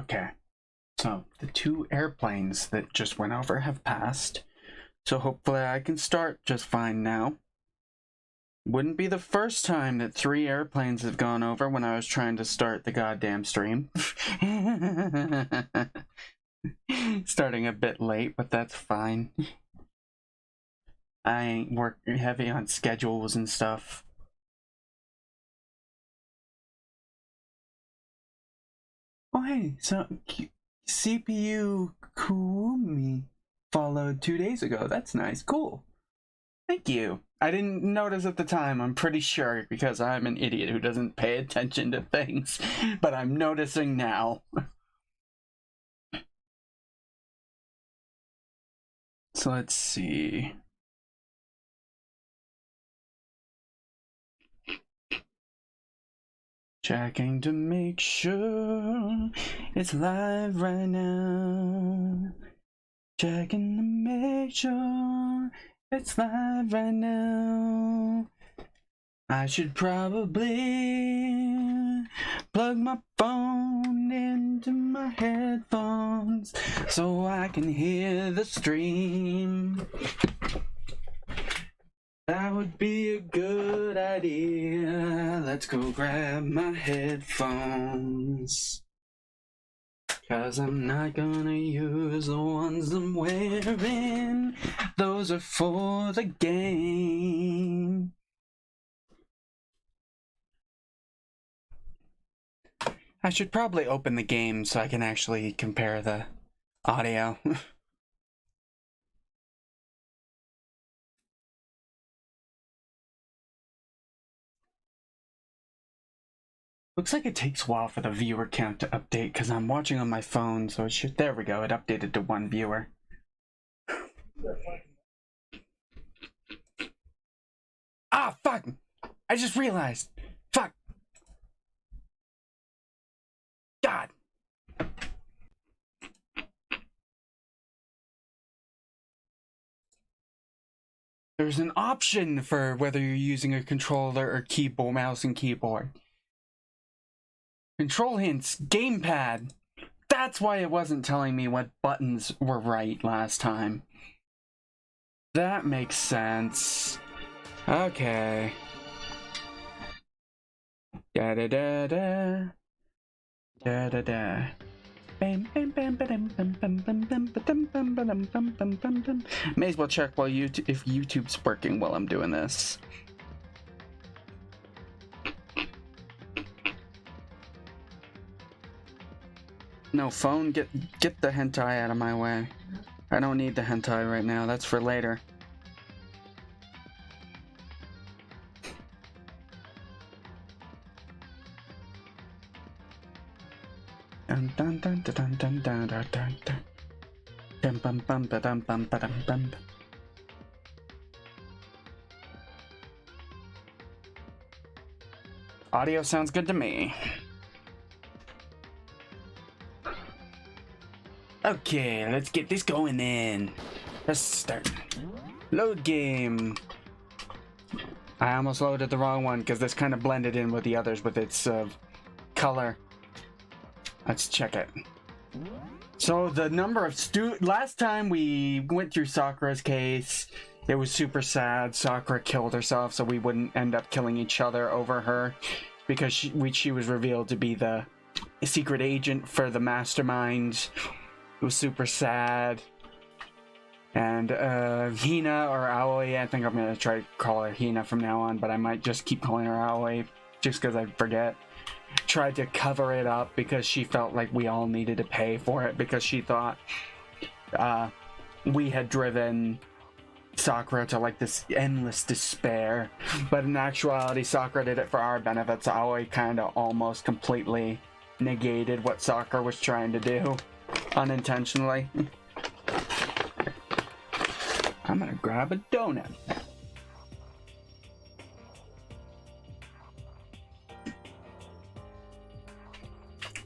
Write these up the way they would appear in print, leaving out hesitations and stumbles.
Okay. So, the 2 airplanes that just went over have passed. So hopefully I can start just fine now. Wouldn't be the first time that 3 airplanes have gone over when I was trying to start the goddamn stream. Starting a bit late, but that's fine. I ain't working heavy on schedules and stuff. Oh hey, so CPU Kumi followed 2 days ago. That's nice. Cool. Thank you. I didn't notice at the time, I'm pretty sure, because I'm an idiot who doesn't pay attention to things. But I'm noticing now. So let's see. Checking to make sure it's live right now. Checking to make sure it's live right now. I should probably plug my phone into my headphones so I can hear the stream. That would be a good idea. Let's go grab my headphones. 'Cause I'm not gonna use the ones I'm wearing. Those are for the game. I should probably open the game so I can actually compare the audio. Looks like it takes a while for the viewer count to update because I'm watching on my phone, so it should. There we go, it updated to 1 viewer. Ah, fuck! I just realized! Fuck! God! There's an option for whether you're using a controller or keyboard, mouse and keyboard. Control hints, gamepad. That's why it wasn't telling me what buttons were right last time. That makes sense. Okay. Da da da da. Da da da. May as well check while if YouTube's working while I'm doing this. No, phone, get the hentai out of my way. I don't need the hentai right now, that's for later. Dun dun dun dun dun dun dun dun dun. Dum bum bum ba dum bum ba dum bum. Audio sounds good to me. Okay, let's get this going then. Let's start. Load game. I almost loaded the wrong one because this kind of blended in with the others with its color. Let's check it. So the number of last time we went through Sakura's case, it was super sad. Sakura killed herself so we wouldn't end up killing each other over her because she was revealed to be the secret agent for the mastermind. It was super sad. And Hina or Aoi, I think I'm gonna try to call her Hina from now on, but I might just keep calling her Aoi just because I forget. Tried to cover it up because she felt like we all needed to pay for it because she thought we had driven Sakura to like this endless despair, but in actuality Sakura did it for our benefits. Aoi kind of almost completely negated what Sakura was trying to do unintentionally. I'm gonna grab a donut.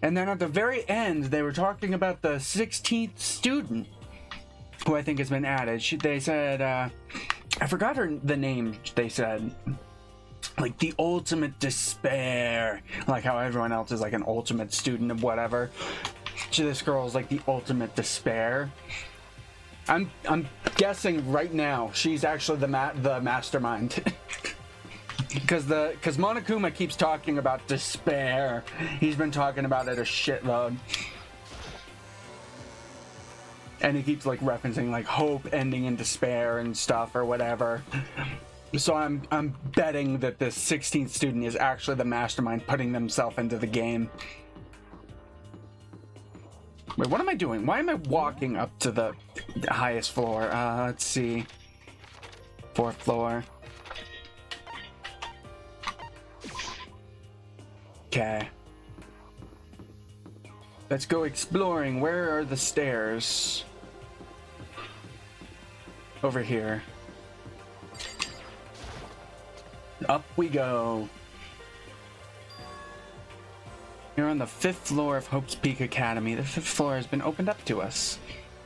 And then at the very end, they were talking about the 16th student, who I think has been added. They said, I forgot the name they said. Like the ultimate despair. Like how everyone else is like an ultimate student of whatever. This girl's like the ultimate despair. I'm guessing right now she's actually the mastermind. Because Monokuma keeps talking about despair. He's been talking about it a shitload. And he keeps like referencing like hope ending in despair and stuff or whatever. So I'm betting that this 16th student is actually the mastermind putting themselves into the game. Wait, what am I doing? Why am I walking up to the highest floor? Let's see. 4th floor. Okay. Let's go exploring. Where are the stairs? Over here. Up we go. You're on the 5th floor of Hope's Peak Academy. The 5th floor has been opened up to us.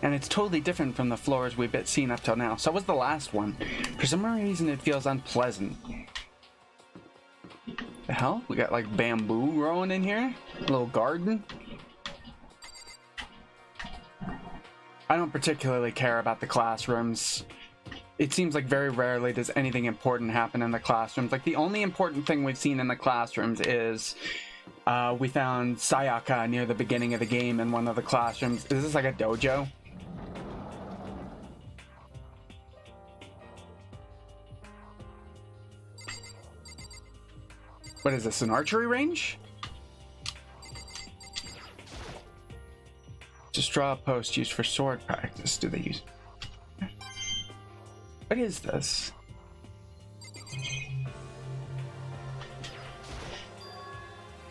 And it's totally different from the floors we've seen up till now. So was the last one. For some reason it feels unpleasant. The hell? We got like bamboo growing in here? A little garden? I don't particularly care about the classrooms. It seems like very rarely does anything important happen in the classrooms. Like the only important thing we've seen in the classrooms is we found Sayaka near the beginning of the game in one of the classrooms. Is this like a dojo? What is this, an archery range? Just draw a post used for sword practice. Do they use... What is this?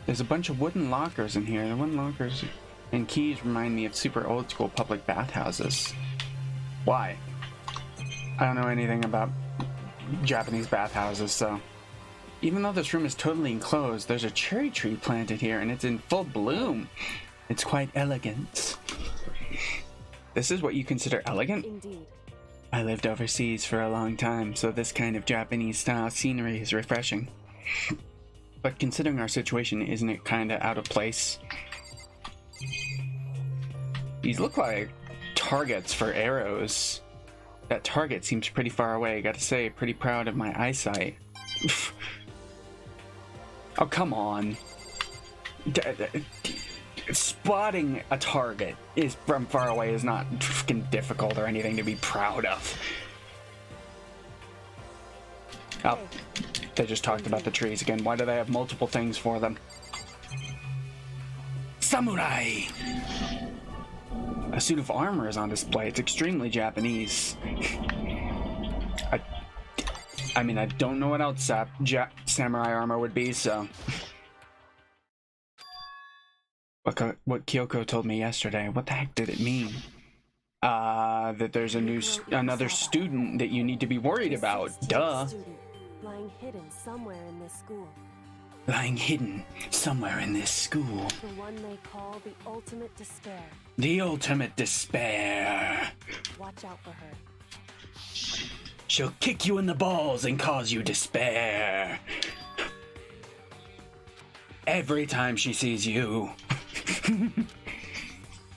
There's a bunch of wooden lockers in here. The wooden lockers and keys remind me of super old school public bathhouses. Why? I don't know anything about Japanese bathhouses, so... Even though this room is totally enclosed, there's a cherry tree planted here and it's in full bloom. It's quite elegant. This is what you consider elegant? Indeed. I lived overseas for a long time, so this kind of Japanese-style scenery is refreshing. But considering our situation, isn't it kinda out of place? These look like targets for arrows. That target seems pretty far away, gotta say, pretty proud of my eyesight. Oh, come on. Spotting a target is from far away is not fucking difficult or anything to be proud of. Oh, they just talked about the trees again. Why do they have multiple things for them? Samurai! A suit of armor is on display. It's extremely Japanese. I mean, I don't know what else samurai armor would be, so... What Kyoko told me yesterday, what the heck did it mean? That there's another student that you need to be worried about. Duh. Lying hidden somewhere in this school. Lying hidden somewhere in this school. The one they call the ultimate despair. The ultimate despair. Watch out for her. She'll kick you in the balls and cause you despair. Every time she sees you.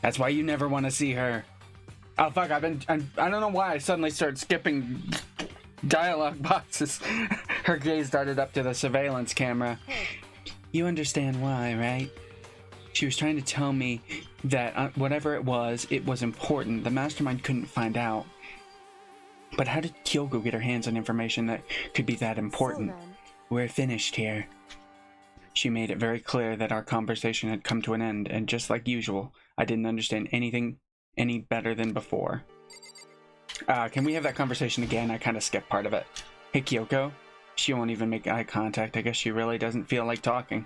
That's why you never want to see her. Oh fuck, I don't know why I suddenly started skipping dialogue boxes. Her gaze darted up to the surveillance camera. You understand why, right? She was trying to tell me that whatever it was important. The mastermind couldn't find out. But how did Kyoko get her hands on information that could be that important? So then, we're finished here. She made it very clear that our conversation had come to an end, and just like usual, I didn't understand anything any better than before. Can we have that conversation again? I kind of skipped part of it. Hey, Kyoko. She won't even make eye contact. I guess she really doesn't feel like talking.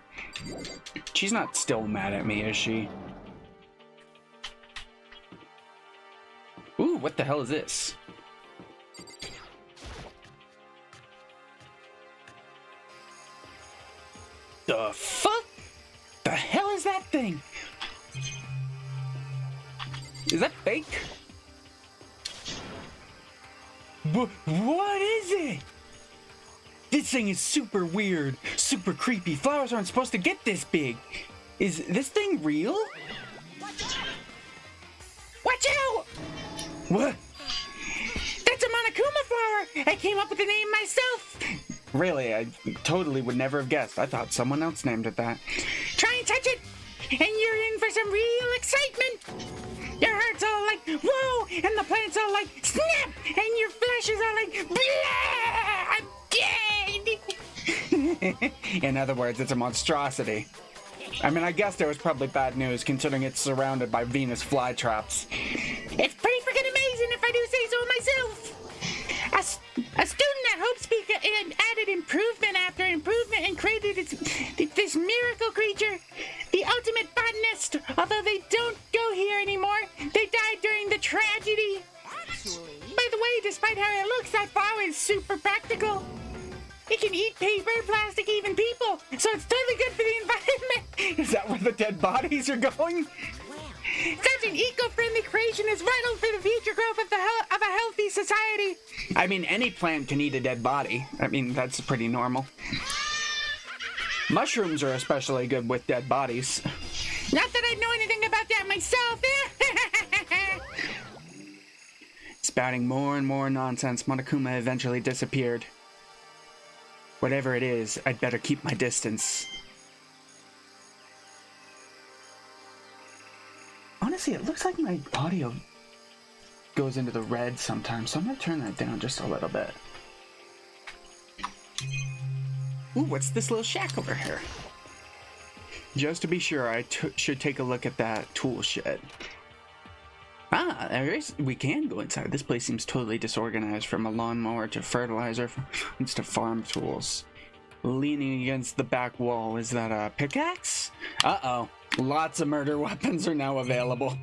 She's not still mad at me, is she? Ooh, what the hell is this? The fuck? The hell is that thing? Is that fake? What is it? This thing is super weird, super creepy. Flowers aren't supposed to get this big. Is this thing real? watch Watch out! What? That's a Monokuma flower! I came up with the name myself! Really, I totally would never have guessed. I thought someone else named it that. Try and touch it, and you're in for some real excitement! Your heart's all like, whoa! And the plant's all like, snap! And your flesh is all like, blah! I'm dead! In other words, it's a monstrosity. I mean, I guess there was probably bad news, considering it's surrounded by Venus flytraps. It's pretty freaking amazing, if I do say so myself! A student at Hope Speak added improvement after improvement and created this miracle creature, the ultimate botanist. Although they don't go here anymore, they died during the tragedy. Actually... By the way, despite how it looks, that flower is super practical. It can eat paper, plastic, even people, so it's totally good for the environment. Is that where the dead bodies are going? Such an eco-friendly creation is vital for the future growth of a healthy society. I mean, any plant can eat a dead body. I mean, that's pretty normal. Mushrooms are especially good with dead bodies. Not that I know anything about that myself. Spouting more and more nonsense, Monokuma eventually disappeared. Whatever it is, I'd better keep my distance. Honestly, it looks like my audio goes into the red sometimes, so I'm gonna turn that down just a little bit. Ooh, what's this little shack over here? Just to be sure, I should take a look at that tool shed. Ah, there is. We can go inside. This place seems totally disorganized, from a lawnmower to fertilizer to farm tools. Leaning against the back wall, is that a pickaxe? Uh-oh. Lots of murder weapons are now available.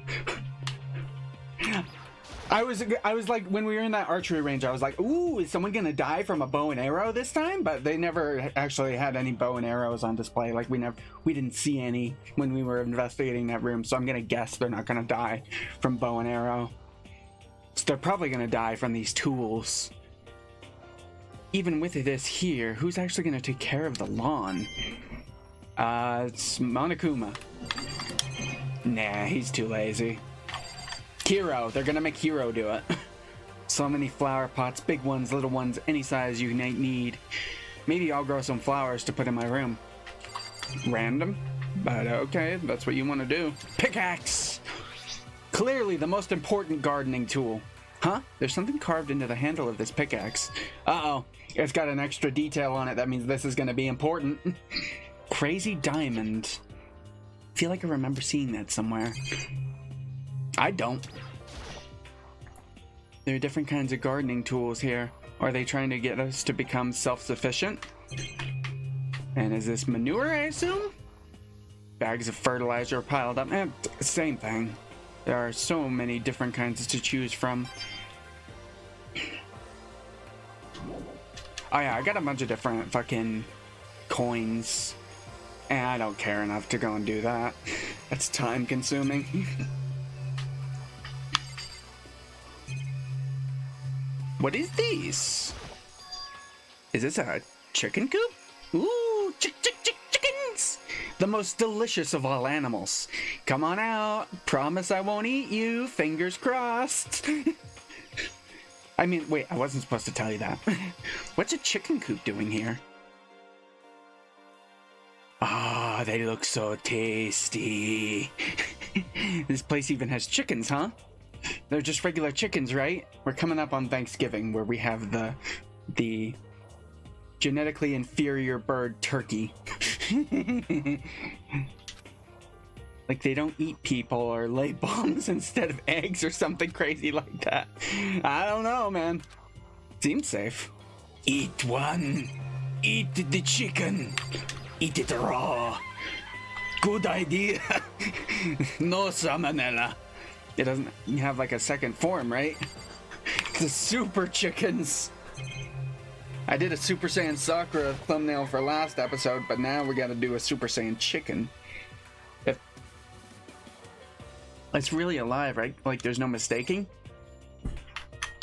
I was like, when we were in that archery range, I was like, ooh, is someone gonna die from a bow and arrow this time? But they never actually had any bow and arrows on display. Like, we didn't see any when we were investigating that room, so I'm gonna guess they're not gonna die from bow and arrow. So they're probably gonna die from these tools. Even with this here, who's actually gonna take care of the lawn? It's Monokuma. Nah, he's too lazy. Hero, they're gonna make Hero do it. So many flower pots, big ones, little ones, any size you need. Maybe I'll grow some flowers to put in my room. Random, but okay, that's what you want to do. Pickaxe! Clearly the most important gardening tool. Huh? There's something carved into the handle of this pickaxe. Uh-oh, it's got an extra detail on it. That means this is gonna be important. Crazy diamond. I feel like I remember seeing that somewhere. I don't. There are different kinds of gardening tools here. Are they trying to get us to become self-sufficient? And is this manure, I assume? Bags of fertilizer piled up. Same thing. There are so many different kinds to choose from. Oh yeah, I got a bunch of different fucking coins. And I don't care enough to go and do that. That's time consuming. What is this? Is this a chicken coop? Ooh, chickens! The most delicious of all animals. Come on out. Promise I won't eat you. Fingers crossed. I mean, wait, I wasn't supposed to tell you that. What's a chicken coop doing here? Ah, they look so tasty. This place even has chickens, huh? They're just regular chickens, right? We're coming up on Thanksgiving, where we have the genetically inferior bird turkey. Like they don't eat people or lay bombs instead of eggs or something crazy like that. I don't know, man. Seems safe. Eat one. Eat the chicken. Eat it raw. Good idea. No salmonella. It doesn't have like a second form, right? The super chickens. I did a Super Saiyan Sakura thumbnail for last episode, but now we gotta do a Super Saiyan chicken. If it's really alive, right? Like there's no mistaking?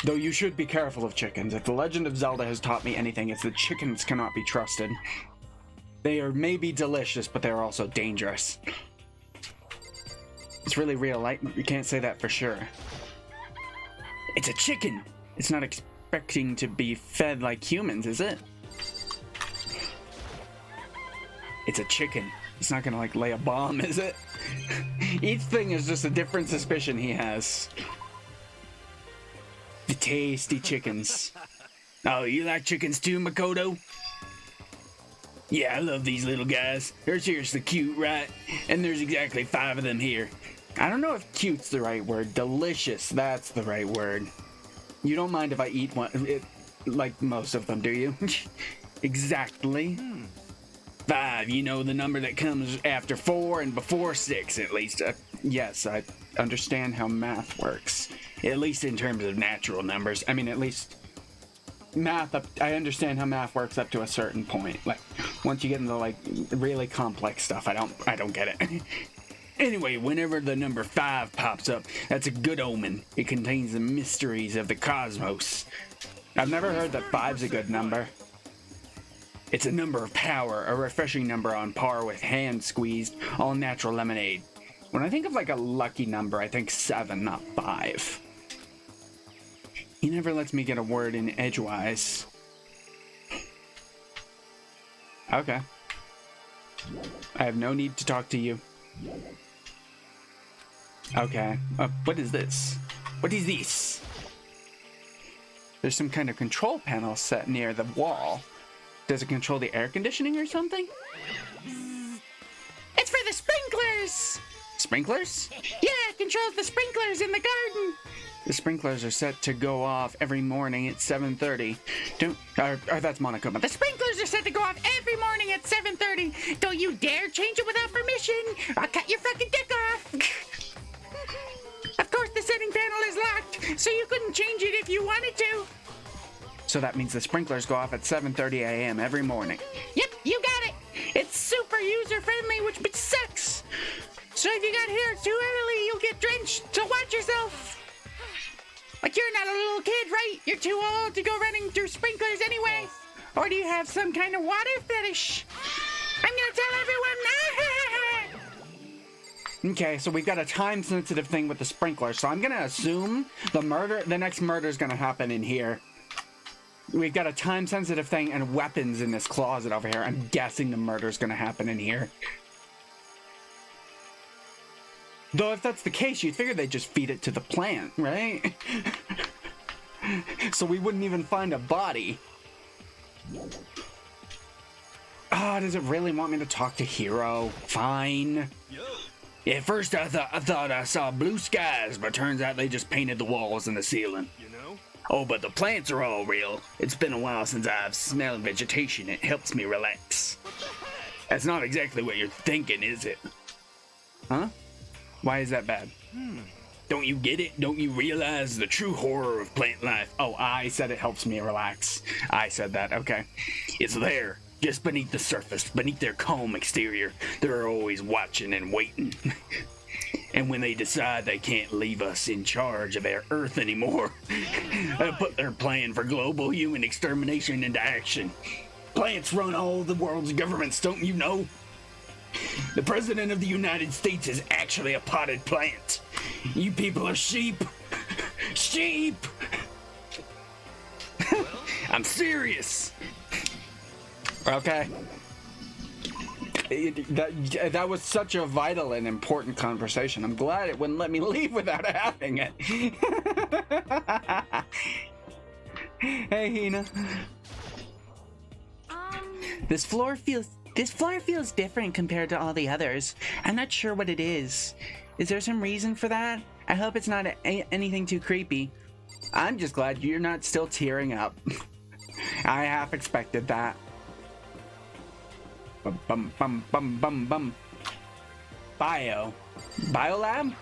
Though you should be careful of chickens. If The Legend of Zelda has taught me anything, it's that chickens cannot be trusted. They are maybe delicious, but they're also dangerous. It's really real. Like, you can't say that for sure. It's a chicken. It's not expecting to be fed like humans, is it? It's a chicken. It's not gonna like lay a bomb, is it? Each thing is just a different suspicion he has. The tasty chickens. Oh, you like chickens too, Makoto? Yeah, I love these little guys. They're seriously cute, right? And there's exactly 5 of them here. I don't know if cute's the right word. Delicious, that's the right word. You don't mind if I eat one, like most of them, do you? Exactly. 5, you know, the number that comes after 4 and before 6, at least. Yes, I understand how math works. At least in terms of natural numbers. I mean, at least math, I understand how math works up to a certain point. Like, once you get into, like, really complex stuff, I don't get it. Anyway, whenever the number 5 pops up, that's a good omen. It contains the mysteries of the cosmos. I've never heard that 5's a good number. It's a number of power, a refreshing number on par with hand-squeezed, all-natural lemonade. When I think of like a lucky number, I think 7, not 5. He never lets me get a word in edgewise. Okay. I have no need to talk to you. Okay. What is this? What is this? There's some kind of control panel set near the wall. Does it control the air conditioning or something? It's for the sprinklers! Sprinklers? Yeah, it controls the sprinklers in the garden! The sprinklers are set to go off every morning at 7:30. That's Monokuma. The sprinklers are set to go off every morning at 7:30. Don't you dare change it without permission! I'll cut your fucking dick off! Of course the setting panel is locked, so you couldn't change it if you wanted to. So that means the sprinklers go off at 7:30 a.m. every morning. Yep, you got it! It's super user-friendly, which sucks! So if you got here too early, you'll get drenched, so watch yourself! Like, you're not a little kid, right? You're too old to go running through sprinklers anyway. Or do you have some kind of water fetish? I'm gonna tell everyone. Okay, so we've got a time-sensitive thing with the sprinkler. So I'm gonna assume the next murder is gonna happen in here. We've got a time-sensitive thing and weapons in this closet over here. I'm guessing the murder is gonna happen in here. Though if that's the case, you'd figure they'd just feed it to the plant, right? So we wouldn't even find a body. Ah, does it really want me to talk to Hiro? Fine. At first I thought I saw blue skies, but turns out they just painted the walls and the ceiling. Oh, but the plants are all real. It's been a while since I've smelled vegetation. It helps me relax. That's not exactly what you're thinking, is it? Huh? Why is that bad? Don't you get it? Don't you realize the true horror of plant life? Oh, I said it helps me relax. I said that, okay. It's there, just beneath the surface, beneath their calm exterior. They're always watching and waiting. And when they decide they can't leave us in charge of our Earth anymore, they'll put their plan for global human extermination into action. Plants run all the world's governments, don't you know? The President of the United States is actually a potted plant. You people are sheep. Sheep! I'm serious. Okay. That was such a vital and important conversation. I'm glad it wouldn't let me leave without having it. Hey, Hina. This floor feels different compared to all the others. I'm not sure what it is. Is there some reason for that? I hope it's not anything too creepy. I'm just glad you're not still tearing up. I half expected that. Bum bum bum bum bum bum. Biolab?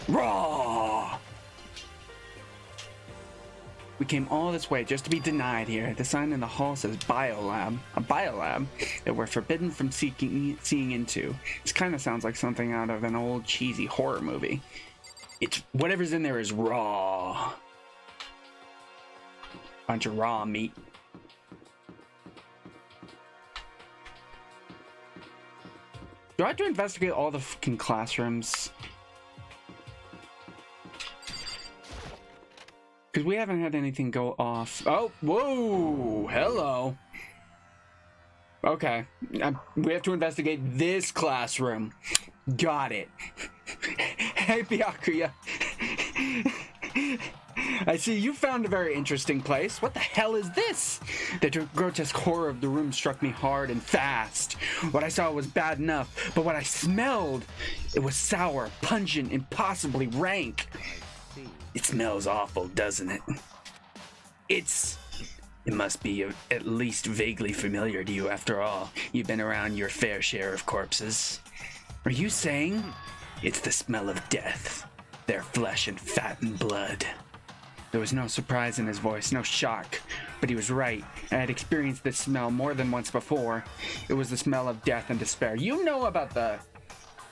Raw! We came all this way just to be denied here. The sign in the hall says biolab. A biolab that we're forbidden from seeing into. This kind of sounds like something out of an old cheesy horror movie. It's whatever's in there is raw. Bunch of raw meat. Do I have to investigate all the fucking classrooms? Because we haven't had anything go off. Oh, whoa, hello. Okay, we have to investigate this classroom. Got it. Hey, Byakuya. I see you found a very interesting place. What the hell is this? The grotesque horror of the room struck me hard and fast. What I saw was bad enough, but what I smelled, it was sour, pungent, impossibly rank. It smells awful, doesn't it? It must be at least vaguely familiar to you after all. You've been around your fair share of corpses. Are you saying it's the smell of death? Their flesh and fat and blood. There was no surprise in his voice, no shock, but he was right. I had experienced this smell more than once before. It was the smell of death and despair. You know about the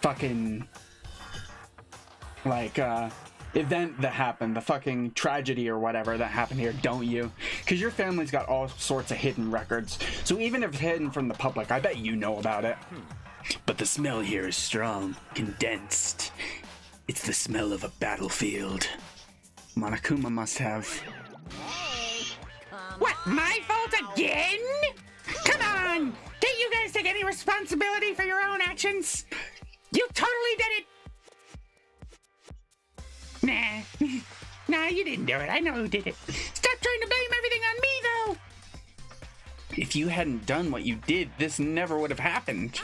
fucking, like, event that happened, the fucking tragedy or whatever that happened here, don't you? Because your family's got all sorts of hidden records, so even if it's hidden from the public, I bet you know about it. But the smell here is strong, condensed. It's the smell of a battlefield. Monokuma must have... What, my fault again? Come on! Can't you guys take any responsibility for your own actions? You totally did it! Nah, you didn't do it. I know who did it. Stop trying to blame everything on me, though! If you hadn't done what you did, this never would have happened.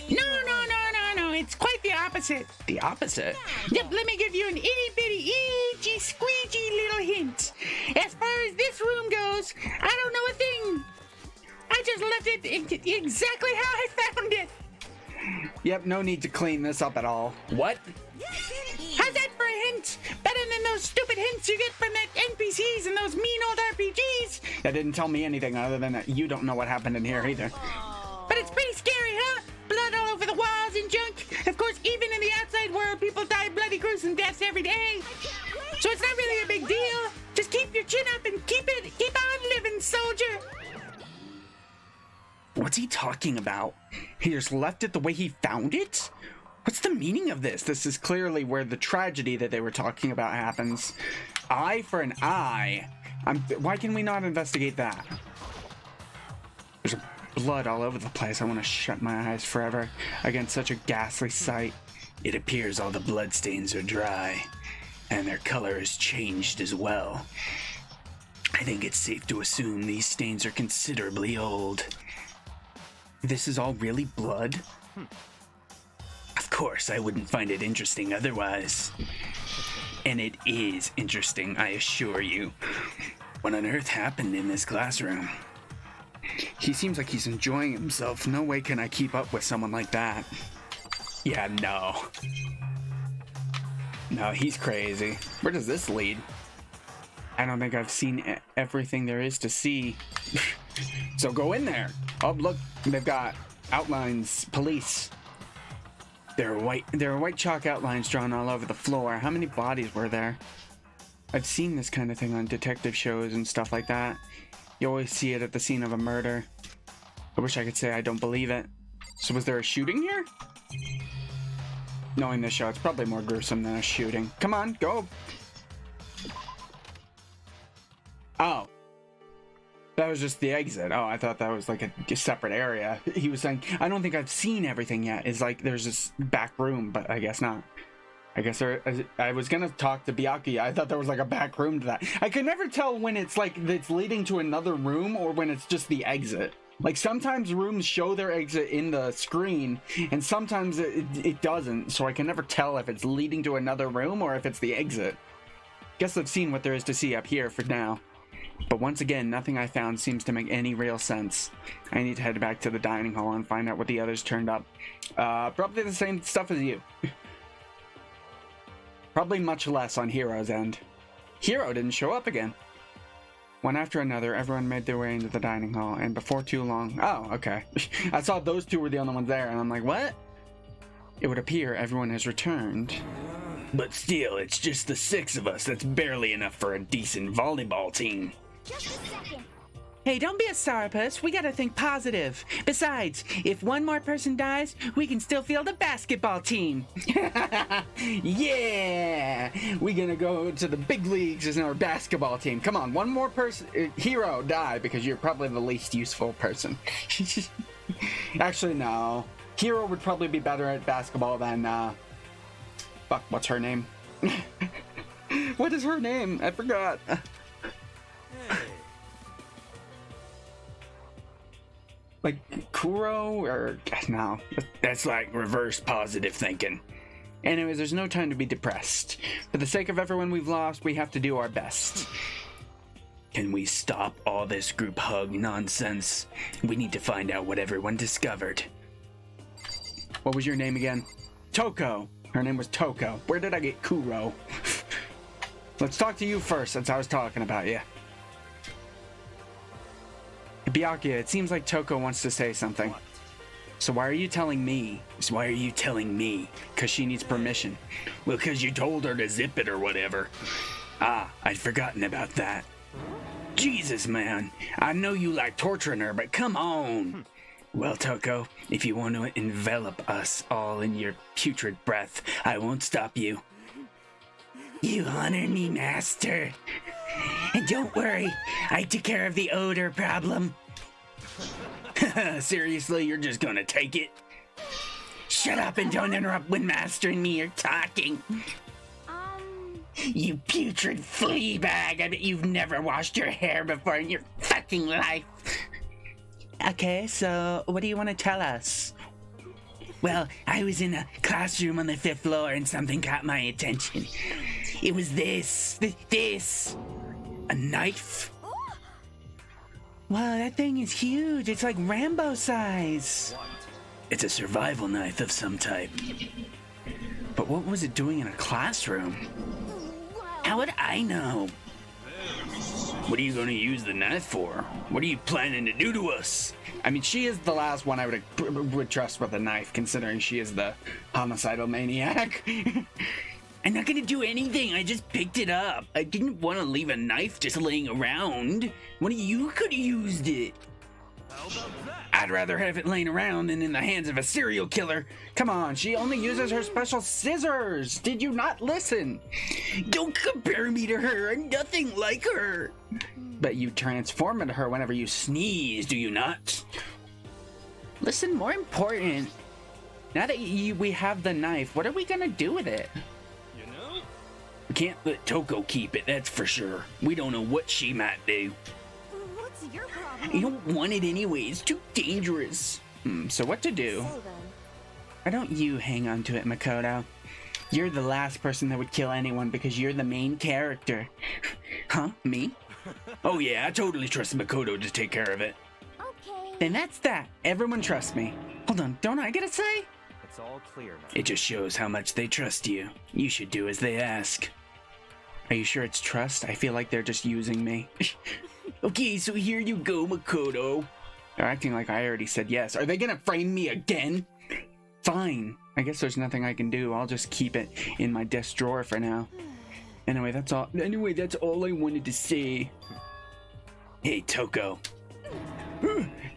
No, it's quite the opposite. The opposite? Yep, let me give you an itty-bitty, itchy, squeegee little hint. As far as this room goes, I don't know a thing. I just left it exactly how I found it. Yep, no need to clean this up at all. What? How's that for a hint? Better than those stupid hints you get from that NPCs and those mean old RPGs. That didn't tell me anything other than that you don't know what happened in here either. But it's pretty scary, huh? Blood all over the walls and junk. Of course, even in the outside world, people die bloody gruesome deaths every day. So it's not really a big deal. Just keep your chin up and keep on living, soldier. What's he talking about? He just left it the way he found it? What's the meaning of this? This is clearly where the tragedy that they were talking about happens. Eye for an eye. Why can we not investigate that? There's blood all over the place. I want to shut my eyes forever against such a ghastly sight. It appears all the bloodstains are dry, and their color has changed as well. I think it's safe to assume these stains are considerably old. This is all really blood? Of course, I wouldn't find it interesting otherwise. And it is interesting, I assure you. What on earth happened in this classroom? He seems like he's enjoying himself. No way can I keep up with someone like that. Yeah, no. No, he's crazy. Where does this lead? I don't think I've seen everything there is to see. So go in there. Oh, look, they've got outlines, police. There are white chalk outlines drawn all over the floor. How many bodies were there? I've seen this kind of thing on detective shows and stuff like that. You always see it at the scene of a murder. I wish I could say I don't believe it. So was there a shooting here? Knowing this show, it's probably more gruesome than a shooting. Come on, go. Oh. That was just the exit. Oh, I thought that was like a separate area. He was saying, I don't think I've seen everything yet. It's like there's this back room, but I guess not. I guess I was gonna talk to Byakuya. I thought there was like a back room to that. I could never tell when it's like it's leading to another room or when it's just the exit. Like sometimes rooms show their exit in the screen and sometimes it doesn't. So I can never tell if it's leading to another room or if it's the exit. Guess I've seen what there is to see up here for now. But once again, nothing I found seems to make any real sense. I need to head back to the dining hall and find out what the others turned up. Probably the same stuff as you. Probably much less on Hiro's end. Hiro didn't show up again. One after another, everyone made their way into the dining hall, and before too long... Oh, okay. I saw those two were the only ones there, and I'm like, what? It would appear everyone has returned. But still, it's just the 6 of us. That's barely enough for a decent volleyball team. Just a second. Hey, don't be a sourpuss. We gotta think positive. Besides, if one more person dies, we can still field a basketball team. Yeah! We're gonna go to the big leagues as our basketball team. Come on, one more person. Hero, die, because you're probably the least useful person. Actually, no. Hero would probably be better at basketball than, fuck, what's her name? What is her name? I forgot. Like Kuro or no, that's like reverse positive thinking. Anyways, there's no time to be depressed. For the sake of everyone we've lost, we have to do our best. Can we stop all this group hug nonsense? We need to find out what everyone discovered. What was your name again? Toko. Her name was Toko. Where did I get Kuro? Let's talk to you first, since I was talking about you. Byakuya, it seems like Toko wants to say something. So why are you telling me? Why are you telling me? Because she needs permission. Well, because you told her to zip it or whatever. Ah, I'd forgotten about that. Jesus, man. I know you like torturing her, but come on. Well, Toko, if you want to envelop us all in your putrid breath, I won't stop you. You honor me, master. And don't worry, I took care of the odor problem. Seriously, you're just gonna take it? Shut up and don't interrupt when Master and me are talking. You putrid flea bag, I bet you've never washed your hair before in your fucking life. Okay, so what do you want to tell us? Well, I was in a classroom on the 5th floor and something caught my attention. It was this. A knife? Wow, that thing is huge. It's like Rambo size. It's a survival knife of some type. But what was it doing in a classroom? How would I know? What are you going to use the knife for? What are you planning to do to us? I mean, she is the last one I would trust with a knife, considering she is the homicidal maniac. I'm not gonna do anything, I just picked it up. I didn't want to leave a knife just laying around. One of you could have used it. I'd rather have it laying around than in the hands of a serial killer. Come on, she only uses her special scissors. Did you not listen? Don't compare me to her, I'm nothing like her. But you transform into her whenever you sneeze, do you not? Listen, more important. Now that we have the knife, what are we gonna do with it? We can't let Toko keep it, that's for sure. We don't know what she might do. What's your problem? You don't want it anyway, it's too dangerous. So what to do? So then, Why don't you hang on to it, Makoto? You're the last person that would kill anyone because you're the main character. Huh? Me? Oh yeah, I totally trust Makoto to take care of it. okay. Then that's that. Everyone trusts me. Hold on, don't I get a say? It's all clear now. It just shows how much they trust you. You should do as they ask. Are you sure it's trust? I feel like they're just using me. Okay, so here you go, Makoto. They're acting like I already said yes. Are they gonna frame me again? Fine. I guess there's nothing I can do. I'll just keep it in my desk drawer for now. Anyway, that's all I wanted to say. Hey, Toko.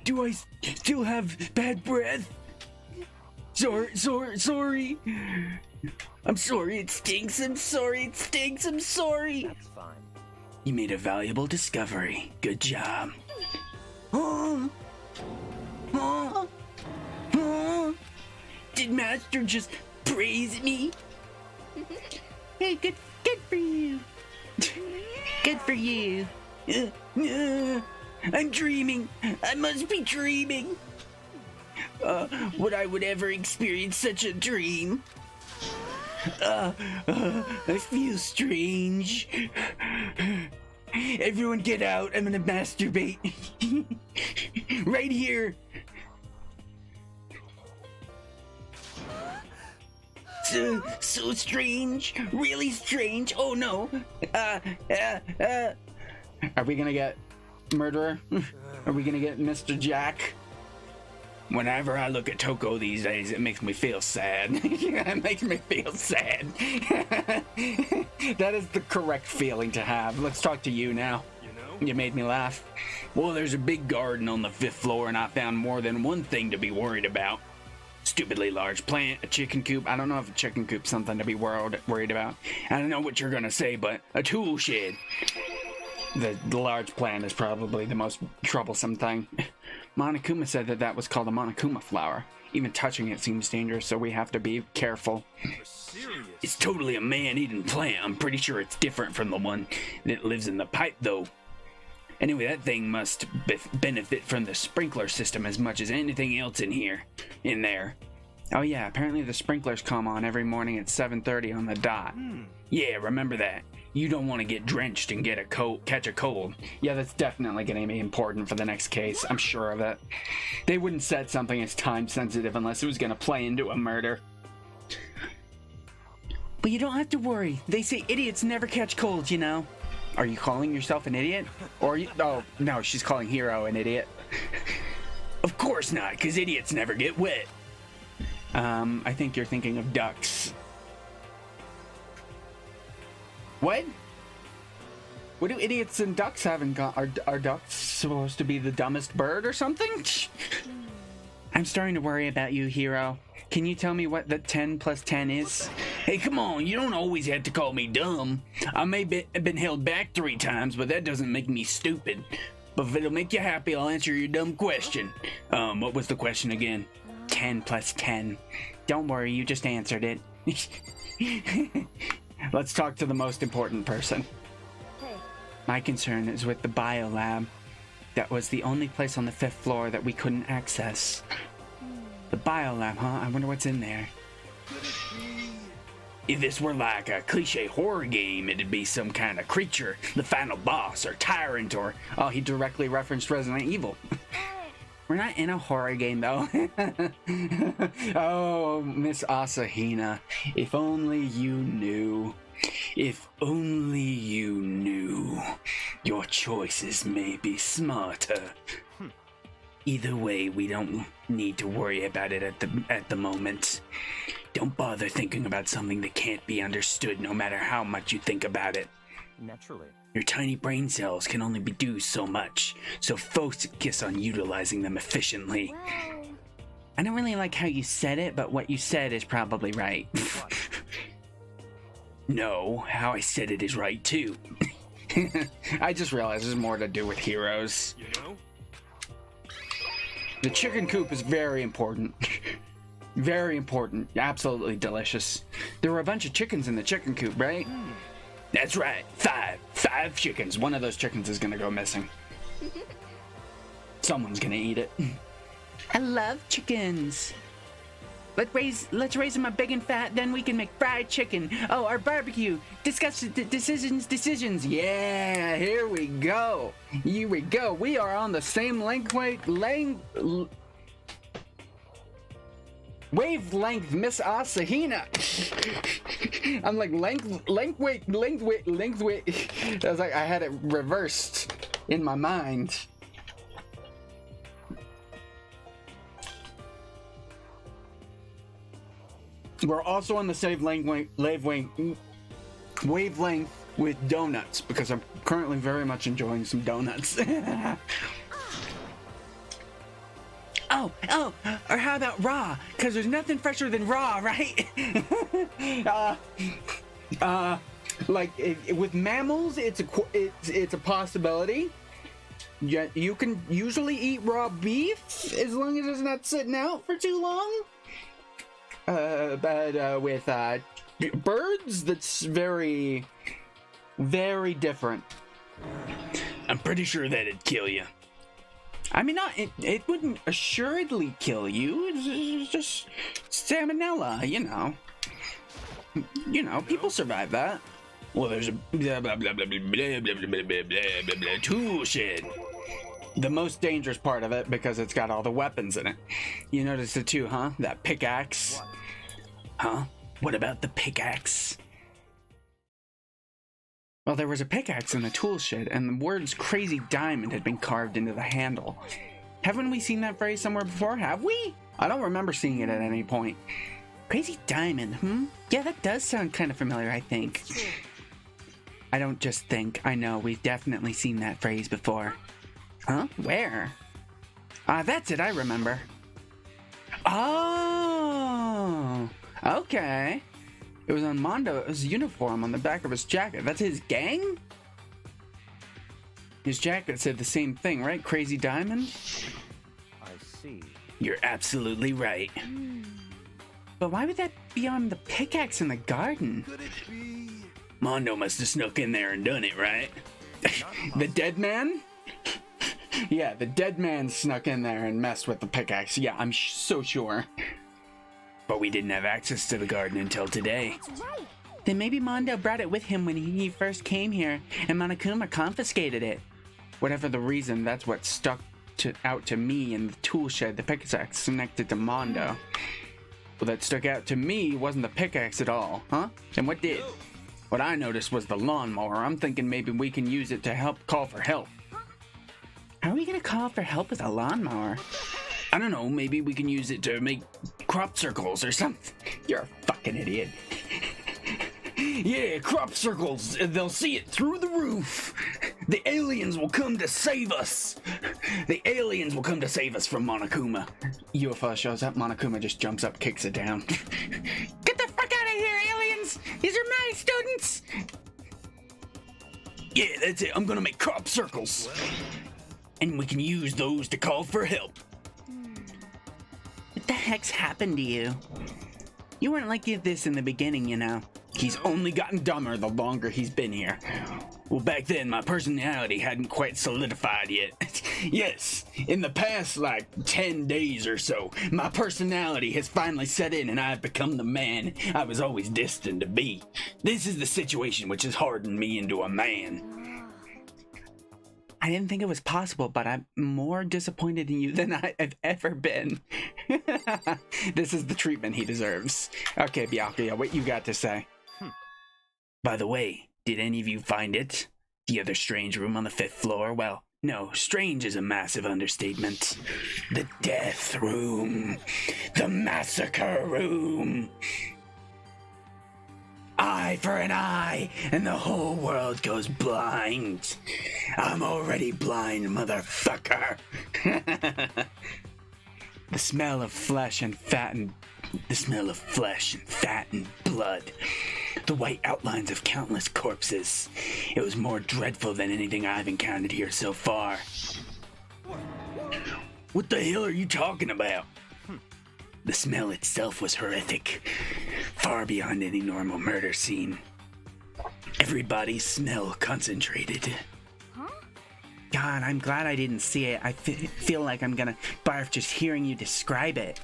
Do I still have bad breath? Sorry. I'm sorry, it stinks. I'm sorry, it stinks. I'm sorry. That's fine. You made a valuable discovery. Good job. Did Master just praise me? Hey, good for you. Good for you. I'm dreaming. I must be dreaming. Would I ever experience such a dream? I feel strange. Everyone get out. I'm gonna masturbate. Right here. So strange. Really strange. Oh no. Are we gonna get murderer? Are we gonna get Mr. Jack? Whenever I look at Toko these days, it makes me feel sad. It makes me feel sad. That is the correct feeling to have. Let's talk to you now. You know? You made me laugh. Well, there's a big garden on the 5th floor, and I found more than one thing to be worried about. Stupidly large plant, a chicken coop. I don't know if a chicken coop's something to be worried about. I don't know what you're gonna say, but a tool shed. The large plant is probably the most troublesome thing. Monokuma said that was called a Monokuma flower. Even touching it seems dangerous, so we have to be careful. It's totally a man-eating plant. I'm pretty sure it's different from the one that lives in the pipe, though. Anyway, that thing must benefit from the sprinkler system as much as anything else in there. Oh yeah, apparently the sprinklers come on every morning at 7:30 on the dot. Yeah, remember that. You don't want to get drenched and catch a cold. Yeah, that's definitely going to be important for the next case. I'm sure of it. They wouldn't set something as time sensitive unless it was going to play into a murder. But you don't have to worry. They say idiots never catch colds, you know. Are you calling yourself an idiot? Or oh, no, she's calling Hiro an idiot. Of course not, because idiots never get wet. I think you're thinking of ducks. What? What do idiots and ducks have in common? Are ducks supposed to be the dumbest bird or something? I'm starting to worry about you, Hiro. Can you tell me what the 10 plus 10 is? Hey, come on, you don't always have to call me dumb. I may have been held back 3 times, but that doesn't make me stupid. But if it'll make you happy, I'll answer your dumb question. What was the question again? 10 plus 10. Don't worry, you just answered it. Let's talk to the most important person. Hey. My concern is with the biolab. That was the only place on the 5th floor that we couldn't access. The biolab, huh? I wonder what's in there. If this were like a cliche horror game, it'd be some kind of creature, the final boss, or tyrant, or... Oh, he directly referenced Resident Evil. We're not in a horror game, though. Oh, Miss Asahina, if only you knew. If only you knew. Your choices may be smarter. Either way, we don't need to worry about it at the moment. Don't bother thinking about something that can't be understood, no matter how much you think about it. Naturally. Your tiny brain cells can only do so much, so focus on utilizing them efficiently. Well, I don't really like how you said it, but what you said is probably right. No, how I said it is right too. I just realized there's more to do with heroes. You know? The chicken coop is very important. Very important. Absolutely delicious. There were a bunch of chickens in the chicken coop, right? That's right. 5 chickens. One of those chickens is gonna go missing. Someone's gonna eat it. I love chickens. Let's raise them up big and fat, then we can make fried chicken. Oh, our barbecue. Discuss decisions. Yeah, here we go. Here we go. We are on the same wavelength, Miss Asahina. I'm like length. I was like, I had it reversed in my mind. We're also on the same wavelength with donuts, because I'm currently very much enjoying some donuts. Oh, or how about raw? Because there's nothing fresher than raw, right? With mammals, it's a possibility. Yeah, you can usually eat raw beef as long as it's not sitting out for too long. But with birds, that's very, very different. I'm pretty sure that'd kill you. I mean, it wouldn't assuredly kill you. It's just salmonella, you know. You know, people survive that. Well, there's a blah blah blah blah blah blah blah blah blah blah tool shed. The most dangerous part of it, because it's got all the weapons in it. You notice it too, huh? That pickaxe. Huh? What about the pickaxe? Well, there was a pickaxe in the tool shed, and the words crazy diamond had been carved into the handle. Haven't we seen that phrase somewhere before? Have we? I don't remember seeing it at any point. Crazy diamond, Yeah, that does sound kind of familiar, I think. I don't just think. I know. We've definitely seen that phrase before. Huh? Where? That's it. I remember. Oh, okay. It was on Mondo's uniform on the back of his jacket. That's his gang? His jacket said the same thing, right? Crazy Diamond? I see. You're absolutely right. But why would that be on the pickaxe in the garden? Could it be? Mondo must have snuck in there and done it, right? The dead man? Yeah, the dead man snuck in there and messed with the pickaxe. Yeah, I'm so sure. But we didn't have access to the garden until today. That's right. Then maybe Mondo brought it with him when he first came here, and Monokuma confiscated it. Whatever the reason, that's what stuck out to me in the tool shed, the pickaxe connected to Mondo. Well, that stuck out to me wasn't the pickaxe at all, huh? And what did? What I noticed was the lawnmower. I'm thinking maybe we can use it to help call for help. How are we gonna call for help with a lawnmower? I don't know, maybe we can use it to make crop circles or something. You're a fucking idiot. Yeah, crop circles. They'll see it through the roof. The aliens will come to save us. The aliens will come to save us from Monokuma. UFO shows up, Monokuma just jumps up, kicks it down. Get the fuck out of here, aliens! These are my students! Yeah, that's it. I'm gonna make crop circles. And we can use those to call for help. What the heck's happened to you? You weren't like this in the beginning, you know. He's only gotten dumber the longer he's been here. Well, back then, my personality hadn't quite solidified yet. Yes, in the past, 10 days or so, my personality has finally set in and I've become the man I was always destined to be. This is the situation which has hardened me into a man. I didn't think it was possible, but I'm more disappointed in you than I've ever been. This is the treatment he deserves. Okay, Byakuya, what you got to say? By the way, did any of you find it? The other strange room on the 5th floor? Well, no, strange is a massive understatement. The death room. The massacre room. Eye for an eye, and the whole world goes blind. I'm already blind, motherfucker. The smell of flesh and fat and blood. The white outlines of countless corpses. It was more dreadful than anything I've encountered here so far. What the hell are you talking about? The smell itself was horrific, far beyond any normal murder scene. Everybody's smell concentrated. God, I'm glad I didn't see it. I feel like I'm gonna barf just hearing you describe it.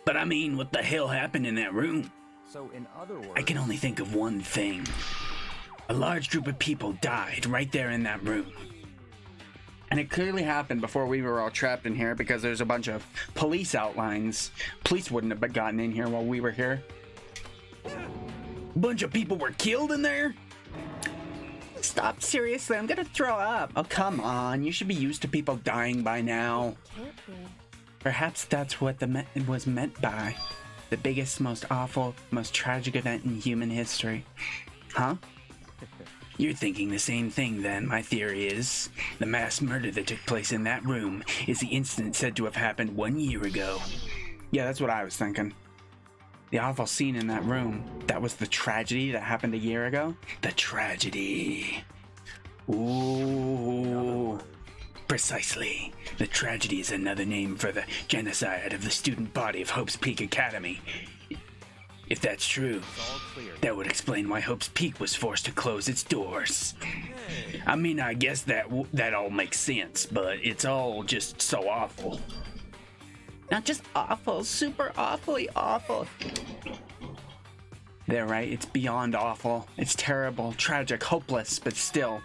But I mean, what the hell happened in that room? So in other words, I can only think of one thing. A large group of people died right there in that room. And it clearly happened before we were all trapped in here because there's a bunch of police outlines. Police wouldn't have gotten in here while we were here. A bunch of people were killed in there? Stop, seriously, I'm gonna throw up. Oh, come on, you should be used to people dying by now. Perhaps that's what was meant by. The biggest, most awful, most tragic event in human history. Huh? You're thinking the same thing then, my theory is. The mass murder that took place in that room is the incident said to have happened 1 year ago. Yeah, that's what I was thinking. The awful scene in that room, that was the tragedy that happened a year ago? The tragedy. Ooh. Precisely. The tragedy is another name for the genocide of the student body of Hope's Peak Academy. If that's true, that would explain why Hope's Peak was forced to close its doors. I mean, I guess that all makes sense, but it's all just so awful. Not just awful, super awfully awful. They're right, it's beyond awful. It's terrible, tragic, hopeless, but still.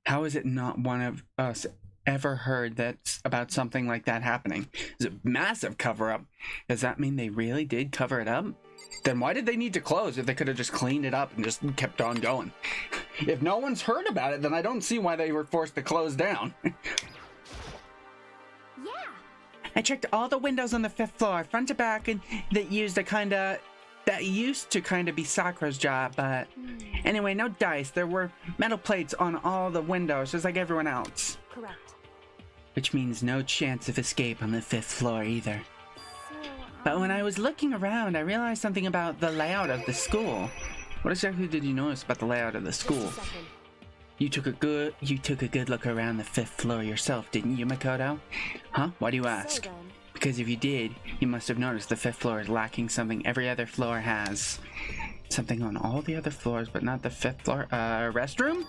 How is it not one of us ever heard that's about something like that happening? It's a massive cover-up. Does that mean they really did cover it up? Then why did they need to close if they could have just cleaned it up and just kept on going? If no one's heard about it, then I don't see why they were forced to close down. Yeah. I checked all the windows on the 5th floor, front to back, and that used a kinda That used to kind of be Sakura's job, but anyway, no dice. There were metal plates on all the windows, just like everyone else. Correct. Which means no chance of escape on the 5th floor either. So, But when I was looking around, I realized something about the layout of the school. What exactly did you notice about the layout of the school? just a second. You took a good look around the 5th floor yourself, didn't you, Makoto? Huh? Why do you ask? So then, Because if you did, you must have noticed the 5th floor is lacking something every other floor has. Something on all the other floors, but not the 5th floor. Restroom?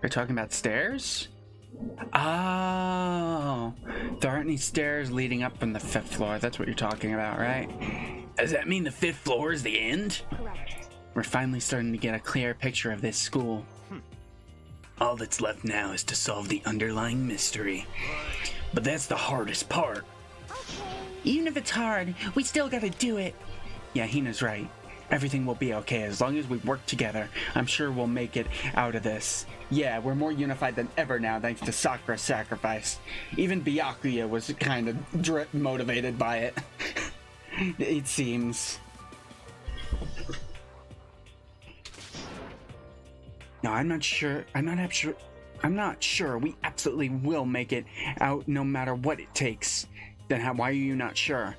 You're talking about stairs? Oh, there aren't any stairs leading up from the 5th floor. That's what you're talking about, right? Does that mean the 5th floor is the end? correct. We're finally starting to get a clear picture of this school. All that's left now is to solve the underlying mystery. But that's the hardest part. Okay. Even if it's hard, we still gotta do it. Yeah, Hina's right. Everything will be okay as long as we work together. I'm sure we'll make it out of this. Yeah, we're more unified than ever now thanks to Sakura's sacrifice. Even Byakuya was kind of motivated by it. It seems. No, I'm not sure. I'm not sure. We absolutely will make it out no matter what it takes. Then why are you not sure?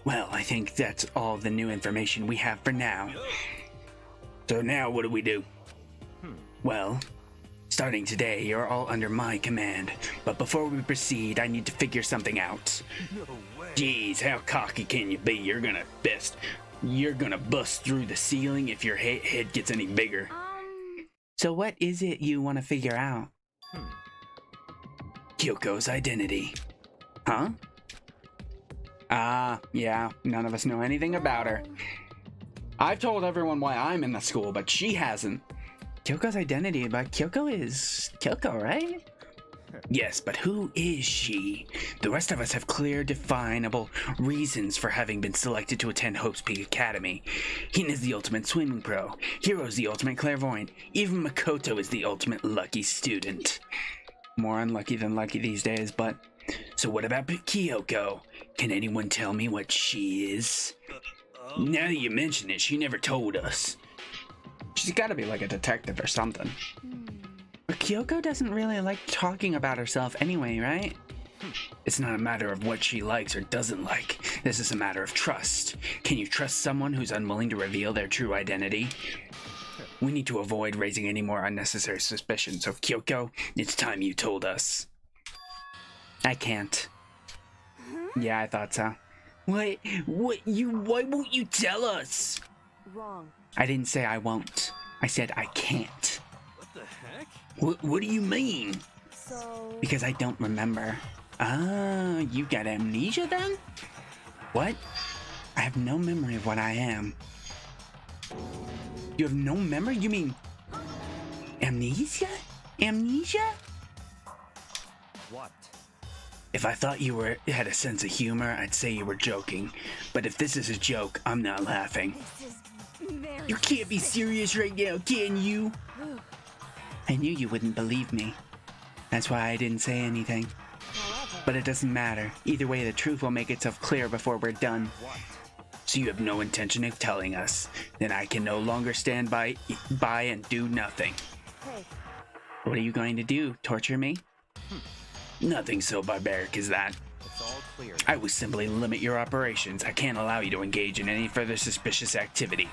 Well, I think that's all the new information we have for now. So now what do we do? Well, starting today, you're all under my command. But before we proceed, I need to figure something out. Jeez, how cocky can you be? You're gonna bust through the ceiling if your head gets any bigger. So what is it you want to figure out? Kyoko's identity. Huh? Yeah, none of us know anything about her. I've told everyone why I'm in the school, but she hasn't. Kyoko's identity, but Kyoko is Kyoko, right? Yes, but who is she? The rest of us have clear, definable reasons for having been selected to attend Hope's Peak Academy. Hina's the ultimate swimming pro. Hiro's the ultimate clairvoyant. Even Makoto is the ultimate lucky student. More unlucky than lucky these days, but... So what about Kyoko? Can anyone tell me what she is? Now that you mention it, she never told us. She's gotta be like a detective or something. But Kyoko doesn't really like talking about herself anyway, right? It's not a matter of what she likes or doesn't like. This is a matter of trust. Can you trust someone who's unwilling to reveal their true identity? We need to avoid raising any more unnecessary suspicions. So Kyoko, it's time you told us. I can't. Yeah, I thought so. Why won't you tell us? Wrong. I didn't say I won't. I said I can't. What the heck? What do you mean? So, Because I don't remember. Ah, you got amnesia then? What? I have no memory of what I am. You have no memory? You mean amnesia? Amnesia? What? If I thought you had a sense of humor, I'd say you were joking. But if this is a joke, I'm not laughing. this is very You can't be serious right now, can you? I knew you wouldn't believe me. That's why I didn't say anything. However, But it doesn't matter. Either way, the truth will make itself clear before we're done. What? So you have no intention of telling us. Then I can no longer stand by and do nothing. hey, What are you going to do? Torture me? Nothing so barbaric as that. It's all clear. I will simply limit your operations. I can't allow you to engage in any further suspicious activity.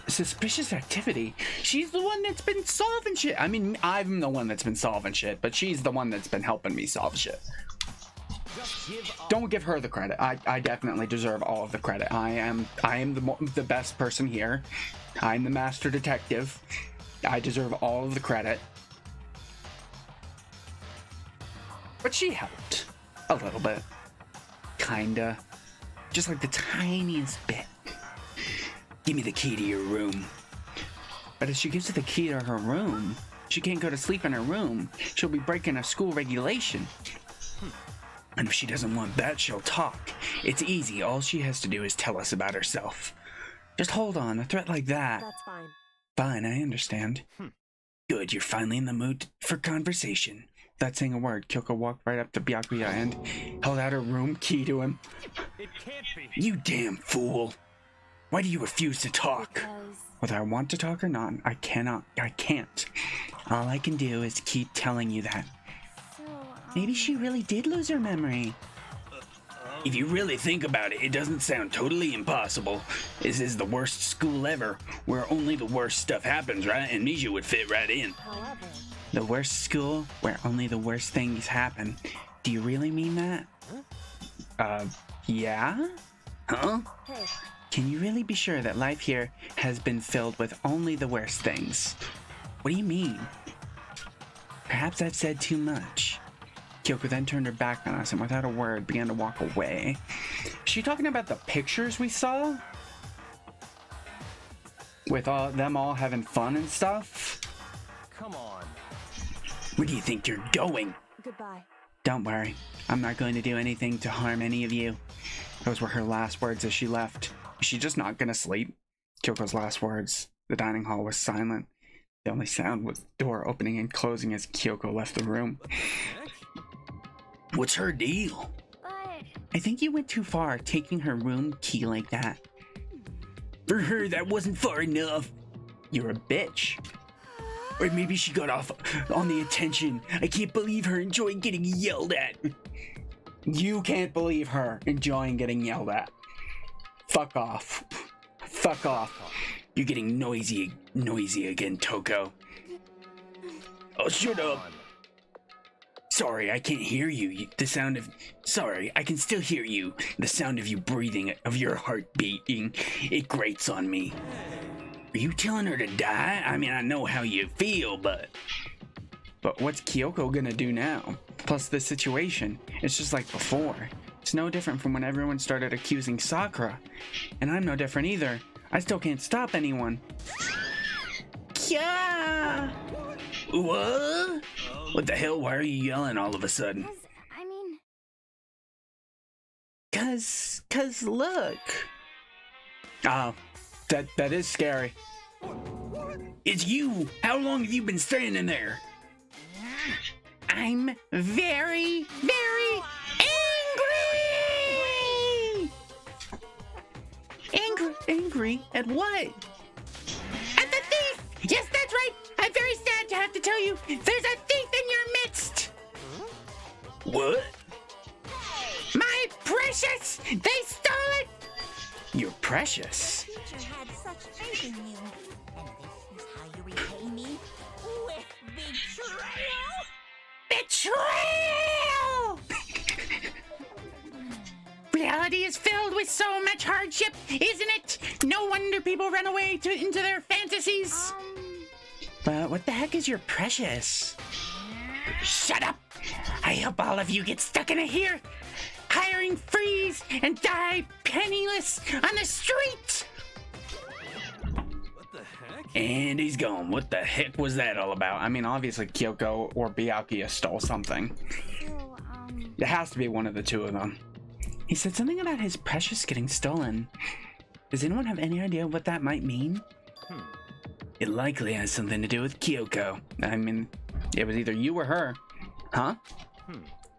Suspicious activity? She's the one that's been solving shit. I mean, I'm the one that's been solving shit, but she's the one that's been helping me solve shit. Just give up. Don't give her the credit. I definitely deserve all of the credit. I am the best person here. I'm the master detective. I deserve all of the credit. But she helped. A little bit. Kinda. Just like the tiniest bit. Give me the key to your room. But if she gives her the key to her room, she can't go to sleep in her room. She'll be breaking a school regulation. And if she doesn't want that, she'll talk. It's easy. All she has to do is tell us about herself. Just hold on. A threat like that. that's fine. Fine, I understand. Good, you're finally in the mood for conversation. that saying a word, Kyoko walked right up to Byakuya and held out her room key to him. It can't be. You damn fool! Why do you refuse to talk? Because Whether I want to talk or not, I can't. All I can do is keep telling you that. so Maybe she really did lose her memory. If you really think about it, it doesn't sound totally impossible. This is the worst school ever, where only the worst stuff happens, right? And Miju would fit right in. however, The worst school, where only the worst things happen. Do you really mean that? Yeah? Huh? hey, Can you really be sure that life here has been filled with only the worst things? What do you mean? Perhaps I've said too much. Kyoko then turned her back on us and without a word began to walk away. Is she talking about the pictures we saw? With them all having fun and stuff? Come on. Where do you think you're going? goodbye. Don't worry. I'm not going to do anything to harm any of you. Those were her last words as she left. Is she just not gonna sleep? Kyoko's last words. The dining hall was silent. The only sound was the door opening and closing as Kyoko left the room. What's her deal? But I think you went too far taking her room key like that. For her, that wasn't far enough. You're a bitch. Or maybe she got off on the attention. I can't believe her enjoying getting yelled at. You can't believe her enjoying getting yelled at. Fuck off. Fuck off. You're getting noisy again, Toko. Oh, shut up. Sorry, I can't hear you. Sorry, I can still hear you. The sound of you breathing, of your heart beating, it grates on me. Are you telling her to die? I mean, I know how you feel, but what's Kyoko gonna do now? Plus this situation, it's just like before. It's no different from when everyone started accusing Sakura. And I'm no different either. I still can't stop anyone. Kya! What? What the hell? Why are you yelling all of a sudden? I mean, Cause look. Oh, that is scary. It's you! How long have you been standing there? I'm very, very angry! Angry at what? At the thief! Yes, that's right! I'm very sad to have to tell you, there's a thief in your midst! What? My precious! They stole it! You're precious. Teacher had such faith in you. And this is how you repay me? With betrayal? Betrayal! Reality is filled with so much hardship, isn't it? No wonder people run away into their fantasies. But what the heck is your precious? Shut up! I hope all of you get stuck in a here, hiring freeze and die penniless on the street! What the heck? And he's gone. What the heck was that all about? I mean, obviously Kyoko or Byakuya stole something. so, It has to be one of the two of them. He said something about his precious getting stolen. Does anyone have any idea what that might mean? It likely has something to do with Kyoko. I mean, it was either you or her. Huh?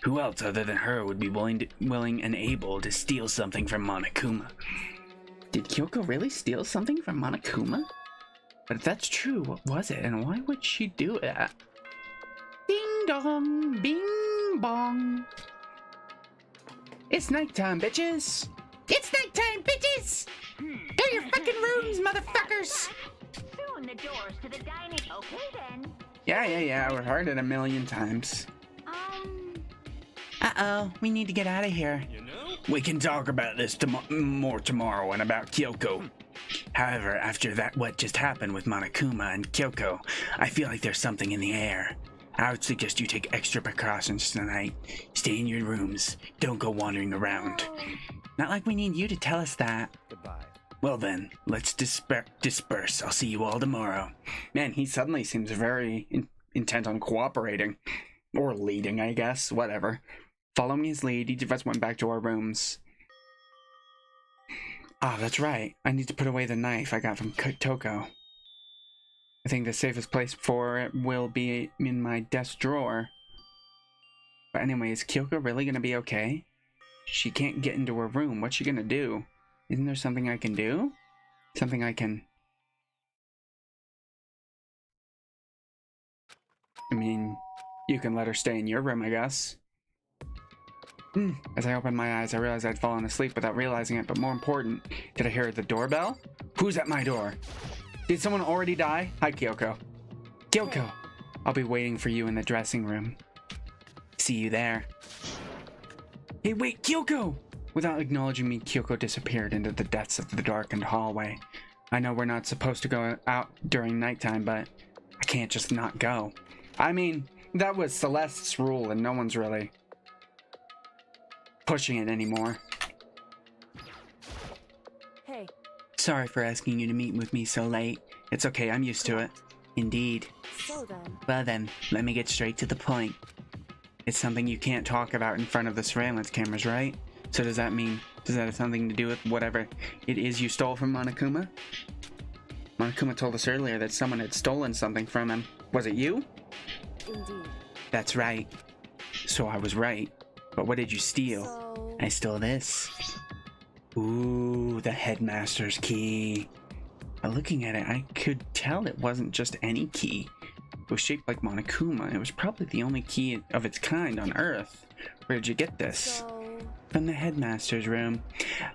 Who else other than her would be willing and able to steal something from Monokuma? Did Kyoko really steal something from Monokuma? But if that's true, what was it, and why would she do it? Ding dong, bing bong. It's nighttime, bitches! It's nighttime, bitches! Go to your fucking rooms, motherfuckers! Soon the doors to the dining. Okay then. Yeah, we heard it a million times. Uh-oh, we need to get out of here. You know? We can talk about this more tomorrow and about Kyoko. However, after what just happened with Monokuma and Kyoko, I feel like there's something in the air. I would suggest you take extra precautions tonight. Stay in your rooms. Don't go wandering around. Not like we need you to tell us that. Goodbye. Well then, let's disperse. I'll see you all tomorrow. Man, he suddenly seems very intent on cooperating. Or leading, I guess. Whatever. Following his lead, each of us went back to our rooms. Ah, that's right. I need to put away the knife I got from Toko. I think the safest place for it will be in my desk drawer. But anyway, is Kyoko really gonna be okay? She can't get into her room. What's she gonna do? Isn't there something I can do? Something I can... I mean, you can let her stay in your room, I guess. As I opened my eyes, I realized I'd fallen asleep without realizing it, but more important, did I hear the doorbell? Who's at my door? Did someone already die? Hi, Kyoko. Kyoko! I'll be waiting for you in the dressing room. See you there. Hey, wait, Kyoko! Without acknowledging me, Kyoko disappeared into the depths of the darkened hallway. I know we're not supposed to go out during nighttime, but I can't just not go. I mean, that was Celeste's rule, and no one's really pushing it anymore. Hey, Sorry for asking you to meet with me so late. It's okay, I'm used to it. Indeed. so then, Well then, let me get straight to the point. It's something you can't talk about in front of the surveillance cameras, right? So does that have something to do with whatever it is you stole from Monokuma? Monokuma told us earlier that someone had stolen something from him. Was it you? indeed. That's right. So I was right. But what did you steal? So, I stole this. Ooh, the headmaster's key. By looking at it, I could tell it wasn't just any key. It was shaped like Monokuma. It was probably the only key of its kind on Earth. Where did you get this? so, From the headmaster's room.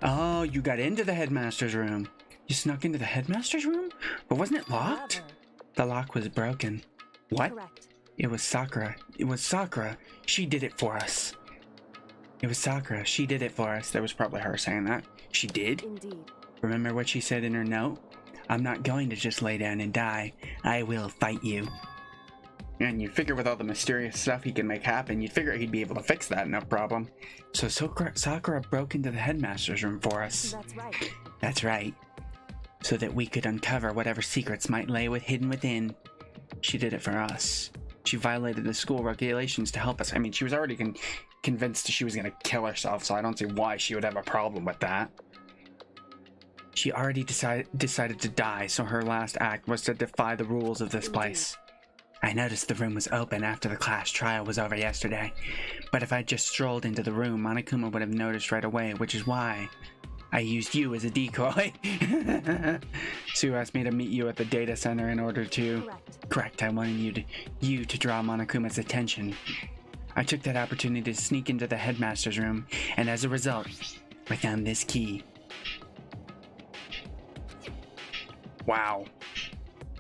Oh, you got into the headmaster's room. You snuck into the headmaster's room? But wasn't it locked? rather, The lock was broken. What? correct. It was Sakura. It was Sakura. She did it for us. It was Sakura. She did it for us. That was probably her saying that. She did? Indeed. Remember what she said in her note? I'm not going to just lay down and die. I will fight you. And you figure with all the mysterious stuff he can make happen, you'd figure he'd be able to fix that, no problem. So Sakura broke into the headmaster's room for us. That's right. That's right. So that we could uncover whatever secrets might lay hidden within. She did it for us. She violated the school regulations to help us. I mean, she was already convinced she was going to kill herself, so I don't see why she would have a problem with that. She already decided to die, so her last act was to defy the rules of this place. I noticed the room was open after the class trial was over yesterday, but if I'd just strolled into the room, Monokuma would have noticed right away, which is why I used you as a decoy. Sue asked me to meet you at the data center in order to... Correct, I wanted you to draw Monokuma's attention. I took that opportunity to sneak into the headmaster's room, and as a result, I found this key. Wow.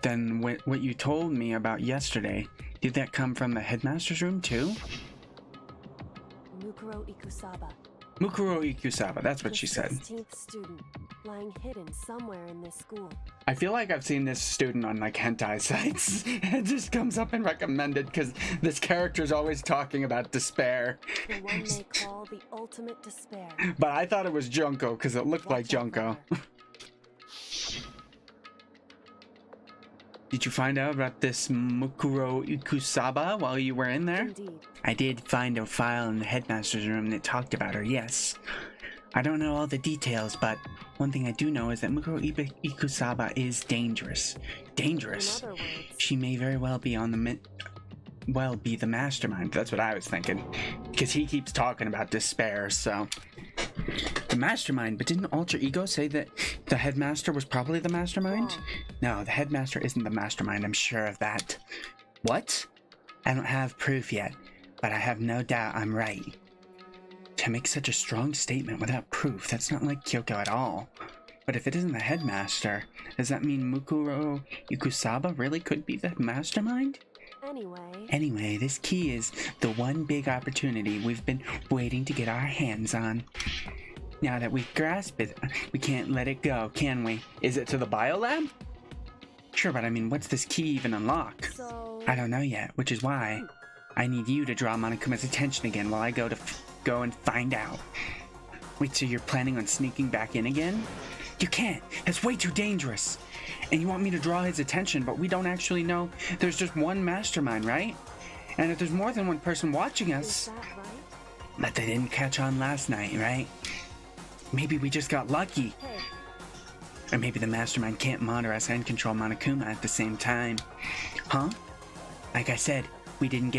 Then what you told me about yesterday, did that come from the headmaster's room too? Mukuro Ikusaba. Mukuro Ikusaba, that's what the she said. 16th student, lying hidden somewhere in this school. I feel like I've seen this student on like hentai sites. It just comes up and recommended because this character's always talking about despair. The one they call the ultimate despair. But I thought it was Junko because it looked like Watch out for Junko. her. Did you find out about this Mukuro Ikusaba while you were in there? Indeed. I did find a file in the headmaster's room that talked about her, yes. I don't know all the details, but one thing I do know is that Mukuro Ikusaba is dangerous. Dangerous. In other words, She may very well be on the be the mastermind. That's what I was thinking. Because he keeps talking about despair, so... The mastermind, but didn't Alter Ego say that the headmaster was probably the mastermind? Wrong. No, the headmaster isn't the mastermind, I'm sure of that. What? I don't have proof yet, but I have no doubt I'm right. To make such a strong statement without proof, that's not like Kyoko at all. But if it isn't the headmaster, does that mean Mukuro Ikusaba really could be the mastermind? Anyway, this key is the one big opportunity we've been waiting to get our hands on. Now that we grasp it, we can't let it go, can we? Is it to the biolab? Sure, but I mean, what's this key even unlock? so I don't know yet, which is why I need you to draw Monokuma's attention again while I go and find out. Wait, so you're planning on sneaking back in again? You can't. That's way too dangerous. And you want me to draw his attention, but we don't actually know there's just one mastermind, right? And if there's more than one person watching is us, that right? but they didn't catch on last night, right? Maybe we just got lucky. Hey, Or maybe the mastermind can't monitor us and control Monokuma at the same time. Huh? Like I said, we didn't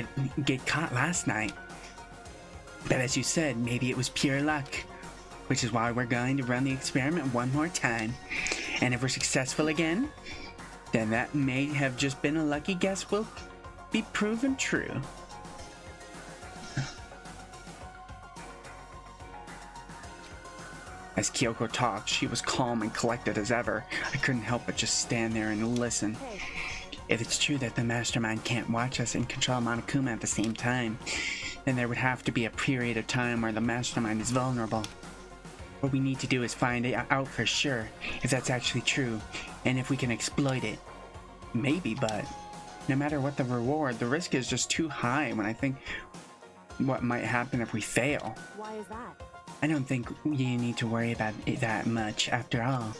get caught last night. But as you said, maybe it was pure luck. Which is why we're going to run the experiment one more time. And if we're successful again, then that may have just been a lucky guess will be proven true. As Kyoko talked, she was calm and collected as ever. I couldn't help but just stand there and listen. Hey, If it's true that the mastermind can't watch us and control Monokuma at the same time, then there would have to be a period of time where the mastermind is vulnerable. What we need to do is find it out for sure, if that's actually true, and if we can exploit it. Maybe, but no matter what the reward, the risk is just too high when I think what might happen if we fail. why is that? I don't think you need to worry about it that much, after all.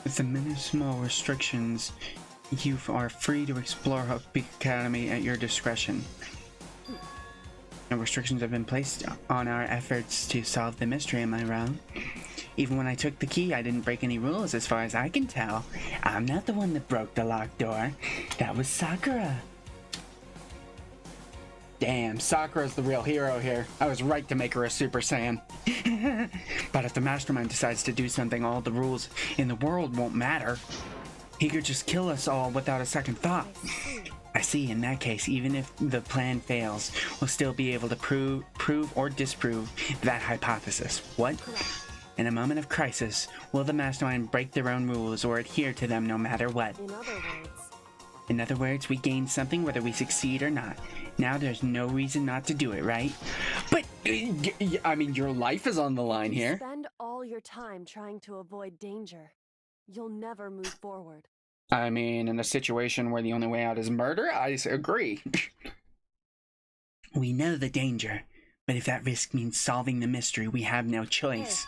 With the many small restrictions, you are free to explore Hook Peak Academy at your discretion. No restrictions have been placed on our efforts to solve the mystery, am I wrong? Even when I took the key, I didn't break any rules as far as I can tell. I'm not the one that broke the locked door. That was Sakura. Damn, Sakura's the real hero here. I was right to make her a Super Saiyan. But if the mastermind decides to do something, all the rules in the world won't matter. He could just kill us all without a second thought. I see, in that case, even if the plan fails, we'll still be able to prove or disprove that hypothesis. What? In a moment of crisis, will the mastermind break their own rules or adhere to them no matter what? In other words, we gain something whether we succeed or not. Now there's no reason not to do it, right? But, I mean, your life is on the line here. Spend all your time trying to avoid danger. You'll never move forward. I mean, in a situation where the only way out is murder, I agree. We know the danger, but if that risk means solving the mystery, we have no choice.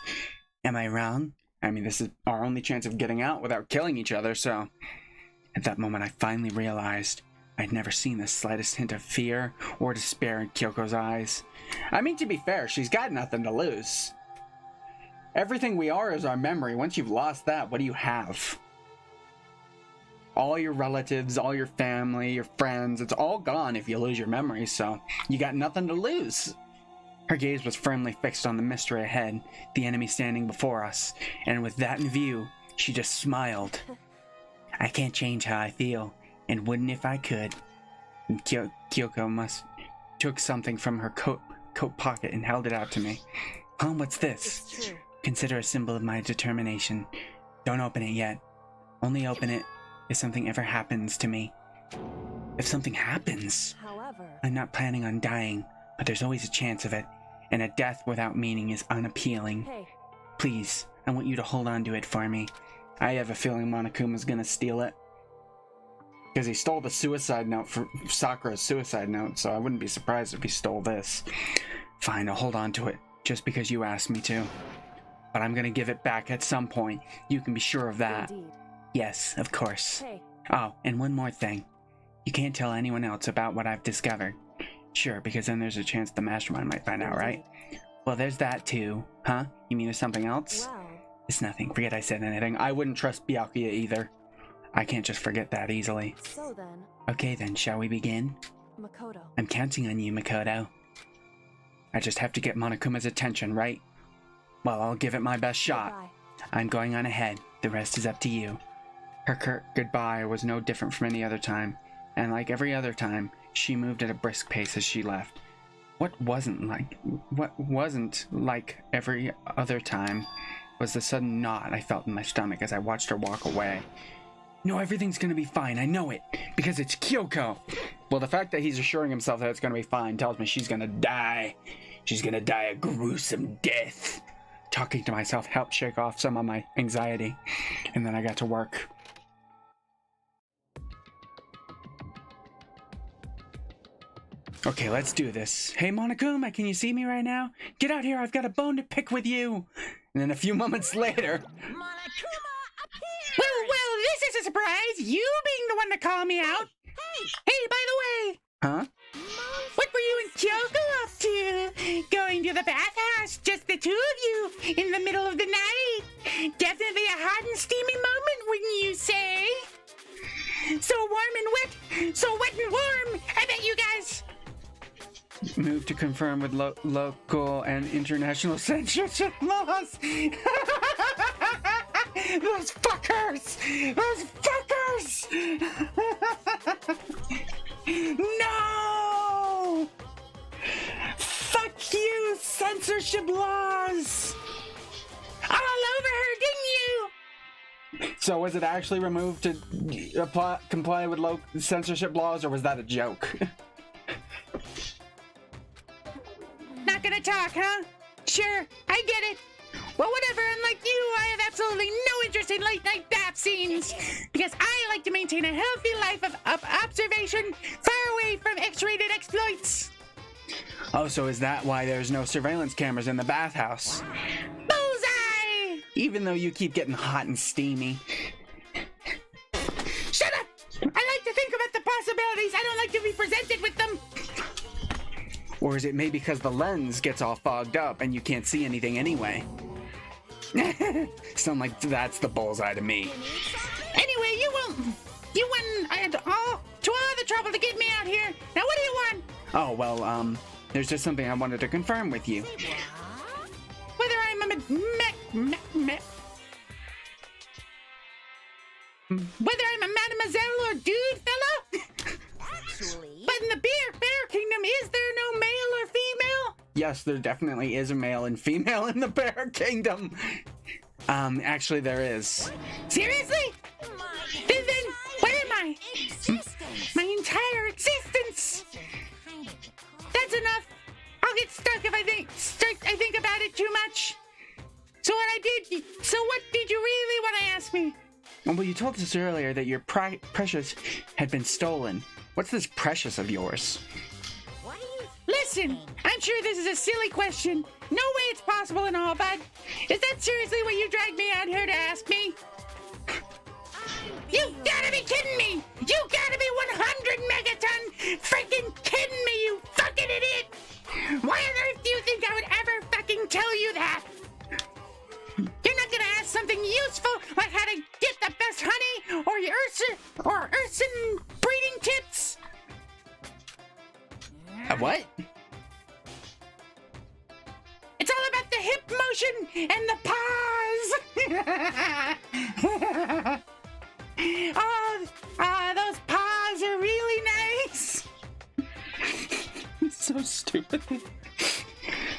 Am I wrong? I mean, this is our only chance of getting out without killing each other, so... At that moment, I finally realized I'd never seen the slightest hint of fear or despair in Kyoko's eyes. I mean, to be fair, she's got nothing to lose. Everything we are is our memory. Once you've lost that, what do you have? All your relatives, all your family, your friends, it's all gone if you lose your memory, so you got nothing to lose. Her gaze was firmly fixed on the mystery ahead, the enemy standing before us, and with that in view, she just smiled. I can't change how I feel, and wouldn't if I could. And Kyoko took something from her coat pocket and held it out to me. Huh, what's this? It's true. Consider a symbol of my determination. Don't open it yet. Only open it if something ever happens to me. If something happens? However, I'm not planning on dying, but there's always a chance of it, and a death without meaning is unappealing. hey, Please, I want you to hold on to it for me. I have a feeling Monokuma's gonna steal it. Because he stole the suicide note for Sakura's suicide note, so I wouldn't be surprised if he stole this. Fine, I'll hold on to it, just because you asked me to. But I'm gonna give it back at some point. You can be sure of that. indeed. Yes, of course. Hey, Oh, and one more thing. You can't tell anyone else about what I've discovered. Sure, because then there's a chance the mastermind might find out, right? Well, there's that too. Huh? You mean there's something else? well, It's nothing. Forget I said anything. I wouldn't trust Byakuya either. I can't just forget that easily. so then, Okay then, shall we begin? Makoto. I'm counting on you, Makoto. I just have to get Monokuma's attention, right? Well, I'll give it my best shot. Goodbye. I'm going on ahead. The rest is up to you. Her curt goodbye was no different from any other time, and like every other time, she moved at a brisk pace as she left. What wasn't like every other time was the sudden knot I felt in my stomach as I watched her walk away. No, everything's gonna be fine, I know it, because it's Kyoko. Well, the fact that he's assuring himself that it's gonna be fine tells me she's gonna die. She's gonna die a gruesome death. Talking to myself helped shake off some of my anxiety, and then I got to work. Okay, let's do this. Hey, Monokuma, can you see me right now? Get out here, I've got a bone to pick with you. And then a few moments later... Monokuma appears! Well, this is a surprise. You being the one to call me out. Hey, by the way, Huh? what were you and Kyoko up to? Going to the bathhouse, just the two of you, in the middle of the night. Definitely a hot and steamy moment, wouldn't you say? So warm and wet, so wet and warm. I bet you guys... move to confirm with local and international censorship laws. Those fuckers! Those fuckers! No! Fuck you, censorship laws! All over her, didn't you? So was it actually removed to comply with censorship laws, or was that a joke? Not gonna talk, huh? Sure, I get it. Well, whatever, unlike you, I have absolutely no interest in late-night bath scenes, because I like to maintain a healthy life of observation, far away from X-rated exploits. Oh, so is that why there's no surveillance cameras in the bathhouse? Bullseye! Even though you keep getting hot and steamy. Shut up! I like to think about the possibilities. I don't like to be presented with them. Or is it maybe because the lens gets all fogged up and you can't see anything anyway? Sound like that's the bullseye to me. Anyway, you went all to all the trouble to get me out here. Now what do you want? Oh, well, there's just something I wanted to confirm with you. Whether I'm a mademoiselle or dude, fella? Actually, But in the bear kingdom, is there no male or female? Yes, there definitely is a male and female in the bear kingdom. Actually there is. Seriously? my Then where am I? existence. My entire existence. Kind of the cause. That's enough. I'll get stuck if I think about it too much. So what did you really want to ask me? Well, you told us earlier that your precious had been stolen. What's this precious of yours? What do you Listen, I'm sure this is a silly question. No way it's possible and all, but is that seriously what you dragged me out here to ask me? You gotta be kidding me! You gotta be 100 megaton freaking kidding me, you fucking idiot! Why on earth do you think I would ever fucking tell you that? You're not gonna ask something useful like how to get the best honey or your Urson breeding tips? What? It's all about the hip motion and the paws. Those paws are really nice. So stupid.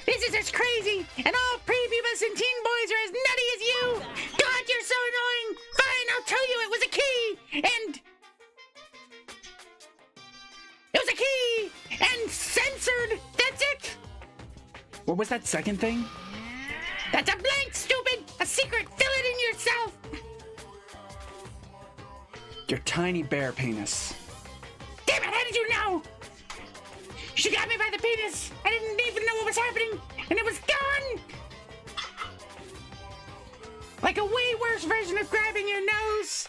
This is just crazy, and all prepubes and teen boys are as nutty as you. God, you're so annoying. Fine, I'll tell you it was a key, and it was a key, and censored. That's it. What was that second thing? That's a blank, stupid. A secret. Fill it in yourself. Your tiny bear penis. Damn it, how did you know? She got me by the penis. I didn't even know what was happening, and it was gone. Like a way worse version of grabbing your nose.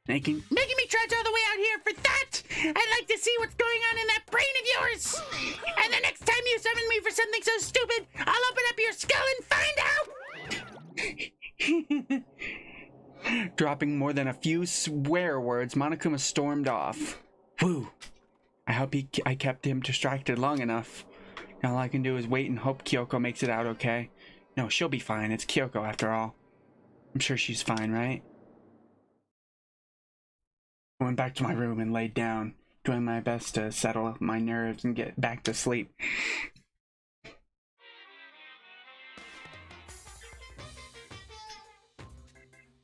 Making Making me trudge all the way out here for that. I'd like to see what's going on in that brain of yours. And the next time you summon me for something so stupid, I'll open up your skull and find out. dropping more than a few swear words, Monokuma stormed off. Whew. I hope I kept him distracted long enough. Now all I can do is wait and hope Kyoko makes it out okay. No, she'll be fine. It's Kyoko after all. I'm sure she's fine, right? I went back to my room and laid down, doing my best to settle my nerves and get back to sleep.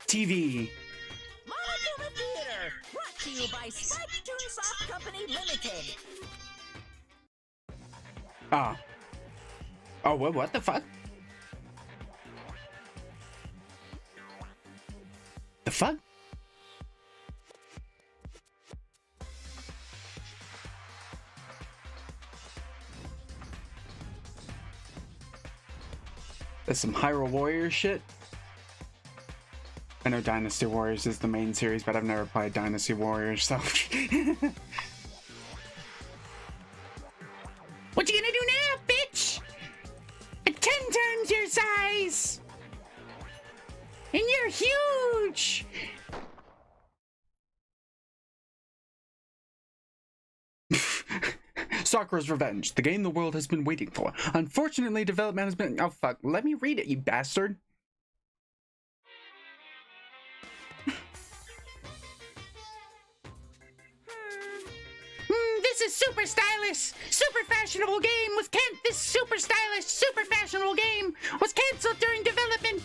TV. Monokuma Theater, brought to you by Spike Toonsoft Company Limited. Ah. Oh, what the fuck? The fuck? That's some Hyrule Warriors shit. I know Dynasty Warriors is the main series, but I've never played Dynasty Warriors, so... What you gonna do now, bitch? At 10 times your size. And you're huge. Sakura's Revenge, the game the world has been waiting for. Unfortunately, development has been... Oh, fuck. Let me read it, you bastard. This is super stylish, super fashionable game was this super stylish, super fashionable game was cancelled during development,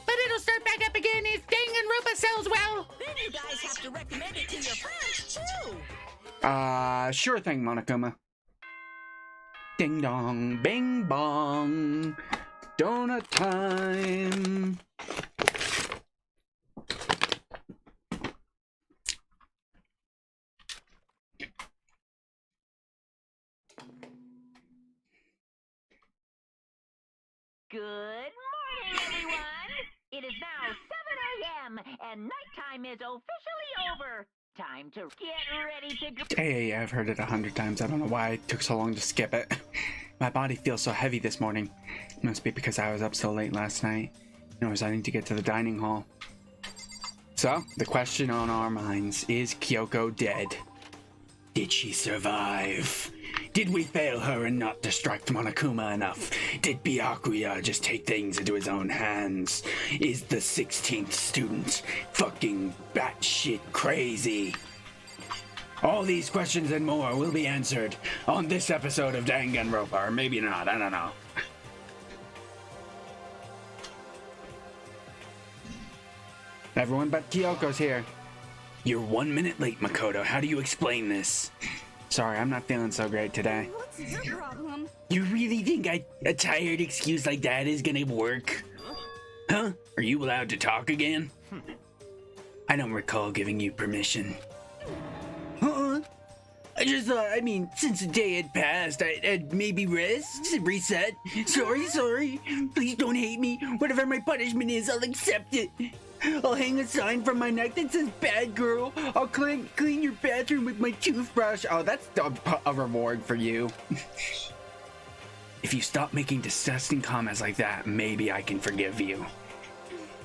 but it'll start back up again if Danganronpa sells well. Then you guys have to recommend it to your friends, too. Sure thing, Monokuma. Ding dong, bing bong, donut time. Good morning, everyone. It is now 7 a.m. and nighttime is officially over. Time to get ready to go. Hey, I've heard it 100 times. I don't know why it took so long to skip it. My body feels so heavy this morning. Must be because I was up so late last night. I was running to get to the dining hall. So, the question on our minds, is Kyoko dead? Did she survive? Did we fail her and not distract Monokuma enough? Did Byakuya just take things into his own hands? Is the 16th student fucking batshit crazy? All these questions and more will be answered on this episode of Danganronpa, or maybe not, I don't know. Everyone but Kyoko's here. You're 1 minute late, Makoto. How do you explain this? Sorry, I'm not feeling so great today. What's your problem? You really think a tired excuse like that is gonna work? Huh? Are you allowed to talk again? I don't recall giving you permission. I just thought, since the day had passed, I'd maybe rest, reset. Sorry. Please don't hate me. Whatever my punishment is, I'll accept it. I'll hang a sign from my neck that says bad girl. I'll clean your bathroom with my toothbrush. Oh, that's a reward for you. If you stop making disgusting comments like that, maybe I can forgive you.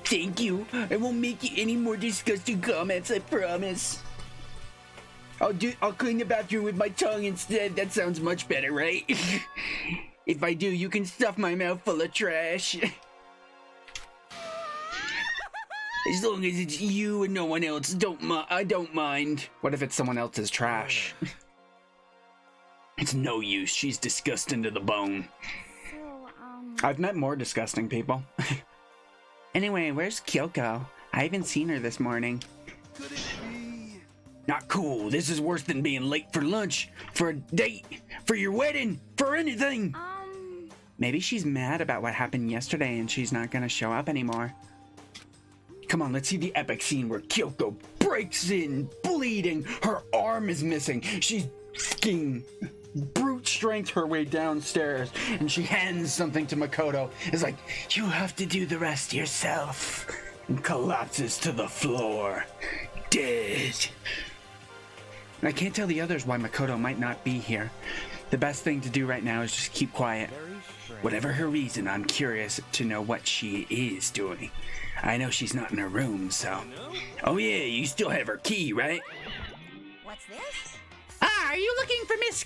Thank you. I won't make any more disgusting comments, I promise. I'll clean the bathroom with my tongue instead. That sounds much better, right? If I do, you can stuff my mouth full of trash. As long as it's you and no one else, I don't mind. What if it's someone else's trash? It's no use. She's disgusting to the bone. So, I've met more disgusting people. Anyway, where's Kyoko? I haven't seen her this morning. Could it be? Not cool. This is worse than being late for lunch, for a date, for your wedding, for anything. Maybe she's mad about what happened yesterday and she's not gonna show up anymore. Come on, let's see the epic scene where Kyoko breaks in, bleeding. Her arm is missing. She's fucking brute strength her way downstairs, and she hands something to Makoto. It's like, you have to do the rest yourself. And collapses to the floor. Dead. And I can't tell the others why Makoto might not be here. The best thing to do right now is just keep quiet. Whatever her reason, I'm curious to know what she is doing. I know she's not in her room, so... Oh yeah, you still have her key, right? What's this? Are you looking for Miss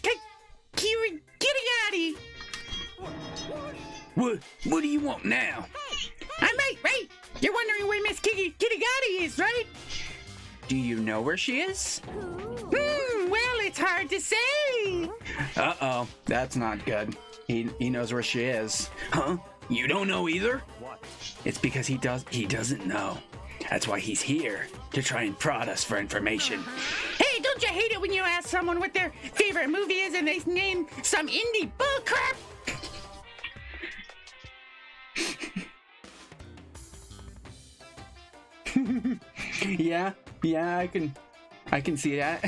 Kirigati? What do you want now? I'm right. You're wondering where Miss Kirigati is, right? Do you know where she is? Well, it's hard to say. Uh-oh, that's not good. He knows where she is. Huh? You don't know either? What? It's because he doesn't know. That's why he's here, to try and prod us for information. Hey, don't you hate it when you ask someone what their favorite movie is and they name some indie bullcrap? Yeah, I can see that.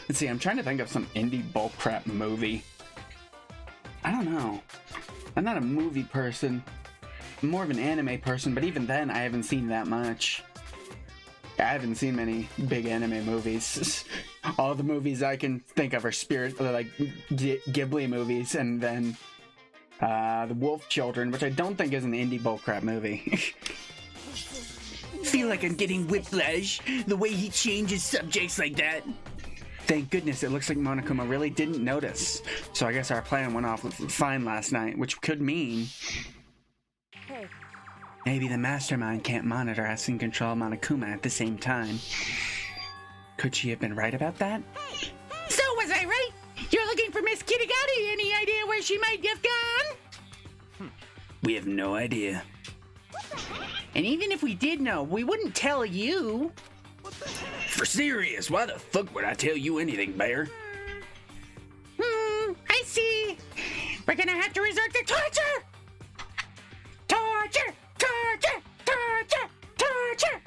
Let's see, I'm trying to think of some indie bullcrap movie. I don't know. I'm not a movie person. I'm more of an anime person, but even then, I haven't seen that much. I haven't seen many big anime movies. All the movies I can think of are Ghibli movies, and then The Wolf Children, which I don't think is an indie bullcrap movie. Feel like I'm getting whiplash, the way he changes subjects like that. Thank goodness, it looks like Monokuma really didn't notice. So I guess our plan went off fine last night, which could mean... Hey, maybe the mastermind can't monitor us and control Monokuma at the same time. Could she have been right about that? So was I right? You're looking for Miss Kitty-Gotti. Any idea where she might have gone? We have no idea. And even if we did know, we wouldn't tell you. For serious, why the fuck would I tell you anything, Bear? I see. We're gonna have to resort to torture! Torture! Torture! Torture! Torture!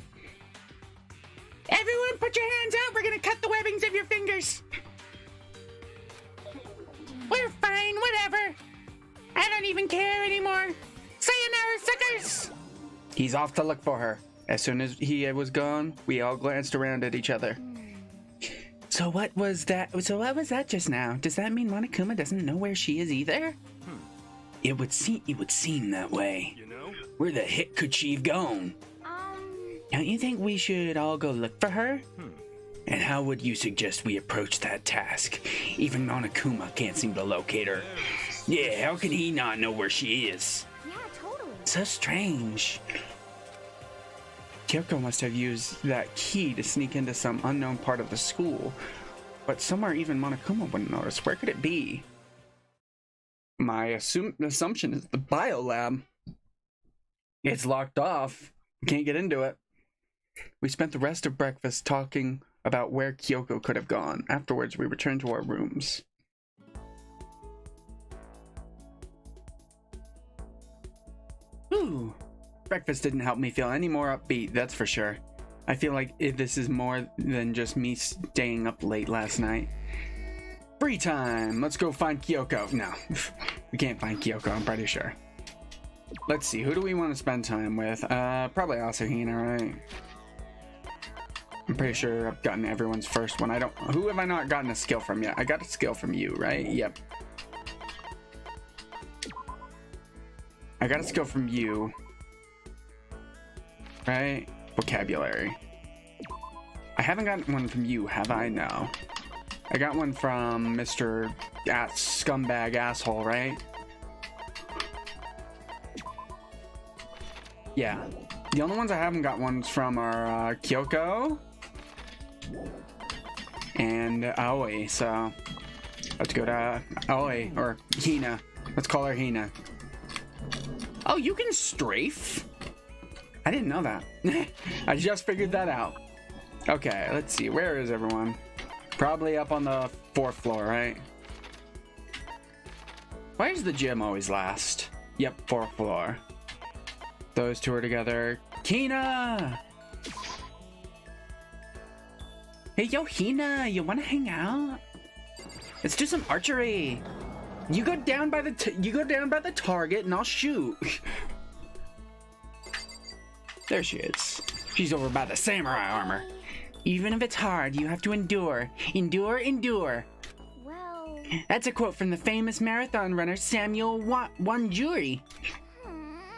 Everyone put your hands out. We're gonna cut the webbings of your fingers. We're fine, whatever. I don't even care anymore. Sayonara, suckers! He's off to look for her. As soon as he was gone, we all glanced around at each other. So what was that? So what was that just now? Does that mean Monokuma doesn't know where she is either? It would seem that way. You know? Where the heck could she have gone? Don't you think we should all go look for her? And how would you suggest we approach that task? Even Monokuma can't seem to locate her. Yeah, how can he not know where she is? yeah, totally. So strange. Kyoko must have used that key to sneak into some unknown part of the school. But somewhere even Monokuma wouldn't notice. Where could it be? My assumption is the biolab. It's locked off. We can't get into it. We spent the rest of breakfast talking about where Kyoko could have gone. Afterwards, we returned to our rooms. Ooh. Breakfast didn't help me feel any more upbeat, that's for sure. I feel like this is more than just me staying up late last night. Free time! Let's go find Kyoko. No, we can't find Kyoko, I'm pretty sure. Let's see, who do we want to spend time with? Probably Asahina, right? I'm pretty sure I've gotten everyone's first one. Who have I not gotten a skill from yet? I got a skill from you, right? Yep. I got a skill from you. Right? Vocabulary. I haven't gotten one from you, have I? No. I got one from Mr. Scumbag Asshole, right? Yeah. The only ones I haven't got ones from are Kyoko and Aoi, so let's go to Aoi, or Hina. Let's call her Hina. Oh, you can strafe? I didn't know that. I just figured that out. Okay, let's see. Where is everyone? Probably up on the 4th floor, right? Why does the gym always last? Yep, 4th floor. Those two are together. Kina! Hey, yo, Hina, you wanna hang out? Let's do some archery. You go down by the target and I'll shoot. There she is. She's over by the samurai armor. Even if it's hard, you have to endure. Endure, endure. Well, That's a quote from the famous marathon runner Samuel Wanjuri.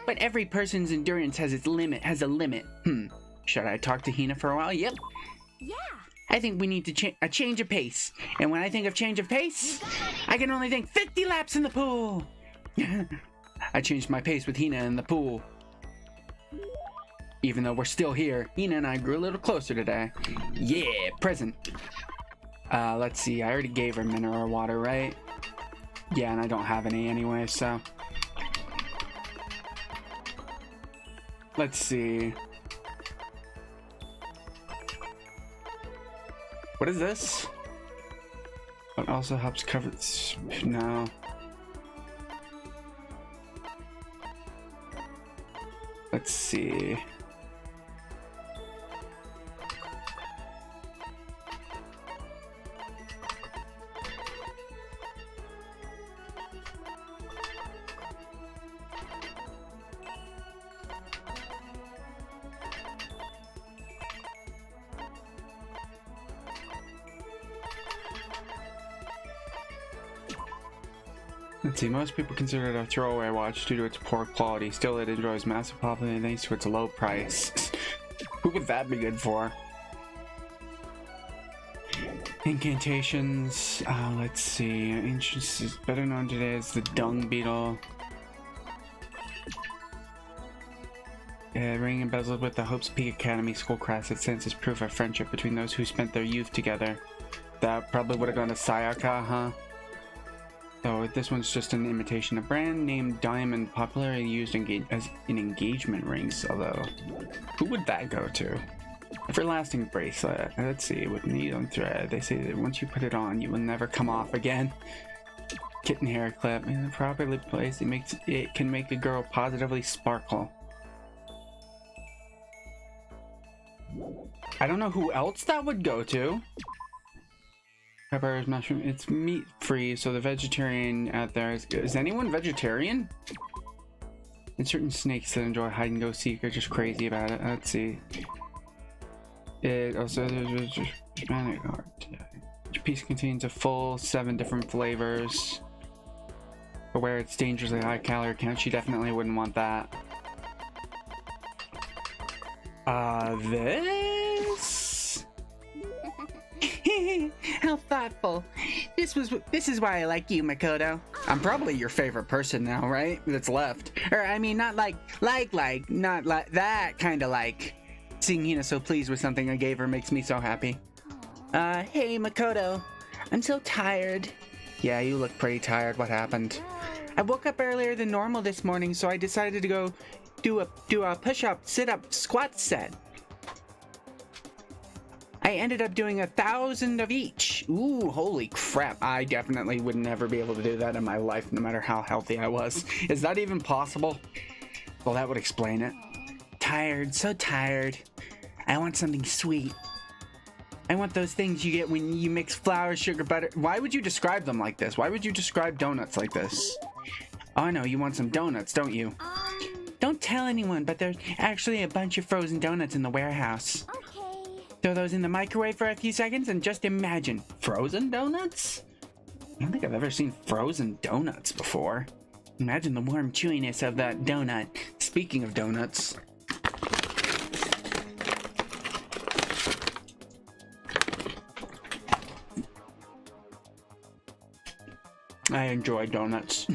But every person's endurance has a limit. Should I talk to Hina for a while? Yep. yeah. I think we need to a change of pace. And when I think of change of pace, I can only think 50 laps in the pool. I changed my pace with Hina in the pool. Even though we're still here, Hina and I grew a little closer today. Yeah, present. Let's see, I already gave her mineral water, right? Yeah, and I don't have any anyway, so. Let's see. What is this? It also helps cover. No. Let's see. Let's see, most people consider it a throwaway watch due to its poor quality. Still, it enjoys massive popularity thanks to its low price. Who would that be good for? Incantations. Let's see. Ancient is better known today as the dung beetle. Ring embezzled with the Hope's Peak Academy school crest. It stands as proof of friendship between those who spent their youth together. That probably would have gone to Sayaka, huh? So this one's just an imitation. A brand named diamond, popularly used in engagement rings. Although, who would that go to? Everlasting bracelet. Let's see. With needle and thread, they say that once you put it on, you will never come off again. Kitten hair clip. Properly placed, it can make a girl positively sparkle. I don't know who else that would go to. Peppers, mushroom. It's meat free, so the vegetarian out there is anyone vegetarian? And certain snakes that enjoy hide and go seek are just crazy about it. Let's see. It also there's Hispanic art. Each piece contains a full 7 different flavors. But where it's dangerously high calorie count, she definitely wouldn't want that. This? How thoughtful. This is why I like you, Makoto. I'm probably your favorite person now, right? That's left. Or I mean, not like, not like that kind of like. Seeing Hina so pleased with something I gave her makes me so happy. Hey, Makoto. I'm so tired. Yeah, you look pretty tired. What happened? I woke up earlier than normal this morning, so I decided to go do a push-up, sit-up, squat set. I ended up doing 1,000 of each. Ooh, holy crap. I definitely would never be able to do that in my life, no matter how healthy I was. Is that even possible? Well, that would explain it. Tired, so tired. I want something sweet. I want those things you get when you mix flour, sugar, butter. Why would you describe them like this? Why would you describe donuts like this? Oh, I know, you want some donuts, don't you? Don't tell anyone, but there's actually a bunch of frozen donuts in the warehouse. Okay. Throw those in the microwave for a few seconds and just imagine. Frozen donuts? I don't think I've ever seen frozen donuts before. Imagine the warm chewiness of that donut. Speaking of donuts. I enjoy donuts.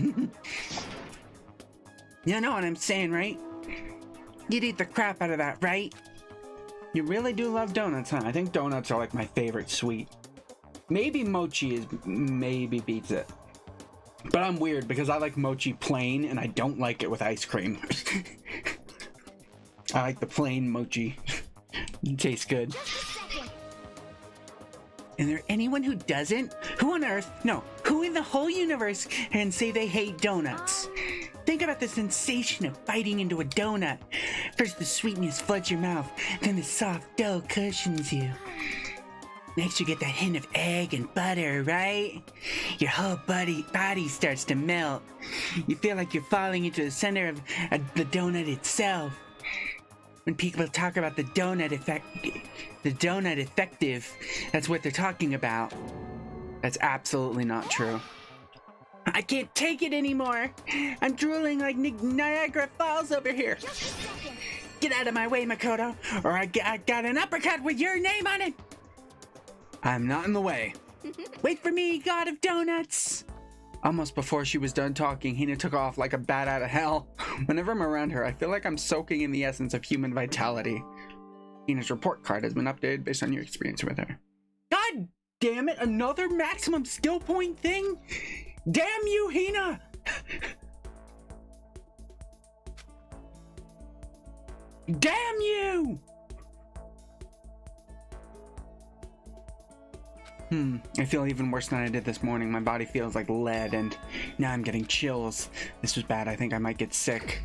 You know what I'm saying, right? You'd eat the crap out of that, right? You really do love donuts, huh? I think donuts are like my favorite sweet. Maybe mochi maybe beats it. But I'm weird because I like mochi plain and I don't like it with ice cream. I like the plain mochi. It tastes good. Is there anyone who doesn't? Who on earth? No, who in the whole universe can say they hate donuts? Think about the sensation of biting into a donut. First the sweetness floods your mouth, then the soft dough cushions you. Next you get that hint of egg and butter, right? Your whole body starts to melt. You feel like you're falling into the center of the donut itself. When people talk about the donut effective, that's what they're talking about. That's absolutely not true. I can't take it anymore. I'm drooling like Niagara Falls over here. Get out of my way, Makoto, or I got an uppercut with your name on it. I'm not in the way. Wait for me, God of Donuts. Almost before she was done talking, Hina took off like a bat out of hell. Whenever I'm around her, I feel like I'm soaking in the essence of human vitality. Hina's report card has been updated based on your experience with her. God damn it, another maximum skill point thing? Damn you, Hina! Damn you! I feel even worse than I did this morning. My body feels like lead and now I'm getting chills. This was bad. I think I might get sick.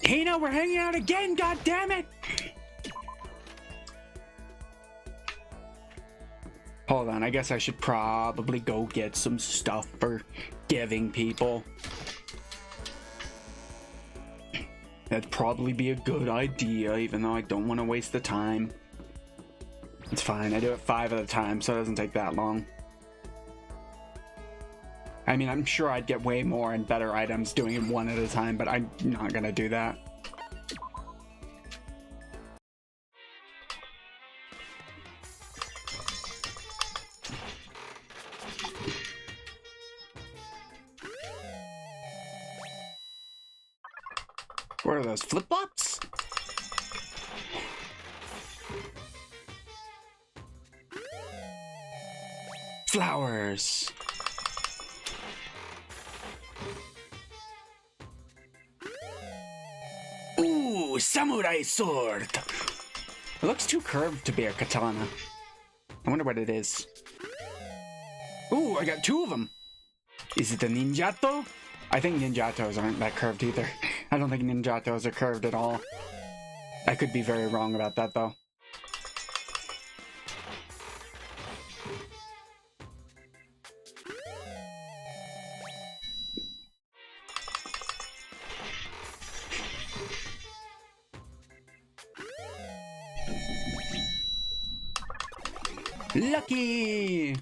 Hina, we're hanging out again, god damn it! Hold on, I guess I should probably go get some stuff for giving people. That'd probably be a good idea, even though I don't want to waste the time. It's fine, I do it 5 at a time, so it doesn't take that long. I mean, I'm sure I'd get way more and better items doing it 1 at a time, but I'm not gonna do that. What are those, flip-flops? Flowers. Ooh, samurai sword. It looks too curved to be a katana. I wonder what it is. Ooh, I got 2 of them. Is it a ninjato? I think ninjatos aren't that curved either. I don't think ninjatos are curved at all. I could be very wrong about that though. Lucky!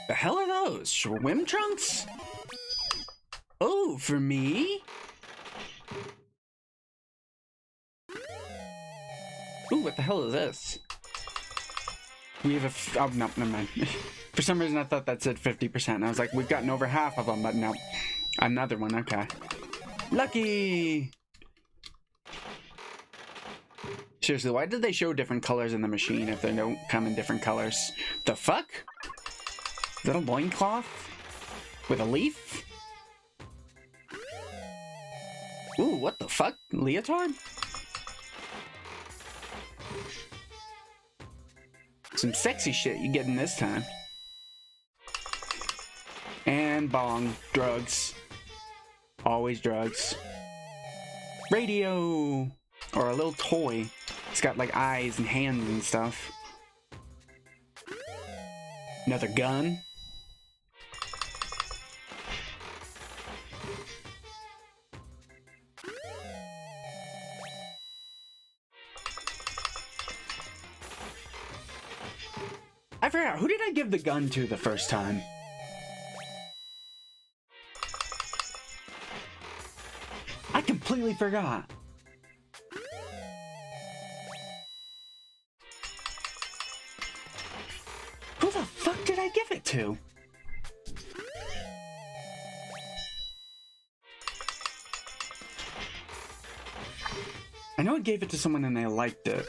The hell are those? Swim trunks? Oh, for me? Ooh, what the hell is this? We have a oh, no, never mind. For some reason I thought that said 50%. And I was like, we've gotten over half of them, but no. Another one, okay. Lucky! Seriously, why did they show different colors in the machine if they don't come in different colors? The fuck? Is that a loincloth? With a leaf? Ooh, what the fuck? Leotard? Some sexy shit you getting this time. And bong. Drugs. Always drugs. Radio! Or a little toy. It's got like eyes and hands and stuff. Another gun. I forgot, who did I give the gun to the first time? I completely forgot. Who the fuck did I give it to? I know I gave it to someone and they liked it.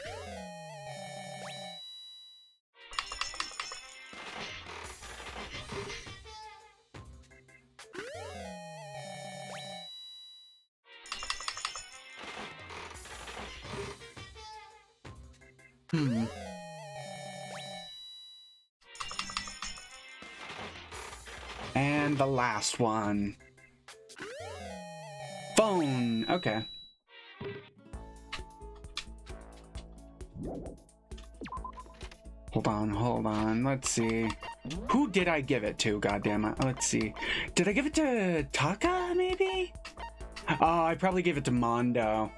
And the last one. Phone. Okay. Hold on. Let's see. Who did I give it to? Goddammit. Let's see. Did I give it to Taka, maybe? Oh, I probably gave it to Mondo.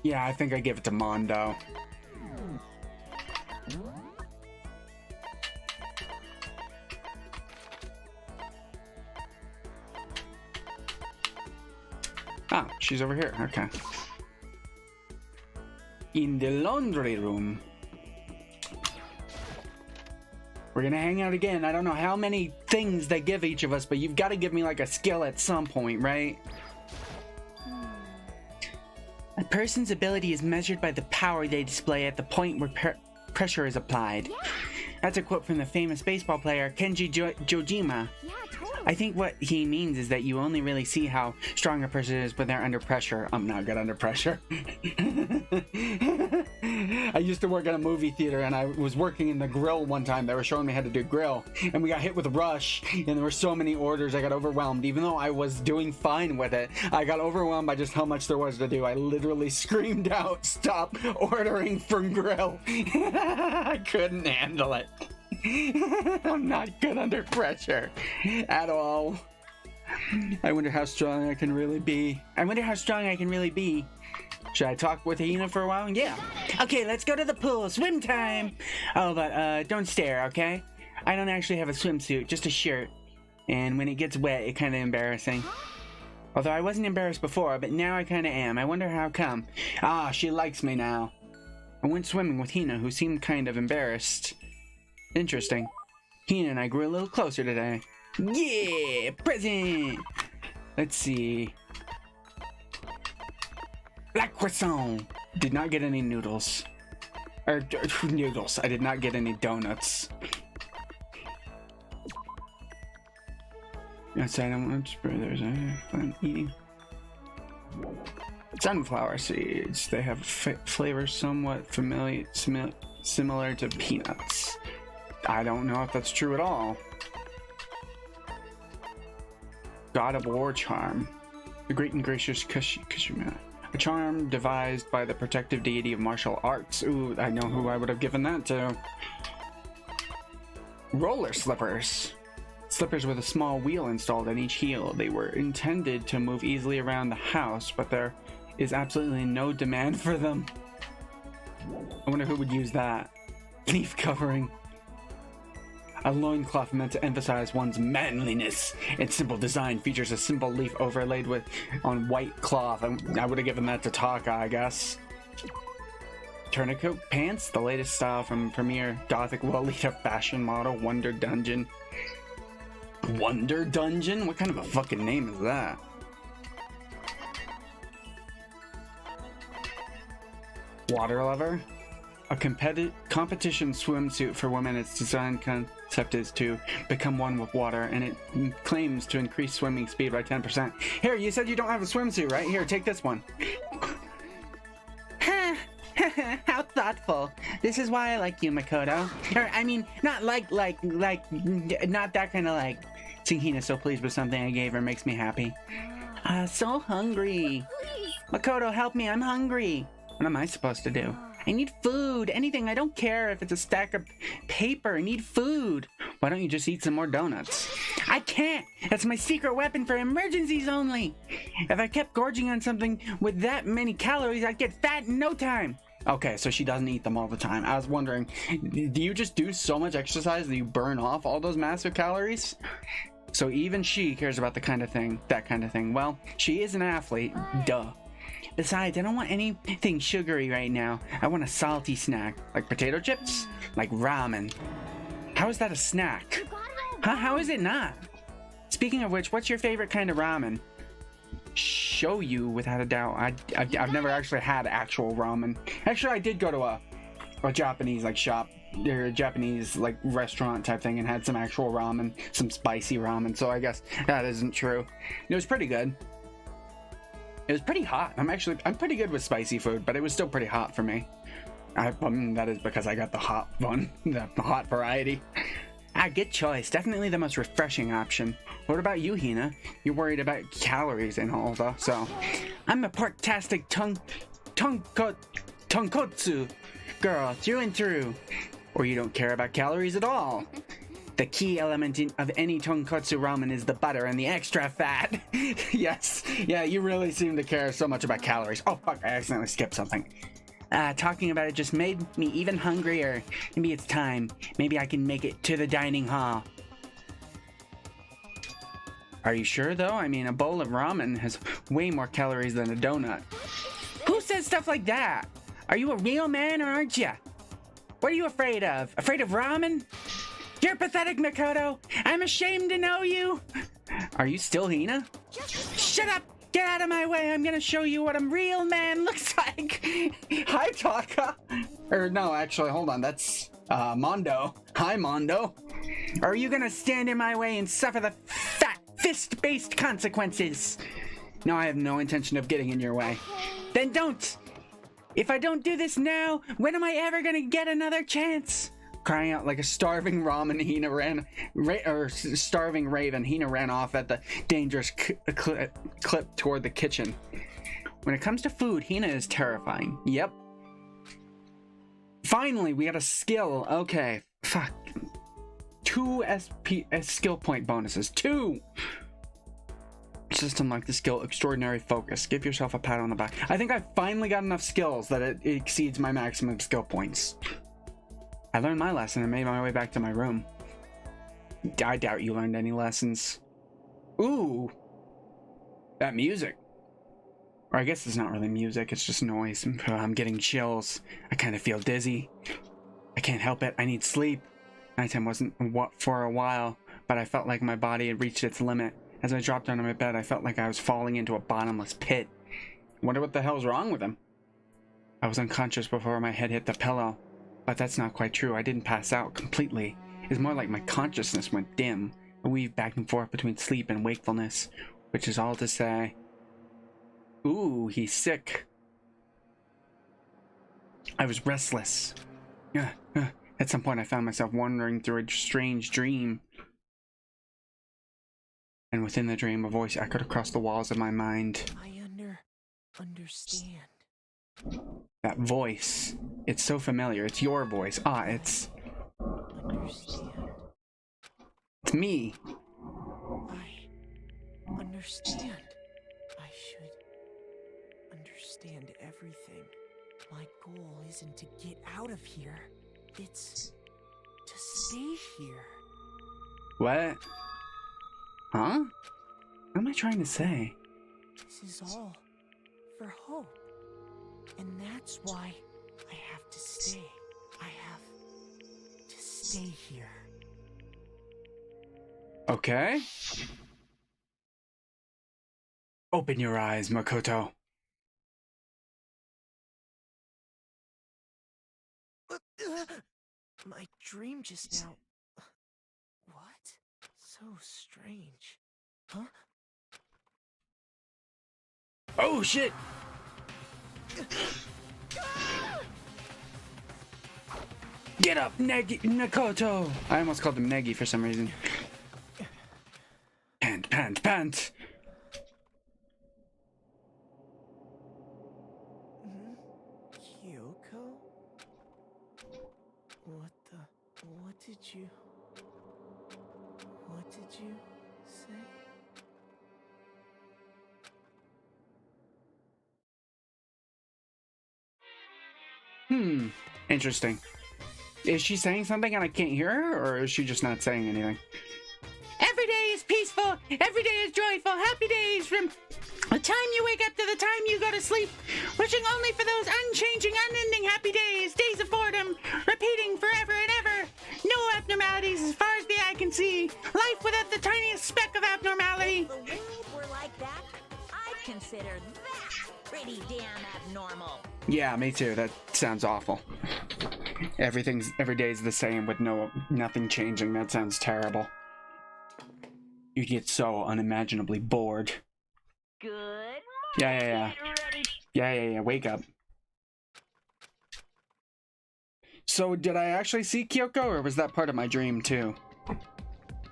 Yeah, I think I gave it to Mondo. Ah, she's over here. Okay. In the laundry room. We're gonna hang out again. I don't know how many things they give each of us, but you've got to give me like a skill at some point, right? A person's ability is measured by the power they display at the point where pressure is applied. That's a quote from the famous baseball player Kenji Jojima. Yeah, totally. I think what he means is that you only really see how strong a person is when they're under pressure. I'm not good under pressure. I used to work at a movie theater and I was working in the grill one time. They were showing me how to do grill and we got hit with a rush and there were so many orders I got overwhelmed. Even though I was doing fine with it, I got overwhelmed by just how much there was to do. I literally screamed out, "Stop ordering from grill." I couldn't handle it. I'm not good under pressure at all. I wonder how strong I can really be. Should I talk with Hina for a while? Yeah. Okay, let's go to the pool. Swim time. Oh, but don't stare, okay? I don't actually have a swimsuit, just a shirt. And when it gets wet, it's kind of embarrassing. Although I wasn't embarrassed before, but now I kind of am. I wonder how come. Ah, she likes me now. I went swimming with Hina, who seemed kind of embarrassed. Interesting. Hina and I grew a little closer today. Yeah! Present! Let's see. Black croissant! Did not get any noodles. Noodles. I did not get any donuts. Outside, I want to there's fun eating. Sunflower seeds. They have flavor somewhat similar to peanuts. I don't know if that's true at all. God of War charm. The great and gracious Kushima. A charm devised by the protective deity of martial arts. Ooh, I know who I would have given that to. Roller slippers. Slippers with a small wheel installed on each heel. They were intended to move easily around the house, but there is absolutely no demand for them. I wonder who would use that. Leaf covering. A loincloth meant to emphasize one's manliness. Its simple design features a simple leaf overlaid on white cloth. I would have given that to Taka, I guess. Tourniquet pants, the latest style from premier Gothic Lolita fashion model, Wonder Dungeon. Wonder Dungeon? What kind of a fucking name is that? Water lover? A competition swimsuit for women. Its design concept is to become one with water, and it claims to increase swimming speed by 10%. Here, you said you don't have a swimsuit, right? Here, take this one. How thoughtful. This is why I like you, Makoto. Or, I mean, not like, not that kind of like. Seeing Hina so pleased with something I gave her makes me happy. So hungry. Makoto, help me, I'm hungry. What am I supposed to do? I need food, anything, I don't care if it's a stack of paper, I need food. Why don't you just eat some more donuts? I can't, that's my secret weapon for emergencies only. If I kept gorging on something with that many calories, I'd get fat in no time. Okay, so she doesn't eat them all the time. I was wondering, do you just do so much exercise that you burn off all those massive calories? So even she cares about that kind of thing. Well, she is an athlete, duh. Besides, I don't want anything sugary right now. I want a salty snack, like potato chips, like ramen. How is that a snack? Huh? How is it not? Speaking of which, what's your favorite kind of ramen? Show you without a doubt. I've never actually had actual ramen. Actually, I did go to a Japanese like shop, or a Japanese like restaurant type thing, and had some actual ramen, some spicy ramen. So I guess that isn't true. It was pretty good. It was pretty hot. I'm pretty good with spicy food, but it was still pretty hot for me. That is because I got the hot one, the hot variety. Good choice. Definitely the most refreshing option. What about you, Hina? You're worried about calories and all though, so. I'm a pork-tastic tonkotsu girl through and through. Or you don't care about calories at all. The key element of any tonkotsu ramen is the butter and the extra fat. Yes, yeah, you really seem to care so much about calories. Oh fuck, I accidentally skipped something. Talking about it just made me even hungrier. Maybe it's time. Maybe I can make it to the dining hall. Are you sure though? I mean, a bowl of ramen has way more calories than a donut. Who says stuff like that? Are you a real man or aren't ya? What are you afraid of? Afraid of ramen? You're pathetic, Makoto. I'm ashamed to know you. Are you still Hina? Shut up. Get out of my way. I'm gonna show you what a real man looks like. Hi, Taka. Or no, actually, hold on. That's Mondo. Hi, Mondo. Are you gonna stand in my way and suffer the fat fist-based consequences? No, I have no intention of getting in your way. Then don't. If I don't do this now, when am I ever gonna get another chance? Crying out like a starving ramen, starving raven, Hina ran off at the dangerous clip toward the kitchen. When it comes to food, Hina is terrifying. Yep. Finally, we got a skill. Okay, fuck. 2 skill point bonuses. 2! System like the skill Extraordinary Focus. Give yourself a pat on the back. I think I finally got enough skills that it exceeds my maximum skill points. I learned my lesson and made my way back to my room. I doubt you learned any lessons. Ooh, that music. Or I guess it's not really music, it's just noise. I'm getting chills. I kind of feel dizzy. I can't help it. I need sleep. Nighttime wasn't what for a while, but I felt like my body had reached its limit. As I dropped onto my bed, I felt like I was falling into a bottomless pit. Wonder what the hell's wrong with him? I was unconscious before my head hit the pillow, but that's not quite true. I didn't pass out completely. It's more like my consciousness went dim. I weaved back and forth between sleep and wakefulness, which is all to say, ooh, he's sick. I was restless. At some point I found myself wandering through a strange dream. And within the dream, a voice echoed across the walls of my mind. I understand. That voice. It's so familiar. It's your voice. It's Understand. It's me. I understand. I should understand everything. My goal isn't to get out of here. It's to stay here. What? Huh? What am I trying to say? This is all for hope. And that's why I have to stay. I have to stay here. Okay. Open your eyes, Makoto. My dream just now. What? So strange. Huh? Oh shit! Get up, Nakoto! I almost called him Negi for some reason. Pant. Kyoko? What did you say? Interesting. Is she saying something and I can't hear her, or is she just not saying anything? Every day is peaceful. Every day is joyful. Happy days from the time you wake up to the time you go to sleep. Wishing only for those unchanging, unending happy days. Days of boredom. Repeating forever and ever. No abnormalities as far as the eye can see. Life without the tiniest speck of abnormality. If the world were like that, I'd consider that pretty damn abnormal. Yeah, me too. That sounds awful. Every day's the same with nothing changing. That sounds terrible. You get so unimaginably bored. Good morning. Yeah. Get ready. Yeah. Wake up. So, did I actually see Kyoko, or was that part of my dream too?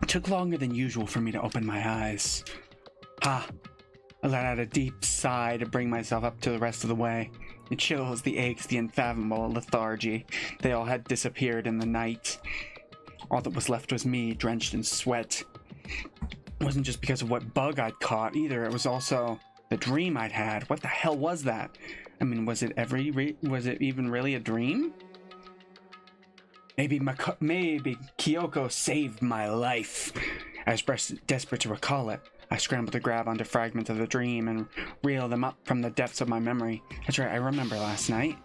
It took longer than usual for me to open my eyes. I let out a deep sigh to bring myself up to the rest of the way. The chills, the aches, the unfathomable lethargy, they all had disappeared in the night. All that was left was me, drenched in sweat. It wasn't just because of what bug I'd caught either, it was also the dream I'd had. What the hell was that? I mean, was it even really a dream? Maybe Kyoko saved my life. I was desperate to recall it. I scrambled to grab onto fragments of the dream and reel them up from the depths of my memory. That's right, I remember last night.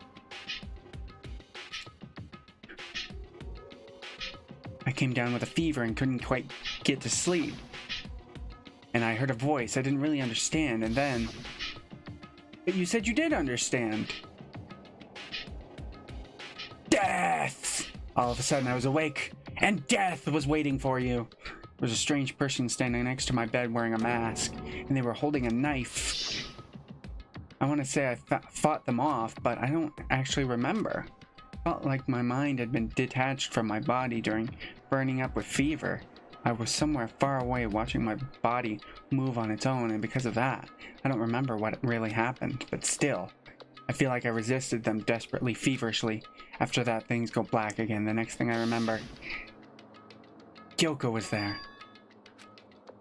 I came down with a fever and couldn't quite get to sleep. And I heard a voice I didn't really understand, and then... But you said you did understand. Death! All of a sudden I was awake, and death was waiting for you. There was a strange person standing next to my bed wearing a mask, and they were holding a knife. I want to say I fought them off, but I don't actually remember. It felt like my mind had been detached from my body during burning up with fever. I was somewhere far away watching my body move on its own, and because of that, I don't remember what really happened, but still, I feel like I resisted them desperately, feverishly. After that, things go black again. The next thing I remember, Kyoko was there.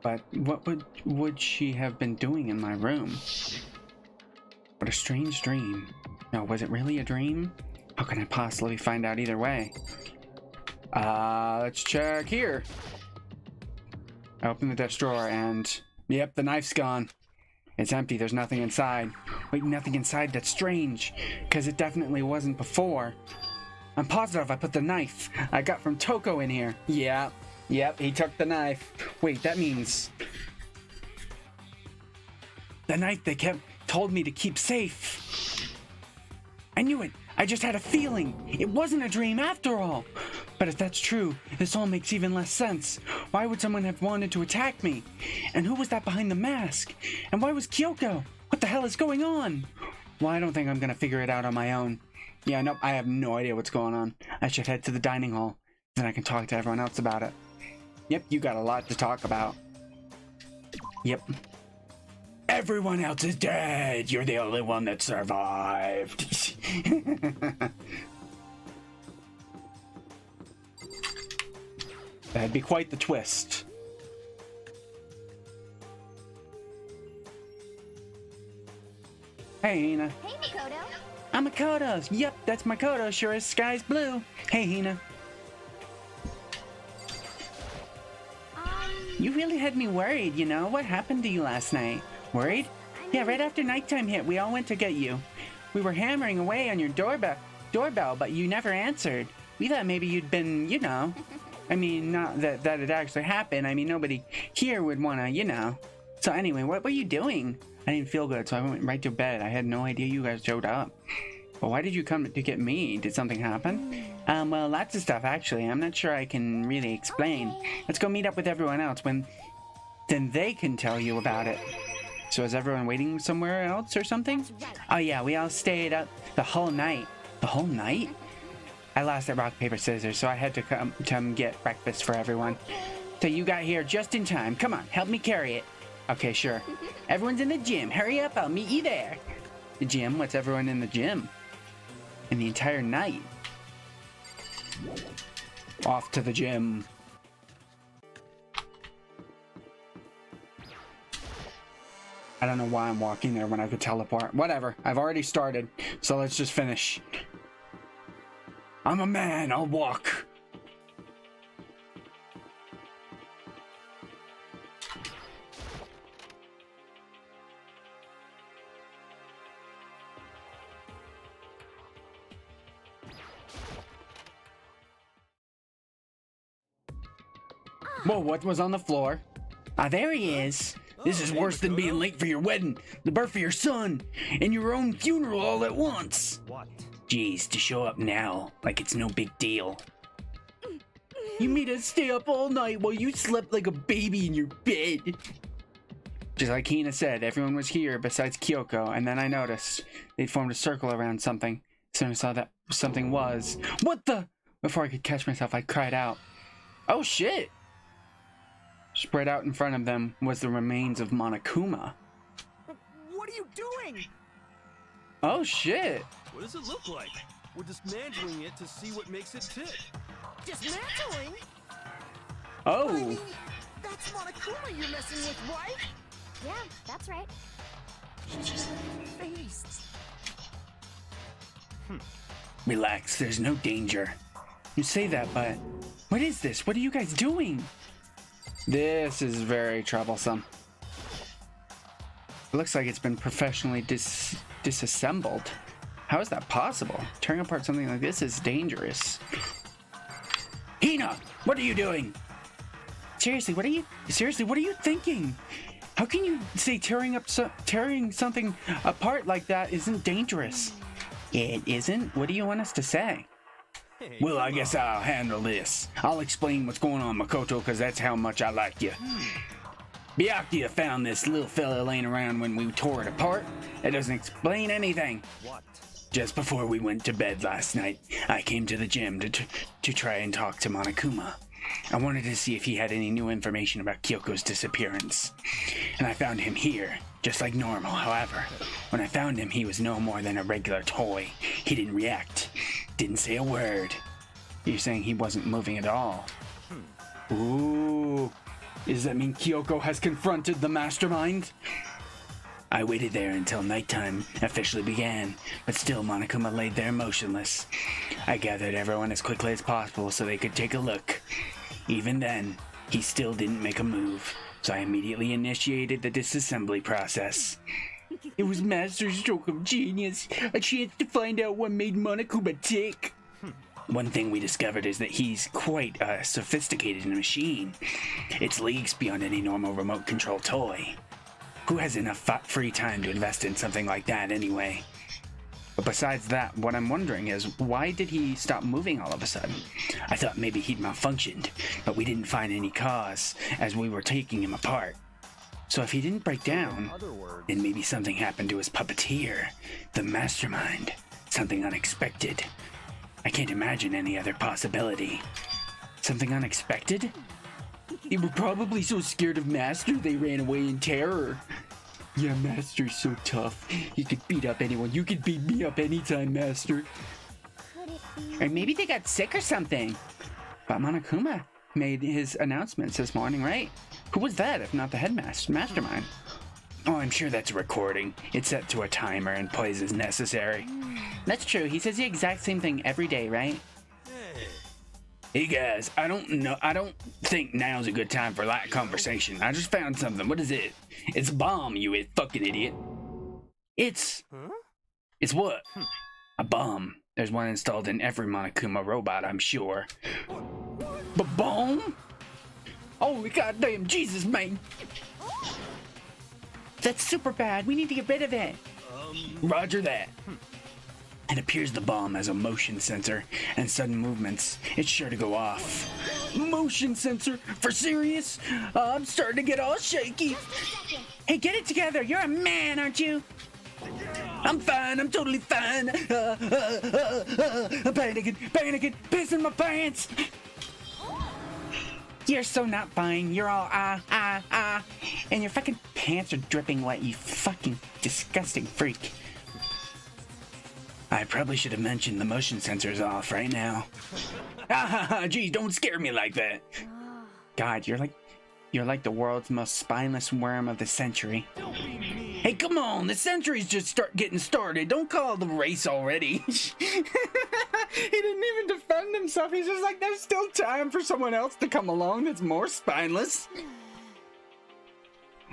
But what would she have been doing in my room? What a strange dream. No, was it really a dream? How can I possibly find out either way? Let's check here. I open the desk drawer and... Yep, the knife's gone. It's empty, there's nothing inside. Wait, nothing inside? That's strange. Because it definitely wasn't before. I'm positive I put the knife I got from Toko in here. Yeah, yep, he took the knife. Wait, that means... The knife they told me to keep safe. I knew it. I just had a feeling. It wasn't a dream after all. But if that's true, this all makes even less sense. Why would someone have wanted to attack me? And who was that behind the mask? And why was Kyoko? What the hell is going on? Well, I don't think I'm gonna figure it out on my own. Yeah, nope, I have no idea what's going on. I should head to the dining hall. Then I can talk to everyone else about it. Yep, you got a lot to talk about. Yep. Everyone else is dead. You're the only one that survived. That'd be quite the twist. Hey, Hina. Hey, Makoto. I'm Makoto. Yep, that's Makoto. Sure as sky's blue. Hey, Hina. You really had me worried, you know? What happened to you last night? Worried? Yeah, right after nighttime hit, we all went to get you. We were hammering away on your doorbell, but you never answered. We thought maybe you'd been, you know... I mean, not that it actually happened. I mean, nobody here would want to, you know. So anyway, what were you doing? I didn't feel good, so I went right to bed. I had no idea you guys showed up. But why did you come to get me? Did something happen? Well, lots of stuff, actually. I'm not sure I can really explain. Let's go meet up with everyone else then they can tell you about it. So is everyone waiting somewhere else or something? Oh yeah, we all stayed up the whole night. The whole night? I lost at rock, paper, scissors, so I had to come get breakfast for everyone. So you got here just in time. Come on, help me carry it. Okay, sure. Everyone's in the gym. Hurry up, I'll meet you there. The gym? What's everyone in the gym? In the entire night. Off to the gym. I don't know why I'm walking there when I could teleport. Whatever, I've already started, so let's just finish. I'm a man, I'll walk. Whoa, what was on the floor? Ah, there he is. This is worse than being late for your wedding, the birth of your son, and your own funeral all at once. What? Jeez, to show up now, like it's no big deal. You made us stay up all night while you slept like a baby in your bed. Just like Hina said, everyone was here besides Kyoko, and then I noticed they'd formed a circle around something. Soon I saw that something was... What the? Before I could catch myself, I cried out. Oh shit! Spread out in front of them was the remains of Monokuma. What are you doing? Oh shit! What does it look like? We're dismantling it to see what makes it tick. Dismantling? Oh! I mean, that's Monokuma you're messing with, right? Yeah, that's right. Face. Relax, there's no danger. You say that, but... What is this? What are you guys doing? This is very troublesome. It looks like it's been professionally disassembled. How is that possible? Tearing apart something like this is dangerous. Hina, what are you doing? Seriously, what are you thinking? How can you say tearing something apart like that isn't dangerous? It isn't? What do you want us to say? Hey, Well, I guess I'll handle this. I'll explain what's going on, Makoto, because that's how much I like you. Byakuya found this little fella laying around when we tore it apart. It doesn't explain anything. What? Just before we went to bed last night, I came to the gym to try and talk to Monokuma. I wanted to see if he had any new information about Kyoko's disappearance. And I found him here, just like normal. However, when I found him, he was no more than a regular toy. He didn't react, didn't say a word. You're saying he wasn't moving at all? Ooh, does that mean Kyoko has confronted the mastermind? I waited there until nighttime officially began, but still Monokuma laid there motionless. I gathered everyone as quickly as possible so they could take a look. Even then, He still didn't make a move, so I immediately initiated the disassembly process. It was Master's stroke of genius, a chance to find out what made Monokuma tick. One thing we discovered is that he's quite a sophisticated machine. It's leagues beyond any normal remote control toy. Who has enough free time to invest in something like that anyway? But besides that, what I'm wondering is, why did he stop moving all of a sudden? I thought maybe he'd malfunctioned, but we didn't find any cause as we were taking him apart. So if he didn't break down, then maybe something happened to his puppeteer, the mastermind. Something unexpected. I can't imagine any other possibility. Something unexpected? They were probably so scared of Master they ran away in terror. Yeah, Master's so tough. He could beat up anyone. You could beat me up anytime, Master. Could it be? Or maybe they got sick or something. But Monokuma made his announcements this morning, right? Who was that if not the headmaster, mastermind? Oh, I'm sure that's a recording. It's set to a timer and plays as necessary. That's true. He says the exact same thing every day, right? Hey guys, I don't think now's a good time for light conversation. I just found something. What is it? It's a bomb, you fucking idiot. It's what? A bomb. There's one installed in every Monokuma robot, I'm sure. But bomb? Holy goddamn Jesus, man. That's super bad. We need to get rid of it. Roger that. It appears the bomb has a motion sensor, and sudden movements, it's sure to go off. Motion sensor? For serious? I'm starting to get all shaky. Hey, get it together. You're a man, aren't you? I'm fine. I'm totally fine. I'm panicking, pissing my pants. You're so not fine. You're all and your fucking pants are dripping wet, you fucking disgusting freak. I probably should have mentioned the motion sensor's off right now. Geez, don't scare me like that. God, you're like the world's most spineless worm of the century. Hey, come on, the century's just getting started. Don't call the race already. He didn't even defend himself. He's just like, there's still time for someone else to come along that's more spineless.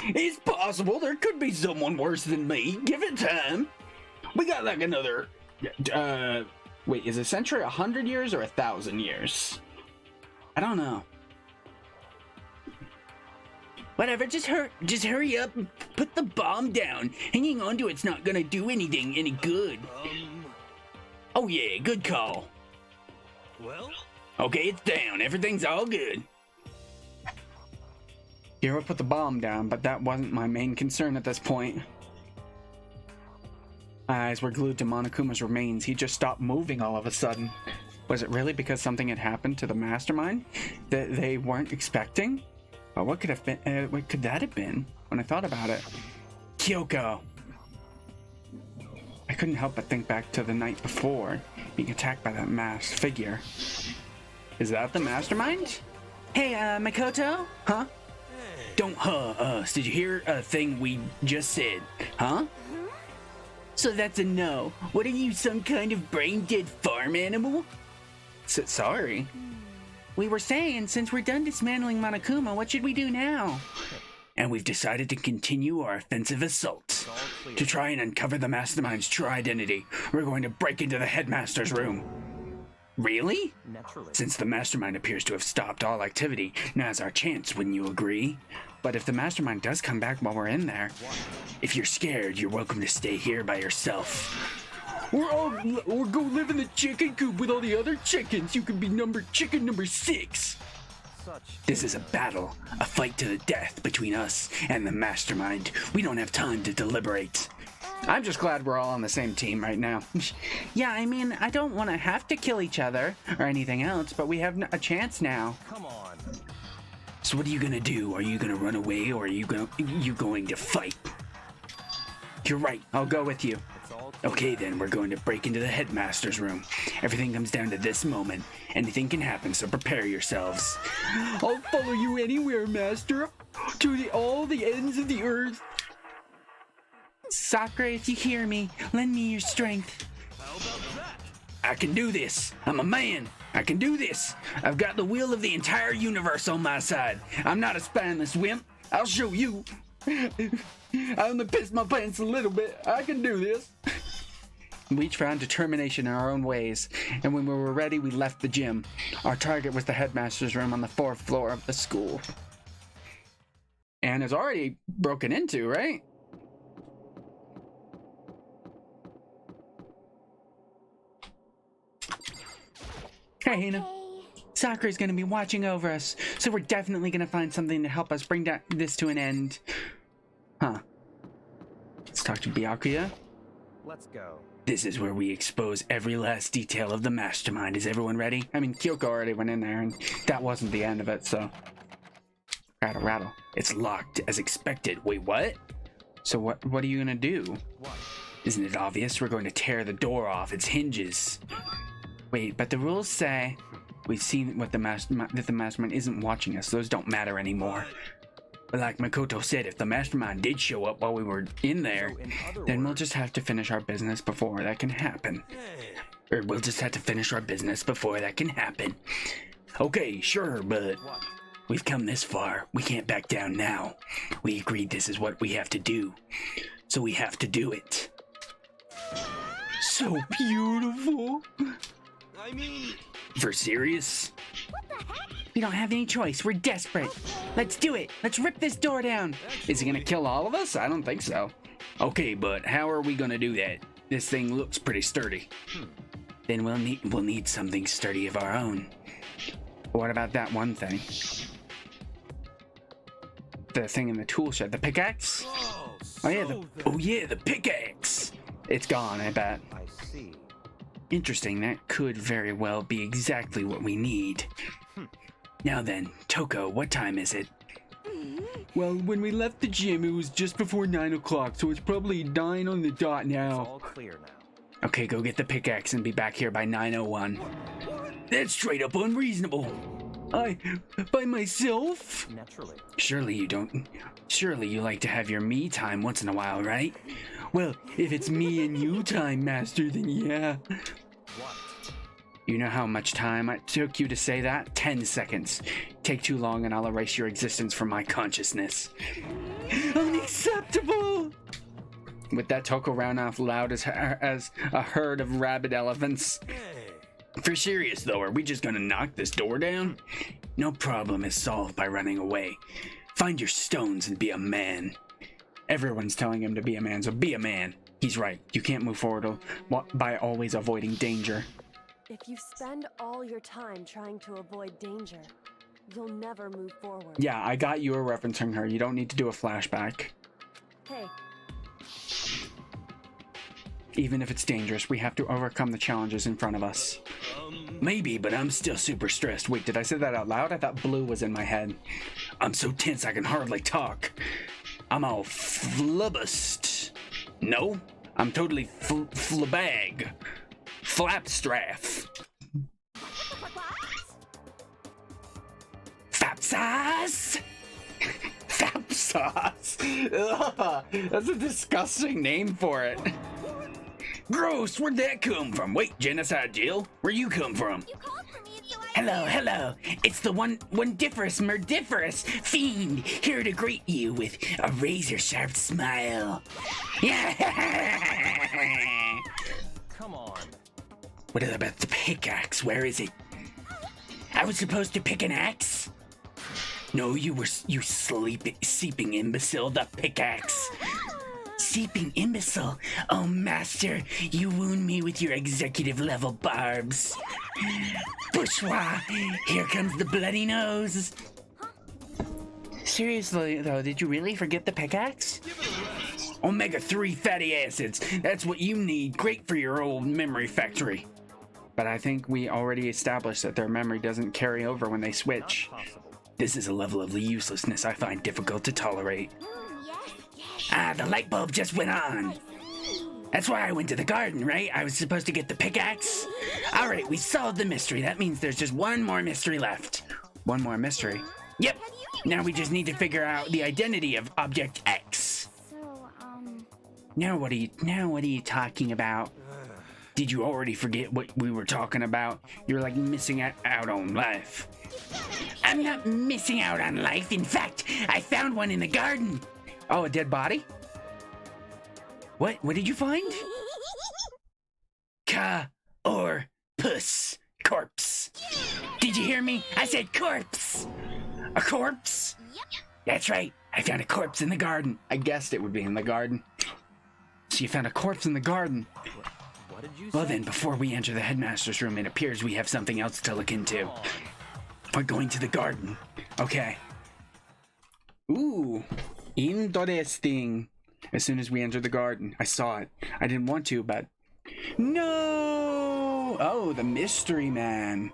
It's possible there could be someone worse than me. Give it time. We got like another... wait, is a century 100 years or 1,000 years? I don't know. Whatever, just hurry up and put the bomb down. Hanging on to it's not gonna do anything any good. Oh yeah, good call. Well? Okay, it's down. Everything's all good. Hero put the bomb down, but that wasn't my main concern at this point. My eyes were glued to Monokuma's remains. He just stopped moving all of a sudden. Was it really because something had happened to the mastermind that they weren't expecting? Or what could have been? What could that have been? When I thought about it, Kyoko. I couldn't help but think back to the night before, being attacked by that masked figure. Is that the mastermind? Hey, Makoto? Huh? Don't us. Did you hear a thing we just said? Huh? So that's a no. What are you, some kind of brain-dead farm animal? Sorry. We were saying, since we're done dismantling Monokuma, what should we do now? And we've decided to continue our offensive assault. To try and uncover the mastermind's true identity, we're going to break into the headmaster's room. Really? Naturally. Since the mastermind appears to have stopped all activity, now's our chance, wouldn't you agree? But if the mastermind does come back while we're in there, if you're scared, you're welcome to stay here by yourself. Or go live in the chicken coop with all the other chickens. You can be chicken number 6. This is a battle, a fight to the death between us and the mastermind. We don't have time to deliberate. I'm just glad we're all on the same team right now. Yeah, I mean, I don't want to have to kill each other or anything else, but we have a chance now. Come on. So what are you gonna do? Are you gonna run away or are you going to fight? You're right, I'll go with you. Okay then, we're going to break into the headmaster's room. Everything comes down to this moment. Anything can happen, so prepare yourselves. I'll follow you anywhere, master. To all the ends of the earth. Sakura, if you hear me, lend me your strength. How about that? I can do this. I'm a man. I can do this. I've got the will of the entire universe on my side. I'm not a spineless wimp. I'll show you. I only pissed my pants a little bit. I can do this. We each found determination in our own ways, and when we were ready, we left the gym. Our target was the headmaster's room on the 4th floor of the school. And it's already broken into, right? Hey, Hina. Sakura's gonna be watching over us, so we're definitely gonna find something to help us bring this to an end. Huh. Let's talk to Byakuya. Let's go. This is where we expose every last detail of the mastermind. Is everyone ready? I mean, Kyoko already went in there, and that wasn't the end of it, so... Rattle, rattle. It's locked, as expected. Wait, what? So what are you gonna do? What? Isn't it obvious? We're going to tear the door off its hinges. Wait, but the rules say... We've seen what that the mastermind isn't watching us. Those don't matter anymore. But like Makoto said, if the mastermind did show up while we were in there, then we'll just have to finish our business before that can happen. Or we'll just have to finish our business before that can happen. Okay, sure, but we've come this far. We can't back down now. We agreed this is what we have to do. So we have to do it. So beautiful. I mean... For serious? We don't have any choice. We're desperate. Let's do it. Let's rip this door down. Is he gonna kill all of us? I don't think so. Okay, but how are we gonna do that? This thing looks pretty sturdy. Then we'll need something sturdy of our own. What about that one thing? The thing in the tool shed, the pickaxe? Oh yeah, the pickaxe. It's gone, I bet. I see. Interesting, that could very well be exactly what we need. Now then, Toko, what time is it? Well, when we left the gym, it was just before 9 o'clock, so it's probably 9 on the dot It's now. all clear now. Okay, go get the pickaxe and be back here by 9:01. That's straight up unreasonable. By myself? Naturally. Surely you like to have your me time once in a while, right? Well, if it's me and you time, Master, then yeah. What? You know how much time it took you to say that? 10 seconds. Take too long and I'll erase your existence from my consciousness. Unacceptable! With that, Toko ran off loud as a herd of rabid elephants. Hey. For serious though, are we just gonna knock this door down? No problem is solved by running away. Find your stones and be a man. Everyone's telling him to be a man, so be a man. He's right. You can't move forward by always avoiding danger. If you spend all your time trying to avoid danger, you'll never move forward. Yeah, I got you were referencing her. You don't need to do a flashback. Hey, Even if it's dangerous, we have to overcome the challenges in front of us. Maybe, but I'm still super stressed. Wait, did I say that out loud? I thought blue was in my head. I'm so tense I can hardly talk. I'm all flubbust. No, I'm totally flabag. Flapstraff. Fapsauce? Fapsauce? Ugh, that's a disgusting name for it. Gross, where'd that come from? Wait, Genocide Jill, where you come from? You called for me and you Hello. It's the wondiferous, murdiferous fiend here to greet you with a razor-sharp smile. Yeah. Come on. What about the pickaxe? Where is it? I was supposed to pick an axe? No, you seeping imbecile, the pickaxe. Seeping imbecile. Oh, master, you wound me with your executive level barbs. Bourgeois, here comes the bloody nose. Seriously, though, did you really forget the pickaxe? Omega-3 fatty acids. That's what you need. Great for your old memory factory. But I think we already established that their memory doesn't carry over when they switch. Not possible. This is a level of uselessness I find difficult to tolerate. Yes. Ah, the light bulb just went on. That's why I went to the garden, right? I was supposed to get the pickaxe. All right, we solved the mystery. That means there's just one more mystery left. One more mystery. Yep. Now we just need to figure out the identity of Object X. So, Now what are you talking about? Did you already forget what we were talking about? You're like missing out on life. I'm not missing out on life. In fact, I found one in the garden. Oh, a dead body? What? What did you find? Puss. Corpse. Did you hear me? I said corpse. A corpse? That's right. I found a corpse in the garden. I guessed it would be in the garden. So you found a corpse in the garden. What did you Well say? then, before we enter the headmaster's room, it appears we have something else to look into. We're going to the garden. Okay. Ooh, interesting. As soon as we entered the garden, I saw it. I didn't want to, but... No! Oh, the mystery man.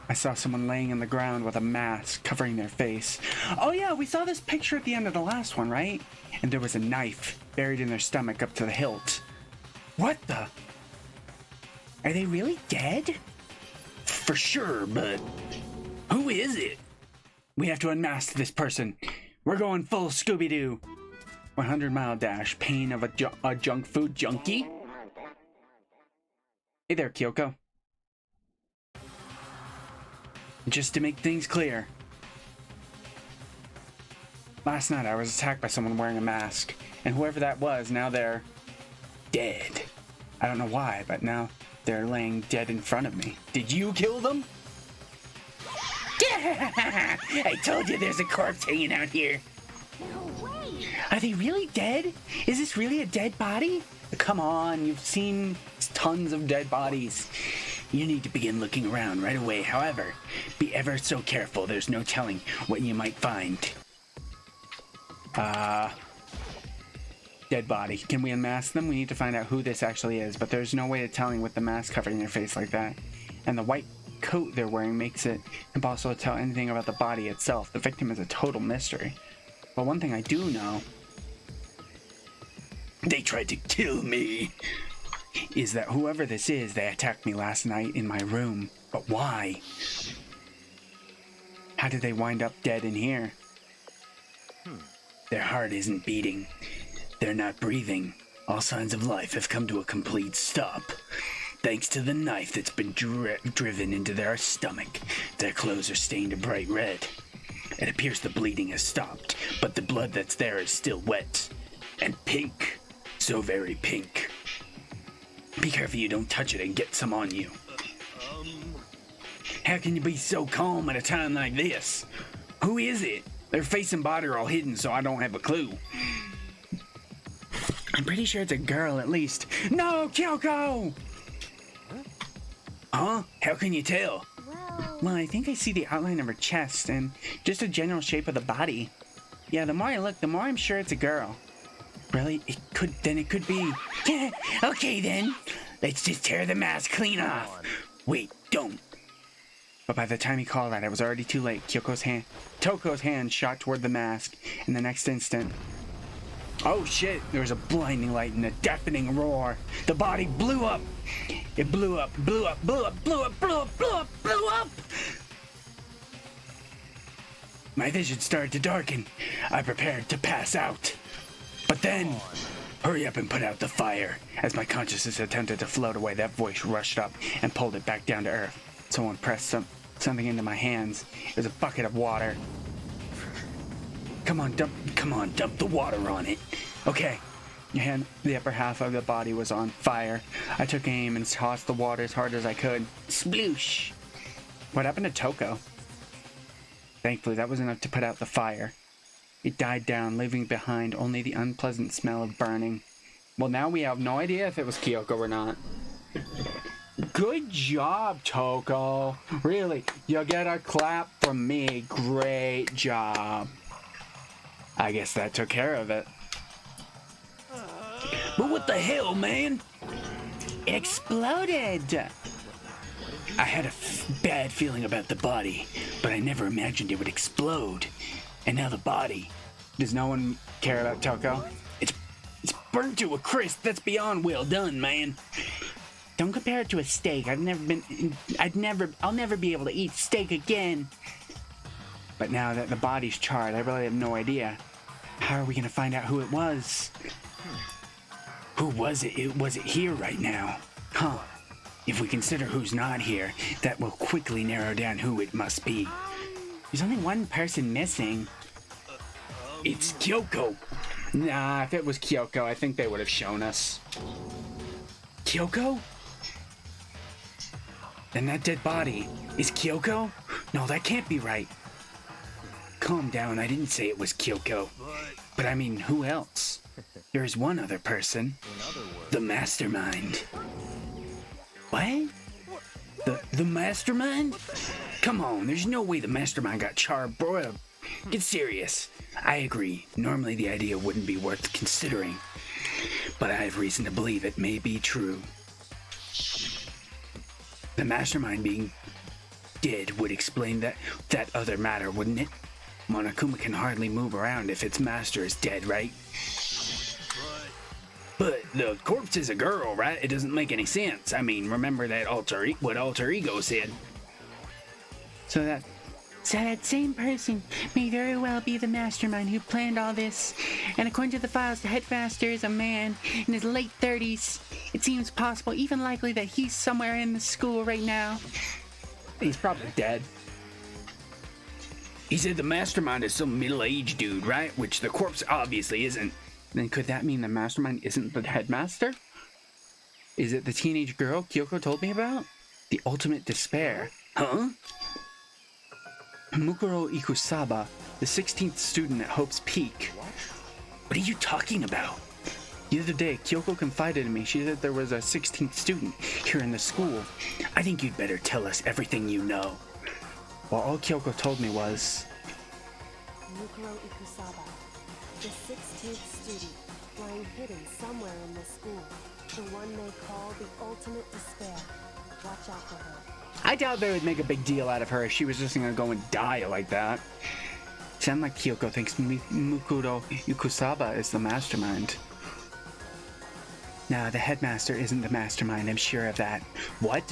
I saw someone laying on the ground with a mask covering their face. Oh yeah, we saw this picture at the end of the last one, right? And there was a knife buried in their stomach up to the hilt. What the? Are they really dead? For sure, but who is it? We have to unmask this person. We're going full Scooby-Doo. 100-mile dash. Pain of a junk food junkie? Hey there, Kyoko. Just to make things clear. Last night I was attacked by someone wearing a mask. And whoever that was, now they're dead. I don't know why, but now they're laying dead in front of me. Did you kill them? I told you there's a corpse hanging out here. No way! Are they really dead? Is this really a dead body? Come on, you've seen tons of dead bodies. You need to begin looking around right away. However, be ever so careful. There's no telling what you might find. Dead body. Can we unmask them? We need to find out who this actually is, but there's no way of telling with the mask covering their face like that. And the white coat they're wearing makes it impossible to tell anything about the body itself. The victim is a total mystery. But one thing I do know... They tried to kill me. Is that whoever this is, they attacked me last night in my room. But why? How did they wind up dead in here? Their heart isn't beating. They're not breathing. All signs of life have come to a complete stop. Thanks to the knife that's been driven into their stomach, their clothes are stained a bright red. It appears the bleeding has stopped, but the blood that's there is still wet. And pink. So very pink. Be careful you don't touch it and get some on you. How can you be so calm at a time like this? Who is it? Their face and body are all hidden, so I don't have a clue. I'm pretty sure it's a girl, at least. No, Kyoko! Huh? How can you tell? Well, I think I see the outline of her chest and just a general shape of the body. Yeah, the more I look, the more I'm sure it's a girl. Really? It could be. Okay then. Let's just tear the mask clean off. Wait, don't. But by the time he called that, it was already too late. Toko's hand shot toward the mask. In the next instant... Oh shit! There was a blinding light and a deafening roar. The body blew up! It blew up. My vision started to darken. I prepared to pass out. But then... Hurry up and put out the fire. As my consciousness attempted to float away, that voice rushed up and pulled it back down to earth. Someone pressed something into my hands. It was a bucket of water. Come on, dump the water on it. Okay. The upper half of the body was on fire. I took aim and tossed the water as hard as I could. Sploosh! What happened to Toko? Thankfully, that was enough to put out the fire. It died down, leaving behind only the unpleasant smell of burning. Well, now we have no idea if it was Kyoko or not. Good job, Toko. Really, you'll get a clap from me. Great job. I guess that took care of it. But what the hell, man? It exploded! I had a bad feeling about the body, but I never imagined it would explode. And now the body. Does no one care about Toko? It's burnt to a crisp. That's beyond well done, man. Don't compare it to a steak. I'll never be able to eat steak again. But now that the body's charred, I really have no idea. How are we gonna find out who it was? Who was it? Was it here right now? Huh. If we consider who's not here, that will quickly narrow down who it must be. There's only one person missing. It's Kyoko. Nah, if it was Kyoko, I think they would have shown us. Kyoko? Then that dead body is Kyoko? No, that can't be right. Calm down, I didn't say it was Kyoko. But I mean, who else? There is one other person. The mastermind. What? The mastermind? Come on, there's no way the mastermind got charbroiled. Get serious. I agree. Normally the idea wouldn't be worth considering. But I have reason to believe it may be true. The mastermind being dead would explain that other matter, wouldn't it? Monokuma can hardly move around if its master is dead, right? But the corpse is a girl, right? It doesn't make any sense. I mean, remember that what alter ego said. So that same person may very well be the mastermind who planned all this. And according to the files, the headmaster is a man in his late 30s. It seems possible, even likely, that he's somewhere in the school right now. He's probably dead. He said the mastermind is some middle-aged dude, right? Which the corpse obviously isn't. Then could that mean the mastermind isn't the headmaster? Is it the teenage girl Kyoko told me about? The ultimate despair. Huh? Mukuro Ikusaba, the 16th student at Hope's Peak. What are you talking about? The other day, Kyoko confided in me. She said there was a 16th student here in the school. I think you'd better tell us everything you know. Well, all Kyoko told me was... Mukuro Ikusaba, the 16th student, lying hidden somewhere in the school. The one they call the ultimate despair. Watch out for her. I doubt they would make a big deal out of her if she was just gonna go and die like that. Sound like Kyoko thinks Mukuro Ikusaba is the mastermind. No, the headmaster isn't the mastermind, I'm sure of that. What?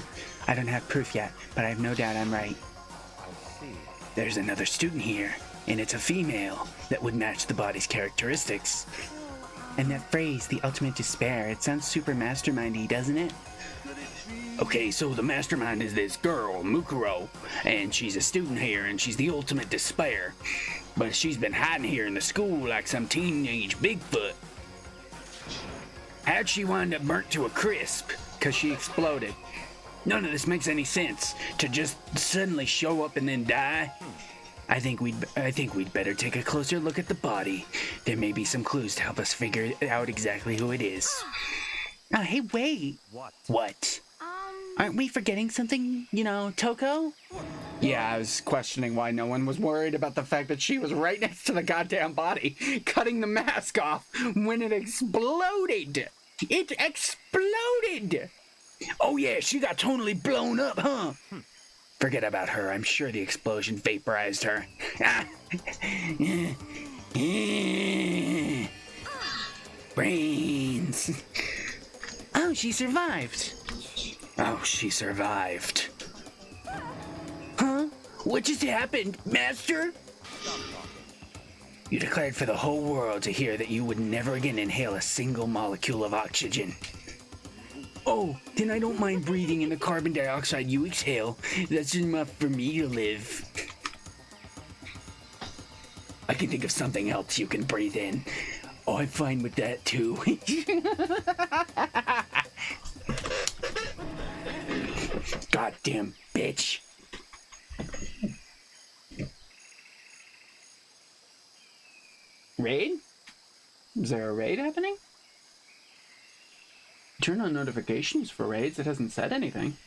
I don't have proof yet, but I have no doubt I'm right. I see. There's another student here, and it's a female that would match the body's characteristics. And that phrase, the ultimate despair, it sounds super mastermindy, doesn't it? Okay, so the mastermind is this girl, Mukuro, and she's a student here, and she's the ultimate despair. But she's been hiding here in the school like some teenage Bigfoot. How'd she wind up burnt to a crisp? 'Cause she exploded. None of this makes any sense. To just suddenly show up and then die? I think we'd better take a closer look at the body. There may be some clues to help us figure out exactly who it is. Oh, hey, wait. What? Aren't we forgetting something, you know, Toko? Yeah, I was questioning why no one was worried about the fact that she was right next to the goddamn body, cutting the mask off when it exploded. It exploded! Oh yeah, she got totally blown up, huh? Forget about her. I'm sure the explosion vaporized her. Brains. Oh, she survived. Oh, she survived. Huh? What just happened, Master? You declared for the whole world to hear that you would never again inhale a single molecule of oxygen. Oh, then I don't mind breathing in the carbon dioxide you exhale. That's enough for me to live. I can think of something else you can breathe in. Oh, I'm fine with that too. Goddamn bitch. Raid? Is there a raid happening? Turn on notifications for raids. It hasn't said anything.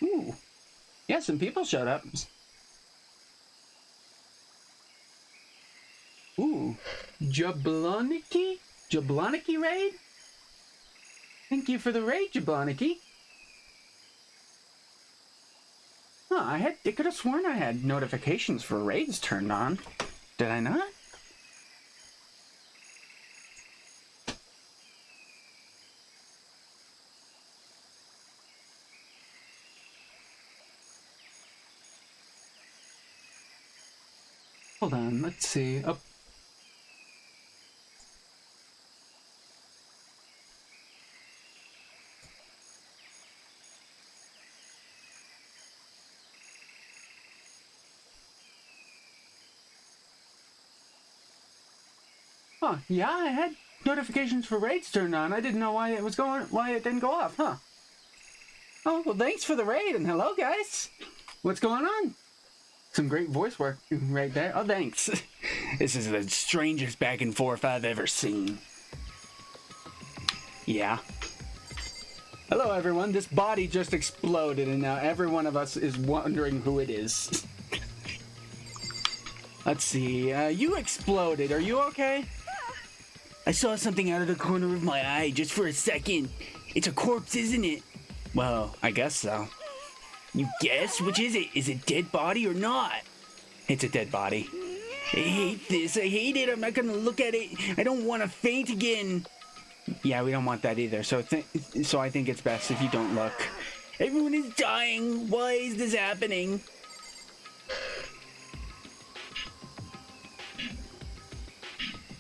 Ooh. Yeah, some people showed up. Ooh. Jabloniki? Jabloniki raid? Thank you for the raid, Jabloniki. Huh, I could have sworn I had notifications for raids turned on. Did I not? Hold on, let's see. Oh. Huh, yeah, I had notifications for raids turned on. I didn't know why it didn't go off, huh? Oh, well, thanks for the raid, and hello, guys. What's going on? Some great voice work right there. Oh, thanks. This is the strangest back and forth I've ever seen. Yeah. Hello, everyone. This body just exploded, and now every one of us is wondering who it is. Let's see. You exploded. Are you okay? I saw something out of the corner of my eye just for a second. It's a corpse, isn't it? Well, I guess so. You guess? Which is it? Is it dead body or not? It's a dead body. I hate this. I hate it. I'm not gonna look at it. I don't want to faint again. Yeah, we don't want that either. So I think it's best if you don't look. Everyone is dying. Why is this happening?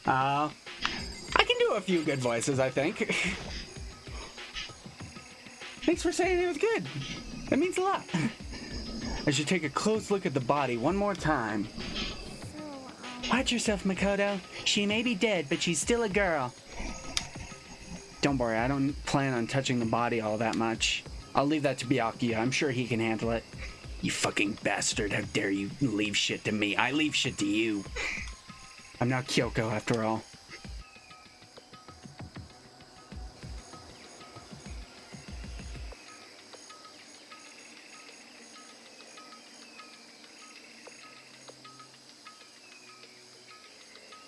I can do a few good voices, I think. Thanks for saying it was good. That means a lot. I should take a close look at the body one more time. Watch yourself, Makoto. She may be dead, but she's still a girl. Don't worry, I don't plan on touching the body all that much. I'll leave that to Byakuya. I'm sure he can handle it. You fucking bastard. How dare you leave shit to me? I leave shit to you. I'm not Kyoko, after all.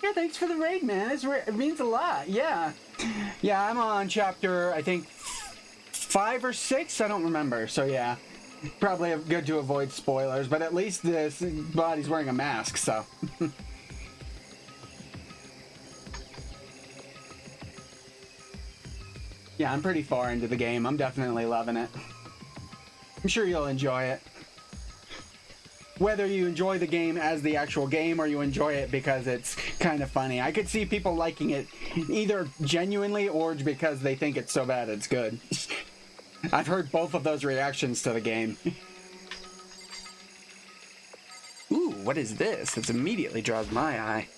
Yeah, thanks for the raid, man. It means a lot. Yeah. Yeah, I'm on chapter, I think, 5 or 6? I don't remember. So, yeah. Probably good to avoid spoilers, but at least this body's wearing a mask, so. Yeah, I'm pretty far into the game. I'm definitely loving it. I'm sure you'll enjoy it. Whether you enjoy the game as the actual game or you enjoy it because it's kind of funny. I could see people liking it either genuinely or because they think it's so bad it's good. I've heard both of those reactions to the game. Ooh, what is this? This immediately draws my eye.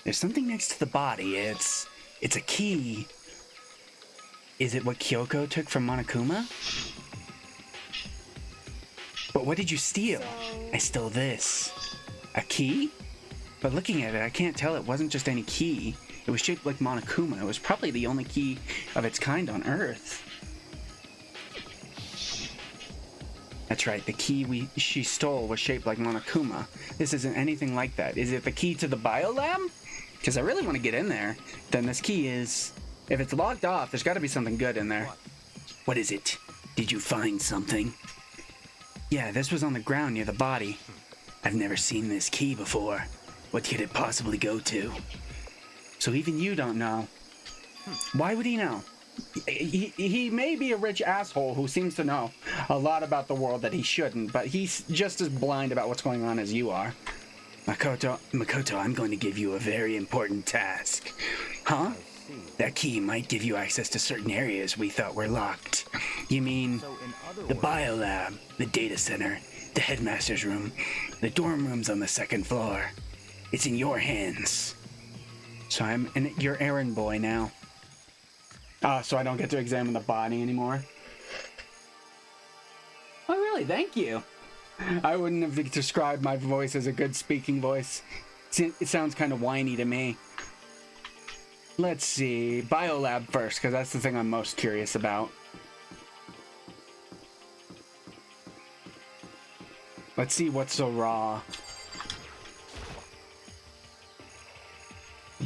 There's something next to the body. It's a key. Is it what Kyoko took from Monokuma? But what did you steal? I stole this. A key? But looking at it, I can't tell it wasn't just any key. It was shaped like Monokuma. It was probably the only key of its kind on Earth. That's right, the key she stole was shaped like Monokuma. This isn't anything like that. Is it the key to the biolab? Because I really want to get in there. Then this key is... If it's locked off, there's got to be something good in there. What is it? Did you find something? Yeah, this was on the ground near the body. I've never seen this key before. What could it possibly go to? So even you don't know. Why would he know? He may be a rich asshole who seems to know a lot about the world that he shouldn't, but he's just as blind about what's going on as you are. Makoto, I'm going to give you a very important task. Huh? That key might give you access to certain areas we thought were locked. You mean the biolab, the data center, the headmaster's room, the dorm rooms on the second floor. It's in your hands. So I'm your errand boy now. So I don't get to examine the body anymore. Oh, really? Thank you. I wouldn't have described my voice as a good speaking voice. It sounds kind of whiny to me. Let's see. Biolab first, because that's the thing I'm most curious about. Let's see what's so raw.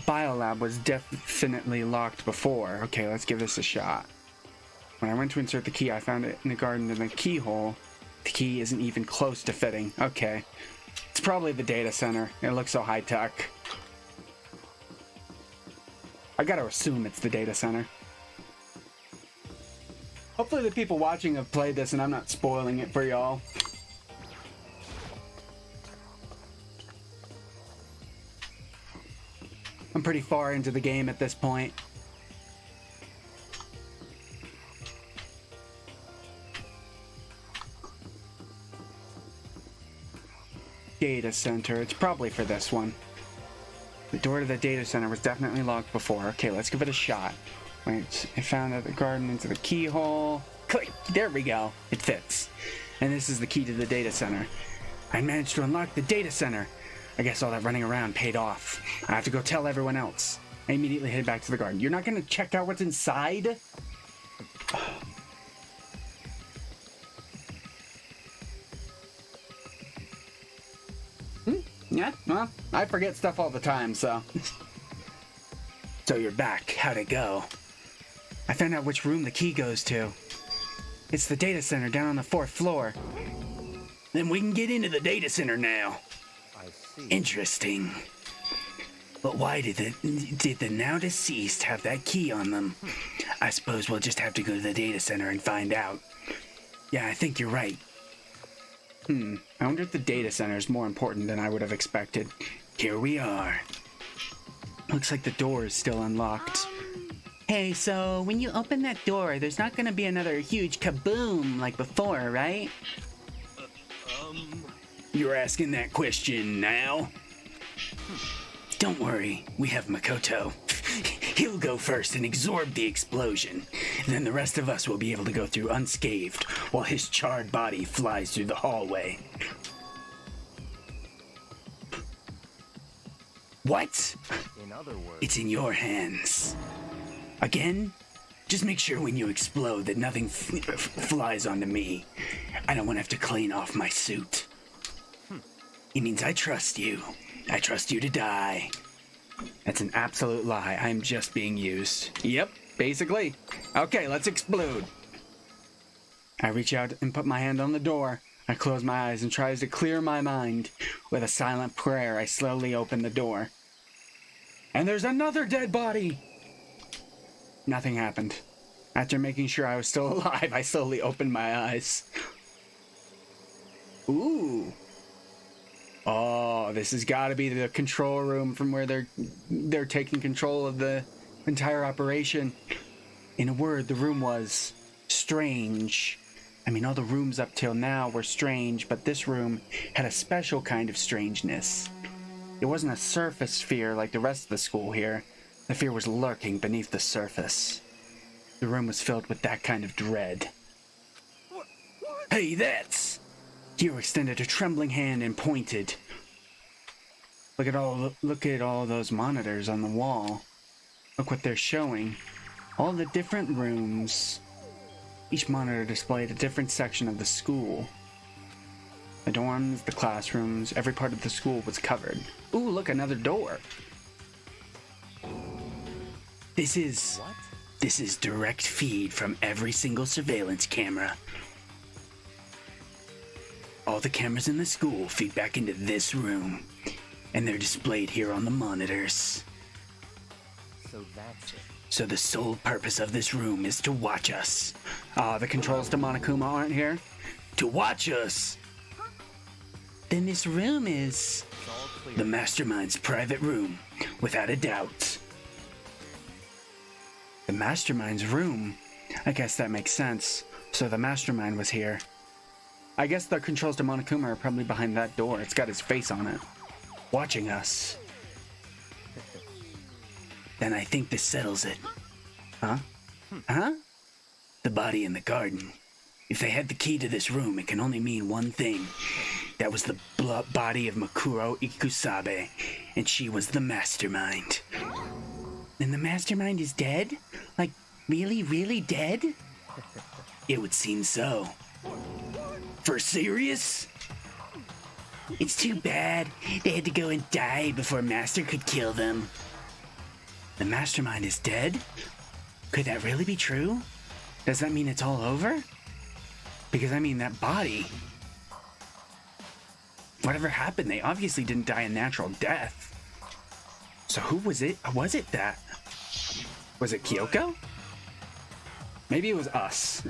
Biolab was definitely locked before. Okay, let's give this a shot. When I went to insert the key, I found it in the garden in the keyhole. The key isn't even close to fitting. Okay. It's probably the data center. It looks so high-tech. I gotta assume it's the data center. Hopefully the people watching have played this and I'm not spoiling it for y'all. I'm pretty far into the game at this point. Data center. It's probably for this one. The door to the data center was definitely locked before. Okay, let's give it a shot. Wait, I found out the garden into the keyhole. Click! There we go. It fits. And this is the key to the data center. I managed to unlock the data center. I guess all that running around paid off. I have to go tell everyone else. I immediately head back to the garden. You're not going to check out what's inside? Yeah, well, I forget stuff all the time, so. So you're back. How'd it go? I found out which room the key goes to. It's the data center down on the 4th floor. Then we can get into the data center now. I see. Interesting. But why did the now deceased have that key on them? I suppose we'll just have to go to the data center and find out. Yeah, I think you're right. I wonder if the data center is more important than I would have expected. Here we are. Looks like the door is still unlocked. Hey, so when you open that door, there's not gonna be another huge kaboom like before, right? You're asking that question now? Don't worry, we have Makoto. He'll go first and absorb the explosion. Then the rest of us will be able to go through unscathed while his charred body flies through the hallway. What? In other words, It's in your hands. Again? Just make sure when you explode that nothing flies onto me. I don't want to have to clean off my suit. It means I trust you. I trust you to die. That's an absolute lie. I'm just being used. Yep, basically. Okay, let's explode. I reach out and put my hand on the door. I close my eyes and tries to clear my mind. With a silent prayer, I slowly open the door. And there's another dead body! Nothing happened. After making sure I was still alive, I slowly opened my eyes. Ooh. Oh, this has got to be the control room from where they're taking control of the entire operation. In a word, the room was strange. I mean, all the rooms up till now were strange, but this room had a special kind of strangeness. It wasn't a surface fear like the rest of the school here. The fear was lurking beneath the surface. The room was filled with that kind of dread. Hey, that's... Hiro extended a trembling hand and pointed. Look at all those monitors on the wall. Look what they're showing. All the different rooms. Each monitor displayed a different section of the school. The dorms, the classrooms, every part of the school was covered. Ooh, look, another door. This is direct feed from every single surveillance camera. All the cameras in the school feed back into this room, and they're displayed here on the monitors. so that's it. So the sole purpose of this room is to watch us. The controls to Monokuma aren't here? To watch us! Then this room is... It's all clear. the Mastermind's private room, without a doubt. The Mastermind's room? I guess that makes sense. So the Mastermind was here. I guess the controls to Monokuma are probably behind that door. It's got his face on it. Watching us. Then I think this settles it. Huh? Huh? The body in the garden. If they had the key to this room, it can only mean one thing. That was the body of Makuro Ikusabe, and she was the Mastermind. And the Mastermind is dead? Like, really, really dead? It would seem so. For serious? It's too bad they had to go and die before Master could kill them. The Mastermind is dead? Could that really be true? Does that mean it's all over? Because, I mean, that body... whatever happened, they obviously didn't die a natural death. So who was it? Was it that? Was it Kyoko? Maybe it was us.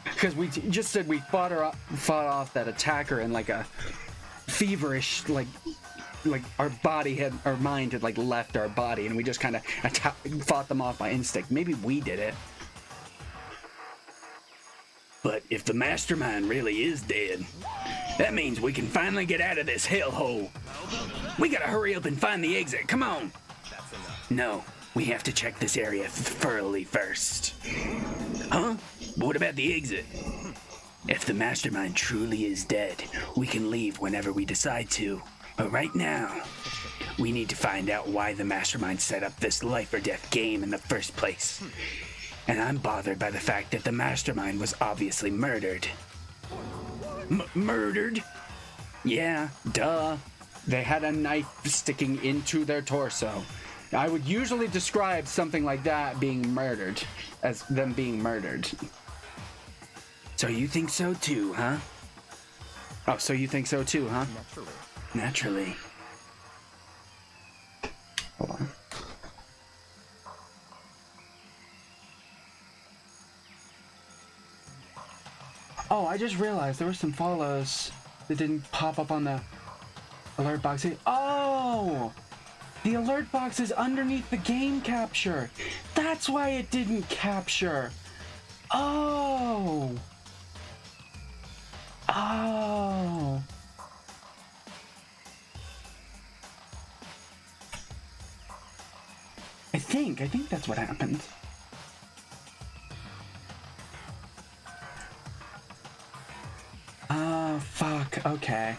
Because we just said we fought off that attacker in like a feverish, like our mind had like left our body, and we just kind of fought them off by instinct. Maybe we did it. But if the Mastermind really is dead, That means we can finally get out of this hellhole. We gotta hurry up and find the exit. Come on. No, we have to check this area thoroughly first. Huh? What about the exit? If the mastermind truly is dead, we can leave whenever we decide to. But right now, we need to find out why the mastermind set up this life or death game in the first place. And I'm bothered by the fact that the mastermind was obviously murdered. Murdered? Yeah, duh. They had a knife sticking into their torso. I would usually describe something like that being murdered as them being murdered. So you think so too, huh? Oh, so you think so too, huh? Naturally. Hold on. Oh, I just realized there were some follows that didn't pop up on the alert box. Oh! The alert box is underneath the game capture. That's why it didn't capture. Oh! Oh! I think that's what happened. Oh, fuck. Okay.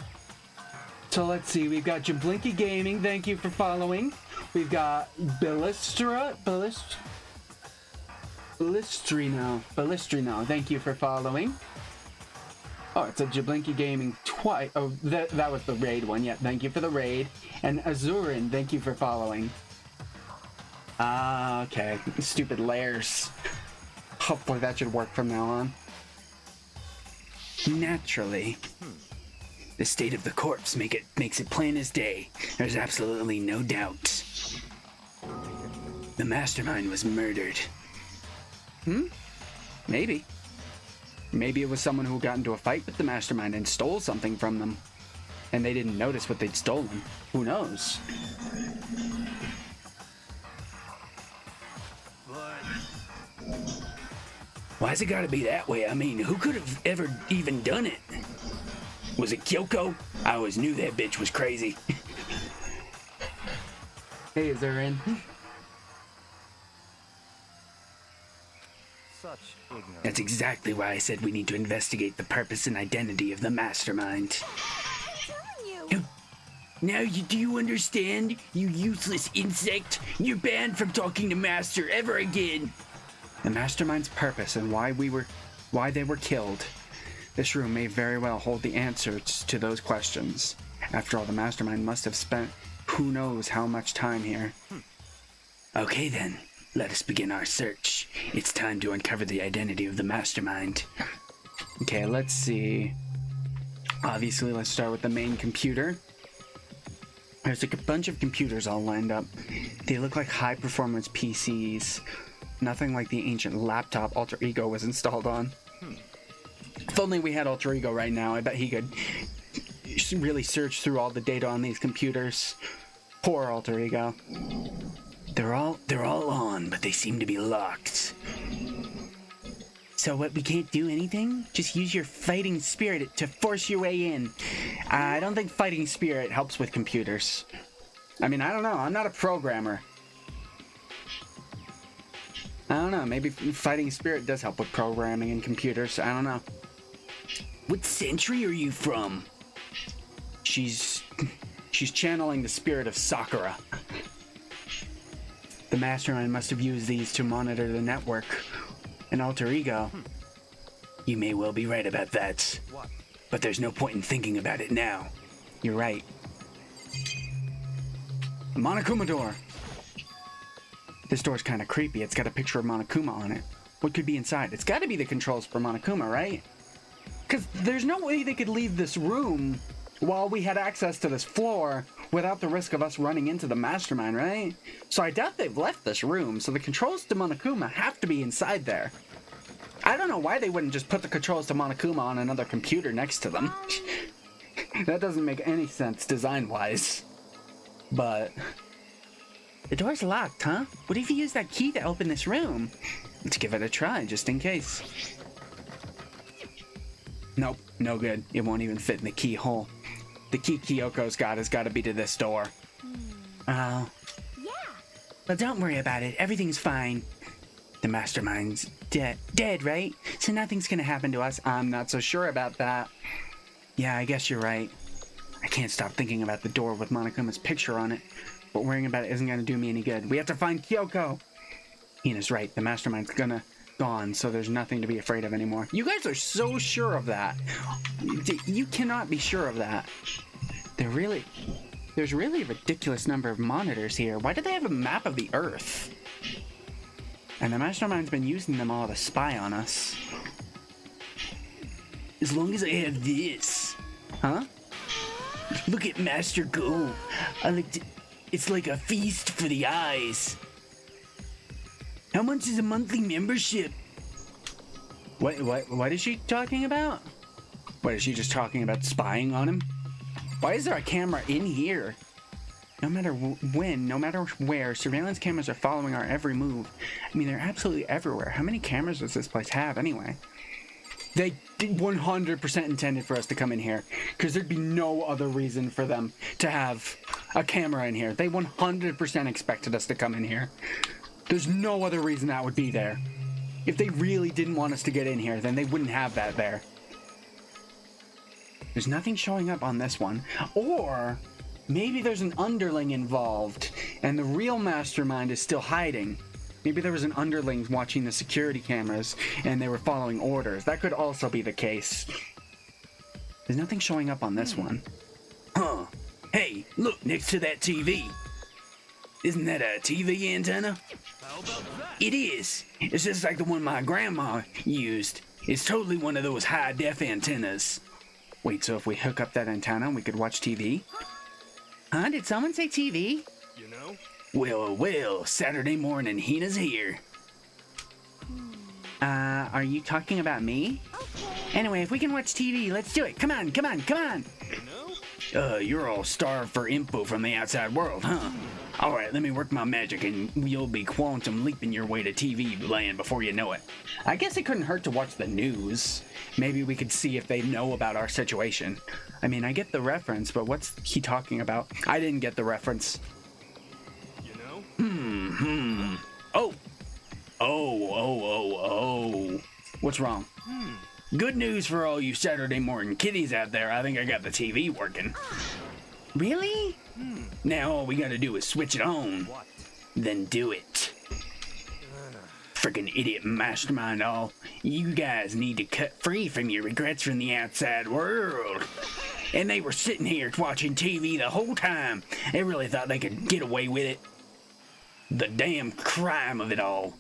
So let's see. We've got Jablinky Gaming. Thank you for following. We've got Ballistrino. Thank you for following. Oh, it's a Jablinky Gaming twice. Oh, that was the raid one. Yeah, thank you for the raid. And Azurin, thank you for following. Ah, okay. Stupid layers. Hopefully that should work from now on. Naturally. The state of the corpse makes it plain as day. There's absolutely no doubt. The mastermind was murdered. Maybe. Maybe it was someone who got into a fight with the mastermind and stole something from them. And they didn't notice what they'd stolen. Who knows? Why's it gotta be that way? I mean, who could have ever even done it? Was it Kyoko? I always knew that bitch was crazy. Hey, is there in? Such ignorance. That's exactly why I said we need to investigate the purpose and identity of the mastermind. Now do you understand, you useless insect? You're banned from talking to Master ever again. The mastermind's purpose and why they were killed. This room may very well hold the answers to those questions. After all, the mastermind must have spent who knows how much time here. Okay then, let us begin our search. It's time to uncover the identity of the mastermind. Okay, let's see. Obviously, let's start with the main computer. There's like a bunch of computers all lined up. They look like high-performance PCs. Nothing like the ancient laptop Alter Ego was installed on. If only we had Alter Ego right now, I bet he could really search through all the data on these computers. Poor Alter Ego. They're all on, but they seem to be locked. So what, we can't do anything? Just use your fighting spirit to force your way in. I don't think fighting spirit helps with computers. I mean, I don't know. I'm not a programmer. I don't know. Maybe fighting spirit does help with programming in computers. I don't know. What century are you from? She's channeling the spirit of Sakura. The mastermind must have used these to monitor the network. An alter ego. You may well be right about that. But there's no point in thinking about it now. You're right. A Monokuma door. This door's kind of creepy. It's got a picture of Monokuma on it. What could be inside? It's got to be the controls for Monokuma, right? Because there's no way they could leave this room while we had access to this floor without the risk of us running into the mastermind, right? So I doubt they've left this room, so the controls to Monokuma have to be inside there. I don't know why they wouldn't just put the controls to Monokuma on another computer next to them. That doesn't make any sense design-wise. But the door's locked, huh? What if you use that key to open this room? Let's give it a try, just in case. Nope. No good. It won't even fit in the keyhole. The key Kyoko's got has got to be to this door. Oh. Yeah. But don't worry about it. Everything's fine. The mastermind's dead, right? So nothing's gonna happen to us. I'm not so sure about that. Yeah, I guess you're right. I can't stop thinking about the door with Monokuma's picture on it. But worrying about it isn't gonna do me any good. We have to find Kyoko! Hina's right. The mastermind's gone, so there's nothing to be afraid of anymore. You guys are so sure of that. You cannot be sure of that. There's really a ridiculous number of monitors here. Why do they have a map of the Earth? And the mastermind's been using them all to spy on us. As long as I have this. Huh? Look at Master Go. It's like a feast for the eyes. How much is a monthly membership? What is she talking about? What, is she just talking about spying on him? Why is there a camera in here? No matter when, no matter where, surveillance cameras are following our every move. I mean, they're absolutely everywhere. How many cameras does this place have anyway? They 100% intended for us to come in here, because there'd be no other reason for them to have a camera in here. They 100% expected us to come in here. There's no other reason that would be there. If they really didn't want us to get in here, then they wouldn't have that there. There's nothing showing up on this one. Or maybe there's an underling involved, and the real mastermind is still hiding. Maybe there was an underling watching the security cameras, and they were following orders. That could also be the case. There's nothing showing up on this one. Huh. Hey, look next to that TV. Isn't that a TV antenna? How about that? It is. It's just like the one my grandma used. It's totally one of those high-def antennas. Wait, so if we hook up that antenna, we could watch TV? Huh? Did someone say TV? You know? Well, Saturday morning, Hina's here. Are you talking about me? Okay. Anyway, if we can watch TV, let's do it. Come on. You know? You're all starved for info from the outside world, huh? Alright, let me work my magic and you'll be quantum leaping your way to TV land before you know it. I guess it couldn't hurt to watch the news. Maybe we could see if they know about our situation. I mean, I get the reference, but what's he talking about? I didn't get the reference. You know? Oh. What's wrong? Good news for all you Saturday morning kiddies out there. I think I got the TV working. Really? Now all we gotta do is switch it on. What? Then do it. Freaking idiot mastermind all. You guys need to cut free from your regrets from the outside world. And they were sitting here watching TV the whole time. They really thought they could get away with it. The damn crime of it all.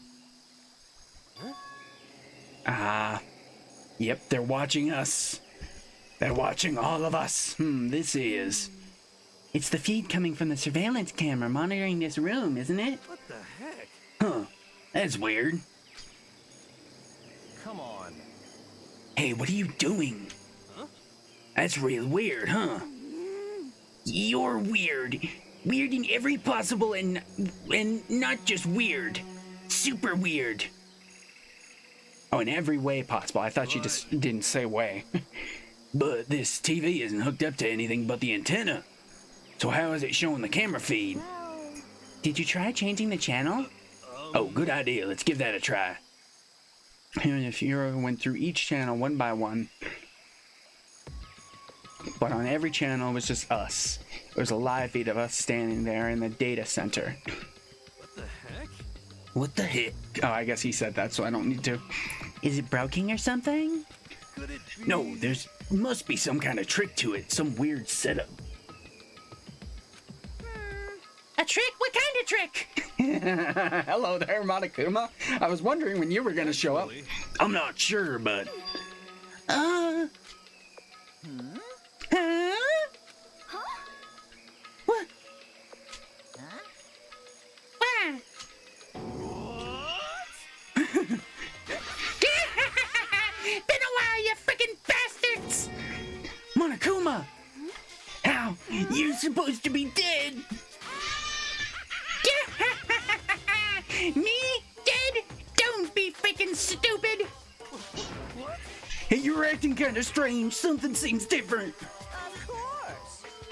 Yep, they're watching us. They're watching all of us. This is... It's the feed coming from the surveillance camera monitoring this room, isn't it? What the heck? Huh. That's weird. Come on. Hey, what are you doing? Huh? That's real weird, huh? You're weird. Weird in every possible and not just weird. Super weird. Oh, in every way possible. I thought you just didn't say way. But this TV isn't hooked up to anything but the antenna. So how is it showing the camera feed? Did you try changing the channel? Oh, good idea. Let's give that a try. And if you went through each channel one by one, but on every channel it was just us. It was a live feed of us standing there in the data center. What the heck? What the heck? Oh, I guess he said that, so I don't need to. Is it broken or something? Could it be? No, there's must be some kind of trick to it. Some weird setup. A trick? What kind of trick? Hello there, Monokuma. I was wondering when you were gonna show up. I'm not sure, but... Huh? What? Why? Been a while, you freaking bastards! Monokuma! How? You're supposed to be dead! Me? Dead? Don't be freaking stupid! Hey, you're acting kind of strange. Something seems different.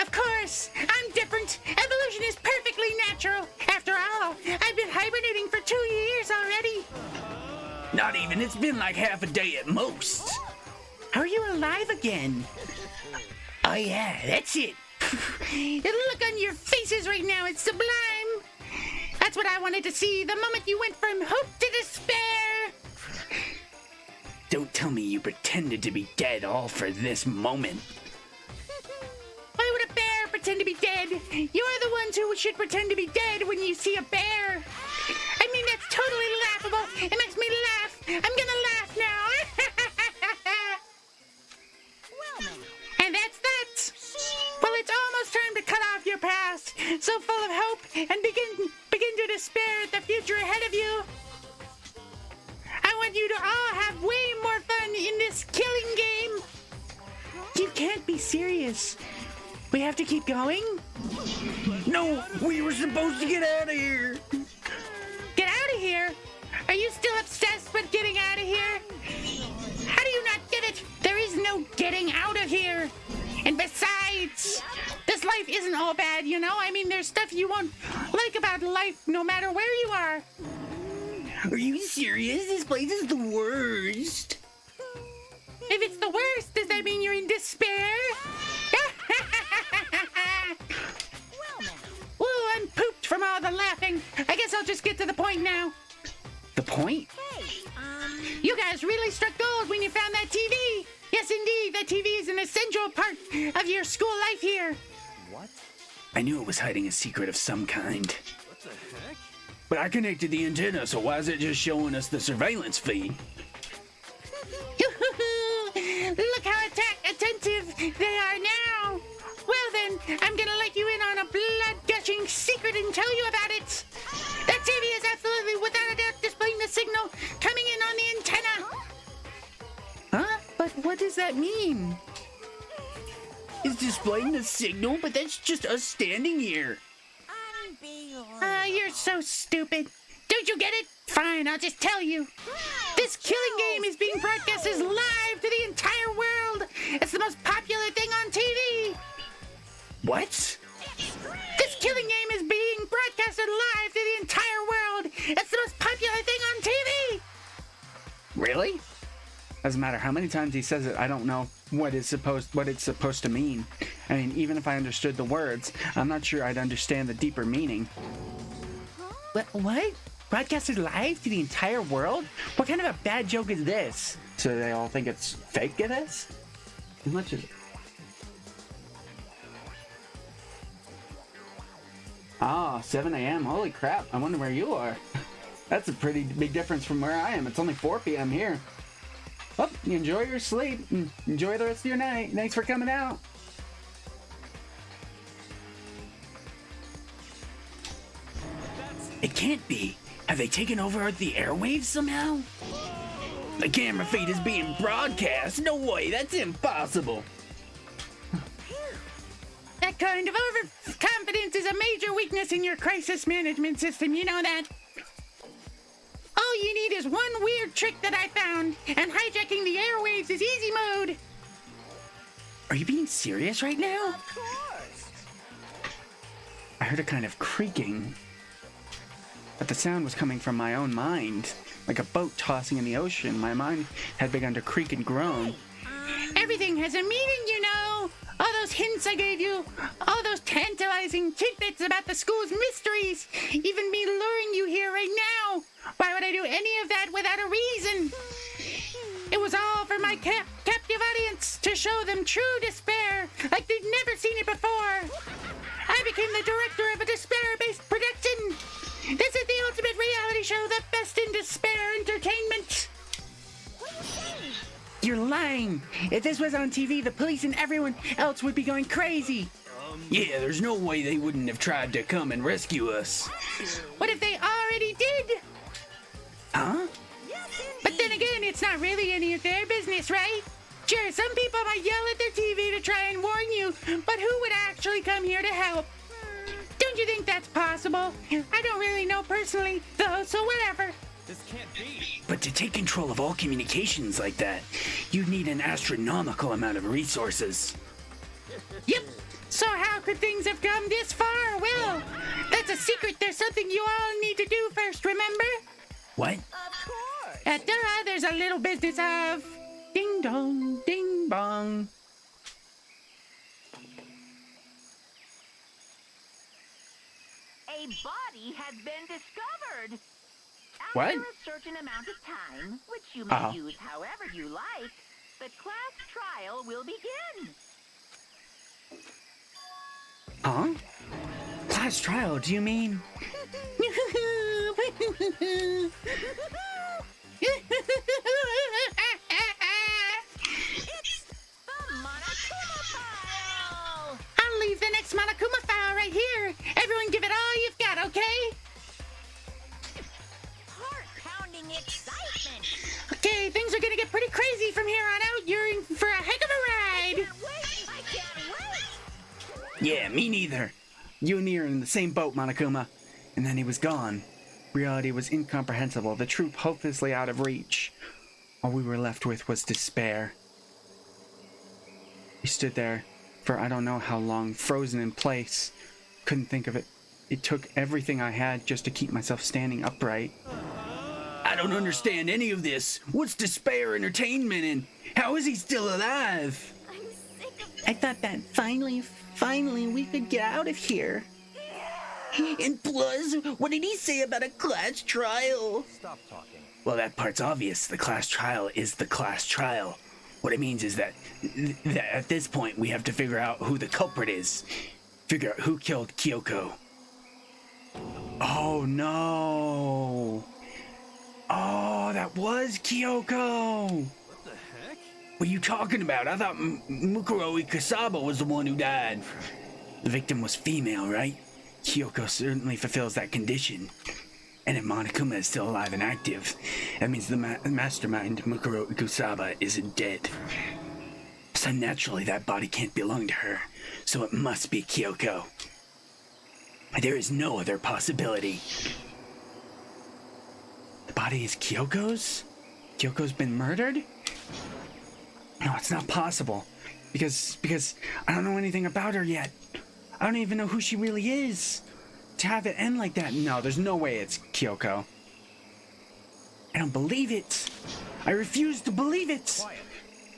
Of course, I'm different. Evolution is perfectly natural. After all, I've been hibernating for 2 years already. Not even. It's been like half a day at most. How are you alive again? Oh yeah, that's it. The look on your faces right now is sublime. That's what I wanted to see the moment you went from hope to despair. Don't tell me you pretended to be dead all for this moment. Why would a bear pretend to be dead? You're the ones who should pretend to be dead when you see a bear. I mean, that's totally laughable. It makes me laugh. I'm gonna laugh now. And that's that. Well, it's almost time to cut off your past, so full of hope, and begin to despair at the future ahead of you. I want you to all have way more fun in this killing game. You can't be serious. We have to keep going? No, we were supposed to get out of here. Get out of here? Are you still obsessed with getting out of here? How do you not get it? There is no getting out of here. And besides, this life isn't all bad, you know? I mean, there's stuff you won't like about life no matter where you are. Are you serious? This place is the worst. If it's the worst, does that mean you're in despair? Ooh, I'm pooped from all the laughing. I guess I'll just get to the point now. The point? You guys really struck gold when you found that TV. Yes, indeed, that TV is an essential part of your school life here. What? I knew it was hiding a secret of some kind. What the heck? But I connected the antenna, so why is it just showing us the surveillance feed? Look how attentive they are now. Well then, I'm gonna let you in on a blood-gushing secret and tell you about it. That TV is absolutely, without a doubt, displaying the signal coming in on the antenna. Huh? But what does that mean? It's displaying the signal, but that's just us standing here. You're so stupid. Don't you get it? Fine, I'll just tell you. This killing game is being broadcasted live to the entire world. It's the most popular thing on TV. What? This killing game is being broadcasted live to the entire world. It's the most popular thing on TV. Really? Doesn't matter how many times he says it, I don't know what it's supposed to mean. I mean, even if I understood the words, I'm not sure I'd understand the deeper meaning. What? Broadcasted live to the entire world? What kind of a bad joke is this? So they all think it's fake, it is? How much is it? Ah, 7 a.m. Holy crap. I wonder where you are. That's a pretty big difference from where I am. It's only 4 p.m. here. Well, you enjoy your sleep. Enjoy the rest of your night. Thanks for coming out. It can't be. Have they taken over the airwaves somehow? The camera feed is being broadcast. No way, that's impossible. That kind of overconfidence is a major weakness in your crisis management system, you know that? All you need is one weird trick that I found, and hijacking the airwaves is easy mode. Are you being serious right now? Of course. I heard a kind of creaking. But the sound was coming from my own mind. Like a boat tossing in the ocean, my mind had begun to creak and groan. Everything has a meaning, you know. All those hints I gave you, all those tantalizing tidbits about the school's mysteries, even me luring you here right now. Why would I do any of that without a reason? It was all for my captive audience, to show them true despair, like they'd never seen it before. I became the director of a despair-based production. This is the ultimate reality show, the best in despair entertainment. You're lying! If this was on TV, the police and everyone else would be going crazy! Yeah, there's no way they wouldn't have tried to come and rescue us. What if they already did? Huh? But then again, it's not really any of their business, right? Sure, some people might yell at their TV to try and warn you, but who would actually come here to help? Don't you think that's possible? I don't really know personally, though, so whatever. This can't be. But to take control of all communications like that, you'd need an astronomical amount of resources. Yep. So how could things have come this far? Well, that's a secret. There's something you all need to do first, remember? What? Of course. There's a little business of ding dong, ding bong. A body has been discovered. What? After a certain amount of time, which you may Uh-oh. use however you like, the class trial will begin. Huh? Class trial, do you mean? The Monokuma file! I'll leave the next Monokuma file right here. Everyone give it all you've got, okay? Heart-pounding excitement! Okay, things are gonna get pretty crazy from here on out. You're in for a heck of a ride. Wait, I can't wait! Yeah, me neither. You and me are in the same boat, Monokuma. And then he was gone. Reality was incomprehensible, the truth hopelessly out of reach. All we were left with was despair. We stood there for I don't know how long, frozen in place. Couldn't think of it. It took everything I had just to keep myself standing upright. I don't understand any of this. What's despair entertainment and how is he still alive? I'm sick of I thought that finally we could get out of here. And plus, what did he say about a class trial? Stop talking. Well, that part's obvious. The class trial is the class trial. What it means is that at this point, we have to figure out who the culprit is. Figure out who killed Kyoko. Oh no! Oh, that was Kyoko! What the heck? What are you talking about? I thought Mukuro Ikasaba was the one who died. The victim was female, right? Kyoko certainly fulfills that condition. And if Monokuma is still alive and active, that means the mastermind, Mukuro Ikusaba, isn't dead. So naturally, that body can't belong to her, so it must be Kyoko. There is no other possibility. The body is Kyoko's? Kyoko's been murdered? No, it's not possible. Because I don't know anything about her yet. I don't even know who she really is. To have it end like that, no, there's no way it's Kyoko. I don't believe it. I refuse to believe it.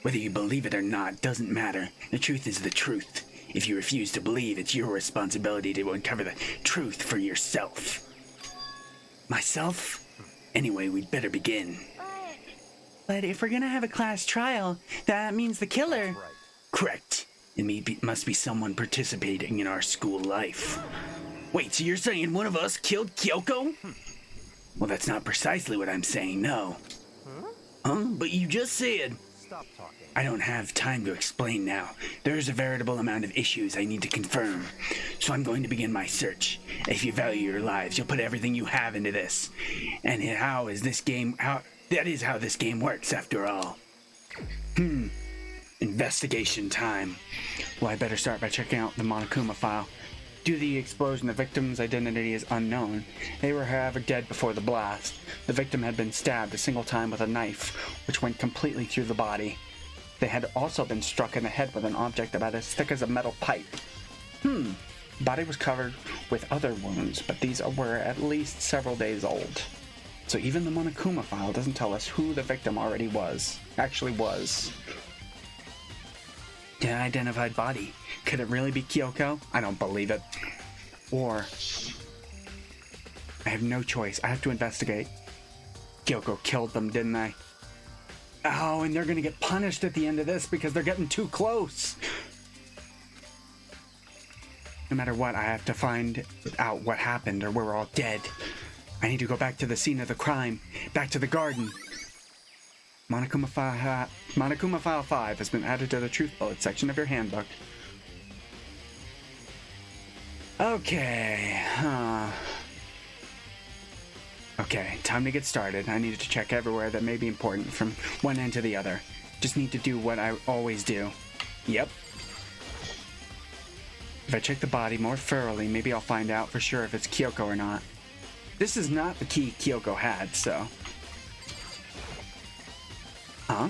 Whether you believe it or not doesn't matter. The truth is the truth. If you refuse to believe, it's your responsibility to uncover the truth for yourself. Myself? Anyway, we'd better begin. But if we're gonna have a class trial, that means the killer. Right. Correct. Must be someone participating in our school life. Wait, so you're saying one of us killed Kyoko? Well, that's not precisely what I'm saying, no. Huh? But you just said... Stop talking. I don't have time to explain now. There's a veritable amount of issues I need to confirm. So I'm going to begin my search. If you value your lives, you'll put everything you have into this. And that is how this game works, after all. Investigation time. Well, I better start by checking out the Monokuma file. Due to the explosion, the victim's identity is unknown. They were, however, dead before the blast. The victim had been stabbed a single time with a knife, which went completely through the body. They had also been struck in the head with an object about as thick as a metal pipe. The body was covered with other wounds, but these were at least several days old. So even the Monokuma file doesn't tell us who the victim actually was. The unidentified body. Could it really be Kyoko? I don't believe it. Or... I have no choice. I have to investigate. Kyoko killed them, didn't they? Oh, and they're gonna get punished at the end of this because they're getting too close. No matter what, I have to find out what happened or we're all dead. I need to go back to the scene of the crime. Back to the garden. Monokuma File 5 has been added to the Truth Bullet section of your handbook. Okay, Okay, time to get started. I needed to check everywhere that may be important from one end to the other. Just need to do what I always do. Yep. If I check the body more thoroughly, maybe I'll find out for sure if it's Kyoko or not. This is not the key Kyoko had, so Huh?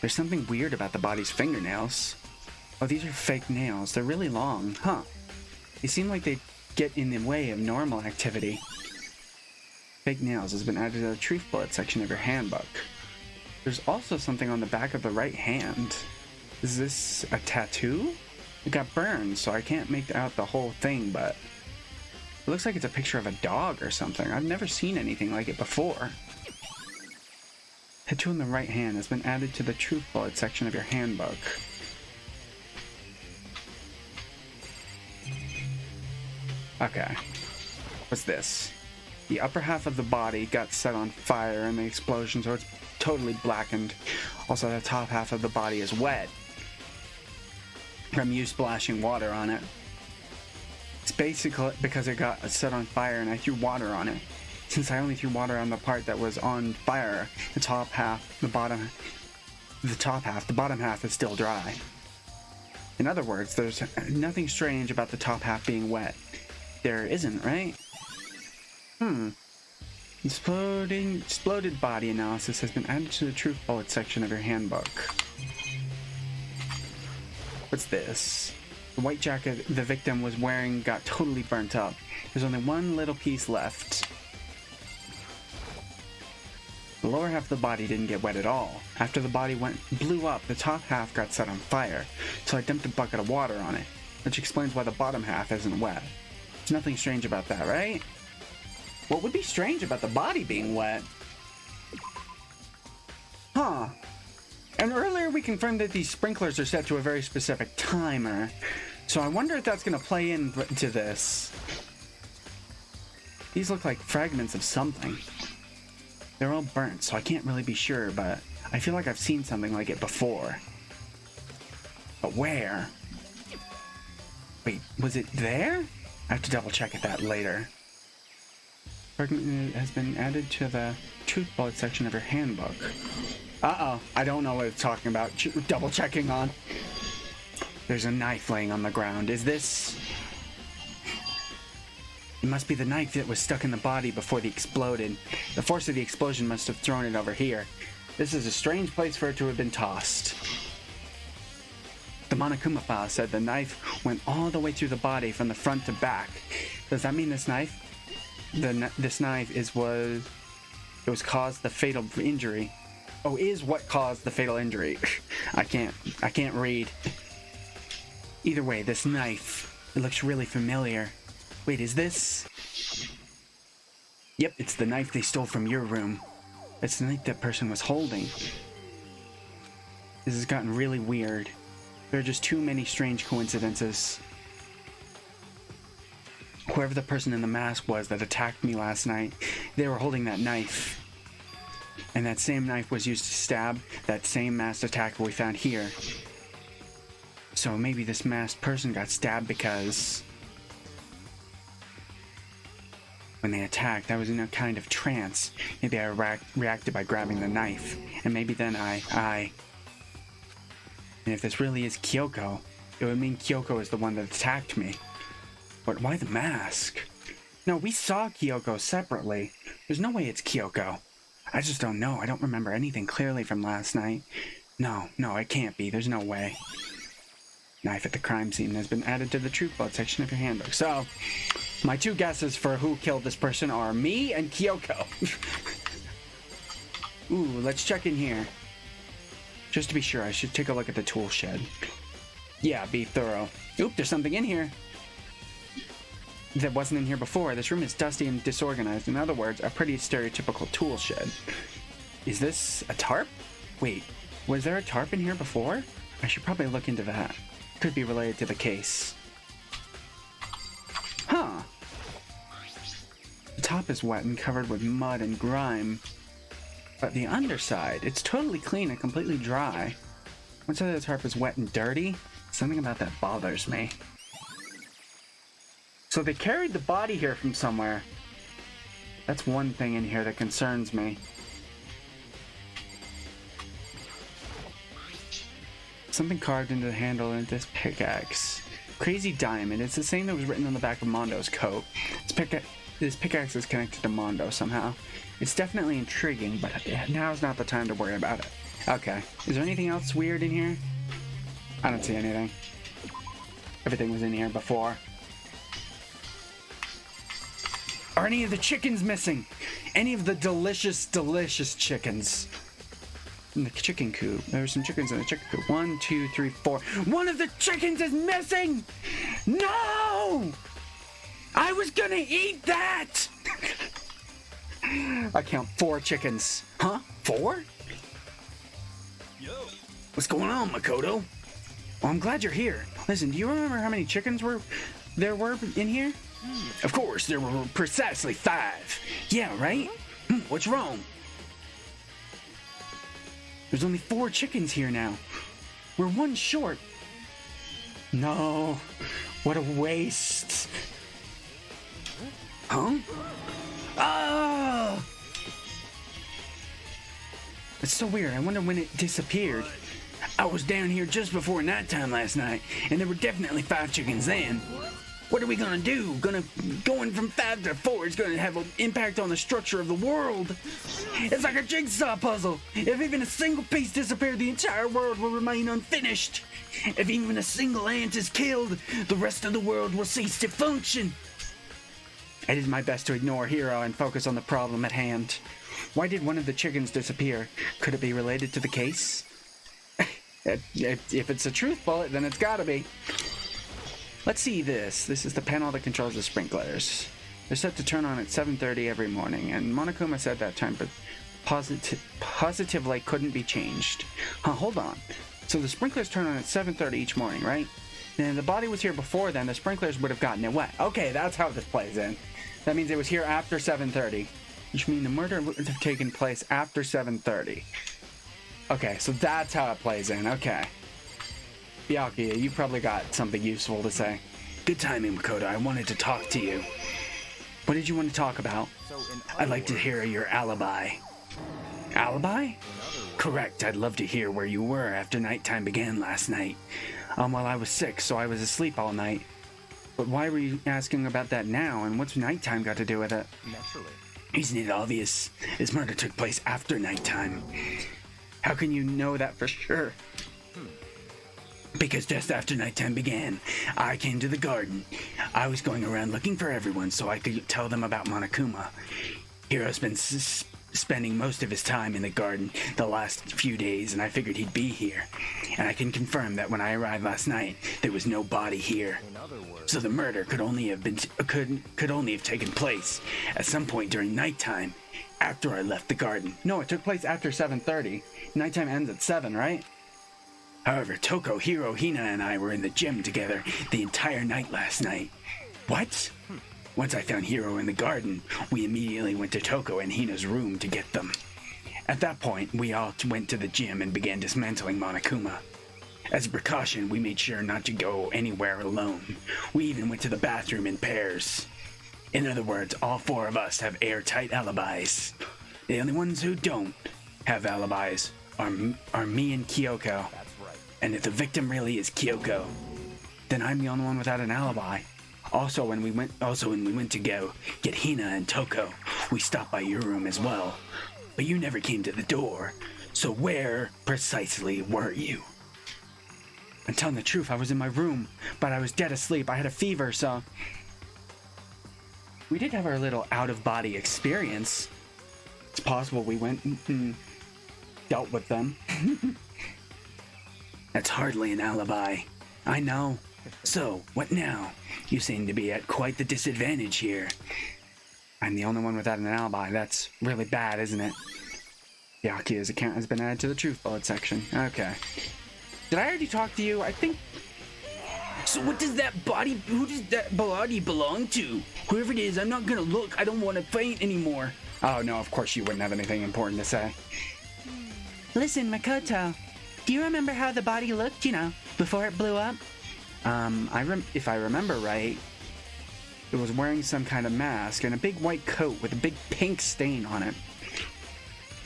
There's something weird about the body's fingernails. Oh, these are fake nails. They're really long. Huh. They seem like they get in the way of normal activity. Fake nails has been added to the truth bullet section of your handbook. There's also something on the back of the right hand. Is this a tattoo? It got burned, so I can't make out the whole thing, but it looks like it's a picture of a dog or something. I've never seen anything like it before. Tattoo on the right hand has been added to the truth bullet section of your handbook. Okay. What's this? The upper half of the body got set on fire in the explosion, so it's totally blackened. Also, the top half of the body is wet from you splashing water on it. It's basically because it got set on fire and I threw water on it. Since I only threw water on the part that was on fire, the top half, the bottom half is still dry. In other words, there's nothing strange about the top half being wet. There isn't, right? Exploded body analysis has been added to the truth bullet section of your handbook. What's this? The white jacket the victim was wearing got totally burnt up. There's only one little piece left. The lower half of the body didn't get wet at all. After the body blew up, the top half got set on fire, so I dumped a bucket of water on it, which explains why the bottom half isn't wet. There's nothing strange about that, right? What would be strange about the body being wet? Huh. And earlier we confirmed that these sprinklers are set to a very specific timer, so I wonder if that's going to play into this. These look like fragments of something. They're all burnt, so I can't really be sure, but I feel like I've seen something like it before. But where? Wait, was it there? I have to double check that later. Fragment has been added to the truth bullet section of your handbook. Uh-oh, I don't know what it's talking about. Double checking on. There's a knife laying on the ground. Is this... It must be the knife that was stuck in the body before it exploded. The force of the explosion must have thrown it over here. This is a strange place for it to have been tossed. The Monokuma file said the knife went all the way through the body from the front to back. Does that mean this knife? This knife was caused the fatal injury. Oh, is what caused the fatal injury. I can't read. Either way, this knife, it looks really familiar. Wait, is this? Yep, it's the knife they stole from your room. It's the knife that person was holding. This has gotten really weird. There are just too many strange coincidences. Whoever the person in the mask was that attacked me last night, they were holding that knife. And that same knife was used to stab that same masked attacker we found here. So maybe this masked person got stabbed because... when they attacked, I was in a kind of trance. Maybe I reacted by grabbing the knife. And maybe then And if this really is Kyoko, it would mean Kyoko is the one that attacked me. But why the mask? No, we saw Kyoko separately. There's no way it's Kyoko. I just don't know. I don't remember anything clearly from last night. No, it can't be. There's no way. Knife at the crime scene has been added to the truth bullet section of your handbook. So, my two guesses for who killed this person are me and Kyoko. Ooh, let's check in here. Just to be sure, I should take a look at the tool shed. Yeah, be thorough. Oop, there's something in here that wasn't in here before. This room is dusty and disorganized. In other words, a pretty stereotypical tool shed. Is this a tarp? Wait, was there a tarp in here before? I should probably look into that. Could be related to the case. Huh. The top is wet and covered with mud and grime. But the underside, it's totally clean and completely dry. One side of the tarp is wet and dirty. Something about that bothers me. So they carried the body here from somewhere. That's one thing in here that concerns me. Something carved into the handle of this pickaxe. Crazy diamond. It's the same that was written on the back of Mondo's coat. This pickaxe is connected to Mondo somehow. It's definitely intriguing, but now's not the time to worry about it. Okay. Is there anything else weird in here? I don't see anything. Everything was in here before. Are any of the chickens missing? Any of the delicious, delicious chickens? In the chicken coop. There were some chickens in the chicken coop. 1, 2, 3, 4. One of the chickens is missing! No! I was gonna eat that! I count 4 chickens. Huh? 4? Yo. What's going on, Makoto? Well, I'm glad you're here. Listen, do you remember how many chickens there were in here? Of course, there were precisely 5. Yeah, right? What's wrong? There's only 4 chickens here now. We're 1 short. No. What a waste. Huh? Ah! It's so weird. I wonder when it disappeared. I was down here just before nighttime last night, and there were definitely 5 chickens then. What are we gonna do? Going from 5 to 4 is gonna have an impact on the structure of the world. It's like a jigsaw puzzle. If even a single piece disappeared, the entire world will remain unfinished. If even a single ant is killed, the rest of the world will cease to function. I did my best to ignore Hiro and focus on the problem at hand. Why did one of the chickens disappear? Could it be related to the case? If it's a truth bullet, then it's gotta be. Let's see this. This is the panel that controls the sprinklers. They're set to turn on at 7:30 every morning, and Monokuma said that time, but positively couldn't be changed. Huh, hold on. So the sprinklers turn on at 7:30 each morning, right? And the body was here before then, the sprinklers would have gotten it wet. Okay, that's how this plays in. That means it was here after 7:30, which means the murder would have taken place after 7:30. Okay, so that's how it plays in. Okay. Byakuya, you probably got something useful to say. Good timing, Makoto. I wanted to talk to you. What did you want to talk about? I'd like to hear your alibi. Alibi? Correct. I'd love to hear where you were after nighttime began last night. Well, I was sick, so I was asleep all night. But why were you asking about that now, and what's nighttime got to do with it? Naturally. Isn't it obvious? This murder took place after nighttime. How can you know that for sure? Because just after nighttime began, I came to the garden. I was going around looking for everyone so I could tell them about Monokuma. Hiro's been spending most of his time in the garden the last few days, and I figured he'd be here. And I can confirm that when I arrived last night, there was no body here. In other words, So the murder could only have taken place at some point during nighttime, after I left the garden. No, it took place after 7:30. Nighttime ends at 7, right? However, Toko, Hiro, Hina, and I were in the gym together the entire night last night. What? Once I found Hiro in the garden, we immediately went to Toko and Hina's room to get them. At that point, we all went to the gym and began dismantling Monokuma. As a precaution, we made sure not to go anywhere alone. We even went to the bathroom in pairs. In other words, all 4 of us have airtight alibis. The only ones who don't have alibis are me and Kyoko. that's right. And if the victim really is Kyoko, Then I'm the only one without an alibi. also when we went to go get Hina and Toko, we stopped by your room as well. But you never came to the door. So where precisely were you? I'm telling the truth, I was in my room, but I was dead asleep. I had a fever, so... We did have our little out-of-body experience. It's possible we went and dealt with them. That's hardly an alibi. I know. So, what now? You seem to be at quite the disadvantage here. I'm the only one without an alibi. That's really bad, isn't it? Byakuya's account has been added to the truth bullet section. Okay. Did I already talk to you? I think... So who does that body belong to? Whoever it is, I'm not gonna look. I don't want to faint anymore. Oh, no, of course you wouldn't have anything important to say. Listen, Makoto, do you remember how the body looked, before it blew up? If I remember right, it was wearing some kind of mask and a big white coat with a big pink stain on it.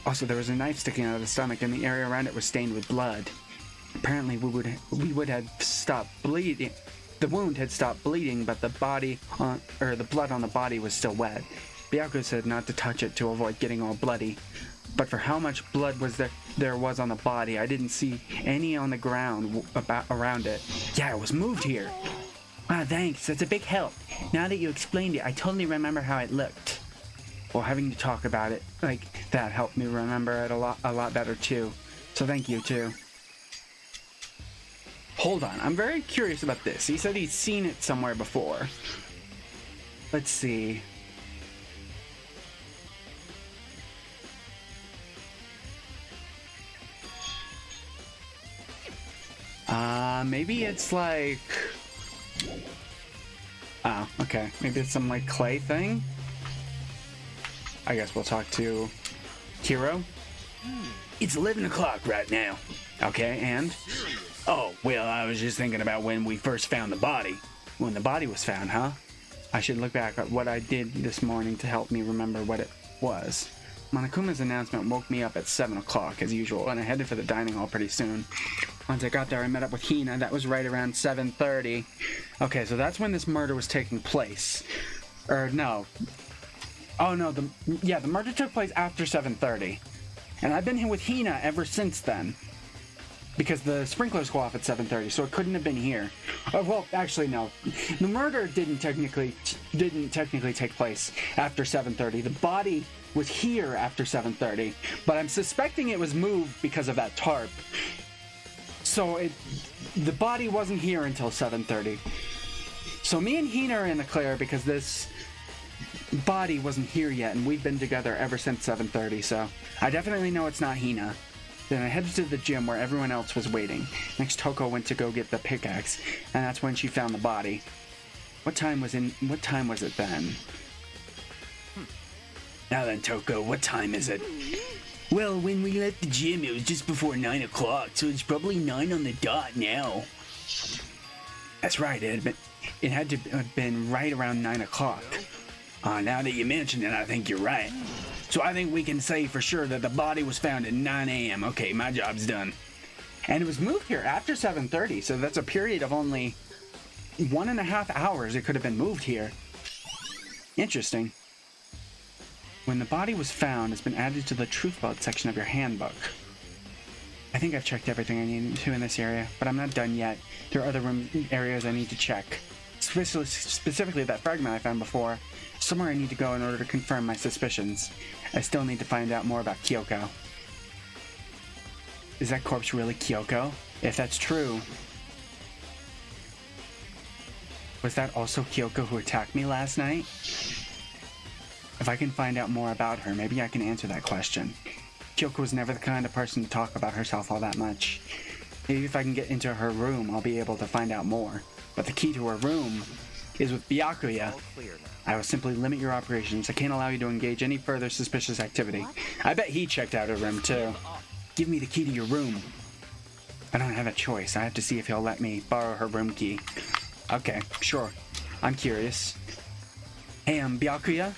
Also, there was a knife sticking out of the stomach and the area around it was stained with blood. Apparently, we would have stopped bleeding. The wound had stopped bleeding, but the blood on the body was still wet. Byakuya said not to touch it to avoid getting all bloody. but for how much blood there was on the body, I didn't see any on the ground around it. Yeah, it was moved here. Ah, thanks. That's a big help. Now that you explained it, I totally remember how it looked. Well, having to talk about it like that helped me remember it a lot better too. So thank you too. Hold on, I'm very curious about this. He said he's seen it somewhere before. Let's see. Maybe it's like... Oh, okay. Maybe it's some like clay thing? I guess we'll talk to Hiro. It's 11 o'clock right now. Okay, and? Oh, well, I was just thinking about when we first found the body. When the body was found, huh? I should look back at what I did this morning to help me remember what it was. Monokuma's announcement woke me up at 7 o'clock, as usual, and I headed for the dining hall pretty soon. Once I got there, I met up with Hina. That was right around 7:30. Okay, so that's when this murder was taking place. Or, no. Oh, no, the murder took place after 7:30. And I've been here with Hina ever since then. Because the sprinklers go off at 7:30, so it couldn't have been here. Well, actually, no. The murder didn't technically take place after 7:30. The body was here after 7:30, but I'm suspecting it was moved because of that tarp. So the body wasn't here until 7:30. So me and Hina are in the clear because this body wasn't here yet, and we've been together ever since 7:30. So I definitely know it's not Hina. Then I headed to the gym where everyone else was waiting. Next, Toko went to go get the pickaxe, and that's when she found the body. What time was it then? Now then, Toko, what time is it? Well, when we left the gym, it was just before 9 o'clock, so it's probably 9 on the dot now. That's right, it had to have been right around 9 o'clock. Now that you mention it, I think you're right. So I think we can say for sure that the body was found at 9 a.m. Okay, my job's done. And it was moved here after 7:30, so that's a period of only 1.5 hours it could have been moved here. Interesting. When the body was found, it's been added to the truth belt section of your handbook. I think I've checked everything I need to in this area, but I'm not done yet. There are other areas I need to check. Specifically that fragment I found before. Somewhere I need to go in order to confirm my suspicions. I still need to find out more about Kyoko. Is that corpse really Kyoko? If that's true, was that also Kyoko who attacked me last night? If I can find out more about her, maybe I can answer that question. Kyoko was never the kind of person to talk about herself all that much. Maybe if I can get into her room, I'll be able to find out more. But the key to her room is with Byakuya. I will simply limit your operations. I can't allow you to engage any further suspicious activity. I bet he checked out her room too. Give me the key to your room. I don't have a choice. I have to see if he'll let me borrow her room key. Okay, sure. I'm curious. Hey, Byakuya?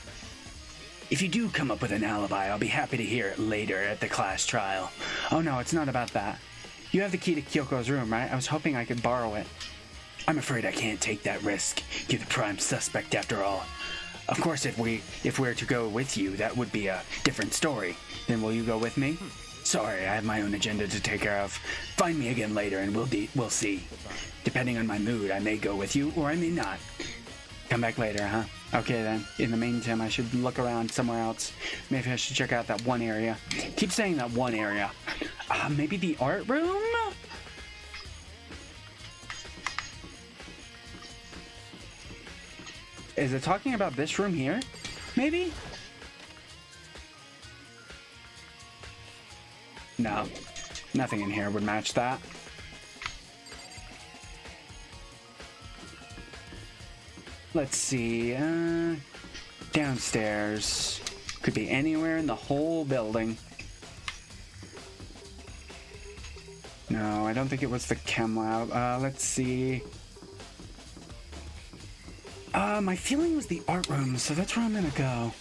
If you do come up with an alibi, I'll be happy to hear it later at the class trial. Oh no, it's not about that. You have the key to Kyoko's room, right? I was hoping I could borrow it. I'm afraid I can't take that risk. You're the prime suspect after all. Of course, if we're to go with you, that would be a different story. Then will you go with me? Sorry, I have my own agenda to take care of. Find me again later and we'll see. Depending on my mood, I may go with you or I may not. Come back later, huh? Okay then. In the meantime, I should look around somewhere else. Maybe I should check out that one area. Keep saying that one area. Maybe the art room? Is it talking about this room here? Maybe? No. Nothing in here would match that. Let's see. Downstairs. Could be anywhere in the whole building. No, I don't think it was the chem lab. Let's see. My feeling was the art room, so that's where I'm gonna go.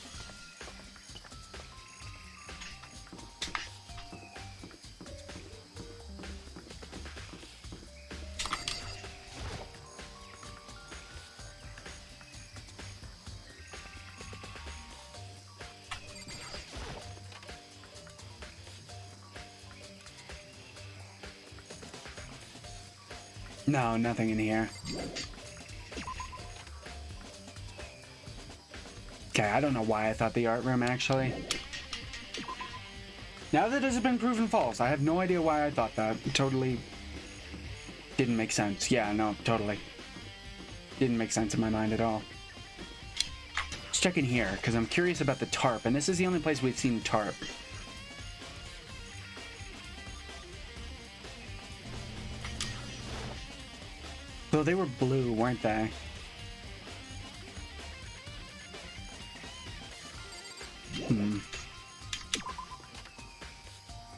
No, nothing in here. Okay, I don't know why I thought the art room, actually. Now that it has been proven false, I have no idea why I thought that. It totally didn't make sense. Yeah, no, totally. Didn't make sense in my mind at all. Let's check in here, because I'm curious about the tarp, and this is the only place we've seen tarp. Though they were blue, weren't they?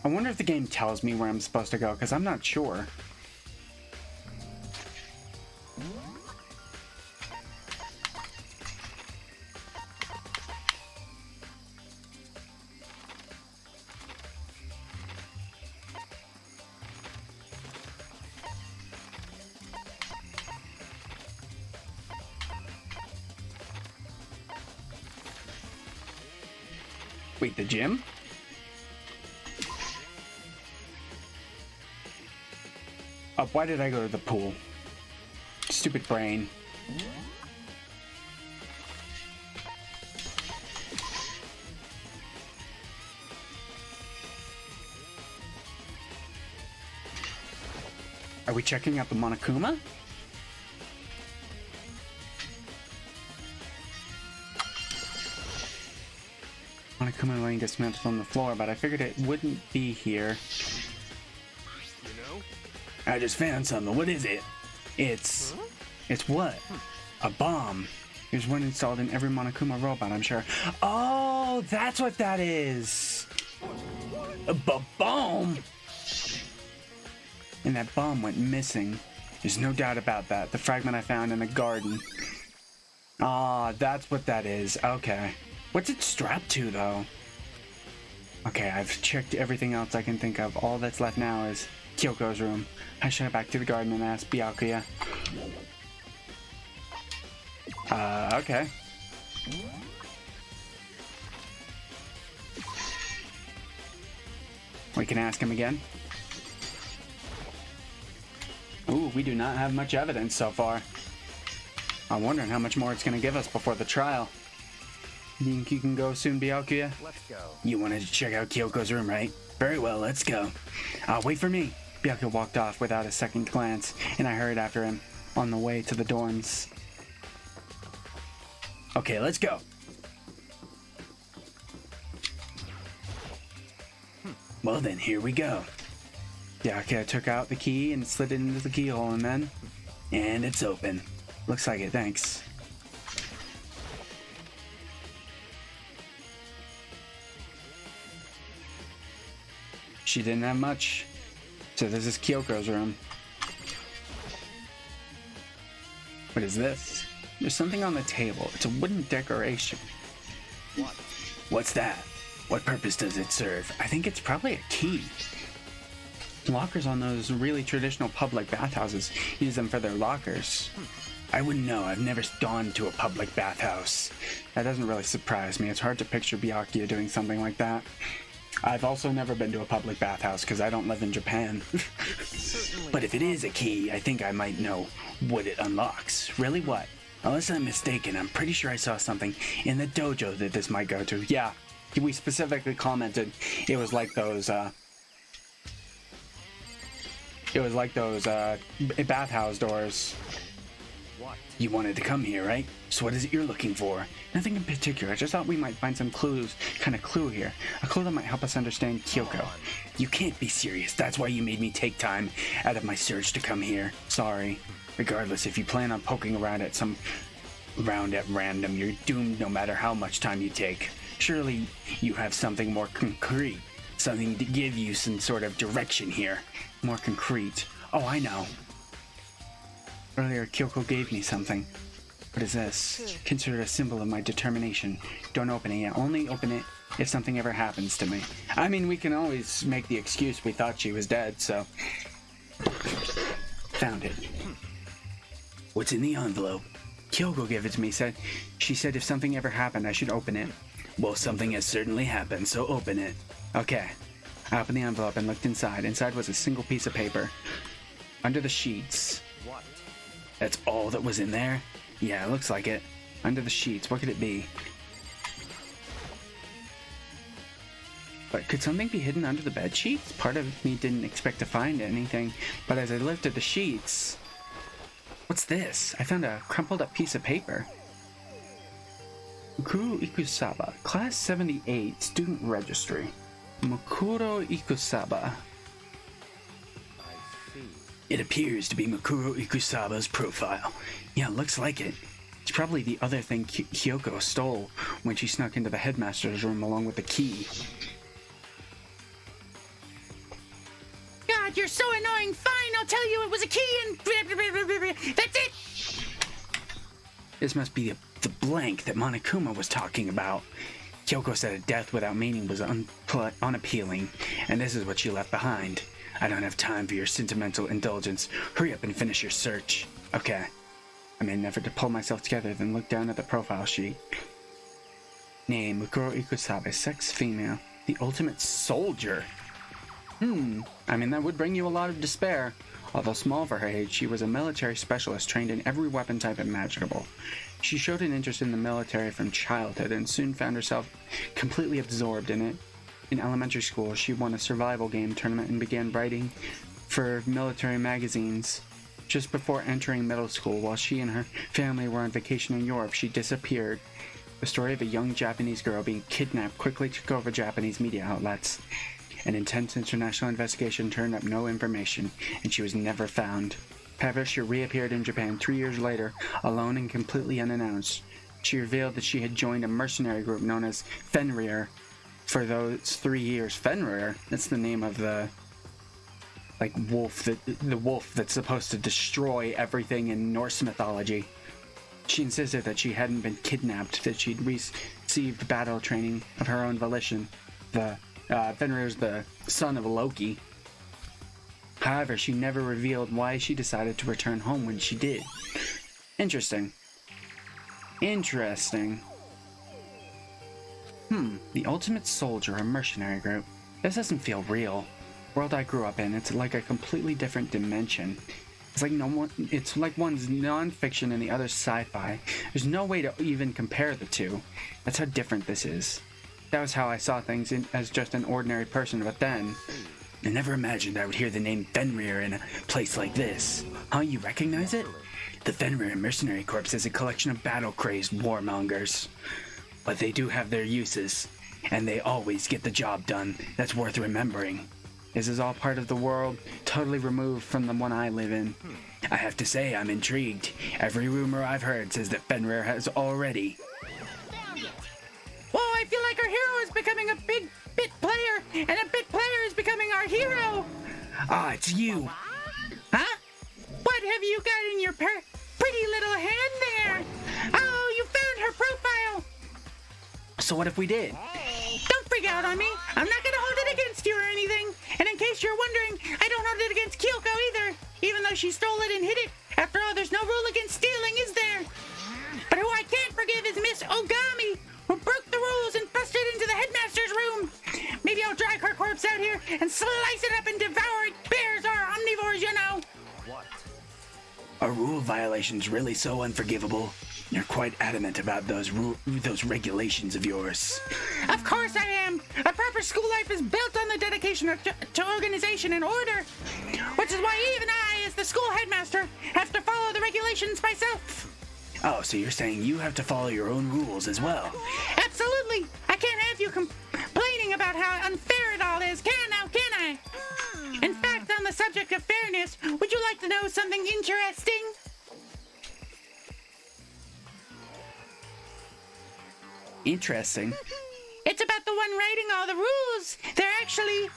I wonder if the game tells me where I'm supposed to go, because I'm not sure. Wait, the gym? Oh, why did I go to the pool? Stupid brain. Are we checking out the Monokuma? Monokuma laying dismantled on the floor, but I figured it wouldn't be here. I just found something. What is it? It's what? A bomb. There's one installed in every Monokuma robot, I'm sure. Oh, that's what that is. A bomb? And that bomb went missing. There's no doubt about that. The fragment I found in the garden. Ah, that's what that is. Okay. What's it strapped to, though? Okay, I've checked everything else I can think of. All that's left now is Kyoko's room. I should head back to the garden and ask Byakuya. Okay. We can ask him again. Ooh, we do not have much evidence so far. I'm wondering how much more it's going to give us before the trial. You think you can go soon, Byakuya? Let's go. You wanted to check out Kyoko's room, right? Very well, let's go. Wait for me. Byakuya walked off without a second glance, and I hurried after him on the way to the dorms. Okay, let's go. Well then, here we go. Byakuya took out the key and slid it into the keyhole, and then... And it's open. Looks like it, thanks. She didn't have much. So this is Kyoko's room. What is this? There's something on the table. It's a wooden decoration. What? What's that? What purpose does it serve? I think it's probably a key. Lockers on those really traditional public bathhouses use them for their lockers. I wouldn't know. I've never gone to a public bathhouse. That doesn't really surprise me. It's hard to picture Byakuya doing something like that. I've also never been to a public bathhouse because I don't live in Japan. But if it is a key, I think I might know what it unlocks. Really, what? Unless I'm mistaken, I'm pretty sure I saw something in the dojo that this might go to. Yeah, we specifically commented it was like those, bathhouse doors. What? You wanted to come here, right? So what is it you're looking for? Nothing in particular. I just thought we might find some clue here. A clue that might help us understand Kyoko. You can't be serious. That's why you made me take time out of my search to come here. Sorry. Regardless, if you plan on poking around at random, you're doomed no matter how much time you take. Surely you have something more concrete. Something to give you some sort of direction here. More concrete. Oh, I know. Earlier, Kyoko gave me something. What is this? Consider it a symbol of my determination. Don't open it yet. Only open it if something ever happens to me. I mean, we can always make the excuse we thought she was dead, so... Found it. What's in the envelope? Kyoko gave it to me. She said if something ever happened, I should open it. Well, something has certainly happened, so open it. Okay. I opened the envelope and looked inside. Inside was a single piece of paper. Under the sheets, That's all that was in there? Yeah, it looks like it. Under the sheets, what could it be? But could something be hidden under the bed sheets? Part of me didn't expect to find anything, but as I lifted the sheets... What's this? I found a crumpled up piece of paper. Mukuro Ikusaba, Class 78, Student Registry. Mukuro Ikusaba. It appears to be Mukuro Ikusaba's profile. Yeah, looks like it. It's probably the other thing Kyoko stole when she snuck into the headmaster's room along with the key. God, you're so annoying. Fine, I'll tell you it was a key and... That's it! This must be the blank that Monokuma was talking about. Kyoko said a death without meaning was unappealing, and this is what she left behind. I don't have time for your sentimental indulgence. Hurry up and finish your search. Okay. I made an effort to pull myself together, then looked down at the profile sheet. Name, Mukuro Ikusabe, sex female, the ultimate soldier. I mean, that would bring you a lot of despair. Although small for her age, she was a military specialist trained in every weapon type imaginable. She showed an interest in the military from childhood and soon found herself completely absorbed in it. In elementary school, she won a survival game tournament and began writing for military magazines. Just before entering middle school, while she and her family were on vacation in Europe, she disappeared. The story of a young Japanese girl being kidnapped quickly took over Japanese media outlets. An intense international investigation turned up no information, and she was never found. However, she reappeared in Japan 3 years later, alone and completely unannounced. She revealed that she had joined a mercenary group known as Fenrir. For those 3 years, Fenrir, that's the name of the wolf that's supposed to destroy everything in Norse mythology. She insisted that she hadn't been kidnapped, that she'd received battle training of her own volition. Fenrir's the son of Loki. However, she never revealed why she decided to return home when she did. Interesting. The Ultimate Soldier, a mercenary group. This doesn't feel real. World I grew up in, it's like a completely different dimension. It's like one's non-fiction and the other's sci-fi. There's no way to even compare the two. That's how different this is. That was how I saw things as just an ordinary person, but then... I never imagined I would hear the name Fenrir in a place like this. Huh, you recognize it? The Fenrir Mercenary Corps is a collection of battle-crazed warmongers. But they do have their uses, and they always get the job done. That's worth remembering. This is all part of the world, totally removed from the one I live in. I have to say, I'm intrigued. Every rumor I've heard says that Fenrir has already... Whoa, I feel like our hero is becoming a big bit player, and a bit player is becoming our hero. Ah, it's you. Huh? What have you got in your pretty little hand there? Oh, you found her profile. So what if we did? Don't freak out on me. I'm not gonna hold it against you or anything. And in case you're wondering, I don't hold it against Kyoko either, even though she stole it and hid it. After all, there's no rule against stealing, is there? But who I can't forgive is Miss Ogami, who broke the rules and busted into the headmaster's room. Maybe I'll drag her corpse out here and slice it up and devour it. Bears are omnivores, you know. What? Are rule violations really so unforgivable? You're quite adamant about those regulations of yours. Of course I am. A proper school life is built on the dedication to organization and order, which is why even I, as the school headmaster, have to follow the regulations myself. Oh, so you're saying you have to follow your own rules as well? Absolutely. I can't have you complaining about how unfair it all is, can I? In fact, on the subject of fairness, would you like to know something interesting? Interesting. It's about the one writing all the rules. They're actually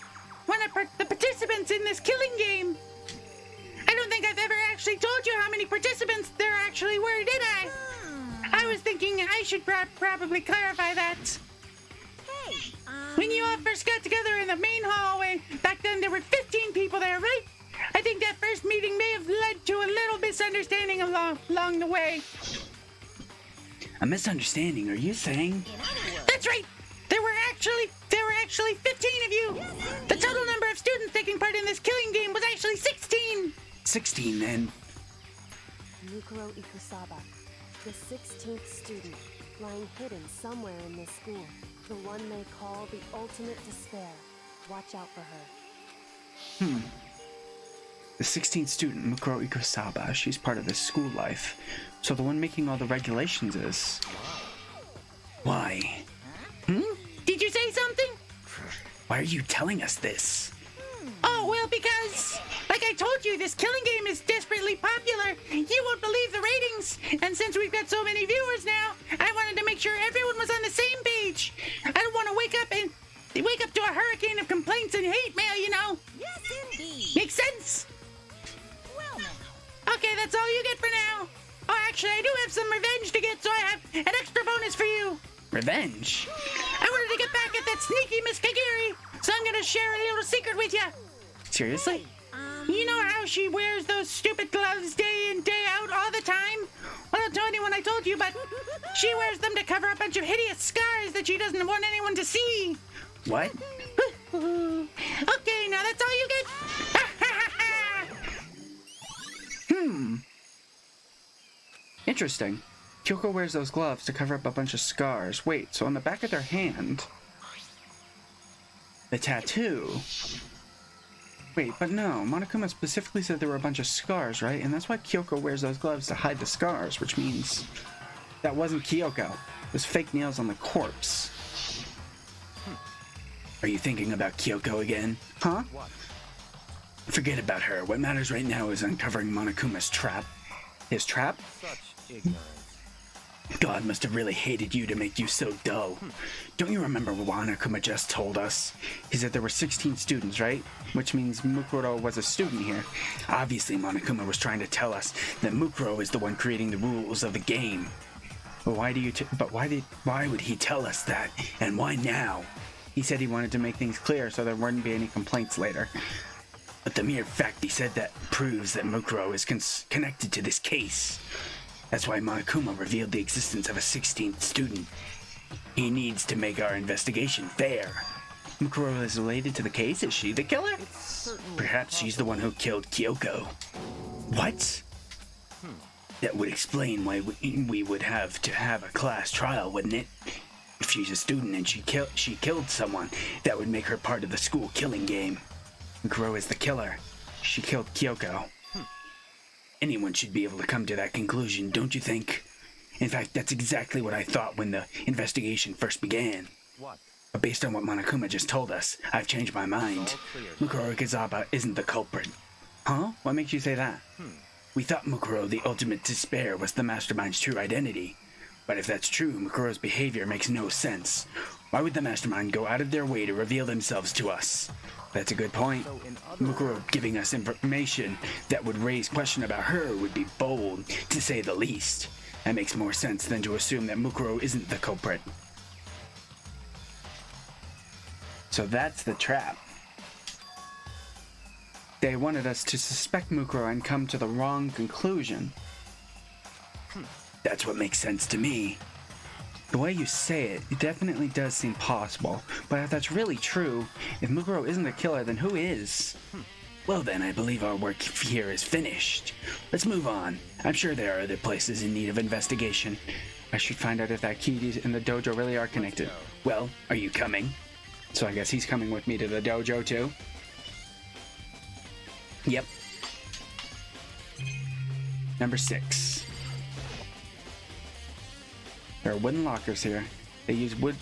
one of the participants in this killing game. I don't think I've ever actually told you how many participants there actually were, did I? I was thinking I should probably clarify that. When you all first got together in the main hallway, back then there were 15 people there, right? I think that first meeting may have led to a little misunderstanding along the way. A misunderstanding, are you saying? That's right! There were actually 15 of you! The total number of students taking part in this killing game was actually 16! 16 then. Yukiro Ikusaba, the 16th student, lying hidden somewhere in this school. The one they call the ultimate despair. Watch out for her. The 16th student, Mukuro Ikusaba, she's part of this school life. So the one making all the regulations is... Why? Did you say something? Why are you telling us this? Oh, well, because, like I told you, this killing game is desperately popular. You won't believe the ratings. And since we've got so many viewers now, I wanted to make sure everyone was on the same page. I don't want to wake up to a hurricane of complaints and hate mail, you know? Yes, indeed. Makes sense? Well, now. Okay, that's all you get for now. Oh, actually, I do have some revenge to get, so I have an extra bonus for you. Revenge? I wanted to get back at that sneaky Miss Kagiri, so I'm gonna share a little secret with you. Seriously? You know how she wears those stupid gloves day in, day out, all the time? Well, don't tell anyone I told you, but she wears them to cover a bunch of hideous scars that she doesn't want anyone to see. What? Okay, now that's all you get. Interesting. Kyoko wears those gloves to cover up a bunch of scars. Wait, so on the back of their hand... The tattoo... Wait, but no, Monokuma specifically said there were a bunch of scars, right? And that's why Kyoko wears those gloves to hide the scars, which means... That wasn't Kyoko. It was fake nails on the corpse. Are you thinking about Kyoko again? Huh? Forget about her. What matters right now is uncovering Monokuma's trap. His trap? Such ignorance. God must have really hated you to make you so dull. Don't you remember what Monokuma just told us? He said there were 16 students, right? Which means Mukuro was a student here. Obviously, Monokuma was trying to tell us that Mukuro is the one creating the rules of the game. But why would he tell us that? And why now? He said he wanted to make things clear so there wouldn't be any complaints later. But the mere fact he said that proves that Mukuro is connected to this case. That's why Monokuma revealed the existence of a 16th student. He needs to make our investigation fair. Mukuro is related to the case? Is she the killer? Perhaps she's the one who killed Kyoko. What? That would explain why we would have to have a class trial, wouldn't it? If she's a student and she killed someone, that would make her part of the school killing game. Mukuro is the killer. She killed Kyoko. Anyone should be able to come to that conclusion, don't you think? In fact, that's exactly what I thought when the investigation first began. What? But based on what Monokuma just told us, I've changed my mind. Mukuro Ikazaba isn't the culprit. Huh? What makes you say that? We thought Mukuro, the ultimate despair, was the mastermind's true identity. But if that's true, Mukuro's behavior makes no sense. Why would the mastermind go out of their way to reveal themselves to us? That's a good point. Mukuro giving us information that would raise question about her would be bold, to say the least. That makes more sense than to assume that Mukuro isn't the culprit. So that's the trap. They wanted us to suspect Mukuro and come to the wrong conclusion. That's what makes sense to me. The way you say it, it definitely does seem possible, but if that's really true, if Mukuro isn't the killer, then who is? Well then, I believe our work here is finished. Let's move on. I'm sure there are other places in need of investigation. I should find out if that key and the dojo really are connected. Well, are you coming? So I guess he's coming with me to the dojo too? Yep. Number 6. There are wooden lockers here. They use wood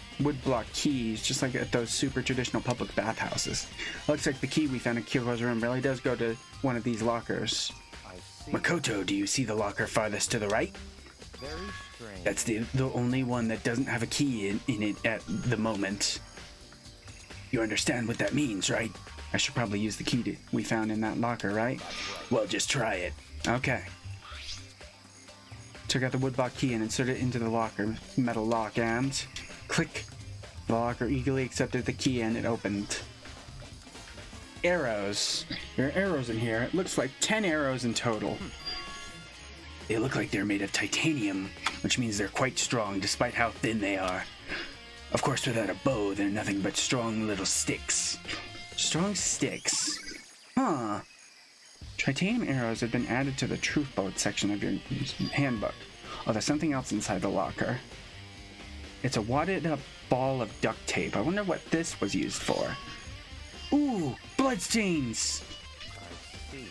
block keys, just like at those super traditional public bathhouses. Looks like the key we found in Kyoko's room really does go to one of these lockers. Makoto, do you see the locker farthest to the right? Very strange. That's the only one that doesn't have a key in it at the moment. You understand what that means, right? I should probably use the key we found in that locker, right? Well, just try it. Okay. Took out the woodblock key and inserted it into the locker metal lock and click. The locker eagerly accepted the key and it opened. Arrows. There are arrows in here. It looks like 10 arrows in total. They look like they're made of titanium, which means they're quite strong despite how thin they are. Of course, without a bow, they're nothing but strong little sticks. Strong sticks. Huh. Titanium arrows have been added to the truth boat section of your handbook. Oh, there's something else inside the locker. It's a wadded up ball of duct tape. I wonder what this was used for. Ooh, bloodstains! I see.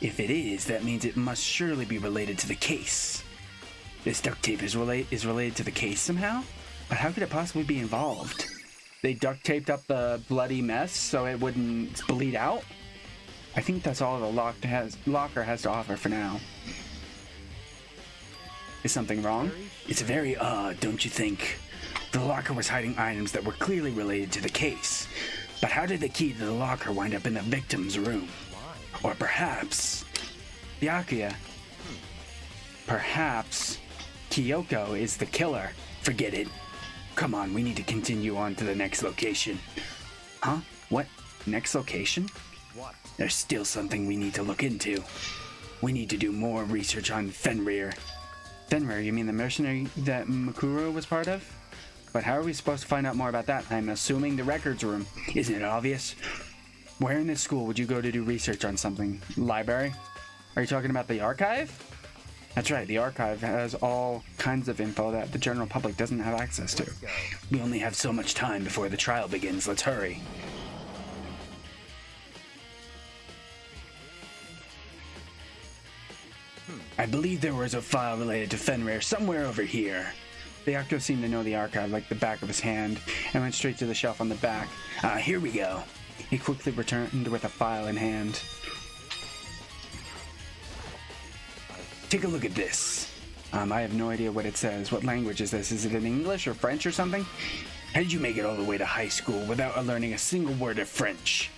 If it is, that means it must surely be related to the case. This duct tape is related to the case somehow? But how could it possibly be involved? They duct taped up the bloody mess so it wouldn't bleed out? I think that's all the locker has to offer for now. Is something wrong? It's very odd, don't you think? The locker was hiding items that were clearly related to the case. But how did the key to the locker wind up in the victim's room? Or perhaps... Byakuya. Perhaps Kyoko is the killer. Forget it. Come on, we need to continue on to the next location. Huh? What? Next location? What? There's still something we need to look into. We need to do more research on Fenrir. Fenrir, you mean the mercenary that Mukuro was part of? But how are we supposed to find out more about that? I'm assuming the records room. Isn't it obvious? Where in this school would you go to do research on something? Library? Are you talking about the archive? That's right, the archive has all kinds of info that the general public doesn't have access to. We only have so much time before the trial begins. Let's hurry. I believe there was a file related to Fenrir somewhere over here. Byakuya seemed to know the archive like the back of his hand and went straight to the shelf on the back. Here we go. He quickly returned with a file in hand. Take a look at this. I have no idea what it says. What language is this? Is it in English or French or something? How did you make it all the way to high school without learning a single word of French?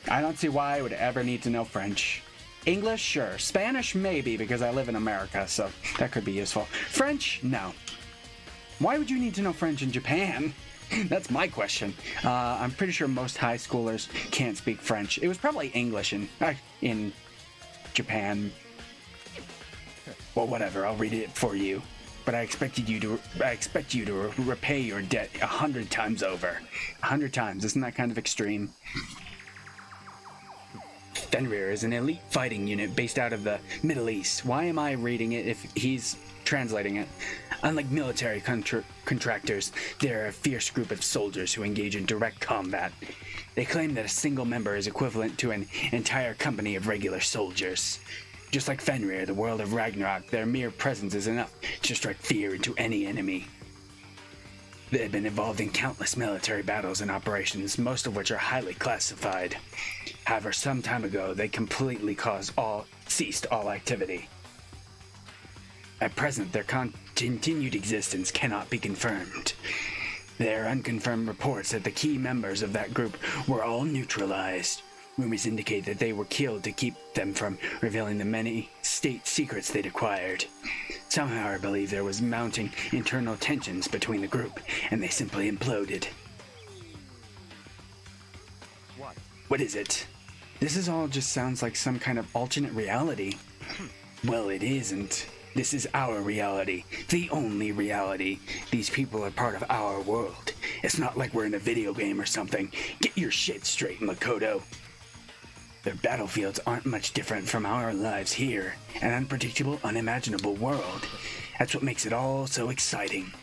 I don't see why I would ever need to know French. English, sure. Spanish, maybe, because I live in America, so that could be useful. French, no. Why would you need to know French in Japan? That's my question. I'm pretty sure most high schoolers can't speak French. It was probably English in Japan. Well, whatever. I'll read it for you. But I expect you to repay your debt 100 times over. 100 times. Isn't that kind of extreme? Fenrir is an elite fighting unit based out of the Middle East. Why am I reading it if he's translating it? Unlike military contractors, they're a fierce group of soldiers who engage in direct combat. They claim that a single member is equivalent to an entire company of regular soldiers. Just like Fenrir, the world of Ragnarok, their mere presence is enough to strike fear into any enemy. They have been involved in countless military battles and operations, most of which are highly classified. However, some time ago, they completely ceased all activity. At present, their continued existence cannot be confirmed. There are unconfirmed reports that the key members of that group were all neutralized. Rumors indicate that they were killed to keep them from revealing the many state secrets they'd acquired. Somehow I believe there was mounting internal tensions between the group, and they simply imploded. What is it? This is all just sounds like some kind of alternate reality. Well, it isn't. This is our reality. The only reality. These people are part of our world. It's not like we're in a video game or something. Get your shit straight, Makoto. Their battlefields aren't much different from our lives here. An unpredictable, unimaginable world. That's what makes it all so exciting.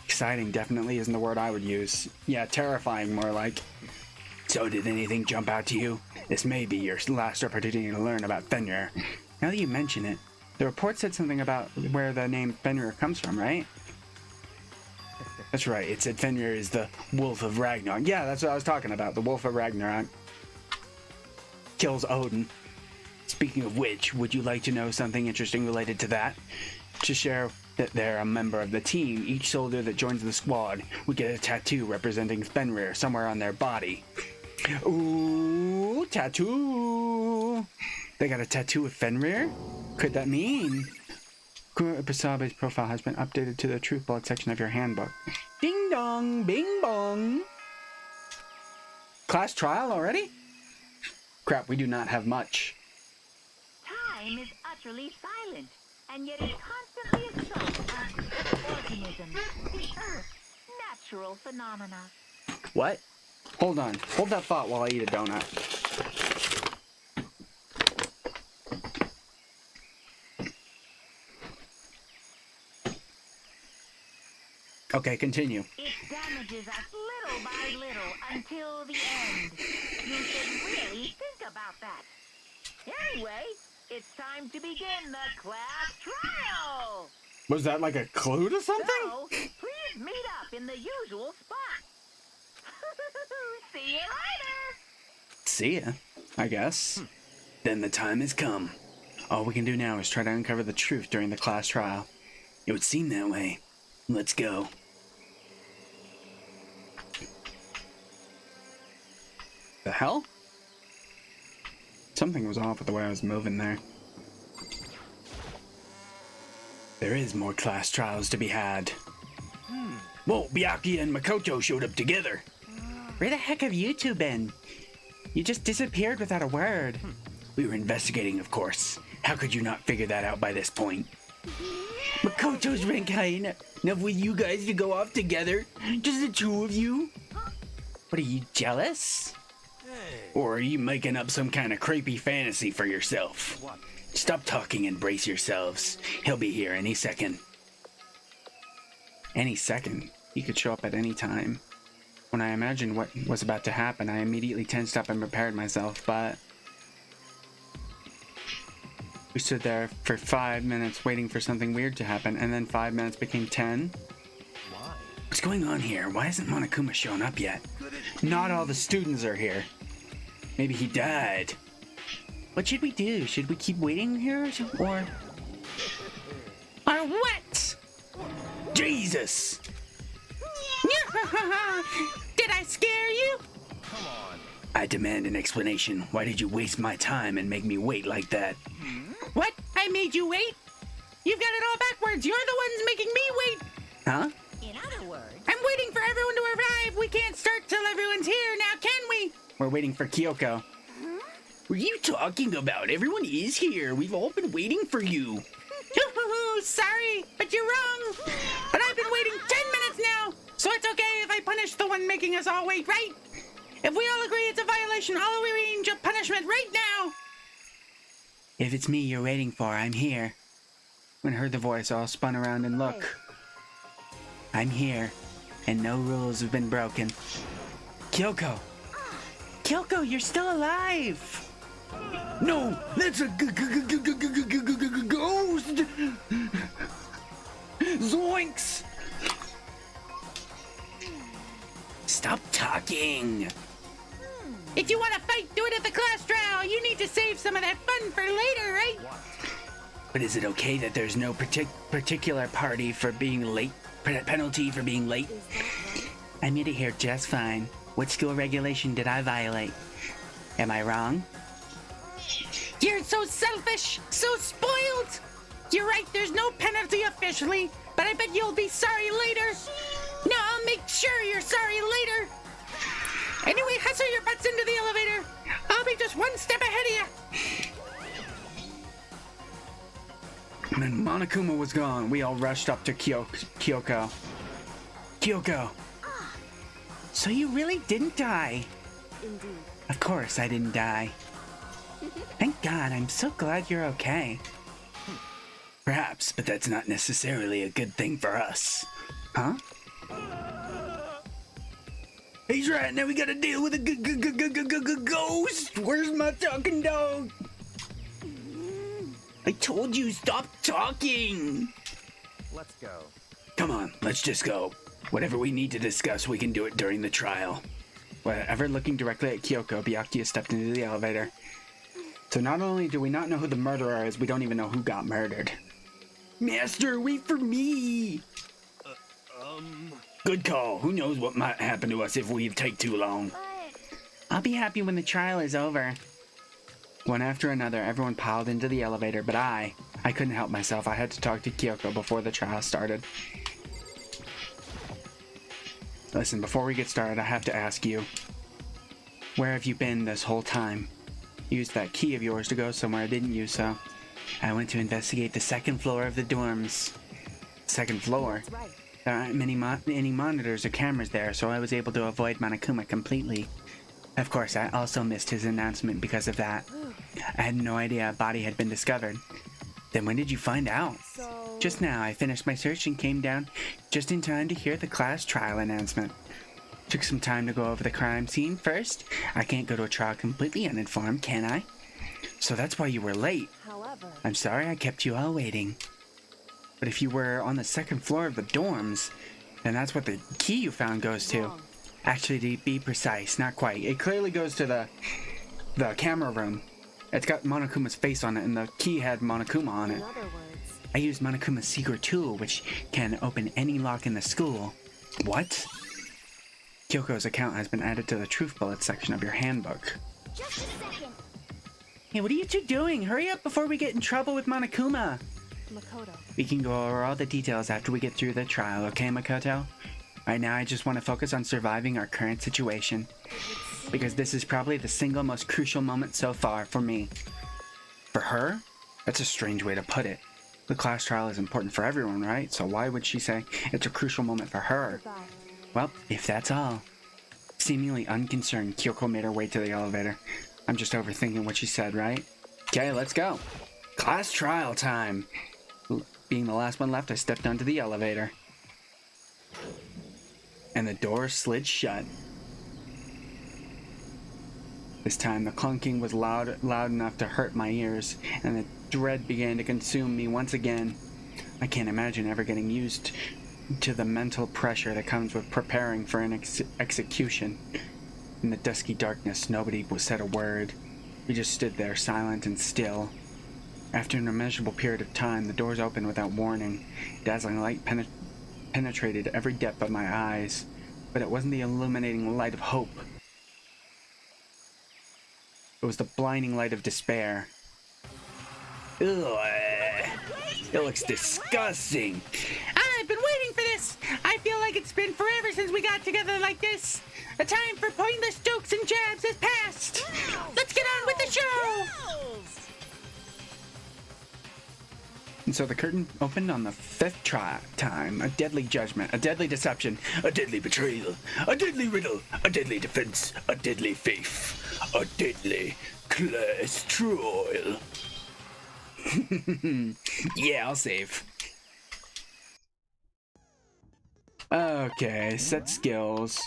Exciting definitely isn't the word I would use. Yeah, terrifying more like. So did anything jump out to you? This may be your last opportunity to learn about Fenrir. Now that you mention it, the report said something about where the name Fenrir comes from, right? That's right, it said Fenrir is the Wolf of Ragnarok. Yeah, that's what I was talking about, the Wolf of Ragnarok. Kills Odin. Speaking of which, would you like to know something interesting related to that? To share that they're a member of the team, each soldier that joins the squad would get a tattoo representing Fenrir somewhere on their body. Ooh, tattoo! They got a tattoo of Fenrir? Could that mean? Kuro Ipasabe's profile has been updated to the Truth Bullet section of your handbook. Ding dong, bing bong! Class trial already? Crap, we do not have much. Time is utterly silent, and yet is constantly a source of organisms, the Earth's natural phenomena. What? Hold on. Hold that thought while I eat a donut. Okay, continue. It damages us little by little until the end. You should really think about that. Anyway, it's time to begin the class trial. Was that like a clue to something? So, please meet up in the usual spot. See you later. See ya, I guess. Then the time has come. All we can do now is try to uncover the truth during the class trial. It would seem that way. Let's go. The hell? Something was off with the way I was moving there. There is more class trials to be had. Whoa, Byakuya and Makoto showed up together. Where the heck have you two been? You just disappeared without a word. We were investigating, of course. How could you not figure that out by this point? Makoto's rank high enough with you guys to go off together? Just the two of you? What, are you jealous? Or are you making up some kind of creepy fantasy for yourself? Stop talking and brace yourselves. He'll be here any second. Any second. He could show up at any time. When I imagined what was about to happen, I immediately tensed up and prepared myself, but... We stood there for 5 minutes waiting for something weird to happen, and then 5 minutes became 10. What's going on here? Why hasn't Monokuma shown up yet? Not all the students are here. Maybe he died. What should we do? Should we keep waiting here, or... Or what? Jesus! Did I scare you? I demand an explanation. Why did you waste my time and make me wait like that? What? I made you wait? You've got it all backwards. You're the ones making me wait. Huh? In other words, I'm waiting for everyone to arrive. We can't start till everyone's here now, can we? We're waiting for Kyoko. What are you talking about? Everyone is here. We've all been waiting for you. Sorry, but you're wrong. But I've been waiting 10 minutes now, so it's okay if I punish the one making us all wait, right? If we all agree it's a violation, I'll arrange a punishment right now. If it's me you're waiting for, I'm here. When I heard the voice, I all spun around and look. I'm here, and no rules have been broken. Kyoko! Kyoko, you're still alive! No, that's a ghost! Zoinks! Stop talking! If you want to fight, do it at the class trial. You need to save some of that fun for later, right? But is it okay that there's no particular party for being late? Penalty for being late? I made it here just fine. What school regulation did I violate? Am I wrong? You're so selfish, so spoiled. You're right, there's no penalty officially, but I bet you'll be sorry later. No, I'll make sure you're sorry later. Anyway, hustle your butts into the elevator. I'll be just one step ahead of you. When Monokuma was gone, we all rushed up to Kyoko. Kyoko! So you really didn't die? Indeed. Of course I didn't die. Thank God, I'm so glad you're okay. Perhaps, but that's not necessarily a good thing for us. Huh? He's right, now we gotta deal with a ghost! Where's my talking dog? I told you, stop talking! Let's go. Come on, let's just go. Whatever we need to discuss, we can do it during the trial. Whatever, looking directly at Kyoko, Byakuya stepped into the elevator. So not only do we not know who the murderer is, we don't even know who got murdered. Master, wait for me! Good call. Who knows what might happen to us if we take too long. I'll be happy when the trial is over. One after another, everyone piled into the elevator, but I couldn't help myself. I had to talk to Kyoko before the trial started. Listen, before we get started, I have to ask you, where have you been this whole time? You used that key of yours to go somewhere, didn't you? So I went to investigate the second floor of the dorms. Second floor? That's right. There aren't any monitors or cameras there, so I was able to avoid Monokuma completely. Of course, I also missed his announcement because of that. I had no idea a body had been discovered. Then when did you find out? So Just now, I finished my search and came down just in time to hear the class trial announcement. Took some time to go over the crime scene first. I can't go to a trial completely uninformed, can I? So that's why you were late. However, I'm sorry I kept you all waiting. But if you were on the second floor of the dorms, then that's what the key you found goes to. wrong. Actually, to be precise, not quite. It clearly goes to the camera room. It's got Monokuma's face on it, and the key had Monokuma on In it. other words, I used Monokuma's secret tool, which can open any lock in the school. What? Kyoko's account has been added to the Truth Bullet section of your handbook. Just a second. Hey, what are you two doing? Hurry up before we get in trouble with Monokuma. Makoto, We can go over all the details after we get through the trial, okay, Makoto? Right now, I just want to focus on surviving our current situation. Because this is probably the single most crucial moment so far for me. For her? That's a strange way to put it. The class trial is important for everyone, right? So why would she say it's a crucial moment for her? goodbye. Well, if that's all. Seemingly unconcerned, Kyoko made her way to the elevator. I'm just overthinking what she said, right? Okay, let's go. Class trial time. Being the last one left, I stepped onto the elevator. And the door slid shut. This time the clunking was loud enough to hurt my ears, and the dread began to consume me once again. I can't imagine ever getting used to the mental pressure that comes with preparing for an execution. In the dusky darkness, nobody said a word. We just stood there, silent and still. After an immeasurable period of time, the doors opened without warning. Dazzling light penetrated every depth of my eyes, but it wasn't the illuminating light of hope. It was the blinding light of despair. Ugh, it looks disgusting. I've been waiting for this. I feel like it's been forever since we got together like this. The time for pointless jokes and jabs has passed. Let's get on with the show. And so the curtain opened on the fifth time. A deadly judgment, a deadly deception, a deadly betrayal, a deadly riddle, a deadly defense, a deadly faith, a deadly class trial. Yeah, I'll save. Okay, set skills.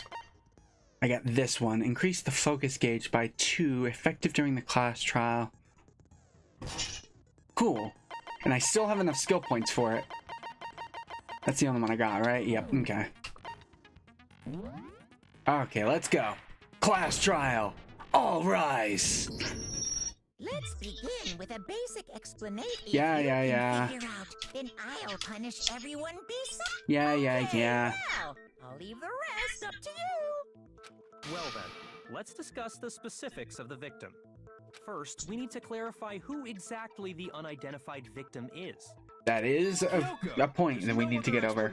I got this one. Increase the focus gauge by 2, effective during the class trial. Cool. And I still have enough skill points for it. That's the only one I got, right? Yep, okay. Okay, let's go. Class trial. All rise. Let's begin with a basic explanation. Yeah, If you yeah. can Figure out, then I'll punish everyone besides. Yeah. Well, I'll leave the rest up to you. Well then, let's discuss the specifics of the victim. First, we need to clarify who exactly the unidentified victim is. That is a point that we need to get over.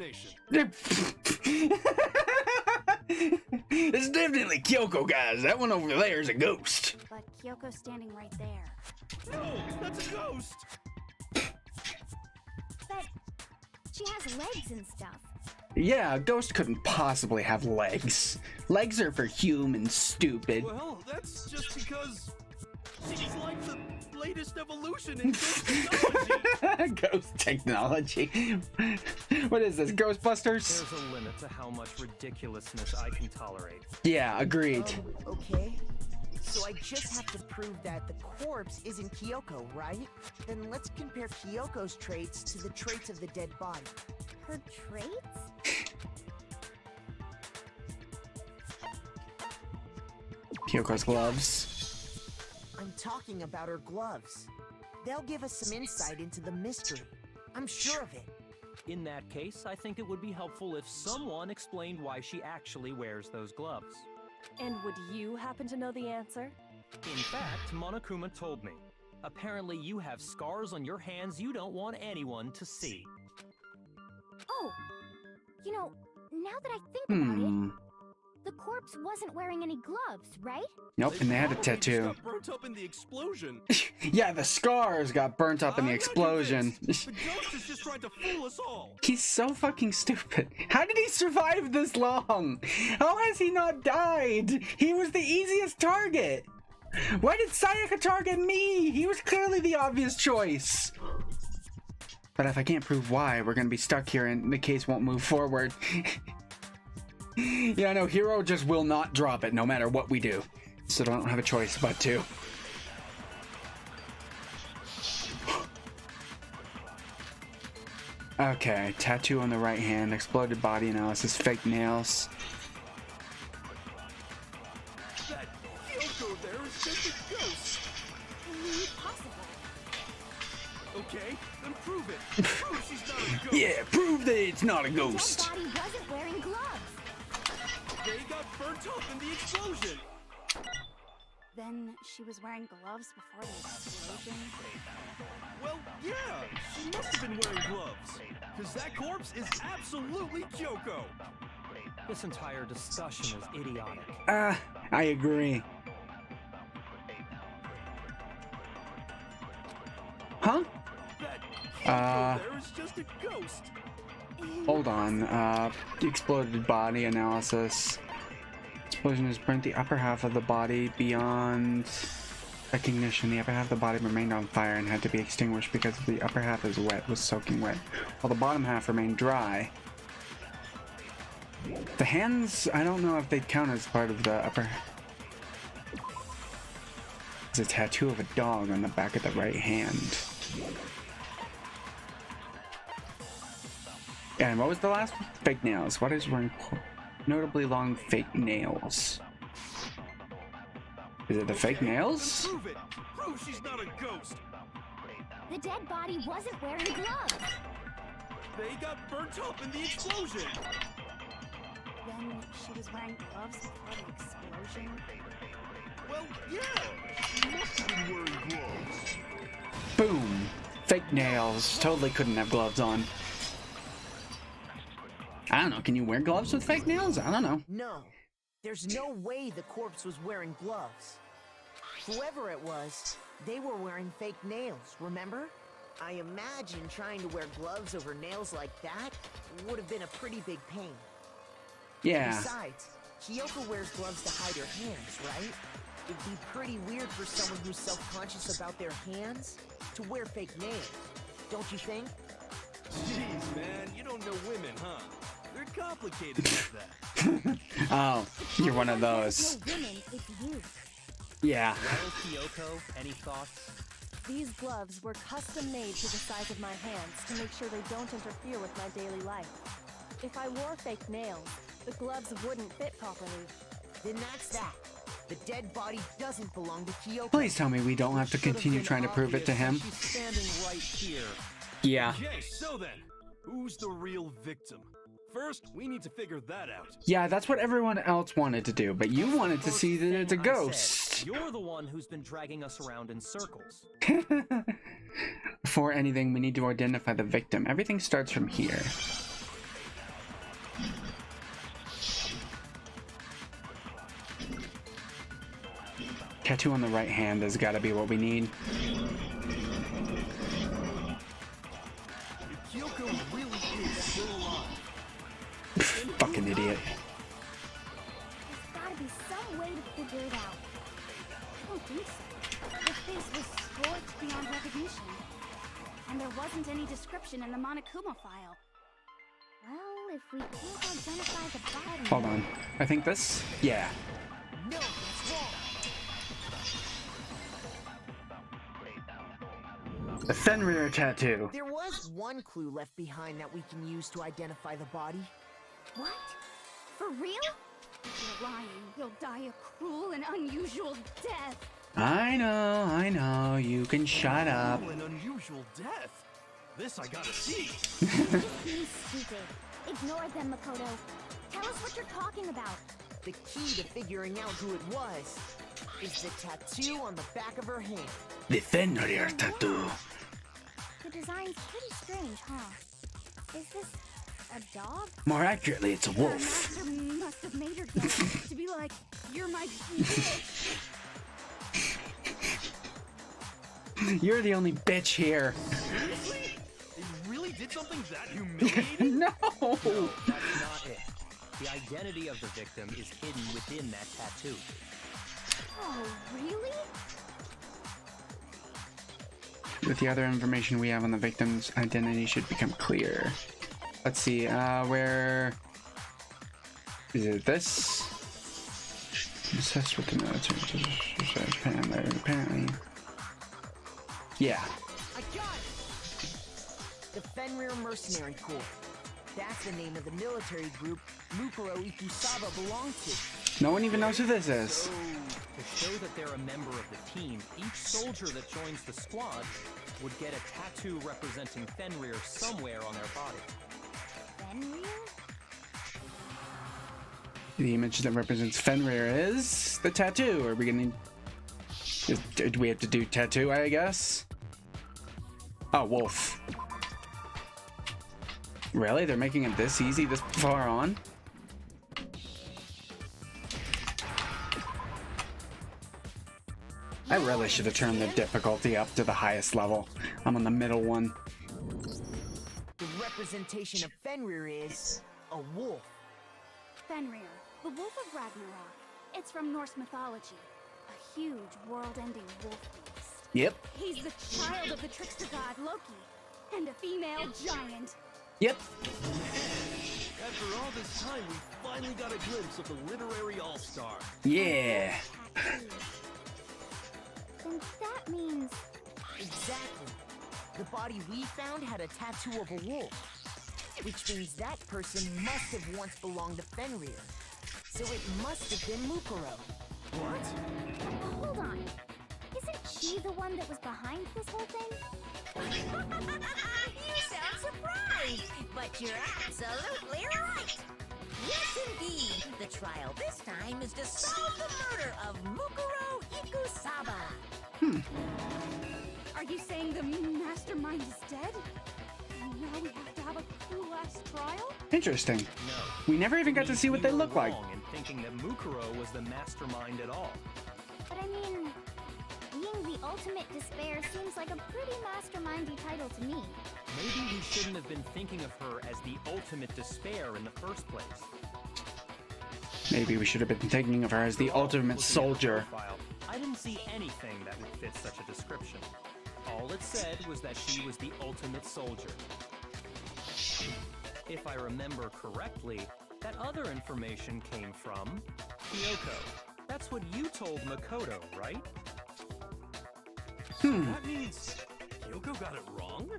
It's definitely Kyoko, guys. That one over there is a ghost. But Kyoko's standing right there. No, that's a ghost! But she has legs and stuff. Yeah, a ghost couldn't possibly have legs. Legs are for humans, stupid. Well, that's just because she's like the latest evolution in ghost technology. Ghost technology. What is this, Ghostbusters? There's a limit to how much ridiculousness I can tolerate. Yeah, agreed. Okay. So I just have to prove that the corpse isn't Kyoko, right? Then let's compare Kyoko's traits to the traits of the dead body. Her traits? Kyoko's gloves. I'm talking about her gloves. They'll give us some insight into the mystery. I'm sure of it. In that case, I think it would be helpful if someone explained why she actually wears those gloves. And would you happen to know the answer? In fact, Monokuma told me. Apparently you have scars on your hands you don't want anyone to see. Oh, you know, now that I think about Hmm. it, the corpse wasn't wearing any gloves, right? Nope, and they had a probably just tattoo. got burnt up in the explosion. Yeah, the scars got burnt up in the I'm not explosion. convinced. The ghost is just trying to fool us all. He's so fucking stupid. How did he survive this long? How has he not died? He was the easiest target. Why did Sayaka target me? He was clearly the obvious choice. But if I can't prove why, we're gonna be stuck here and the case won't move forward. Yeah, no, Hero just will not drop it no matter what we do. So I don't have a choice but to. Okay, tattoo on the right hand, exploded body analysis, fake nails. That Kyoko there is just a ghost. Impossible. Okay, then prove it. Prove she's not a ghost. Yeah, prove that it's not a Dead ghost. body wasn't wearing gloves. They got burnt up in the explosion. Then she was wearing gloves before the explosion. Well, yeah, she must have been wearing gloves. Because that corpse is absolutely Kyoko. This entire discussion is idiotic. I agree. Huh? That Kyoko there is just a ghost. Hold on. Exploded body analysis. Explosion has burnt the upper half of the body beyond recognition. The upper half of the body remained on fire and had to be extinguished because the upper half is wet, was soaking wet, while the bottom half remained dry. The hands, I don't know if they count as part of the upper. There's a tattoo of a dog on the back of the right hand. And what was the last one? Fake nails. What is wearing notably long fake nails? Is it the fake nails? Prove it. Prove she's not a ghost. The dead body wasn't wearing gloves. They got burnt up in the explosion. Then she was wearing gloves before the explosion. Well, yeah, she must have been wearing gloves. Boom. Fake nails. Totally couldn't have gloves on. I don't know. Can you wear gloves with fake nails? I don't know. No, there's no way the corpse was wearing gloves. Whoever it was, they were wearing fake nails, remember? I imagine trying to wear gloves over nails like that would have been a pretty big pain. Yeah. Besides, Kyoko wears gloves to hide her hands, right? It'd be pretty weird for someone who's self-conscious about their hands to wear fake nails, don't you think? Jeez, man, you don't know women, huh? They're complicated like that. Oh, you're one of those. No women, it's you. Yeah. Well, Kyoko, any thoughts? These gloves were custom made to the size of my hands to make sure they don't interfere with my daily life. If I wore fake nails, the gloves wouldn't fit properly. Then that's that. The dead body doesn't belong to Kyoko. Please tell me we don't have to continue trying to prove it to him. She's standing right here. Yeah. Okay, so then, who's the real victim? First, we need to figure that out. Yeah, that's what everyone else wanted to do, but you wanted to see that it's a I ghost. said, you're the one who's been dragging us around in circles. Before anything, we need to identify the victim. Everything starts from here. Tattoo on the right hand has got to be what we need. If Kyoko really is still alive, Fucking idiot. There's gotta be some way to figure it out. I don't think so. The face was scorched beyond recognition. And there wasn't any description in the Monokuma file. Well, if we can't identify the body... Hold on. I think this? Yeah. No, that's wrong. The Fenrir tattoo. There was one clue left behind that we can use to identify the body. What? For real? If you're lying, you'll die a cruel and unusual death. I know. You can shut up. cruel and unusual death. This I gotta see. Be stupid. Ignore them, Makoto. Tell us what you're talking about. The key to figuring out who it was is the tattoo on the back of her hand. The Fenrir tattoo. The design's pretty strange, huh? Is this a dog? More accurately, it's a Your wolf. master must have made her dog to be like, you're my bitch. You're the only bitch here. Seriously? They really did something that humiliating? No. No, that's not it. The identity of the victim is hidden within that tattoo. Oh, really? with the other information we have on the victim's identity should become clear. Let's see, where is it? This? Assess with the military. Apparently. Yeah. I got it! The Fenrir Mercenary Corps. That's the name of the military group Mukuro Ikusaba belonged to. No one even knows who this is. So, to show that they're a member of the team, each soldier that joins the squad would get a tattoo representing Fenrir somewhere on their body. Fenrir? The image that represents Fenrir is the tattoo. Are we gonna... Do we have to do tattoo, I guess? Oh, wolf. Really? They're making it this easy, this far on? I really should have turned the difficulty up to the highest level. I'm on the middle one. The representation of Fenrir is a wolf. Fenrir, the Wolf of Ragnarok. It's from Norse mythology. A huge, world-ending wolf beast. Yep. He's the child of the trickster god Loki, and a female giant. Yep. After all this time, we finally got a glimpse of the literary all-star. Yeah. Then that means... Exactly. The body we found had a tattoo of a wolf, which means that person must have once belonged to Fenrir. So it must have been Mukuro. What? Hold on. Isn't she the one that was behind this whole thing? You sound surprised, but you're absolutely right. Yes, indeed. The trial this time is to solve the murder of Mukuro Ikusaba. Are you saying the mastermind is dead? And now we have to have a cool last trial? Interesting. No. We never even got to see what they look like. Wrong in thinking that Mukuro was the mastermind at all. But I mean, being the ultimate despair seems like a pretty mastermindy title to me. Maybe we shouldn't have been thinking of her as the ultimate despair in the first place. Maybe we should have been thinking of her as the ultimate Looking at her soldier. profile, I didn't see anything that would fit such a description. All it said was that she was the ultimate soldier. If I remember correctly, that other information came from Kyoko. That's what you told Makoto, right? That means Kyoko got it wrong?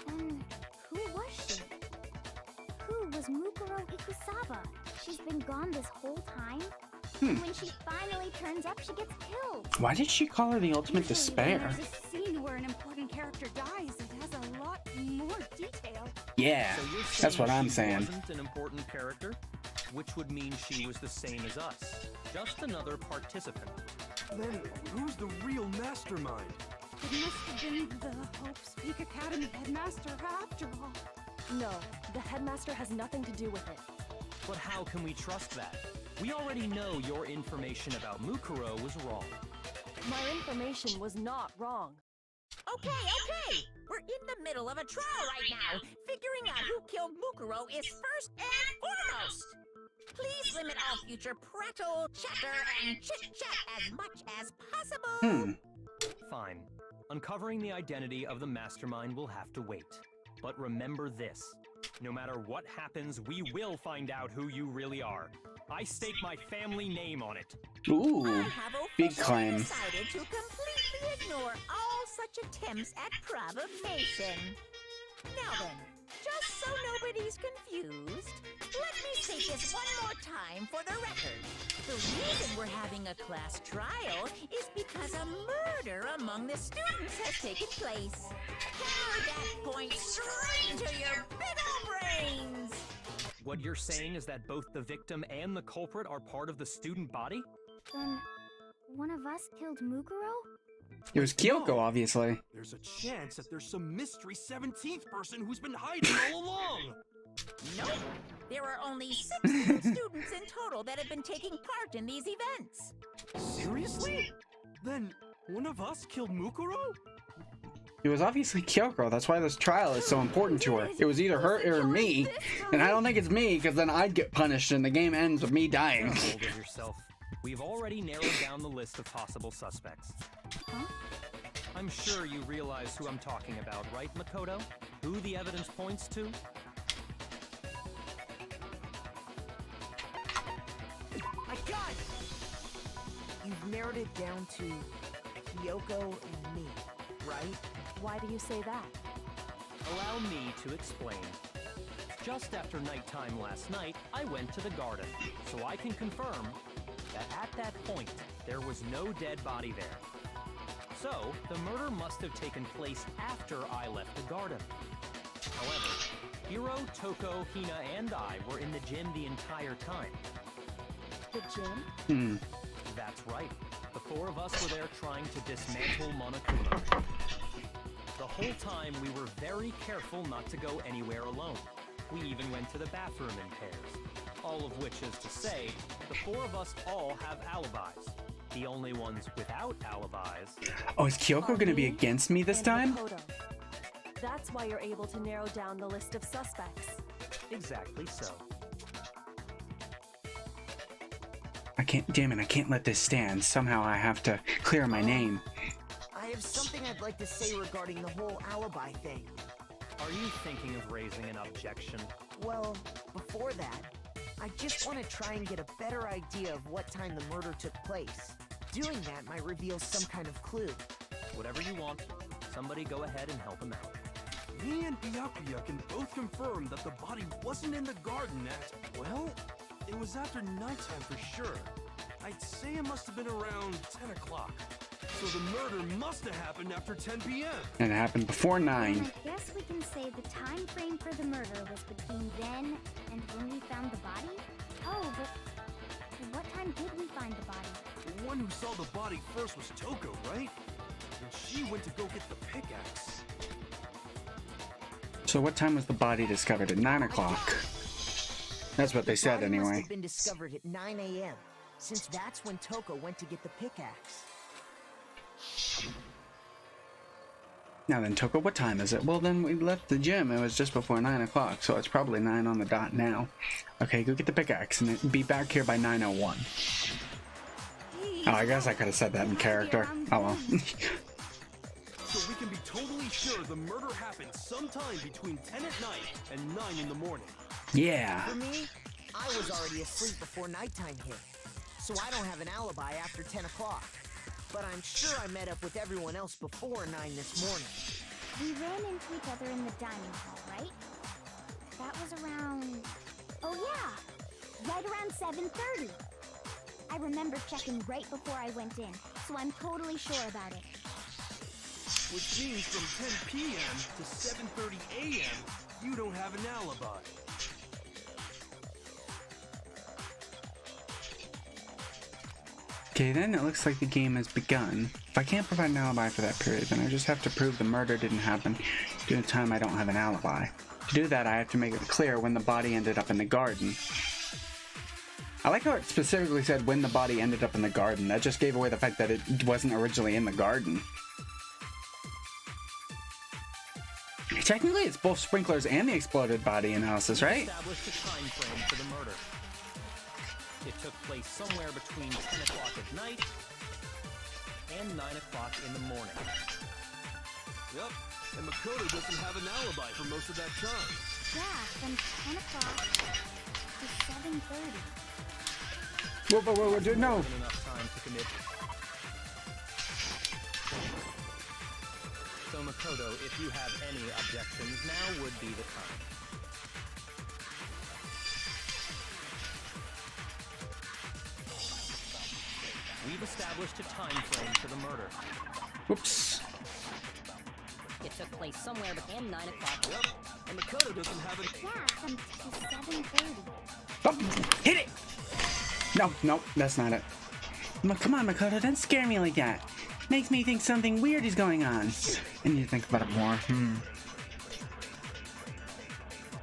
And who was she? Who was Mukuro Ikusaba? She's been gone this whole time? And when she finally turns up, she gets killed. Why did she call her the ultimate Usually despair? when there's a scene where an important character dies, it has a lot more detail. Yeah, So you're that's what I'm she saying. wasn't an important character, which would mean she was the same as us, just another participant. Then who's the real mastermind? It must have been the Hope's Peak Academy headmaster after all. No, the headmaster has nothing to do with it. But how can we trust that? We already know your information about Mukuro was wrong. My information was not wrong. Okay. We're in the middle of a trial right now. Figuring out who killed Mukuro is first and foremost. Please limit all future prattle, chatter, and chit-chat as much as possible. Fine. Uncovering the identity of the mastermind will have to wait. But remember this. No matter what happens, we will find out who you really are. I stake my family name on it. Ooh, I have big officially claim. decided to completely ignore all such attempts at provocation. Now then, just so nobody's confused, let me state this one more time for the record. The reason we're having a class trial is because a murder among the students has taken place. Hammer that point straight into your big ol' brains! What you're saying is that both the victim and the culprit are part of the student body? Then, one of us killed Mukuro? It was Kyoko, obviously. There's a chance that there's some mystery 17th person who's been hiding all along. Nope. There are only 16 students in total that have been taking part in these events. Seriously? Then one of us killed Mukuro? It was obviously Kyoko. That's why this trial is so important to her. It was either her or me. And I don't think it's me, because then I'd get punished and the game ends with me dying. Get a hold of yourself. We've already narrowed down the list of possible suspects. Huh? I'm sure you realize who I'm talking about, right, Makoto? Who the evidence points to? I got it! You've narrowed it down to Kyoko and me, right? Why do you say that? Allow me to explain. Just after nighttime last night, I went to the garden, so I can confirm that at that point, there was no dead body there. So, the murder must have taken place after I left the garden. However, Hiro, Toko, Hina, and I were in the gym the entire time. The gym? That's right. The four of us were there trying to dismantle Monokuma. The whole time, we were very careful not to go anywhere alone. We even went to the bathroom in pairs. All of which is to say, the four of us all have alibis. The only ones without alibis... Oh, is Kyoko gonna be against me this time? Makoto. That's why you're able to narrow down the list of suspects. Exactly so. I can't, damn it, I can't let this stand. Somehow I have to clear my name. I have something I'd like to say regarding the whole alibi thing. Are you thinking of raising an objection? Well, before that, I just want to try and get a better idea of what time the murder took place. Doing that might reveal some kind of clue. Whatever you want. Somebody go ahead and help him out. Me and Byakuya can both confirm that the body wasn't in the garden at, well, it was after nighttime for sure. I'd say it must have been around 10 o'clock. So the murder must have happened after 10 p.m. And it happened before 9. I guess we can say the time frame for the murder was between then and when we found the body? Oh, but what time did we find the body? The one who saw the body first was Toko, right? And she went to go get the pickaxe. So what time was the body discovered? At 9 o'clock. That's what they said The body must anyway. have been discovered at 9 a.m., since that's when Toko went to get the pickaxe. Now then, Toko, what time is it? Well, then we left the gym. It was just before 9 o'clock, so it's probably 9 on the dot now. Okay, go get the pickaxe and be back here by 9:01. Oh, I guess I could have said that in character. Oh well. So we can be totally sure the murder happened sometime between 10 at night and 9 in the morning. Yeah. For me, I was already asleep before nighttime hit, so I don't have an alibi after 10 o'clock. But I'm sure I met up with everyone else before 9 this morning. We ran into each other in the dining hall, right? That was around... Oh yeah! Right around 7:30. I remember checking right before I went in, so I'm totally sure about it. Which means from 10 p.m. to 7:30 a.m., you don't have an alibi. Okay, then it looks like the game has begun. If I can't provide an alibi for that period, then I just have to prove the murder didn't happen during the time I don't have an alibi. To do that, I have to make it clear when the body ended up in the garden. I like how it specifically said when the body ended up in the garden. That just gave away the fact that it wasn't originally in the garden. Technically, it's both sprinklers and the exploded body analysis, right? Established a time frame for the murder. It took place somewhere between 10 o'clock at night and 9 o'clock in the morning. Yep, and Makoto doesn't have an alibi for most of that time. Yeah, from 10 o'clock to 7:30. Whoa, dude, no! More than enough time to commit. So Makoto, if you have any objections, now would be the time. We've established a time frame for the murder. Whoops. It took place somewhere between 9 o'clock. Yep, and Makoto doesn't have it. Yeah, from to 7:30. Oh, hit it! No, that's not it. Come on, Makoto, don't scare me like that. Makes me think something weird is going on. I need to think about it more.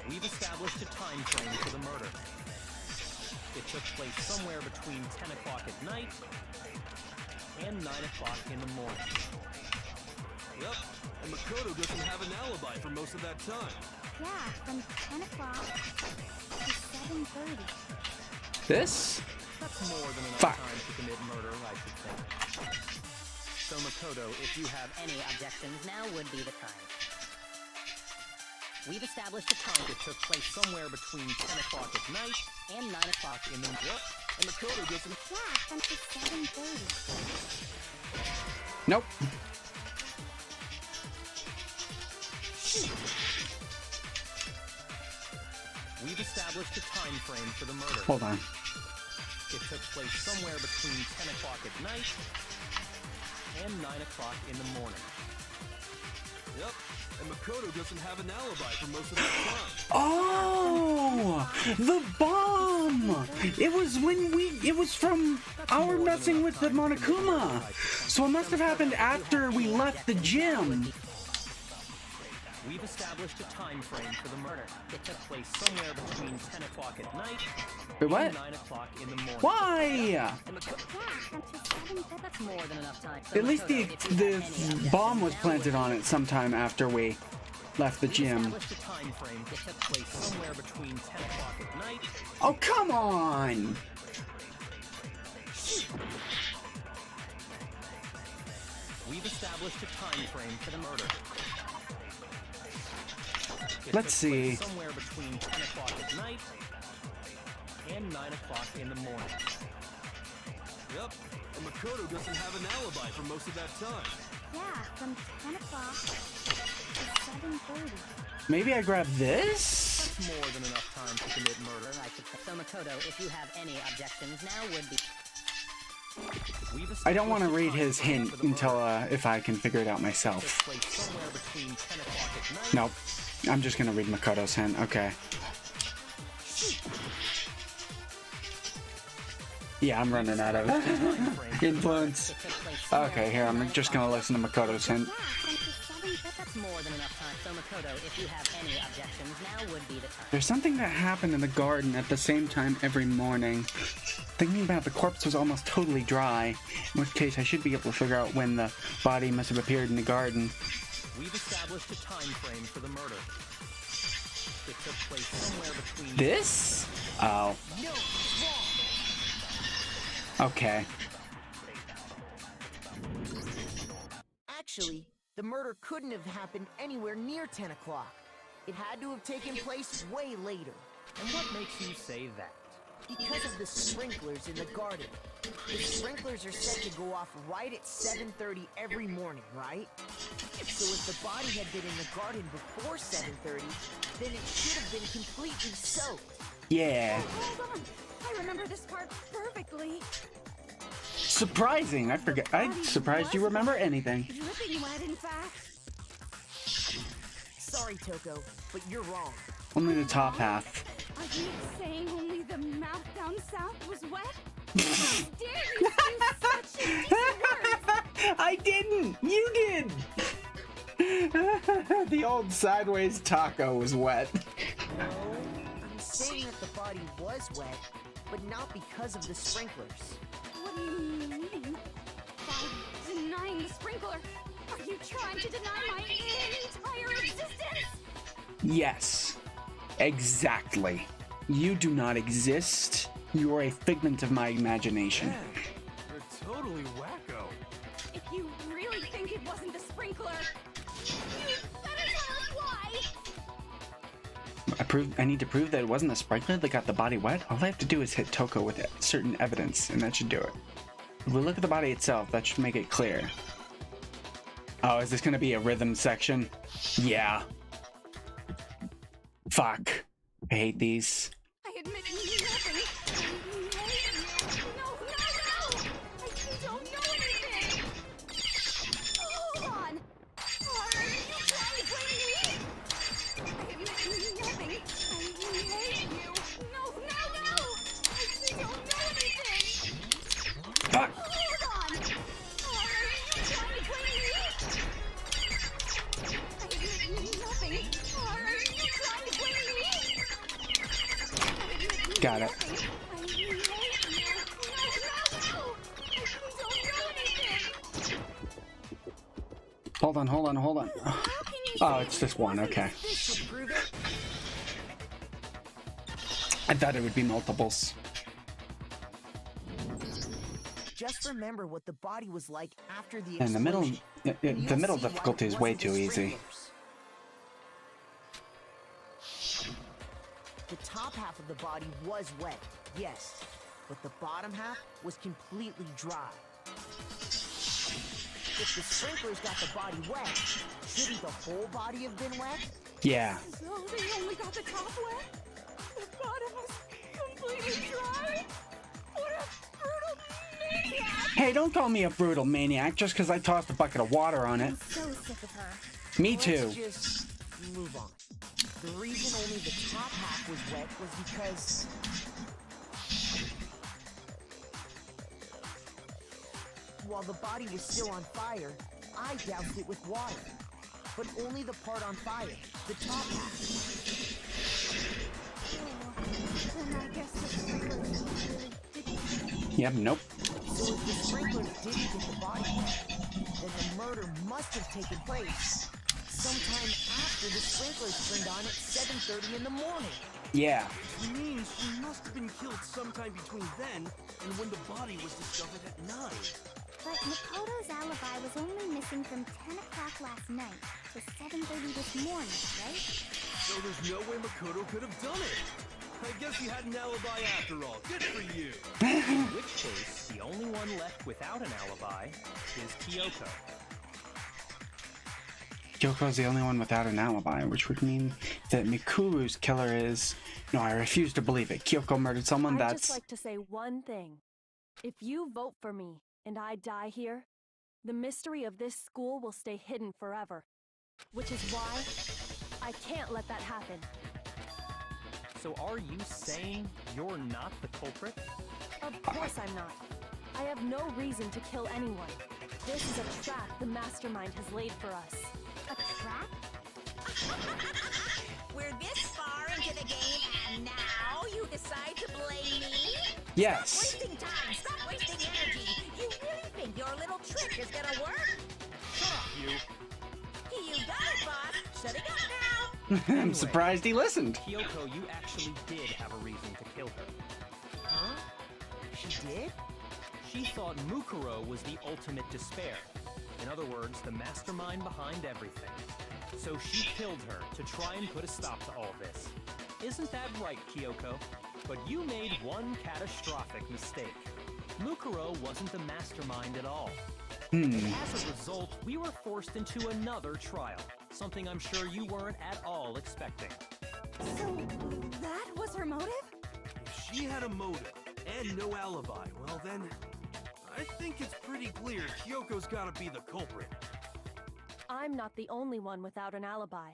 We've established a time frame for the murder. It took place somewhere between 10 o'clock at night and 9 o'clock in the morning. Yep, and Makoto doesn't have an alibi for most of that time. Yeah, from 10 o'clock to 7:30. This? That's more than enough Fuck. time to commit murder, I should think. So Makoto, if you have any objections, now would be the time. We've established a time. It took place somewhere between 10 o'clock at night And 9 o'clock in the Yep. And Makoto doesn't. Yeah, from 7:30. Nope. We've established a time frame for the murder. Hold on. It took place somewhere between 10 o'clock at night and 9 o'clock in the morning. Yep. And Makoto doesn't have an alibi for most of that time. Oh, the bomb! It was it was from our messing with the Monokuma. So it must have happened after we left the gym. We've established a time frame for the murder. It took place somewhere between 10 o'clock at night Wait, what? and 9 o'clock in the morning. Why? Yeah, from 7:30. That's more than enough time. So At least Makoto, if you have any the bomb was objections, now planted would on it sometime after we left the We've gym. established a time frame. It took place somewhere between 10 o'clock at night. Oh, come on! We've established a time frame for the murder. It Let's took place see. Somewhere between 10 o'clock at night and 9 o'clock in the morning. Yep. And Makoto doesn't have an alibi for most of that time. Yeah, from 10 o'clock to 7:30. Maybe I grab this? That's more than enough time to commit murder. I should say. So Makoto, if you have any objections, now would be. We've I don't want to established a read time his frame hint for the until murder. if I can figure it out It myself. took place somewhere between 10 o'clock at night. Nope. I'm just gonna read Makoto's hint. Okay. Yeah, I'm running out of Time frame. influence. It took place somewhere Okay, here, between I'm 9 just gonna o'clock. listen to Makoto's hint. Yeah, from 7:30. That's more than enough time. So Makoto, if you have any objections, now would be the time. There's something that happened in the garden at the same time every morning. Thinking about it, the corpse was almost totally dry, in which case I should be able to figure out when the body must have appeared in the garden. We've established a time frame for the murder. It took place somewhere between This? Oh. Okay. Actually, the murder couldn't have happened anywhere near 10 o'clock. It had to have taken place way later. And what makes you say that? Because of the sprinklers in the garden. The sprinklers are set to go off right at 7:30 every morning, right? So if the body had been in the garden before 7:30, then it should have been completely soaked. Yeah. Hold on. I remember this part perfectly. Surprising. I'm surprised you remember anything. Dripping wet, in fact. Sorry, Toko, but you're wrong. Only the top half. Are you saying only the mouth down south was wet? How dare you use such indecent words? I didn't! You did! The old sideways taco was wet. No, I'm saying that the body was wet, but not because of the sprinklers. What do you mean? By denying the sprinkler, are you trying to deny my entire existence? Yes. Exactly. You do not exist. You are a figment of my imagination. Man, you're totally wacko. If you really think it wasn't the sprinkler, you better tell us why! I need to prove that it wasn't the sprinkler that got the body wet. All I have to do is hit Toko with certain evidence, and that should do it. If we look at the body itself, that should make it clear. Oh, is this going to be a rhythm section? Yeah. Fuck. I hate these. I admit nothing. I hate you. No, no, no! I don't know anything! Hold on! Are you trying to blame me? I admit nothing. I hate you. No, no, no! I don't know anything! Fuck. Hold on! Are you trying to blame me? I admit nothing. Are you trying to blame me? Got it. Hold on. Oh, it's this one. Okay. This should prove it. I thought it would be multiples. Just remember what the body was like after the And explosion. the middle difficulty is way too easy. The top half of the body was wet, yes, but the bottom half was completely dry. If the sprinklers got the body wet, shouldn't the whole body have been wet? Yeah. So they only got the top wet? The bottom was completely dry? What a brutal maniac! Hey, don't call me a brutal maniac just because I tossed a bucket of water on it. I'm so sick of her. Me too. Let's just move on. The reason only the top half was wet was because... while the body was still on fire, I doused it with water. But only the part on fire, the top half. Then I guess the sprinklers really didn't. Yep, nope. So if the sprinklers didn't get the body wet, then the murder must have taken place sometime after the sprinklers turned on at 7:30 in the morning. Yeah. Which means she must have been killed sometime between then and when the body was discovered at 9. But Makoto's alibi was only missing from 10 o'clock last night to 7:30 this morning, right? So there's no way Makoto could have done it. I guess he had an alibi after all. Good for you. In which case, the only one left without an alibi is Kyoko. Kyoko's the only one without an alibi, which would mean that Mikuru's killer is... No, I refuse to believe it. Kyoko murdered someone. I'd That's... just like to say one thing. If you vote for me and I die here, the mystery of this school will stay hidden forever. Which is why I can't let that happen. So are you saying you're not the culprit? Of course I'm not. I have no reason to kill anyone. This is a trap the mastermind has laid for us. A trap? We're this far into the game, and now you decide to blame me? Yes. Wasting time. Stop wasting energy. You really think your little trick is gonna work? Shut up, you! You got it, boss. Shut it up now. I'm surprised he listened. Kyoko, you actually did have a reason to kill her. Huh? She did? She thought Mukuro was the ultimate despair. In other words, the mastermind behind everything. So she killed her to try and put a stop to all this. Isn't that right, Kyoko? But you made one catastrophic mistake. Mukuro wasn't the mastermind at all. As a result, we were forced into another trial, something I'm sure you weren't at all expecting. So, that was her motive? If she had a motive and no alibi, well then, I think it's pretty clear Kyoko's gotta be the culprit. I'm not the only one without an alibi.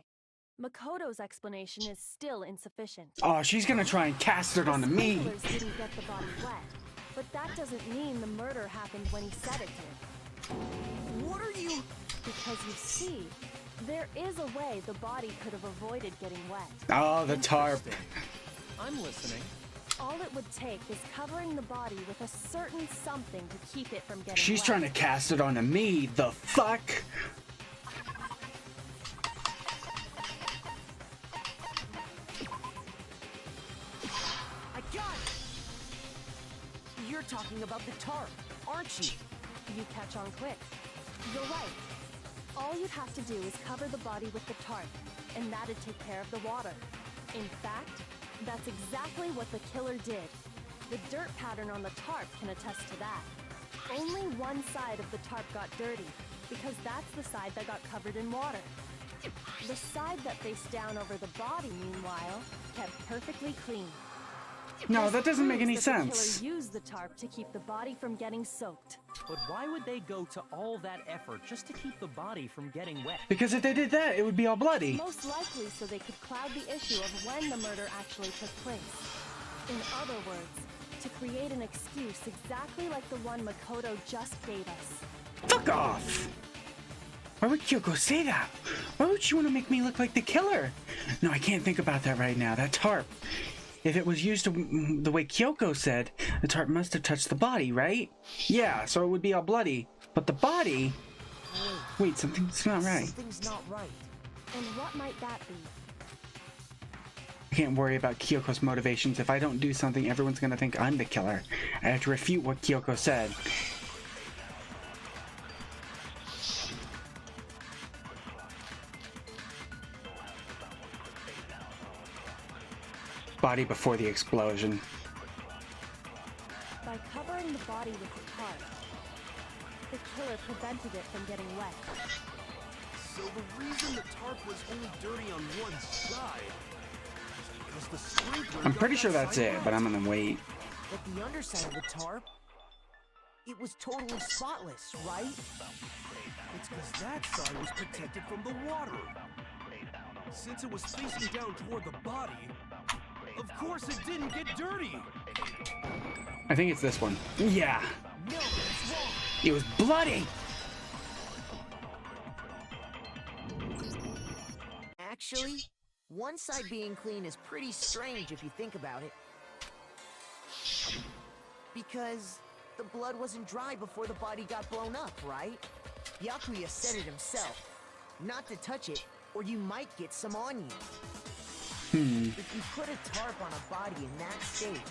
Makoto's explanation is still insufficient. Oh, she's gonna try and cast it onto me. Sprinklers didn't get the body wet, but that doesn't mean the murder happened when he said it did. What are you... Because you see, there is a way the body could have avoided getting wet. Oh, the tarp. I'm listening. All it would take is covering the body with a certain something to keep it from getting She's wet. trying to cast it onto me. The fuck? I got it! You're talking about the tarp, aren't you? You catch on quick. You're right. All you'd have to do is cover the body with the tarp, and that'd take care of the water. In fact, that's exactly what the killer did. The dirt pattern on the tarp can attest to that. Only one side of the tarp got dirty, because that's the side that got covered in water. The side that faced down over the body, meanwhile, kept perfectly clean. No, This that doesn't make proves any that sense. The killer used the tarp to keep the body from getting soaked. But why would they go to all that effort just to keep the body from getting wet? Because if they did that, it would be all bloody. Most likely so they could cloud the issue of when the murder actually took place. In other words, to create an excuse exactly like the one Makoto just gave us. Fuck off! Why would Kyoko say that? Why would she want to make me look like the killer? No, I can't think about that right now. That tarp. If it was used the way Kyoko said, the tarp must have touched the body, right? Yeah, so it would be all bloody. But the body... Wait, something's not right. Something's not right. And what might that be? I can't worry about Kyoko's motivations. If I don't do something, everyone's gonna think I'm the killer. I have to refute what Kyoko said. body before the explosion. By covering the body with the tarp, the killer prevented it from getting wet. So the reason the tarp was only dirty on one side is because the sprinkler I'm got pretty that sure that's side it, but wet. I'm gonna wait. But the underside of the tarp, it was totally spotless, right? It's because that side was protected from the water. Since it was facing down toward the body, of course it didn't get dirty. I think it's this one. Yeah, No, that's wrong. it was bloody. Actually, one side being clean is pretty strange if you think about it. Because the blood wasn't dry before the body got blown up, right? Yakuya said it himself. Not to touch it, or you might get some on you. If you put a tarp on a body in that state,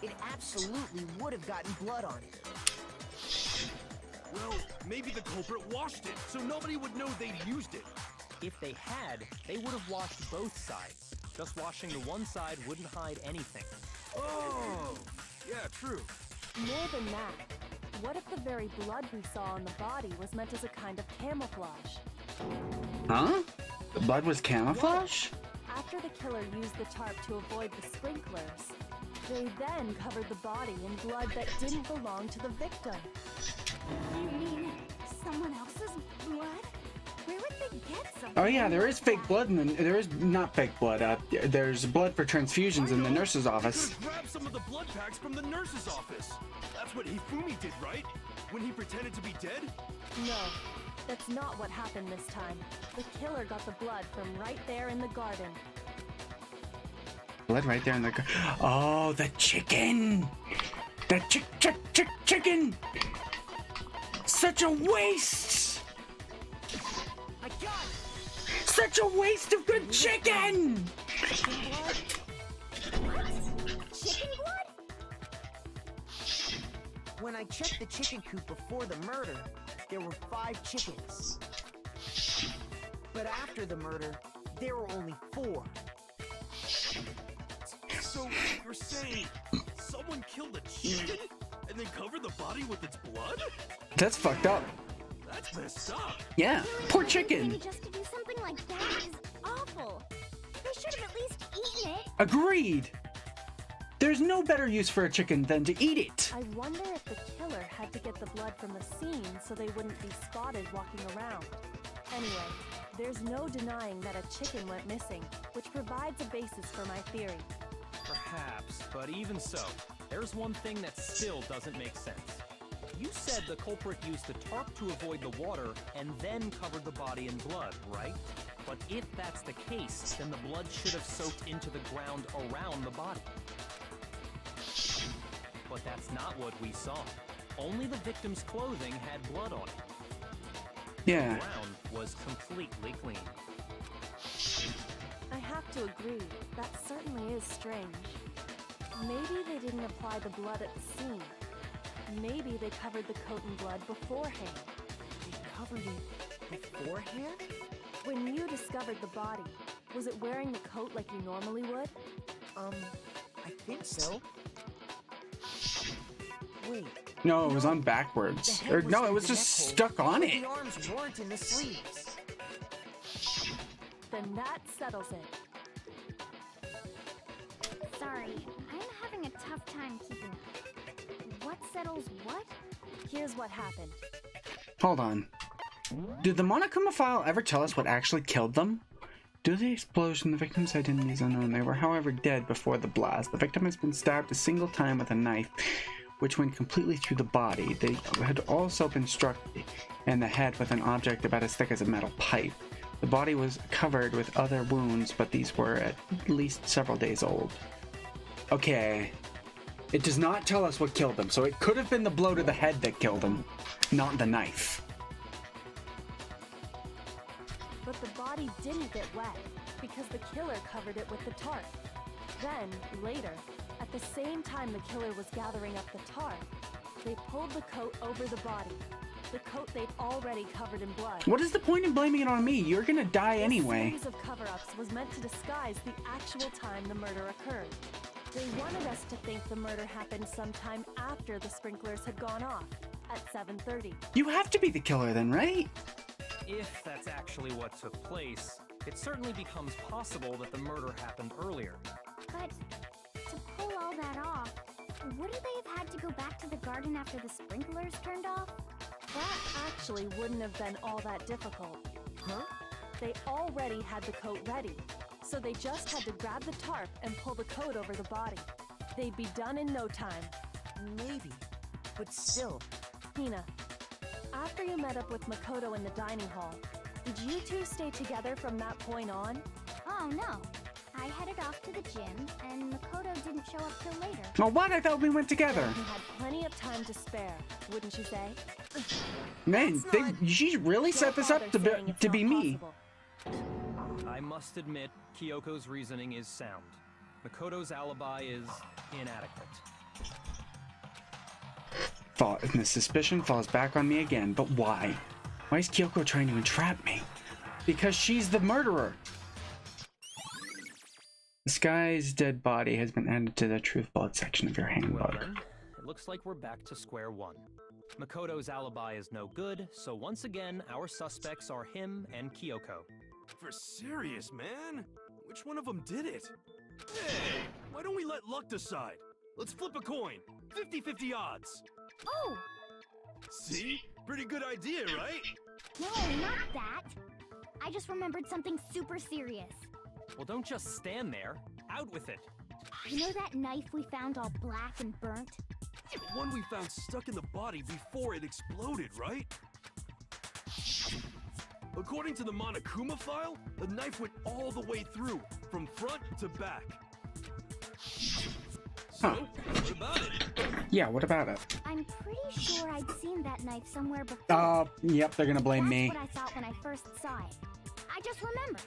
it absolutely would have gotten blood on it. Well, maybe the culprit washed it, so nobody would know they'd used it. If they had, they would have washed both sides. Just washing the one side wouldn't hide anything. Oh, yeah, true. More than that, what if the very blood we saw on the body was meant as a kind of camouflage? Huh? The blood was camouflage? After the killer used the tarp to avoid the sprinklers, they then covered the body in blood that didn't belong to the victim. You mean someone else's blood? Where would they get some? Oh yeah, there is fake blood, and there is not fake blood. There's blood for transfusions in the nurse's office. You could grab some of the blood packs from the nurse's office. That's what Hifumi did, right? When he pretended to be dead? No, that's not what happened this time. The killer got the blood from right there in the garden. Blood right there in the. Oh, the chicken! The chicken! Such a waste! I got it! Such a waste of good chicken! Chicken blood? When I checked the chicken coop before the murder, there were 5 chickens. But after the murder, there were only 4. So you're saying someone killed a chicken and then covered the body with its blood? That's fucked up. That's messed up. Yeah, poor Maybe chicken. just to do something like that is awful. They should have at least eaten it. Agreed. There's no better use for a chicken than to eat it. I wonder if the killer had to get the blood from the scene so they wouldn't be spotted walking around. Anyway, there's no denying that a chicken went missing, which provides a basis for my theory. Perhaps, but even so, there's one thing that still doesn't make sense. You said the culprit used the tarp to avoid the water and then covered the body in blood, right? But if that's the case, then the blood should have soaked into the ground around the body. But that's not what we saw. Only the victim's clothing had blood on it. Yeah. The ground was completely clean. I have to agree, that certainly is strange. Maybe they didn't apply the blood at the scene. Maybe they covered the coat in blood beforehand. They covered it beforehand? When you discovered the body, was it wearing the coat like you normally would? I think so. Wait. No, it was on backwards. The head Or no, it in was the just neck hole, stuck on but it. The arms weren't in the sleeves. Then that settles it. Sorry, I'm having a tough time keeping up. What settles what? Here's what happened. Hold on. Did the Monokuma file ever tell us what actually killed them? Due to the explosion, the victim's identity is unknown. They were, however, dead before the blast. The victim has been stabbed a single time with a knife, which went completely through the body. They had also been struck in the head with an object about as thick as a metal pipe. The body was covered with other wounds, but these were at least several days old. Okay. It does not tell us what killed them, so it could have been the blow to the head that killed him, not the knife. But the body didn't get wet because the killer covered it with the tarp. Then, later, at the same time the killer was gathering up the tarp, they pulled the coat over the body. the coat they'd already covered in blood. What is the point in blaming it on me? You're gonna die anyway. This series of cover-ups was meant to disguise the actual time the murder occurred. They wanted us to think the murder happened sometime after the sprinklers had gone off, at 7:30. You have to be the killer then, right? If that's actually what took place, it certainly becomes possible that the murder happened earlier. But to pull all that off, wouldn't they have had to go back to the garden after the sprinklers turned off? That actually wouldn't have been all that difficult. Huh? They already had the coat ready, so they just had to grab the tarp and pull the coat over the body. They'd be done in no time. Maybe. But still. Hina, after you met up with Makoto in the dining hall, did you two stay together from that point on? Oh no. I headed off to the gym, and Makoto didn't show up till later. Well, what? I thought we went together. You had plenty of time to spare, wouldn't you say? Man, she really set this up to be me. I must admit, Kyoko's reasoning is sound. Makoto's alibi is inadequate. The suspicion falls back on me again, but why? Why is Kyoko trying to entrap me? Because she's the murderer. This guy's dead body has been added to the truth bullet section of your Well handbook. then, it looks like we're back to square one. Makoto's alibi is no good, so once again, our suspects are him and Kyoko. For serious, man? Which one of them did it? Hey, why don't we let luck decide? Let's flip a coin. 50-50 odds. Oh! See? Pretty good idea, right? No, not that. I just remembered something super serious. Well, don't just stand there. Out with it. You know that knife we found all black and burnt? The one we found stuck in the body before it exploded, right? According to the Monokuma file, the knife went all the way through, from front to back. So, what about it? Yeah, what about it? I'm pretty sure I'd seen that knife somewhere before. Yep, they're gonna blame me. That's what I thought when I first saw it. I just remembered.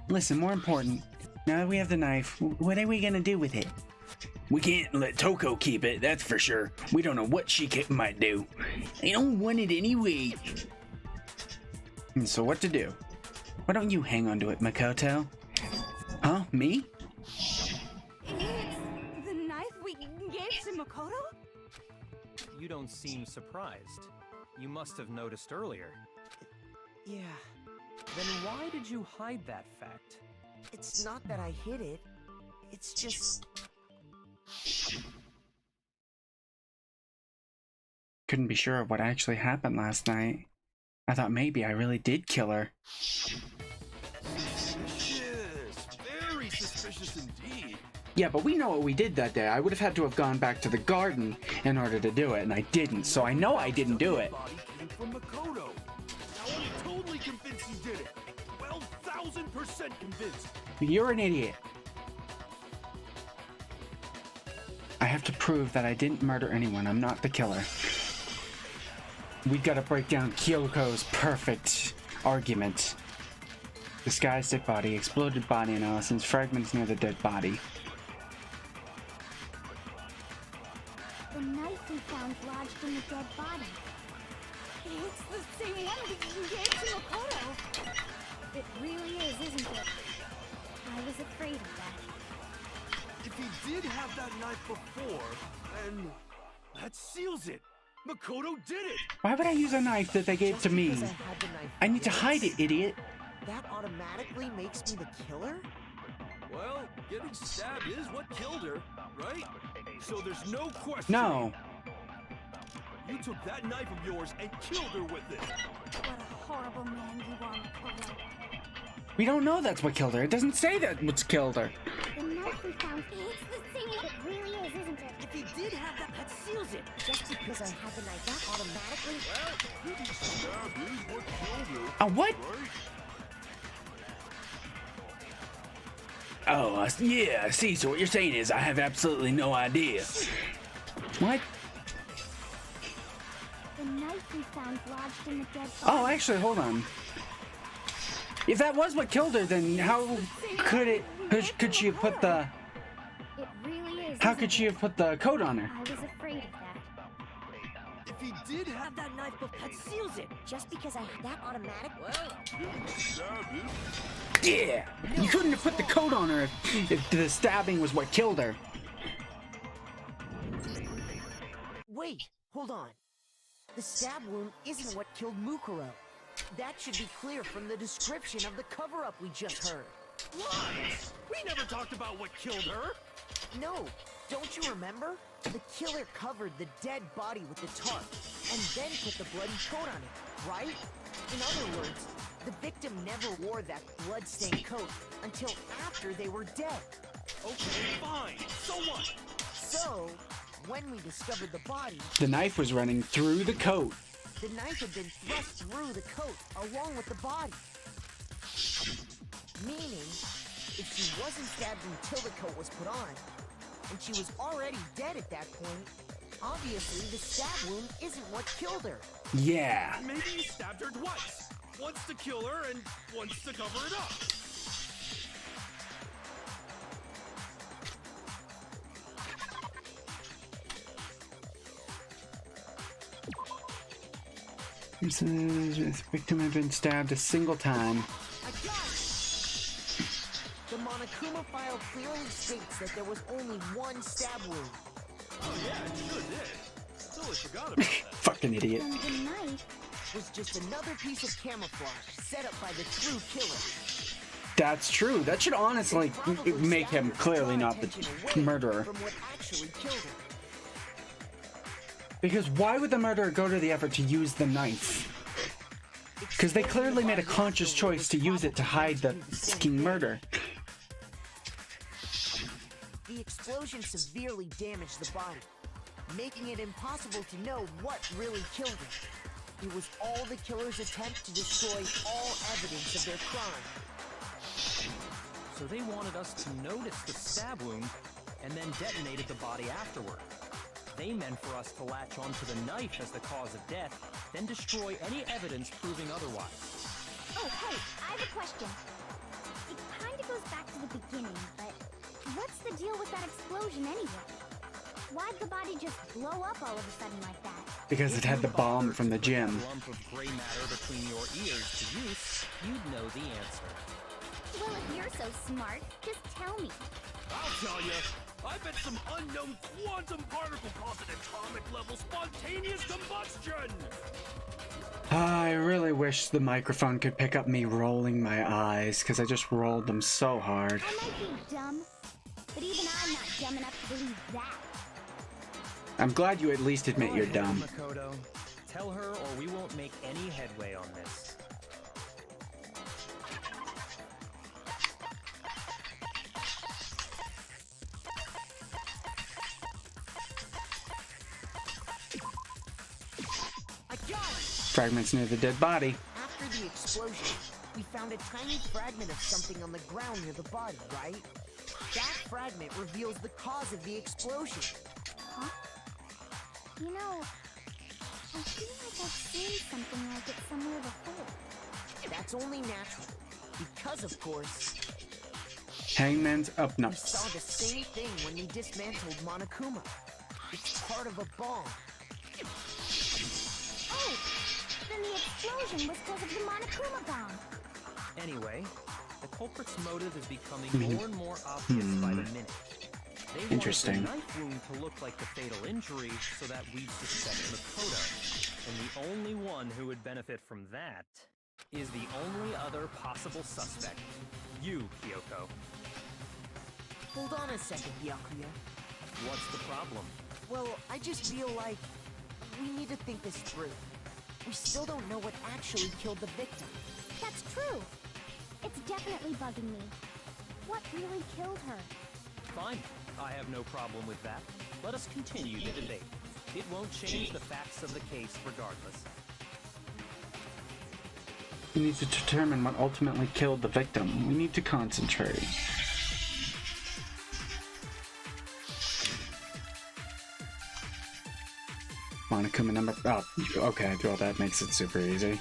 Listen, more important, now that we have the knife, what are we gonna do with it? We can't let Toko keep it, that's for sure. We don't know what she might do. I don't want it anyway. So what to do? Why don't you hang on to it, Makoto? Huh? Me? It's the knife we gave to Makoto? You don't seem surprised. You must have noticed earlier. Yeah. Then why did you hide that fact? It's not that I hid it. It's just... Couldn't be sure of what actually happened last night. I thought maybe I really did kill her. Suspicious. Very suspicious indeed. Yeah, but we know what we did that day. I would have had to have gone back to the garden in order to do it, and I didn't, so I know I didn't do it. The body came from Makoto. Now I'm totally convinced he did it. 12,000% convinced. You're an idiot. I have to prove that I didn't murder anyone. I'm not the killer. We've got to break down Kyoko's perfect argument. Disguised dead body, exploded body analysis, fragments near the dead body. The knife we found lodged in the dead body. It's the same one that you gave to Makoto. It really is, isn't it? I was afraid of that. If he did have that knife before, then that seals it. Makoto did it. Why would I use a knife that they gave to me? Because I had the knife I need to once, hide it, idiot. That automatically makes me the killer? Well, getting stabbed is what killed her, right? So there's no question. No. You took that knife of yours and killed her with it. What a horrible man you are, Makoto. We don't know that's what killed her. It doesn't say that what's killed her. The knife we found, it's the same one. It really is, isn't it? If he did have that seals it. Just because I had the knife, that automatically... Well, getting stabbed is what killed her. A what? Right? Oh, yeah, I see. So what you're saying is I have absolutely no idea. What? The knife we found lodged in the dead body. Oh, actually, hold on. If that was what killed her, then how could it? Could she have put the? It really is. How could she have put the coat on her? I was afraid of that. he did have That knife book that seals it. Just because I had that automatic? Yeah! You couldn't have put the coat on her if the stabbing was what killed her. Wait, hold on. The stab wound isn't what killed Mukuro. That should be clear from the description of the cover-up we just heard. What? We never talked about what killed her. No, don't you remember? The killer covered the dead body with the tarp, and then put the bloody coat on it, right? In other words, the victim never wore that blood-stained coat until after they were dead. Okay, fine. So what? So, when we discovered the body, The knife was running through the coat. the knife had been thrust through the coat along with the body. Meaning, if she wasn't stabbed until the coat was put on, and she was already dead at that point, obviously the stab wound isn't what killed her. Yeah. Maybe you stabbed her twice. Once to kill her and once to cover it up. The victim had been stabbed a single time. I got it! The Monokuma file clearly states that there was only one stab wound. Oh yeah, it sure did. Totally forgot about that. Fucking idiot. And the knife Was just another piece of camouflage set up by the true killer. That's true. That should honestly make him clearly not the murderer. From what actually killed her. Because why would the murderer go to the effort to use the knife? Because they clearly made a conscious choice to use it to hide the fucking murder. The explosion severely damaged the body, making it impossible to know what really killed her. It was all the killer's attempt to destroy all evidence of their crime. So they wanted us to notice the stab wound and then detonated the body afterward. They meant for us to latch onto the knife as the cause of death, then destroy any evidence proving otherwise. Oh, hey, I have a question. It kind of goes back to the beginning, but what's the deal with that explosion anyway? Why'd the body just blow up all of a sudden like that? Because it had the bomb from the gym. If you lump of gray matter between your ears to use, you'd know the answer. Well, if you're so smart, just tell me. I'll tell you. I bet some unknown quantum particle caused an atomic level spontaneous combustion! I really wish the microphone could pick up me rolling my eyes, because I just rolled them so hard. I might be dumb, but even I'm not dumb enough to believe that. I'm glad you at least admit you're dumb. Makoto, tell her or we won't make any headway on this. Fragments near the dead body. After the explosion, we found a tiny fragment of something on the ground near the body, right? That fragment reveals the cause of the explosion. Huh? You know, I feel like I've seen something like it somewhere before. That's only natural, because of course, Hangman's up we nuts. saw the same thing when we dismantled Monokuma. It's part of a bomb. Oh, then the explosion was because of the Monokuma bomb. Anyway, the culprit's motive is becoming more and more obvious by the minute. They Interesting. wanted the knife wound to look like the fatal injury so that we'd suspect Makoto. And the only one who would benefit from that is the only other possible suspect. You, Kyoko. Hold on a second, Byakuya. What's the problem? Well, I just feel like we need to think this through. We still don't know what actually killed the victim. That's true. It's definitely bugging me. What really killed her? Fine. I have no problem with that. Let us continue the debate. It won't change the facts of the case regardless. We need to determine what ultimately killed the victim. We need to concentrate. Monokuma number... Oh, okay, well that makes it super easy.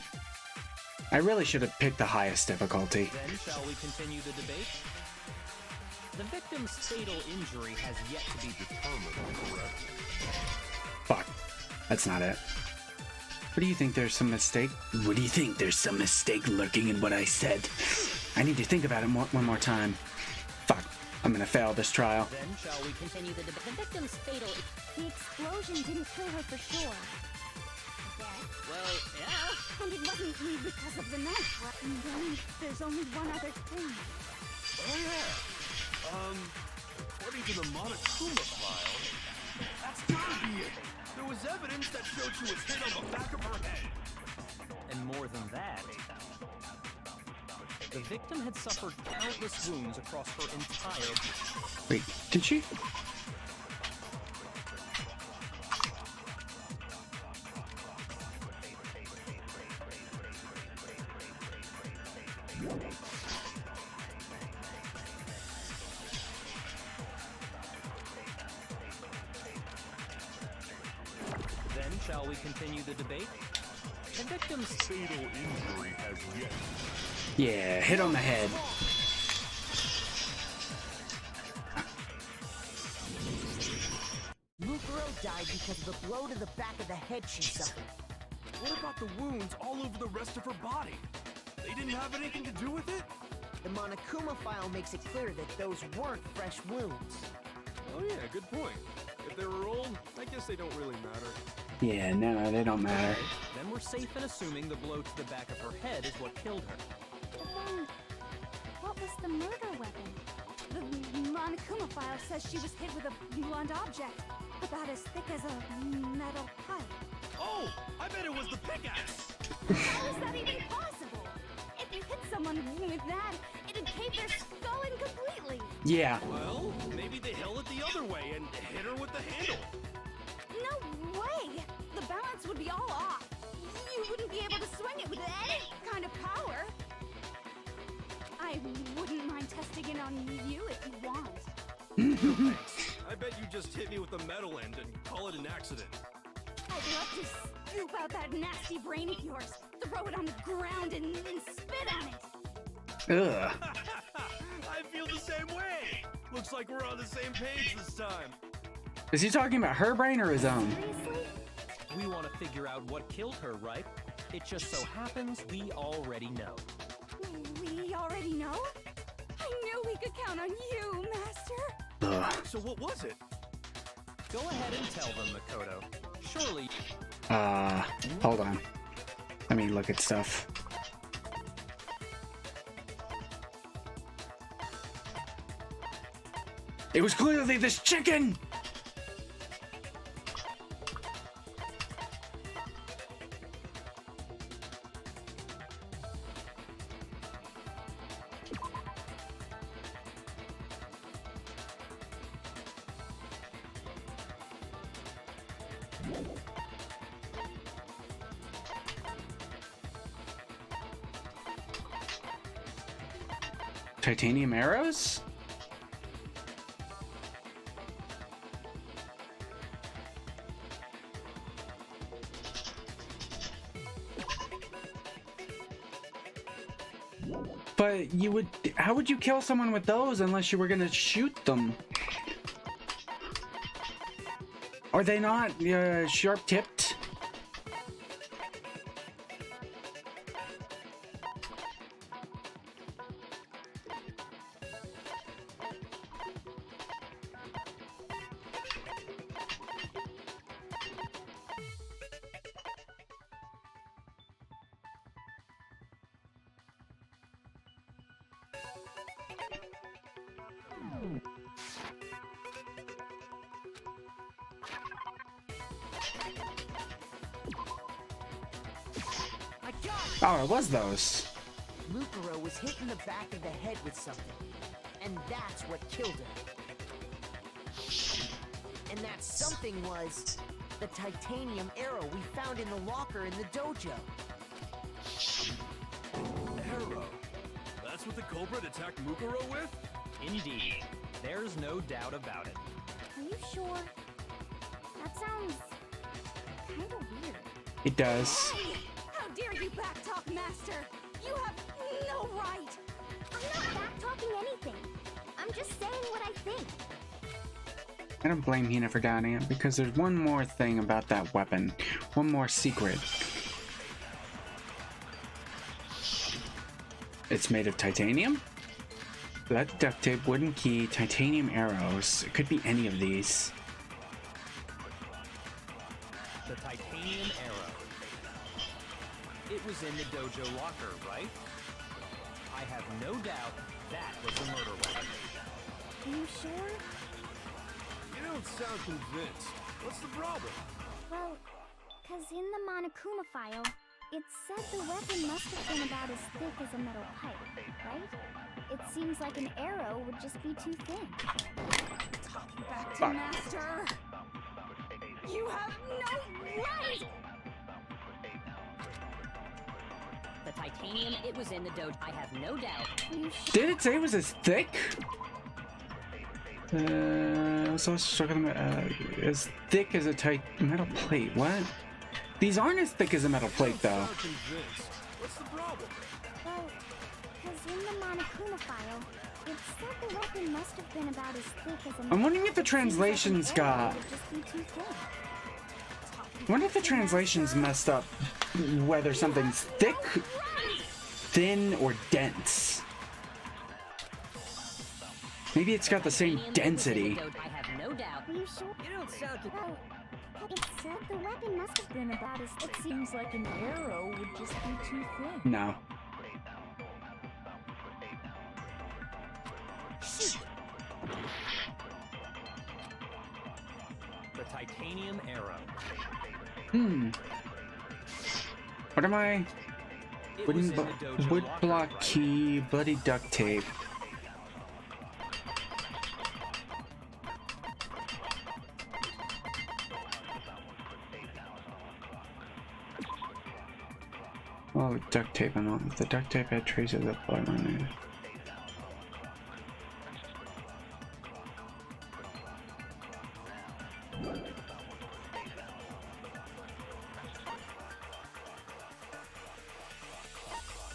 I really should have picked the highest difficulty. Then shall we continue the debate? The victim's fatal injury has yet to be determined, correct? Fuck. That's not it. What do you think? There's some mistake? What do you think? There's some mistake lurking in what I said. I need to think about it one more time. Fuck. I'm gonna fail this trial. Then shall we continue the victim's fatal... The explosion didn't kill her for sure. Well, yeah. And it wasn't because of the knife, right? And then there's only one other thing. Oh yeah. According to the Monokuma file, that's gotta be it. There was evidence that showed she was hit on the back of her head. And more than that, the victim had suffered countless wounds across her entire... Wait, did she? Then shall we continue the debate? The victim's fatal injury has yet... Yeah, hit on the head. Mukuro died because of the blow to the back of the head she suffered. What about the wounds all over the rest of her body? They didn't have anything to do with it? The Monokuma file makes it clear that those weren't fresh wounds. Oh yeah, good point. If they were old, I guess they don't really matter. Yeah, no, they don't matter. Then we're safe in assuming the blow to the back of her head is what killed her. But then, what was the murder weapon? The Monokuma file says she was hit with a blunt object, about as thick as a metal pipe. Oh, I bet it was the pickaxe! How is that even possible? If you hit someone with that, it'd cave their skull in completely. Yeah. Well, maybe they held it the other way and hit her with the handle. No way! The balance would be all off. You wouldn't be able to swing it with any kind of power. I wouldn't mind testing it on you if you want. Thanks. I bet you just hit me with the metal end and call it an accident. I'd love to scoop out that nasty brain of yours, throw it on the ground, and spit on it. Ugh. I feel the same way. Looks like we're on the same page this time. Is he talking about her brain or his own? Seriously? We want to figure out what killed her, right? It just so happens we already know. We already know? I knew we could count on you, Master. Ugh. So what was it? Go ahead and tell them, Makoto. Surely... Hold on. Let me look at stuff. It was clearly this chicken! Titanium arrows? But you would... How would you kill someone with those unless you were gonna shoot them? Are they not sharp-tipped? Oh, it was those. Mukuro was hit in the back of the head with something, and that's what killed her. And that something was the titanium arrow we found in the locker in the dojo. Arrow? That's what the culprit attacked Mukuro with? Indeed. There's no doubt about it. Are you sure? That sounds kind of weird. It does. Hey! How dare you backtalk, Master? You have no right! I'm not backtalking anything. I'm just saying what I think. I don't blame Hina for doubting it, because there's one more thing about that weapon. One more secret. It's made of titanium? Lead, duct tape, wooden key, titanium arrows. It could be any of these. The titanium arrow. It was in the dojo locker, right? I have no doubt that was a murder weapon. Are you sure? You don't sound convinced. What's the problem? Well, cause in the Monokuma file, it said the weapon must have been about as thick as a metal pipe, right? It seems like an arrow would just be too thin. Talking back to Master! You have no right! The titanium, it was in the dojo. I have no doubt. Did it say it was as thick? So struggling as thick as a metal plate. What? These aren't as thick as a metal plate, though. What's the problem? Well, cause in the Monokuma file, it said the weapon must have been about as thick as a metal. I'm wondering if the translations got. I wonder if the translations messed up whether something's thick, thin, or dense. Maybe it's got the same density. I have no doubt. Are you sure? You don't sound Well, it said the weapon must have been about as thick. It seems like an arrow would just be too thin. No. The titanium arrow. What am I? It was in the dojo Wood locker, block right? key, bloody duct tape. Oh, duct tape. I'm not. The duct tape had traces of blood on it.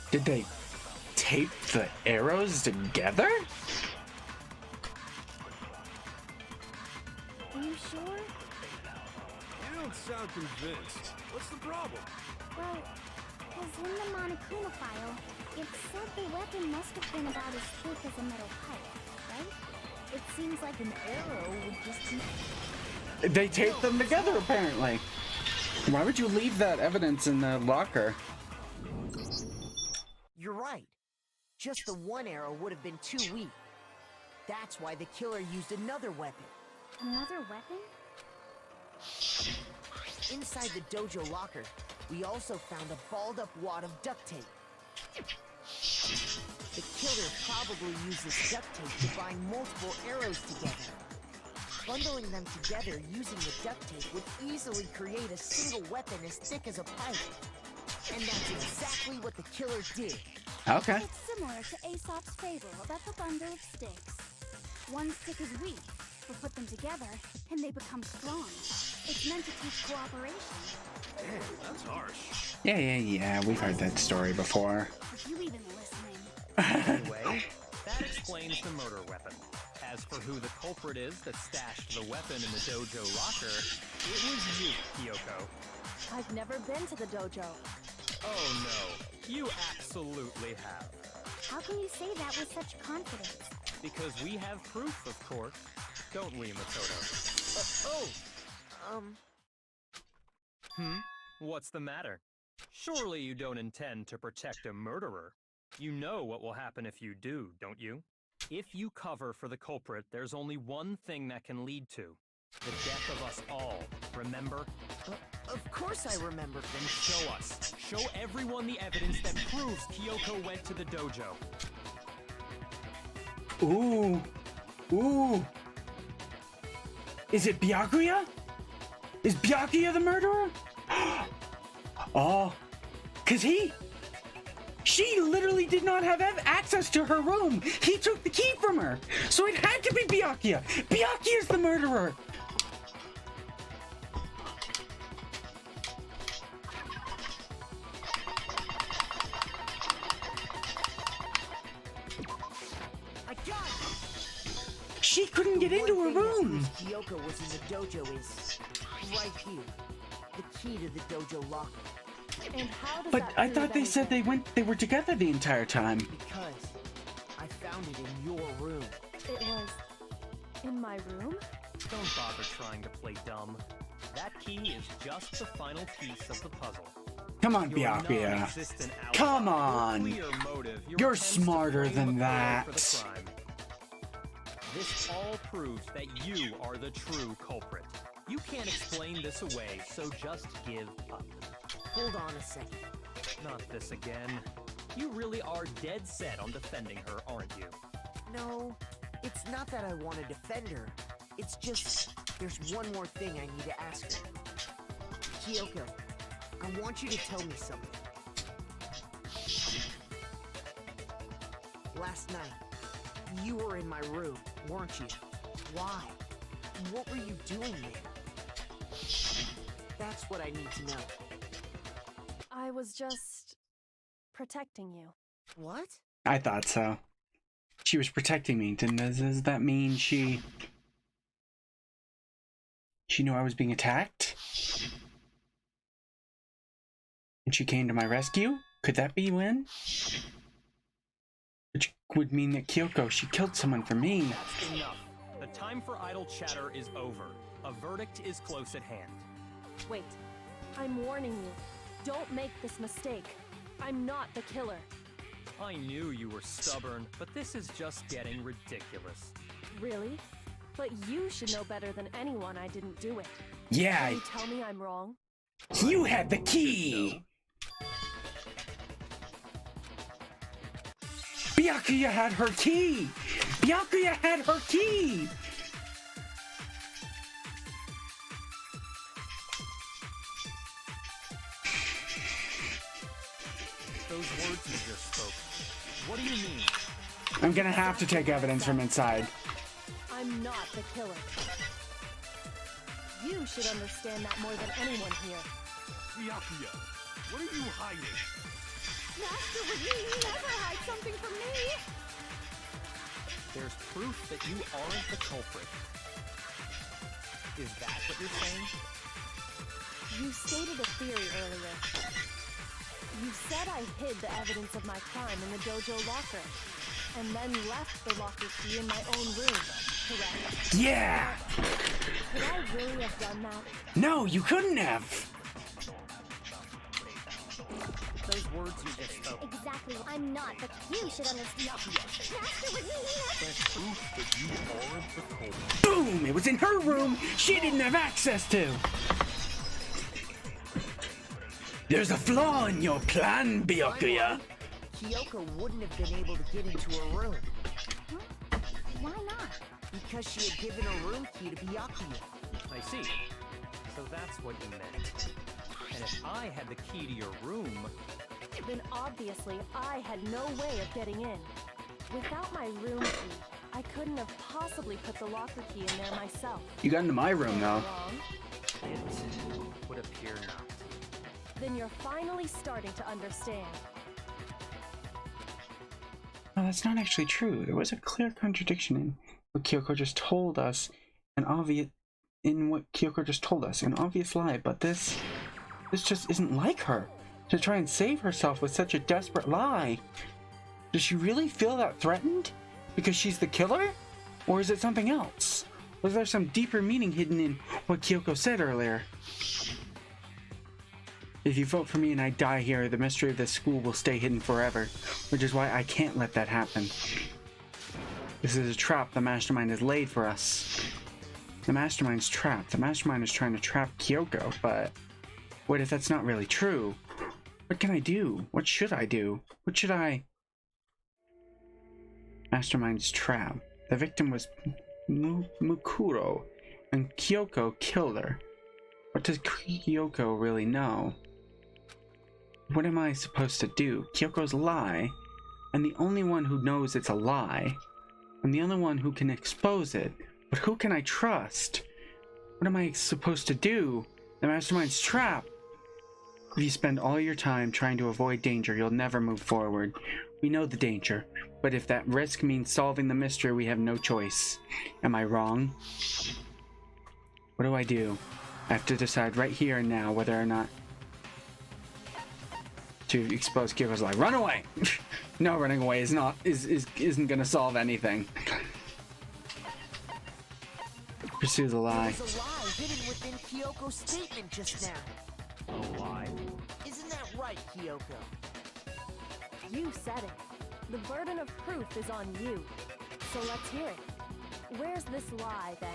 Did they tape the arrows together? Are you sure? You don't sound convinced. What's the problem? Well, cause in the Monokuma file, it said the weapon must have been about as thick as a metal pipe, right? It seems like an arrow would just be... They taped them together, apparently. Why would you leave that evidence in the locker? You're right. Just the one arrow would have been too weak. That's why the killer used another weapon. Another weapon? Inside the dojo locker, we also found a balled up wad of duct tape. The killer probably used this duct tape to bind multiple arrows together. Bundling them together using the duct tape would easily create a single weapon as thick as a pipe. And that's exactly what the killer did. Okay. It's similar to Aesop's fable about the bundle of sticks. One stick is weak, but put them together, and they become strong. It's meant to teach cooperation. Man, that's harsh. Yeah. We've heard that story before. If you even listening. Anyway, that explains the murder weapon. As for who the culprit is that stashed the weapon in the dojo locker, it was you, Kyoko. I've never been to the dojo. Oh no, you absolutely have. How can you say that with such confidence? Because we have proof, of course. Don't we, Makoto? What's the matter? Surely you don't intend to protect a murderer. You know what will happen if you do, don't you? If you cover for the culprit, there's only one thing that can lead to the death of us all. Remember? Of course I remember. Then show us. Show everyone the evidence that proves Kyoko went to the dojo. Ooh. Is it Byakuya? Is Byakuya the murderer? Oh, cause she literally did not have access to her room. He took the key from her. So it had to be Byakuya. Byakuya is the murderer. I got it! She couldn't get into her room. Kyoko was in the dojo is right here. The key to the dojo locker. And how does But that I prove thought they said anything? they were together the entire time. Because I found it in your room. It was in my room? Don't bother trying to play dumb. That key is just the final piece of the puzzle. Come on, Your Byakuya. non-existent alibi, Come your on. clear motive, your You're attempts to smarter blame than McCoy that. for the crime. This all proves that you are the true culprit. You can't explain this away, so just give up. Hold on a second. Not this again. You really are dead set on defending her, aren't you? No, it's not that I want to defend her. It's just, there's one more thing I need to ask her. Kyoko, I want you to tell me something. Last night, you were in my room, weren't you? Why? What were you doing there? That's what I need to know. I was just protecting you. What? I thought so. She was protecting me. Does that mean she knew I was being attacked? And she came to my rescue? Could that be when? Which would mean that Kyoko, she killed someone for me. That's enough. The time for idle chatter is over. A verdict is close at hand. Wait, I'm warning you. Don't make this mistake. I'm not the killer. I knew you were stubborn, but this is just getting ridiculous. Really? But you should know better than anyone I didn't do it. Yeah, Can you tell me I'm wrong? you had the key! Byakuya had her key! Byakuya had her key! Those words you just spoke. What do you mean? I'm gonna have to take evidence from inside. I'm not the killer. You should understand that more than anyone here. Byakuya, what are you hiding? Master would never hide something from me! There's proof that you aren't the culprit. Is that what you're saying? You stated a theory earlier. You said I hid the evidence of my crime in the dojo locker, and then left the locker key in my own room, correct? Yeah! Could I really have done that? No, you couldn't have! Those words you just spoke. Exactly, I'm not, but you should understand. Master would never... There's proof that you aren't the culprit. Boom! It was in her room she didn't have access to! There's a flaw in your plan, Byakuya! Kyoko wouldn't have been able to get into her room. Why not? Because she had given her room key to Byakuya. I see. So that's what you meant. And if I had the key to your room... Then obviously I had no way of getting in. Without my room key, I couldn't have possibly put the locker key in there myself. You got into my room, though. Wrong? It would appear not. Then you're finally starting to understand. No, that's not actually true. There was a clear contradiction in what Kyoko just told us, an obvious lie, but this just isn't like her. To try and save herself with such a desperate lie. Does she really feel that threatened? Because she's the killer? Or is it something else? Was there some deeper meaning hidden in what Kyoko said earlier? If you vote for me and I die here, the mystery of this school will stay hidden forever, which is why I can't let that happen. This is a trap the Mastermind has laid for us. The Mastermind's trapped. The Mastermind is trying to trap Kyoko, but what if that's not really true? What can I do? What should I do? What should I... Mastermind's trap. The victim was Mukuro, and Kyoko killed her. What does Kyoko really know? What am I supposed to do? Kyoko's lie. I'm the only one who knows it's a lie. I'm the only one who can expose it. But who can I trust? What am I supposed to do? The Mastermind's trap. If you spend all your time trying to avoid danger, you'll never move forward. We know the danger, but if that risk means solving the mystery, we have no choice. Am I wrong? What do? I have to decide right here and now whether or not... to expose Kyoko's lie. Run away! No, running away isn't gonna solve anything. Pursue the lie. There's a lie hidden within Kyoko's statement just now. A lie? Isn't that right, Kyoko? You said it. The burden of proof is on you. So let's hear it. Where's this lie, then?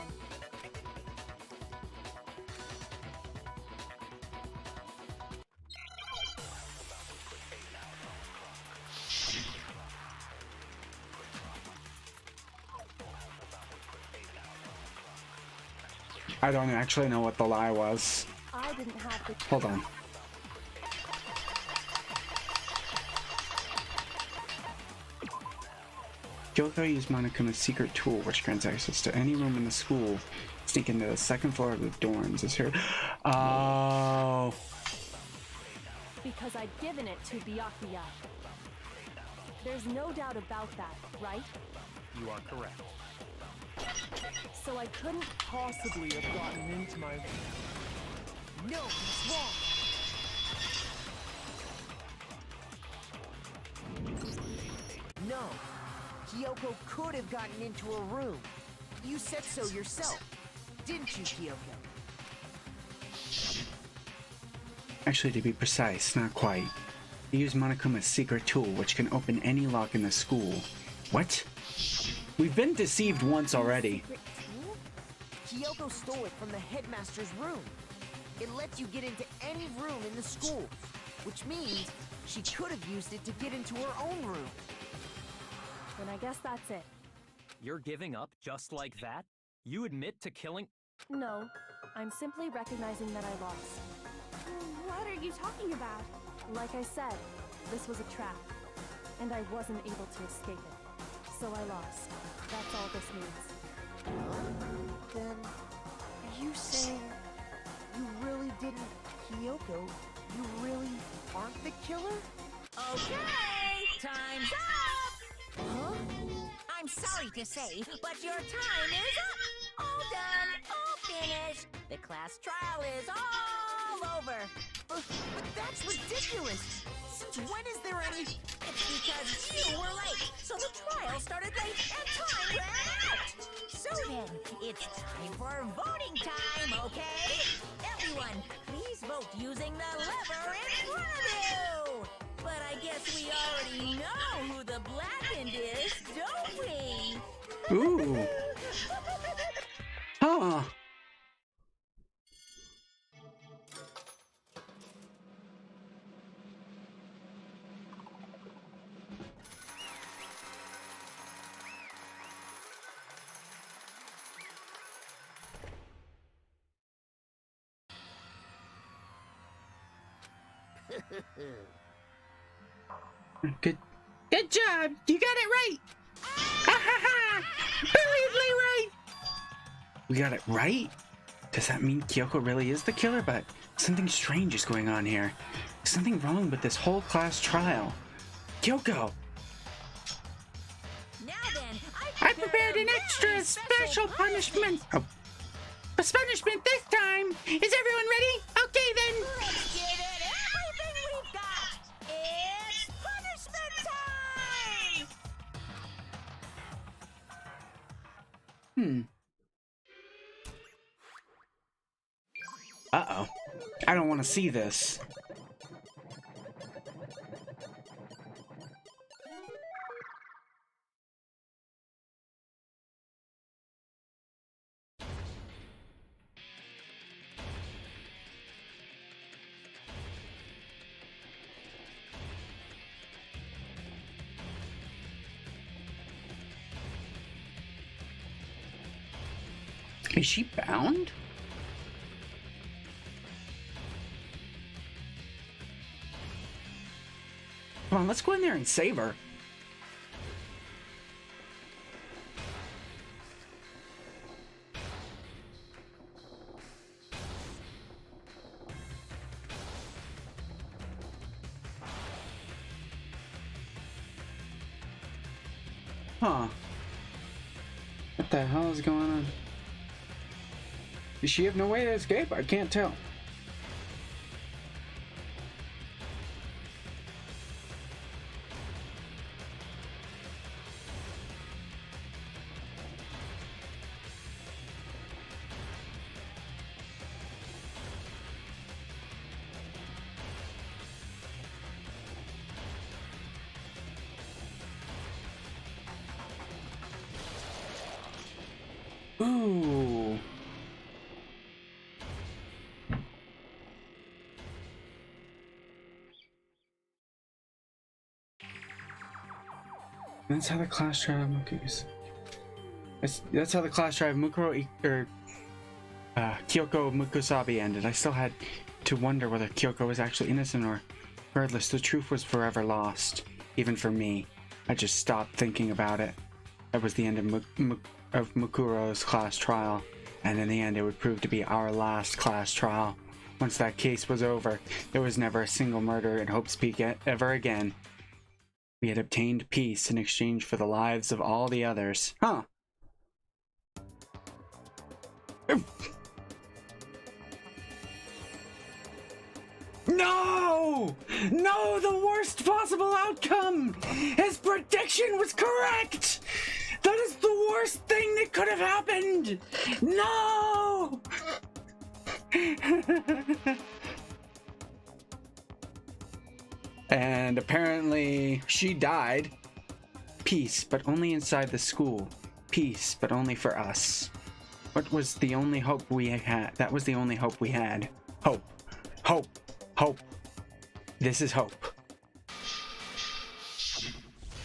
I don't actually know what the lie was. I didn't have the... Hold on. Kyoko used Monokuma's secret tool, which grants access to any room in the school. Sneak into the second floor of the dorms. Is her... Oh. Because I'd given it to Byakuya. There's no doubt about that, right? You are correct. So I couldn't Possibly have gotten into my... No, he's wrong. No. Kyoko could have gotten into a room. You said so yourself, didn't you, Kyoko? Actually, to be precise, not quite. He used Monokuma's secret tool, which can open any lock in the school. What? We've been deceived once already. Secret tool? Kyoko stole it from the headmaster's room. It lets you get into any room in the school, which means she could have used it to get into her own room. Then I guess that's it. You're giving up just like that? You admit to killing... No, I'm simply recognizing that I lost. What are you talking about? Like I said, this was a trap, and I wasn't able to escape it. So I lost. That's all this means. Then, are you saying you really didn't, Kyoko? You really aren't the killer? Okay, time's up! Huh? I'm sorry to say, but your time is up! All done, all finished! The class trial is all over! But that's ridiculous! Since when is there any... It's because you were late, so the trial started late and time ran out! So then, it's time for voting time, okay? Everyone, please vote using the lever in front of you! But I guess we already know who the blackened is, don't we? Ooh. Huh. Good job! You got it right! Ha ha ha! Brilliantly right! We got it right? Does that mean Kyoko really is the killer? But something strange is going on here. There's something wrong with this whole class trial. Kyoko! Now then, I prepared an extra special punishment. Oh. A punishment this time. Is everyone ready? Okay then. Let's give it everything we've got! It's punishment time! Uh-oh. I don't want to see this. Is she bound? Come on, let's go in there and save her. Huh. What the hell is going on? Does she have no way to escape? I can't tell. Ooh. That's how the class trial That's how the class trial of Kyoko Mukusabi ended. I still had to wonder whether Kyoko was actually innocent or regardless, the truth was forever lost. Even for me. I just stopped thinking about it. That was the end of Mukuro's class trial. And in the end, it would prove to be our last class trial. Once that case was over, there was never a single murder in Hope's Peak ever again. We had obtained peace in exchange for the lives of all the others. Huh. No! No, the worst possible outcome! His prediction was correct! That is the worst thing that could have happened! No! And apparently she died. Peace, but only inside the school. Peace, but only for us. What was the only hope we had? That was the only hope we had. Hope. Hope. Hope. This is hope.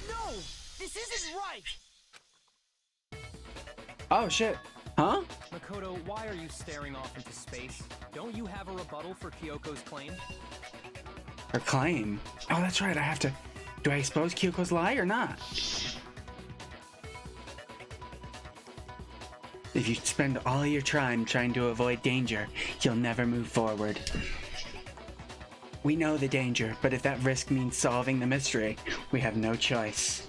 No! This isn't right! Oh shit. Huh? Makoto, why are you staring off into space? Don't you have a rebuttal for Kyoko's claim? Her claim? Oh, that's right. I have to... Do I expose Kyoko's lie or not? If you spend all your time trying to avoid danger, you'll never move forward. We know the danger, but if that risk means solving the mystery, we have no choice.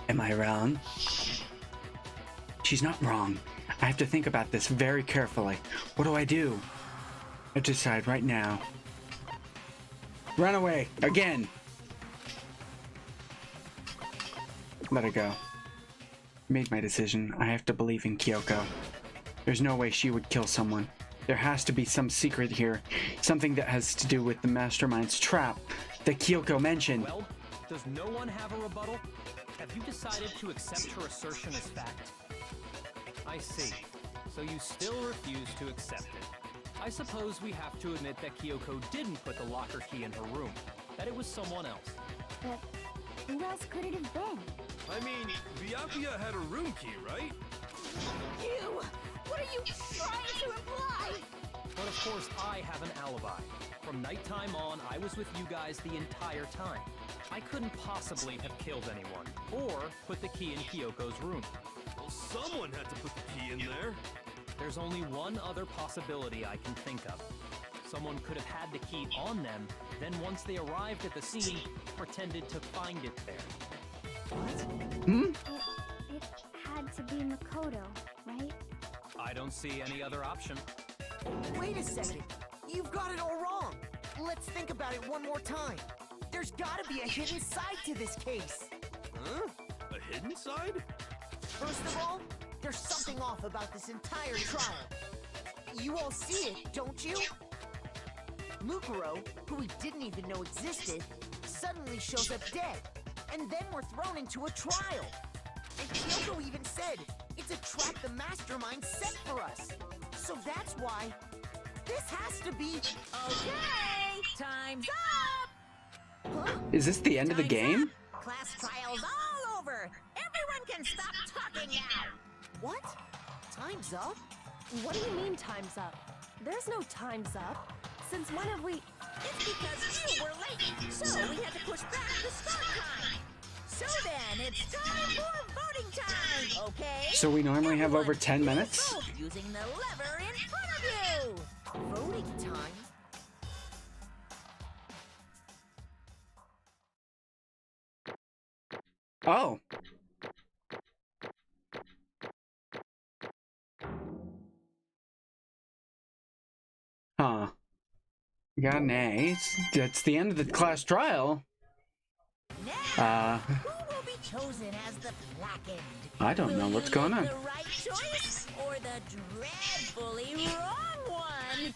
Am I wrong? She's not wrong. I have to think about this very carefully. What do I do? I decide right now. Run away! Again! Let it go. Made my decision. I have to believe in Kyoko. There's no way she would kill someone. There has to be some secret here. Something that has to do with the mastermind's trap that Kyoko mentioned. Well, does no one have a rebuttal? Have you decided to accept her assertion as fact? I see. So you still refuse to accept it. I suppose we have to admit that Kyoko didn't put the locker key in her room. That it was someone else. But who else could it have been? I mean, Byakuya had a room key, right? You! What are you trying to imply? But of course, I have an alibi. From nighttime on, I was with you guys the entire time. I couldn't possibly have killed anyone, or put the key in Kyoko's room. Well, someone had to put the key in there. There's only one other possibility I can think of. Someone could have had the key on them, then once they arrived at the scene, pretended to find it there. It had to be Makoto, right? I don't see any other option. Wait a second. You've got it all wrong. Let's think about it one more time. There's gotta be a hidden side to this case. Huh? A hidden side? First of all, there's something off about this entire trial. You all see it, don't you? Mukuro, who we didn't even know existed, suddenly shows up dead. And then we're thrown into a trial. And Kyoko even said, it's a trap the mastermind set for us. So that's why this has to be... Okay, time's up! Huh? Is this the end of the game? Class trial's all over! Everyone can stop talking now! What? Time's up? What do you mean time's up? There's no time's up. Since when have we... It's because you were late, so we had to push back the start time. So then, it's time for voting time, okay? So we normally have over 10 minutes? Vote using the lever in front of you! Voting time? Oh. Huh. Got an A. That's the end of the class trial. Now, who will be chosen as the blackened? I don't know what's going on. The right choice or the dreadfully wrong one?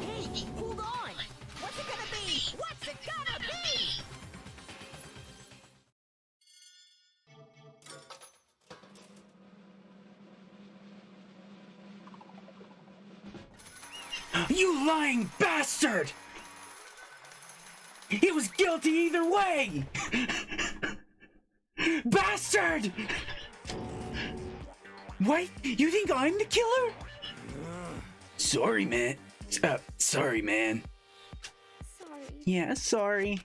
Hey, hold on! What's it gonna be? What's it gonna be? You lying bastard! He was guilty either way! Bastard! What? You think I'm the killer? Sorry, man. Sorry, man. Sorry. Yeah, sorry.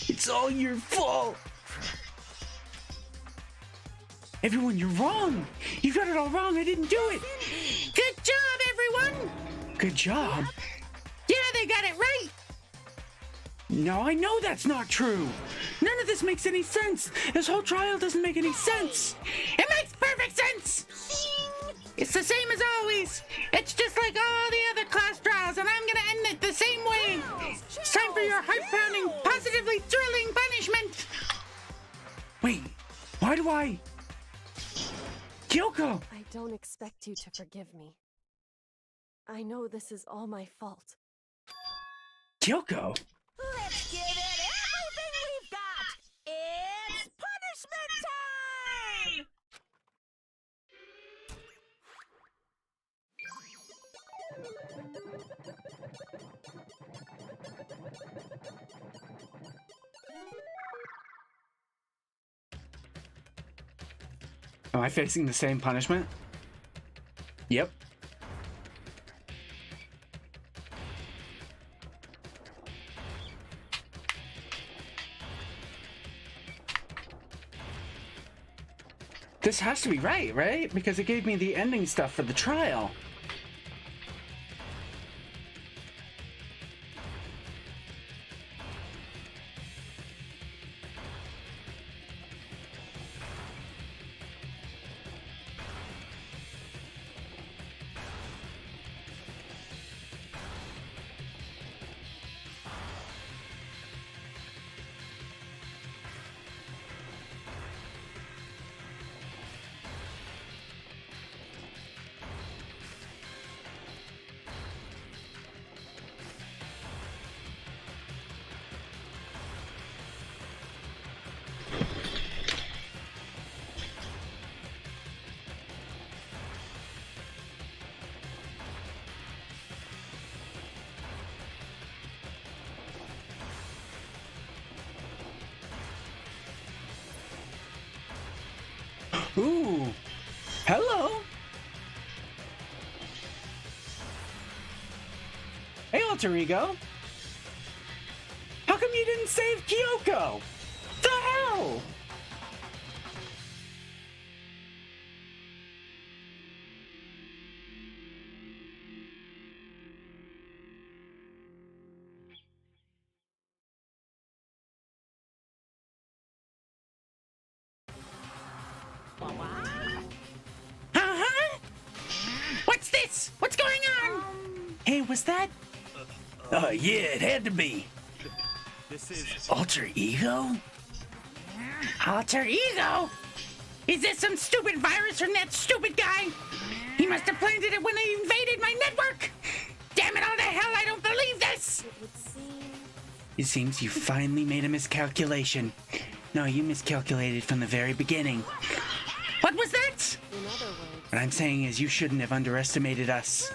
It's all your fault. Everyone, you're wrong. You got it all wrong. I didn't do it. Good job, everyone! Good job. Yeah, they got it right! No, I know that's not true. None of this makes any sense. This whole trial doesn't make any sense. It makes perfect sense! It's the same as always. It's just like all the other class trials, and I'm gonna end it the same way. It's time for your heart-pounding, positively thrilling punishment. Wait, why do I... Kyoko! I don't expect you to forgive me. I know this is all my fault. Kyoko? Let's give it everything we've got! It's punishment time! Am I facing the same punishment? Yep. This has to be right? Because it gave me the ending stuff for the trial. Ooh. Hello. Hey, alter ego. How come you didn't save Kyoko? The hell? Uh-huh? What's this? What's going on? Hey, was that? Yeah, it had to be. This is... Alter ego? Alter ego? Is this some stupid virus from that stupid guy? He must have planted it when he invaded my network! Damn it all to hell, I don't believe this! It would seem... It seems you finally made a miscalculation. No, you miscalculated from the very beginning. What was that? In other words... What I'm saying is you shouldn't have underestimated us.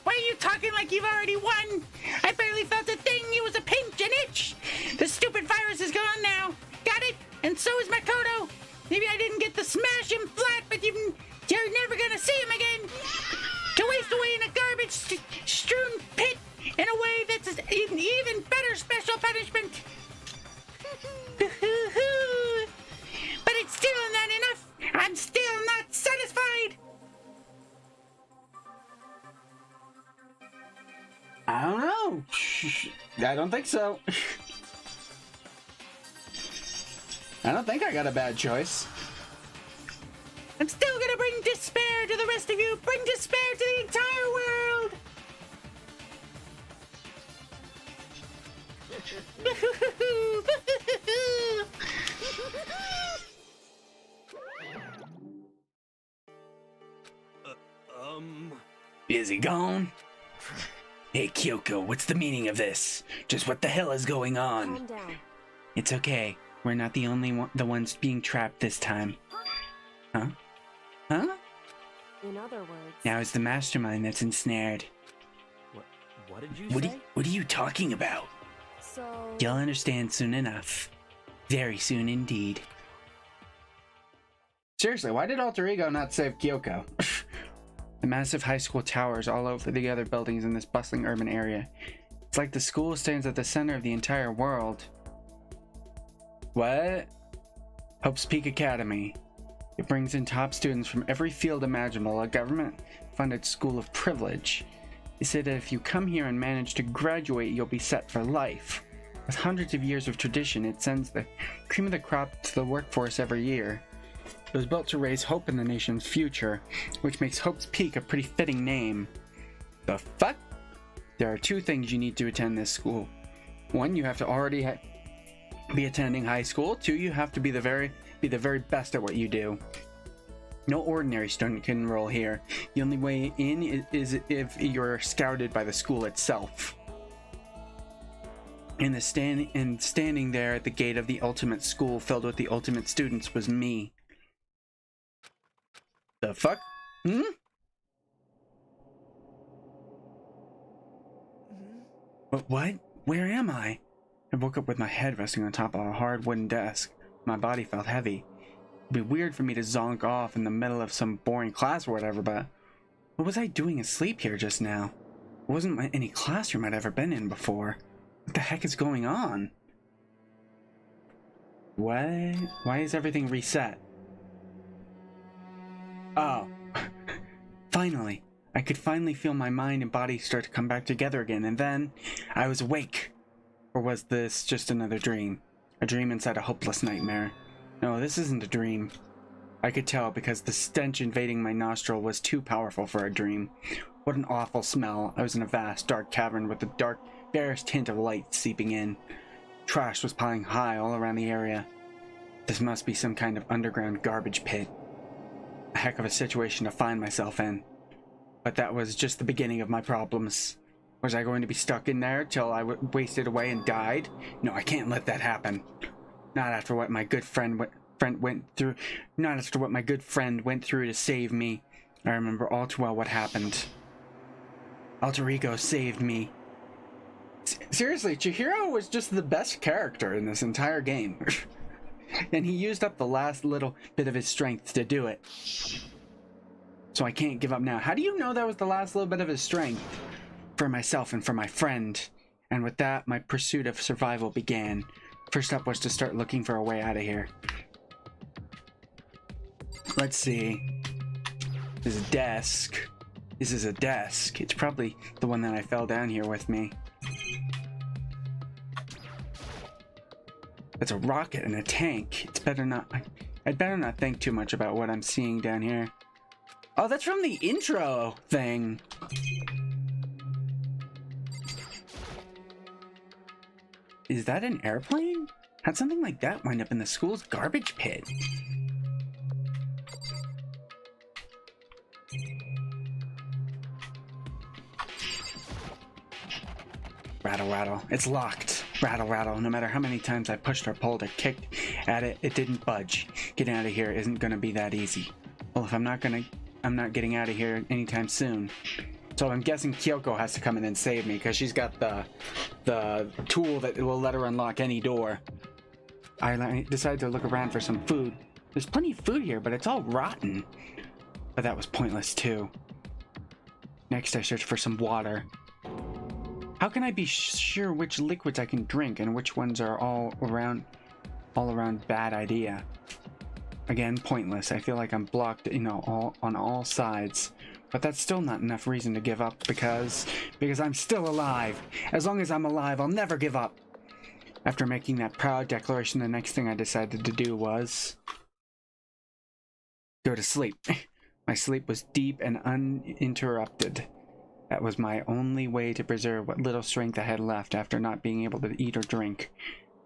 Why are you talking like you've already won? I barely felt a thing, it was a pinch, an itch! The stupid virus is gone now. Got it? And so is Makoto. Maybe I didn't get to smash him flat, but you're never gonna see him again. To waste away in a garbage strewn pit in a way that's an even better special punishment. But it's still not enough. I'm still not satisfied. I don't know. I don't think so. I don't think I got a bad choice. I'm still gonna bring despair to the rest of you. Bring despair to the entire world. Is he gone? Hey, Kyoko, what's the meaning of this? Just what the hell is going on? Calm down. It's okay. We're not the only the ones being trapped this time. Huh? Huh? In other words, Now it's the mastermind that's ensnared. What did you say? What are you talking about? so You'll understand soon enough. Very soon indeed. Seriously, why did Alter Ego not save Kyoko? The massive high school towers all over the other buildings in this bustling urban area. It's like the school stands at the center of the entire world. What? Hope's Peak Academy. It brings in top students from every field imaginable, a government-funded school of privilege. They say that if you come here and manage to graduate, you'll be set for life. With hundreds of years of tradition, it sends the cream of the crop to the workforce every year. It was built to raise hope in the nation's future, which makes Hope's Peak a pretty fitting name. The fuck? There are two things you need to attend this school. One, you have to already be attending high school. Two, you have to be the very best at what you do. No ordinary student can enroll here. The only way in is if you're scouted by the school itself. And standing there at the gate of the ultimate school filled with the ultimate students was me. The fuck? What? Where am I? I woke up with my head resting on top of a hard wooden desk. My body felt heavy. It'd be weird for me to zonk off in the middle of some boring class or whatever, but what was I doing asleep here just now? It wasn't any classroom I'd ever been in before. What the heck is going on? What? Why is everything reset? Oh. Finally. I could finally feel my mind and body start to come back together again, and then I was awake. Or was this just another dream? A dream inside a hopeless nightmare? No, this isn't a dream. I could tell because the stench invading my nostril was too powerful for a dream. What an awful smell. I was in a vast, dark cavern with the barest hint of light seeping in. Trash was piling high all around the area. This must be some kind of underground garbage pit. A heck of a situation to find myself in. But that was just the beginning of my problems. Was I going to be stuck in there till I wasted away and died? No, I can't let that happen. Not after what my good friend went through. Not after what my good friend went through to save me. I remember all too well what happened. Alter Ego saved me. Seriously, Chihiro was just the best character in this entire game. And he used up the last little bit of his strength to do it. So I can't give up now. How do you know that was the last little bit of his strength? For myself and for my friend. And with that, my pursuit of survival began. First up was to start looking for a way out of here. Let's see. This is a desk. This is a desk. It's probably the one that I fell down here with me. That's a rocket and a tank. It's better not... I'd better not think too much about what I'm seeing down here. Oh, that's from the intro thing. Is that an airplane? How'd something like that wind up in the school's garbage pit? Rattle, rattle. It's locked. Rattle, rattle. No matter how many times I pushed or pulled or kicked at it, it didn't budge. Getting out of here isn't gonna be that easy. Well, if I'm not getting out of here anytime soon. So I'm guessing Kyoko has to come in and save me because she's got the tool that will let her unlock any door. I decided to look around for some food. There's plenty of food here, but it's all rotten. But that was pointless too. Next, I searched for some water. How can I be sure which liquids I can drink and which ones are all around bad idea? Again, pointless. I feel like I'm blocked, on all sides. But that's still not enough reason to give up because I'm still alive. As long as I'm alive, I'll never give up. After making that proud declaration, the next thing I decided to do was go to sleep. My sleep was deep and uninterrupted. That was my only way to preserve what little strength I had left after not being able to eat or drink.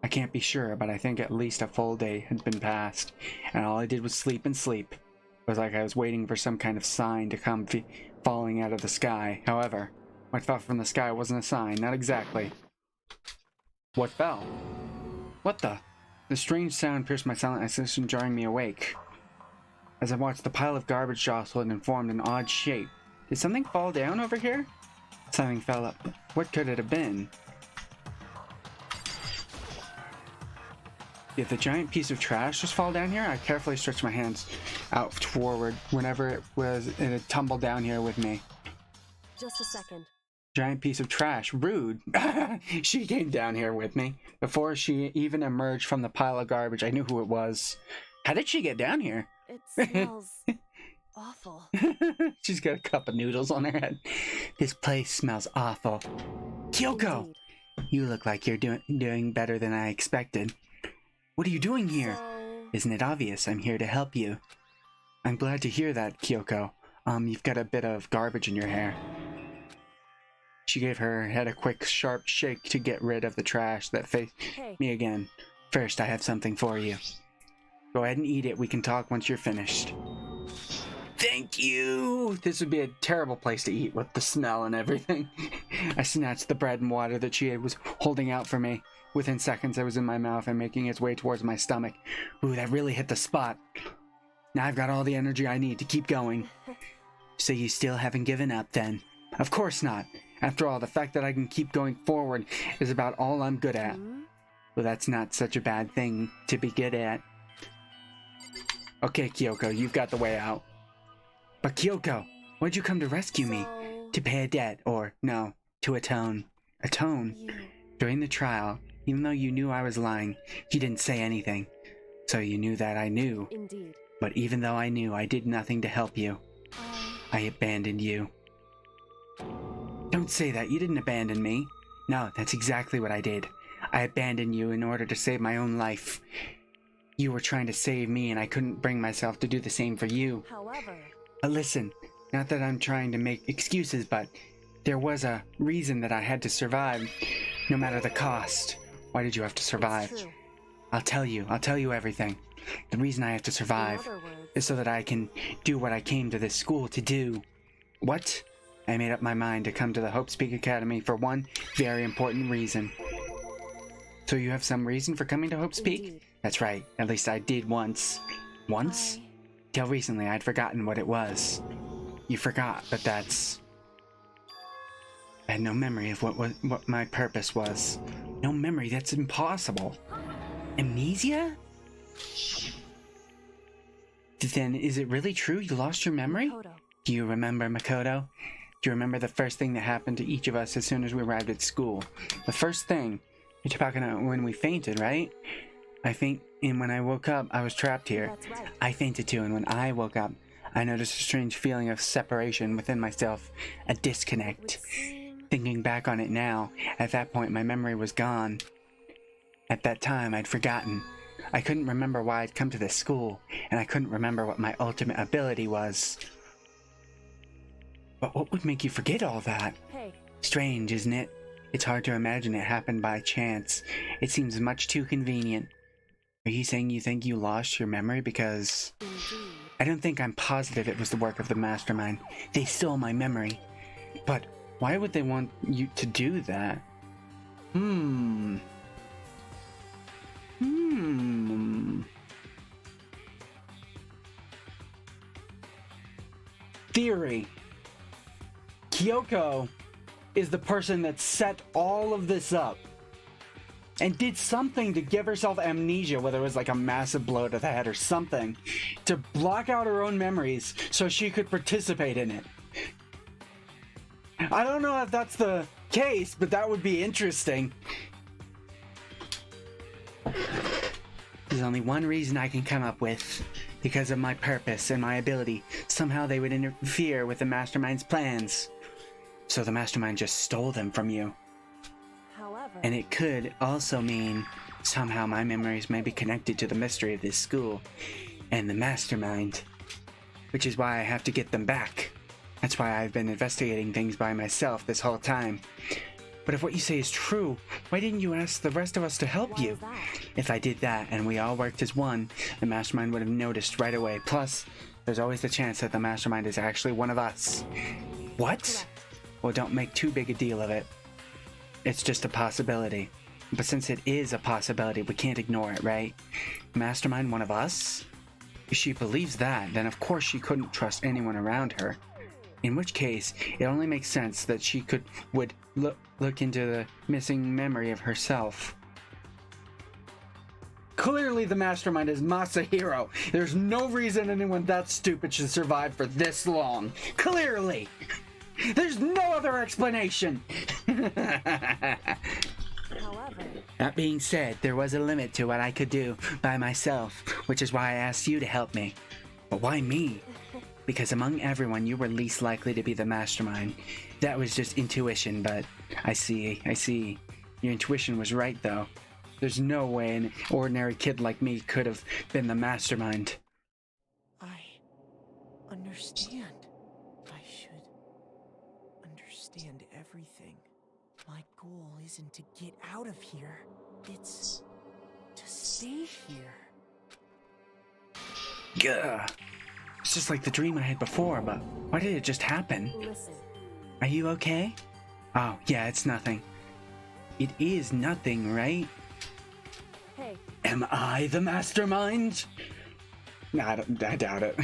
I can't be sure, but I think at least a full day had been passed, and all I did was sleep and sleep. It was like I was waiting for some kind of sign to come falling out of the sky. However, what fell from the sky wasn't a sign, not exactly. What fell? What the? The strange sound pierced my silent isolation, jarring me awake. as I watched the pile of garbage jostle and formed an odd shape. Did something fall down over here? Something fell up. What could it have been? Did the giant piece of trash just fall down here? I carefully stretched my hands out forward whenever it had tumbled down here with me. Just a second. Giant piece of trash. Rude. She came down here with me. Before she even emerged from the pile of garbage, I knew who it was. How did she get down here? It smells awful. She's got a cup of noodles on her head. This place smells awful. Kyoko! Indeed. You look like you're doing better than I expected. What are you doing here? So, Isn't it obvious? I'm here to help you. I'm glad to hear that, Kyoko. You've got a bit of garbage in your hair. She gave her head a quick, sharp shake to get rid of the trash that faced hey, me again. First, I have something for you. Go ahead and eat it. We can talk once you're finished. Thank you! This would be a terrible place to eat with the smell and everything. I snatched the bread and water that she was holding out for me. Within seconds, it was in my mouth and making its way towards my stomach. Ooh, that really hit the spot. Now I've got all the energy I need to keep going. So you still haven't given up, then? Of course not. After all, the fact that I can keep going forward is about all I'm good at. Well, that's not such a bad thing to be good at. Okay, Kyoko, you've got the way out. But Kyoko, why'd you come to rescue me? To pay a debt, or, no, to atone. Atone? you... During the trial, even though you knew I was lying, you didn't say anything. So you knew that I knew. Indeed. But even though I knew, I did nothing to help you. I abandoned you. Don't say that. You didn't abandon me. No, that's exactly what I did. I abandoned you in order to save my own life. You were trying to save me, and I couldn't bring myself to do the same for you. However... But listen, not that I'm trying to make excuses, but there was a reason that I had to survive, no matter the cost. Why did you have to survive? It's true. I'll tell you everything. The reason I have to survive In other words, is so that I can do what I came to this school to do. What? I made up my mind to come to the Hope Speak Academy for one very important reason. So you have some reason for coming to Hope Speak? Indeed. That's right, at least I did once. Once? Till recently I'd forgotten what it was. You forgot, but that's... I had no memory of what my purpose was. No memory, that's impossible. Amnesia? Then, is it really true you lost your memory? Makoto. Do you remember, Makoto? Do you remember the first thing that happened to each of us as soon as we arrived at school? The first thing? You're talking about when we fainted, right? And when I woke up, I was trapped here. That's right. I fainted too, and when I woke up, I noticed a strange feeling of separation within myself, a disconnect. Thinking back on it now, at that point my memory was gone. At that time, I'd forgotten. I couldn't remember why I'd come to this school, and I couldn't remember what my ultimate ability was. But what would make you forget all that? Hey, Strange, isn't it? It's hard to imagine it happened by chance. It seems much too convenient. Are you saying you think you lost your memory because... indeed. I don't think I'm positive it was the work of the mastermind. They stole my memory. But why would they want you to do that? Theory. Kyoko is the person that set all of this up and did something to give herself amnesia, whether it was like a massive blow to the head or something, to block out her own memories so she could participate in it. I don't know if that's the case, but that would be interesting. There's only one reason I can come up with. Because of my purpose and my ability, somehow they would interfere with the mastermind's plans. So the mastermind just stole them from you. However... And it could also mean somehow my memories may be connected to the mystery of this school and the mastermind. Which is why I have to get them back. That's why I've been investigating things by myself this whole time. But if what you say is true, why didn't you ask the rest of us to help Why you? is that? If I did that and we all worked as one, the mastermind would have noticed right away. Plus, there's always the chance that the mastermind is actually one of us. What? Correct. Well, don't make too big a deal of it. It's just a possibility. But since it is a possibility, we can't ignore it, right? Mastermind one of us? If she believes that, then of course she couldn't trust anyone around her. In which case, it only makes sense that she would look into the missing memory of herself. Clearly the mastermind is Masahiro. There's no reason anyone that stupid should survive for this long. Clearly! There's no other explanation! However, That being said, there was a limit to what I could do by myself, which is why I asked you to help me. But why me? Because among everyone, you were least likely to be the mastermind. That was just intuition, but I see. Your intuition was right, though. There's no way an ordinary kid like me could have been the mastermind. I understand. I should understand everything. My goal isn't to get out of here. It's to stay here. Gah. It's just like the dream I had before, but why did it just happen? listen. Are you okay? Oh, yeah, it's nothing. It is nothing, right? Hey, Am I the mastermind? No, I doubt it.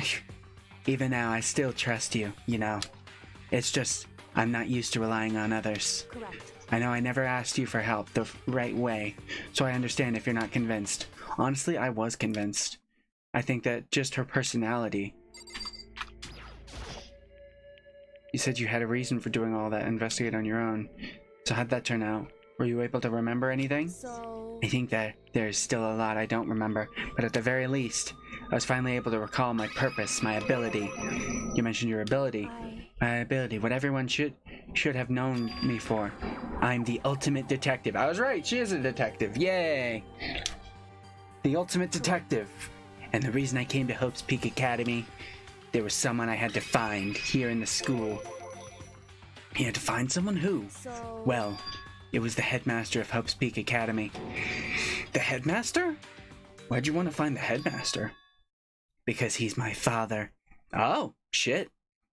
Even now, I still trust you, you know. It's just, I'm not used to relying on others. correct. I know I never asked you for help the right way, so I understand if you're not convinced. Honestly, I was convinced. I think that just her personality. You said you had a reason for doing all that, investigate on your own. So how'd that turn out? Were you able to remember anything? So, I think that there's still a lot I don't remember, but at the very least, I was finally able to recall my purpose, my ability. You mentioned your ability. My ability, what everyone should have known me for. I'm the ultimate detective. I was right, she is a detective. Yay! The ultimate detective. And the reason I came to Hope's Peak Academy, there was someone I had to find here in the school. You had to find someone who? so... Well, it was the headmaster of Hope's Peak Academy. The headmaster? Why'd you want to find the headmaster? Because he's my father. Oh, shit.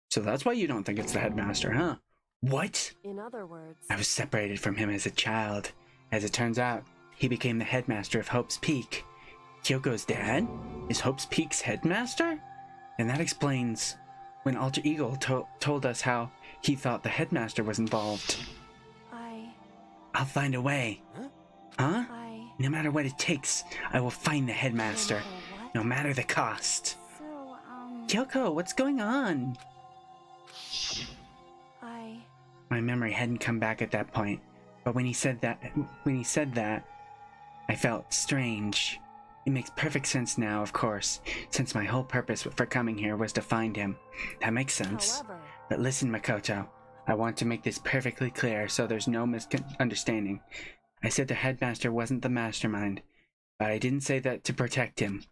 So that's why you don't think it's the headmaster, huh? What? In other words, I was separated from him as a child. As it turns out, he became the headmaster of Hope's Peak. Kyoko's dad is Hope's Peak's headmaster? And that explains when Alter Ego told us how he thought the headmaster was involved. I'll find a way. Huh? No matter what it takes, I will find the headmaster. No matter the cost. So, Kyoko, what's going on? My memory hadn't come back at that point, but when he said that, I felt strange. It makes perfect sense now, of course, since my whole purpose for coming here was to find him. That makes sense. however, But listen, Makoto, I want to make this perfectly clear so there's no misunderstanding. I said the headmaster wasn't the mastermind, but I didn't say that to protect him.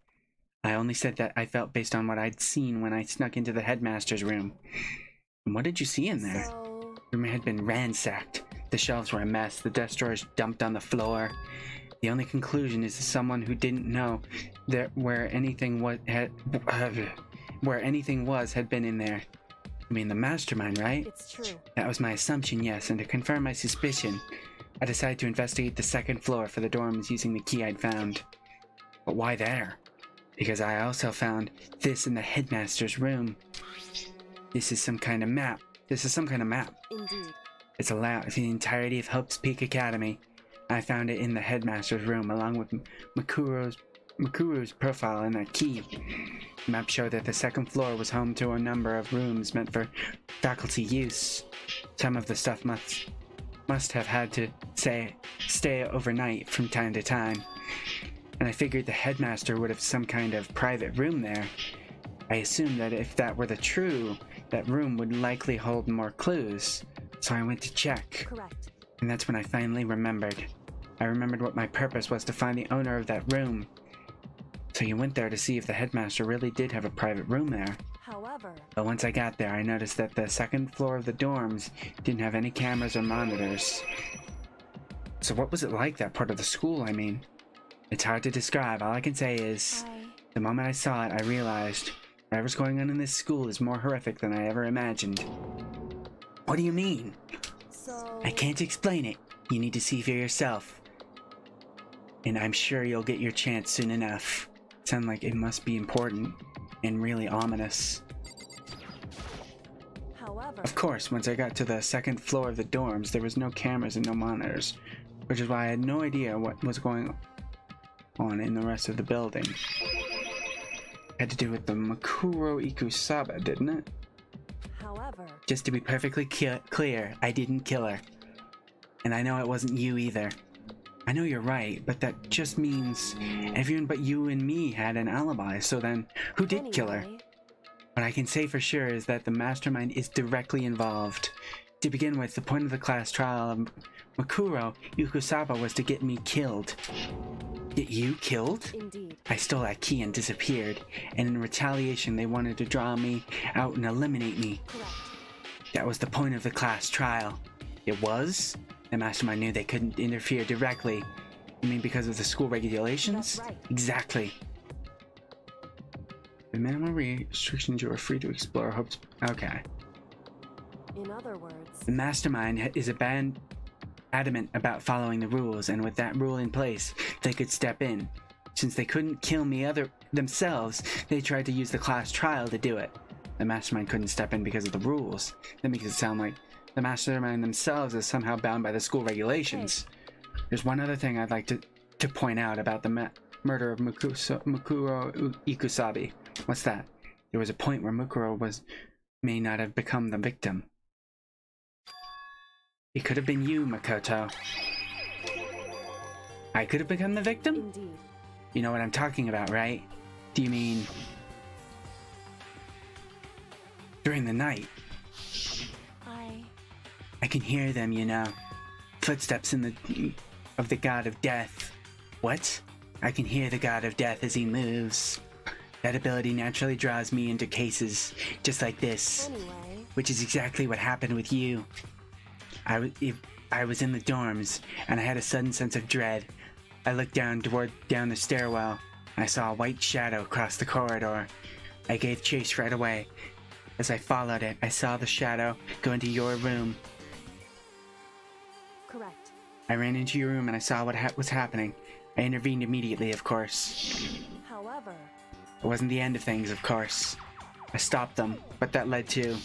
I only said that I felt based on what I'd seen when I snuck into the headmaster's room. And what did you see in there? so... The room had been ransacked. The shelves were a mess, the desk drawers dumped on the floor. The only conclusion is that someone who didn't know that where anything was had been in there. I mean, the mastermind, right? It's true. That was my assumption, yes, and to confirm my suspicion, I decided to investigate the second floor for the dorms using the key I'd found. But why there? Because I also found this in the headmaster's room. This is some kind of map. Indeed. It's the entirety of Hope's Peak Academy. I found it in the headmaster's room along with Makuru's profile and that key. The map showed that the second floor was home to a number of rooms meant for faculty use. Some of the stuff must have had to stay overnight from time to time. And I figured the headmaster would have some kind of private room there. I assumed that if that were true, that room would likely hold more clues. So I went to check. Correct. And that's when I finally remembered. I remembered what my purpose was, to find the owner of that room. So you went there to see if the headmaster really did have a private room there. However, But once I got there, I noticed that the second floor of the dorms didn't have any cameras or monitors. So what was it like, that part of the school, I mean? It's hard to describe. All I can say is, the moment I saw it, I realized whatever's going on in this school is more horrific than I ever imagined. What do you mean? so... I can't explain it. You need to see for yourself. And I'm sure you'll get your chance soon enough. Sound like it must be important. and really ominous. However, Of course, once I got to the second floor of the dorms, there was no cameras and no monitors, which is why I had no idea what was going on in the rest of the building. Had to do with the Makuro Ikusaba, didn't it? however, Just to be perfectly clear, I didn't kill her. And I know it wasn't you either. I know you're right, but that just means everyone but you and me had an alibi, so then who did kill her? anyway, What I can say for sure is that the mastermind is directly involved. To begin with, the point of the class trial of Makuro Ikusaba was to get me killed. Get you killed? indeed. I stole that key and disappeared, and in retaliation they wanted to draw me out and eliminate me. Correct. That was the point of the class trial. It was? The mastermind knew they couldn't interfere directly. You mean because of the school regulations? That's right. Exactly. The minimum restrictions, you are free to explore. Hopes. Okay. In other words, The mastermind is adamant about following the rules, and with that rule in place, they could step in. Since they couldn't kill me themselves, they tried to use the class trial to do it. The mastermind couldn't step in because of the rules. That makes it sound like the mastermind themselves is somehow bound by the school regulations. There's one other thing I'd like to point out about the murder of Makuro Ikusabi. What's that? There was a point where Mukuro may not have become the victim. It could have been you, Makoto. I could have become the victim? indeed. You know what I'm talking about, right? Do you mean during the night? I can hear them, you know. Footsteps of the god of death. What? I can hear the god of death as he moves. That ability naturally draws me into cases just like this. Anyway, Which is exactly what happened with you. I was in the dorms, and I had a sudden sense of dread. I looked down the stairwell, and I saw a white shadow cross the corridor. I gave chase right away. As I followed it, I saw the shadow go into your room. correct. I ran into your room and I saw what was happening. I intervened immediately, of course. However, It wasn't the end of things, of course. I stopped them, but that led to...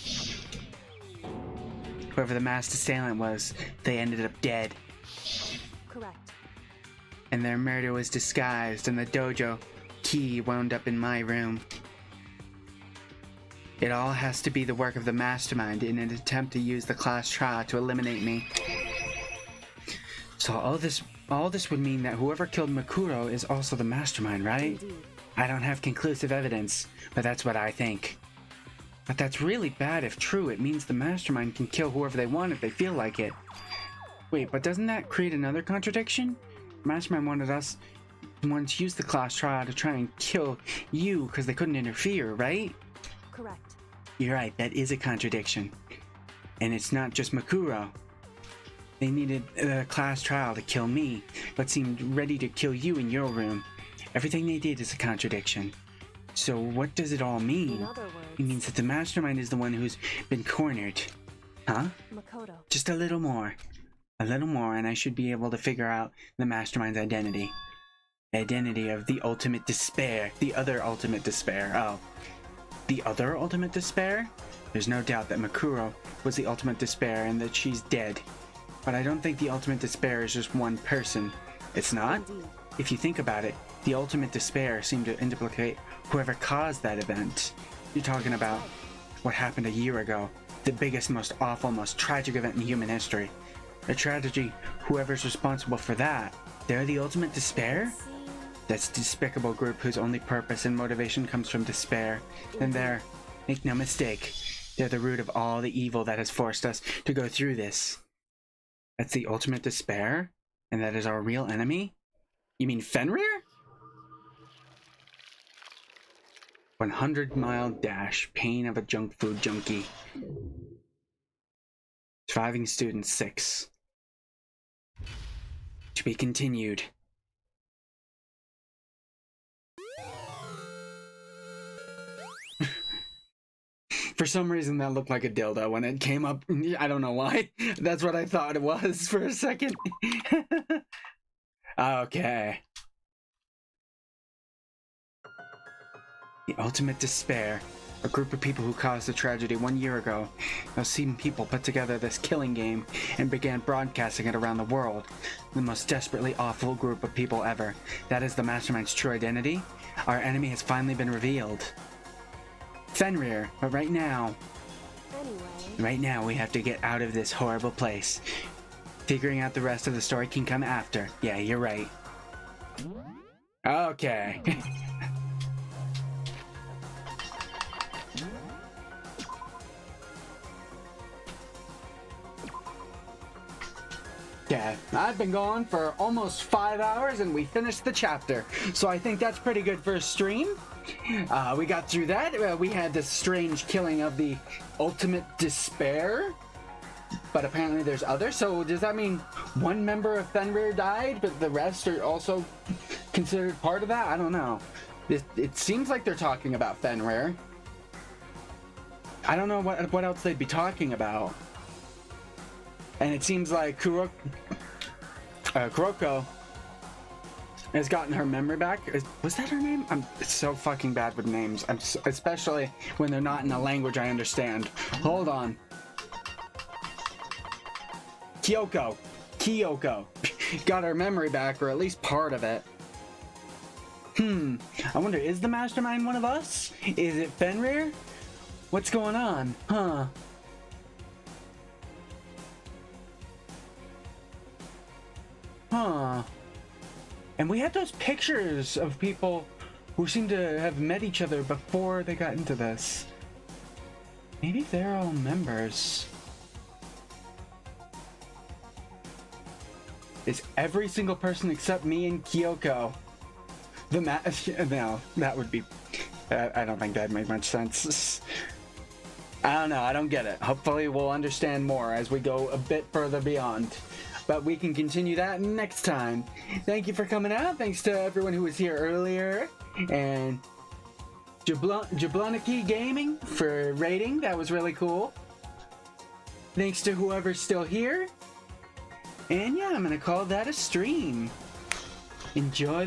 Whoever the masked assailant was, they ended up dead. correct. And their murder was disguised, and the dojo key wound up in my room. It all has to be the work of the mastermind in an attempt to use the class trial to eliminate me. So all this would mean that whoever killed Makuro is also the mastermind, right? Indeed. I don't have conclusive evidence, but that's what I think. But that's really bad if true. It means the mastermind can kill whoever they want if they feel like it. Wait, but doesn't that create another contradiction? Mastermind wanted to use the class trial to try and kill you because they couldn't interfere, right? Correct. You're right, that is a contradiction. And it's not just Makuro. They needed a class trial to kill me, but seemed ready to kill you in your room. Everything they did is a contradiction. So what does it all mean? In other words, It means that the mastermind is the one who's been cornered. Huh? Makoto. Just a little more. A little more, and I should be able to figure out the mastermind's identity. The identity of the ultimate despair. The other ultimate despair. Oh. The other ultimate despair? There's no doubt that Makuro was the ultimate despair and that she's dead. But I don't think the ultimate despair is just one person. It's not? Indeed. If you think about it, the ultimate despair seemed to implicate whoever caused that event. You're talking about what happened a year ago. The biggest, most awful, most tragic event in human history. A tragedy, whoever's responsible for that, they're the ultimate despair? That's a despicable group whose only purpose and motivation comes from despair. And they're, make no mistake, they're the root of all the evil that has forced us to go through this. That's the ultimate despair? And that is our real enemy? You mean Fenrir? 100-mile dash, pain of a junk food junkie. Surviving student 6. To be continued. For some reason that looked like a dildo when it came up. I don't know why. That's what I thought it was for a second. Okay. The ultimate despair. A group of people who caused the tragedy 1 year ago. Those same people put together this killing game and began broadcasting it around the world. The most desperately awful group of people ever. That is the Mastermind's true identity. Our enemy has finally been revealed. Fenrir, but right now we have to get out of this horrible place. Figuring out the rest of the story can come after. Yeah, you're right. Okay. Yeah, I've been gone for almost 5 hours and we finished the chapter. So I think that's pretty good for a stream. We got through that. We had this strange killing of the ultimate despair. But apparently there's others. So does that mean one member of Fenrir died, but the rest are also considered part of that? I don't know. It seems like they're talking about Fenrir. I don't know what else they'd be talking about. And it seems like Kuroko has gotten her memory back. Was that her name? I'm so fucking bad with names. Especially when they're not in a language I understand. Hold on. Kyoko. Got her memory back, or at least part of it. I wonder, is the Mastermind one of us? Is it Fenrir? What's going on? And we had those pictures of people who seem to have met each other before they got into this. Maybe they're all members. Is every single person except me and Kyoko the no, that would be... I don't think that'd make much sense. I don't know, I don't get it. Hopefully we'll understand more as we go a bit further beyond. But we can continue that next time. Thank you for coming out. Thanks to everyone who was here earlier. And Jabloniki Gaming for rating. That was really cool. Thanks to whoever's still here. And yeah, I'm going to call that a stream. Enjoy.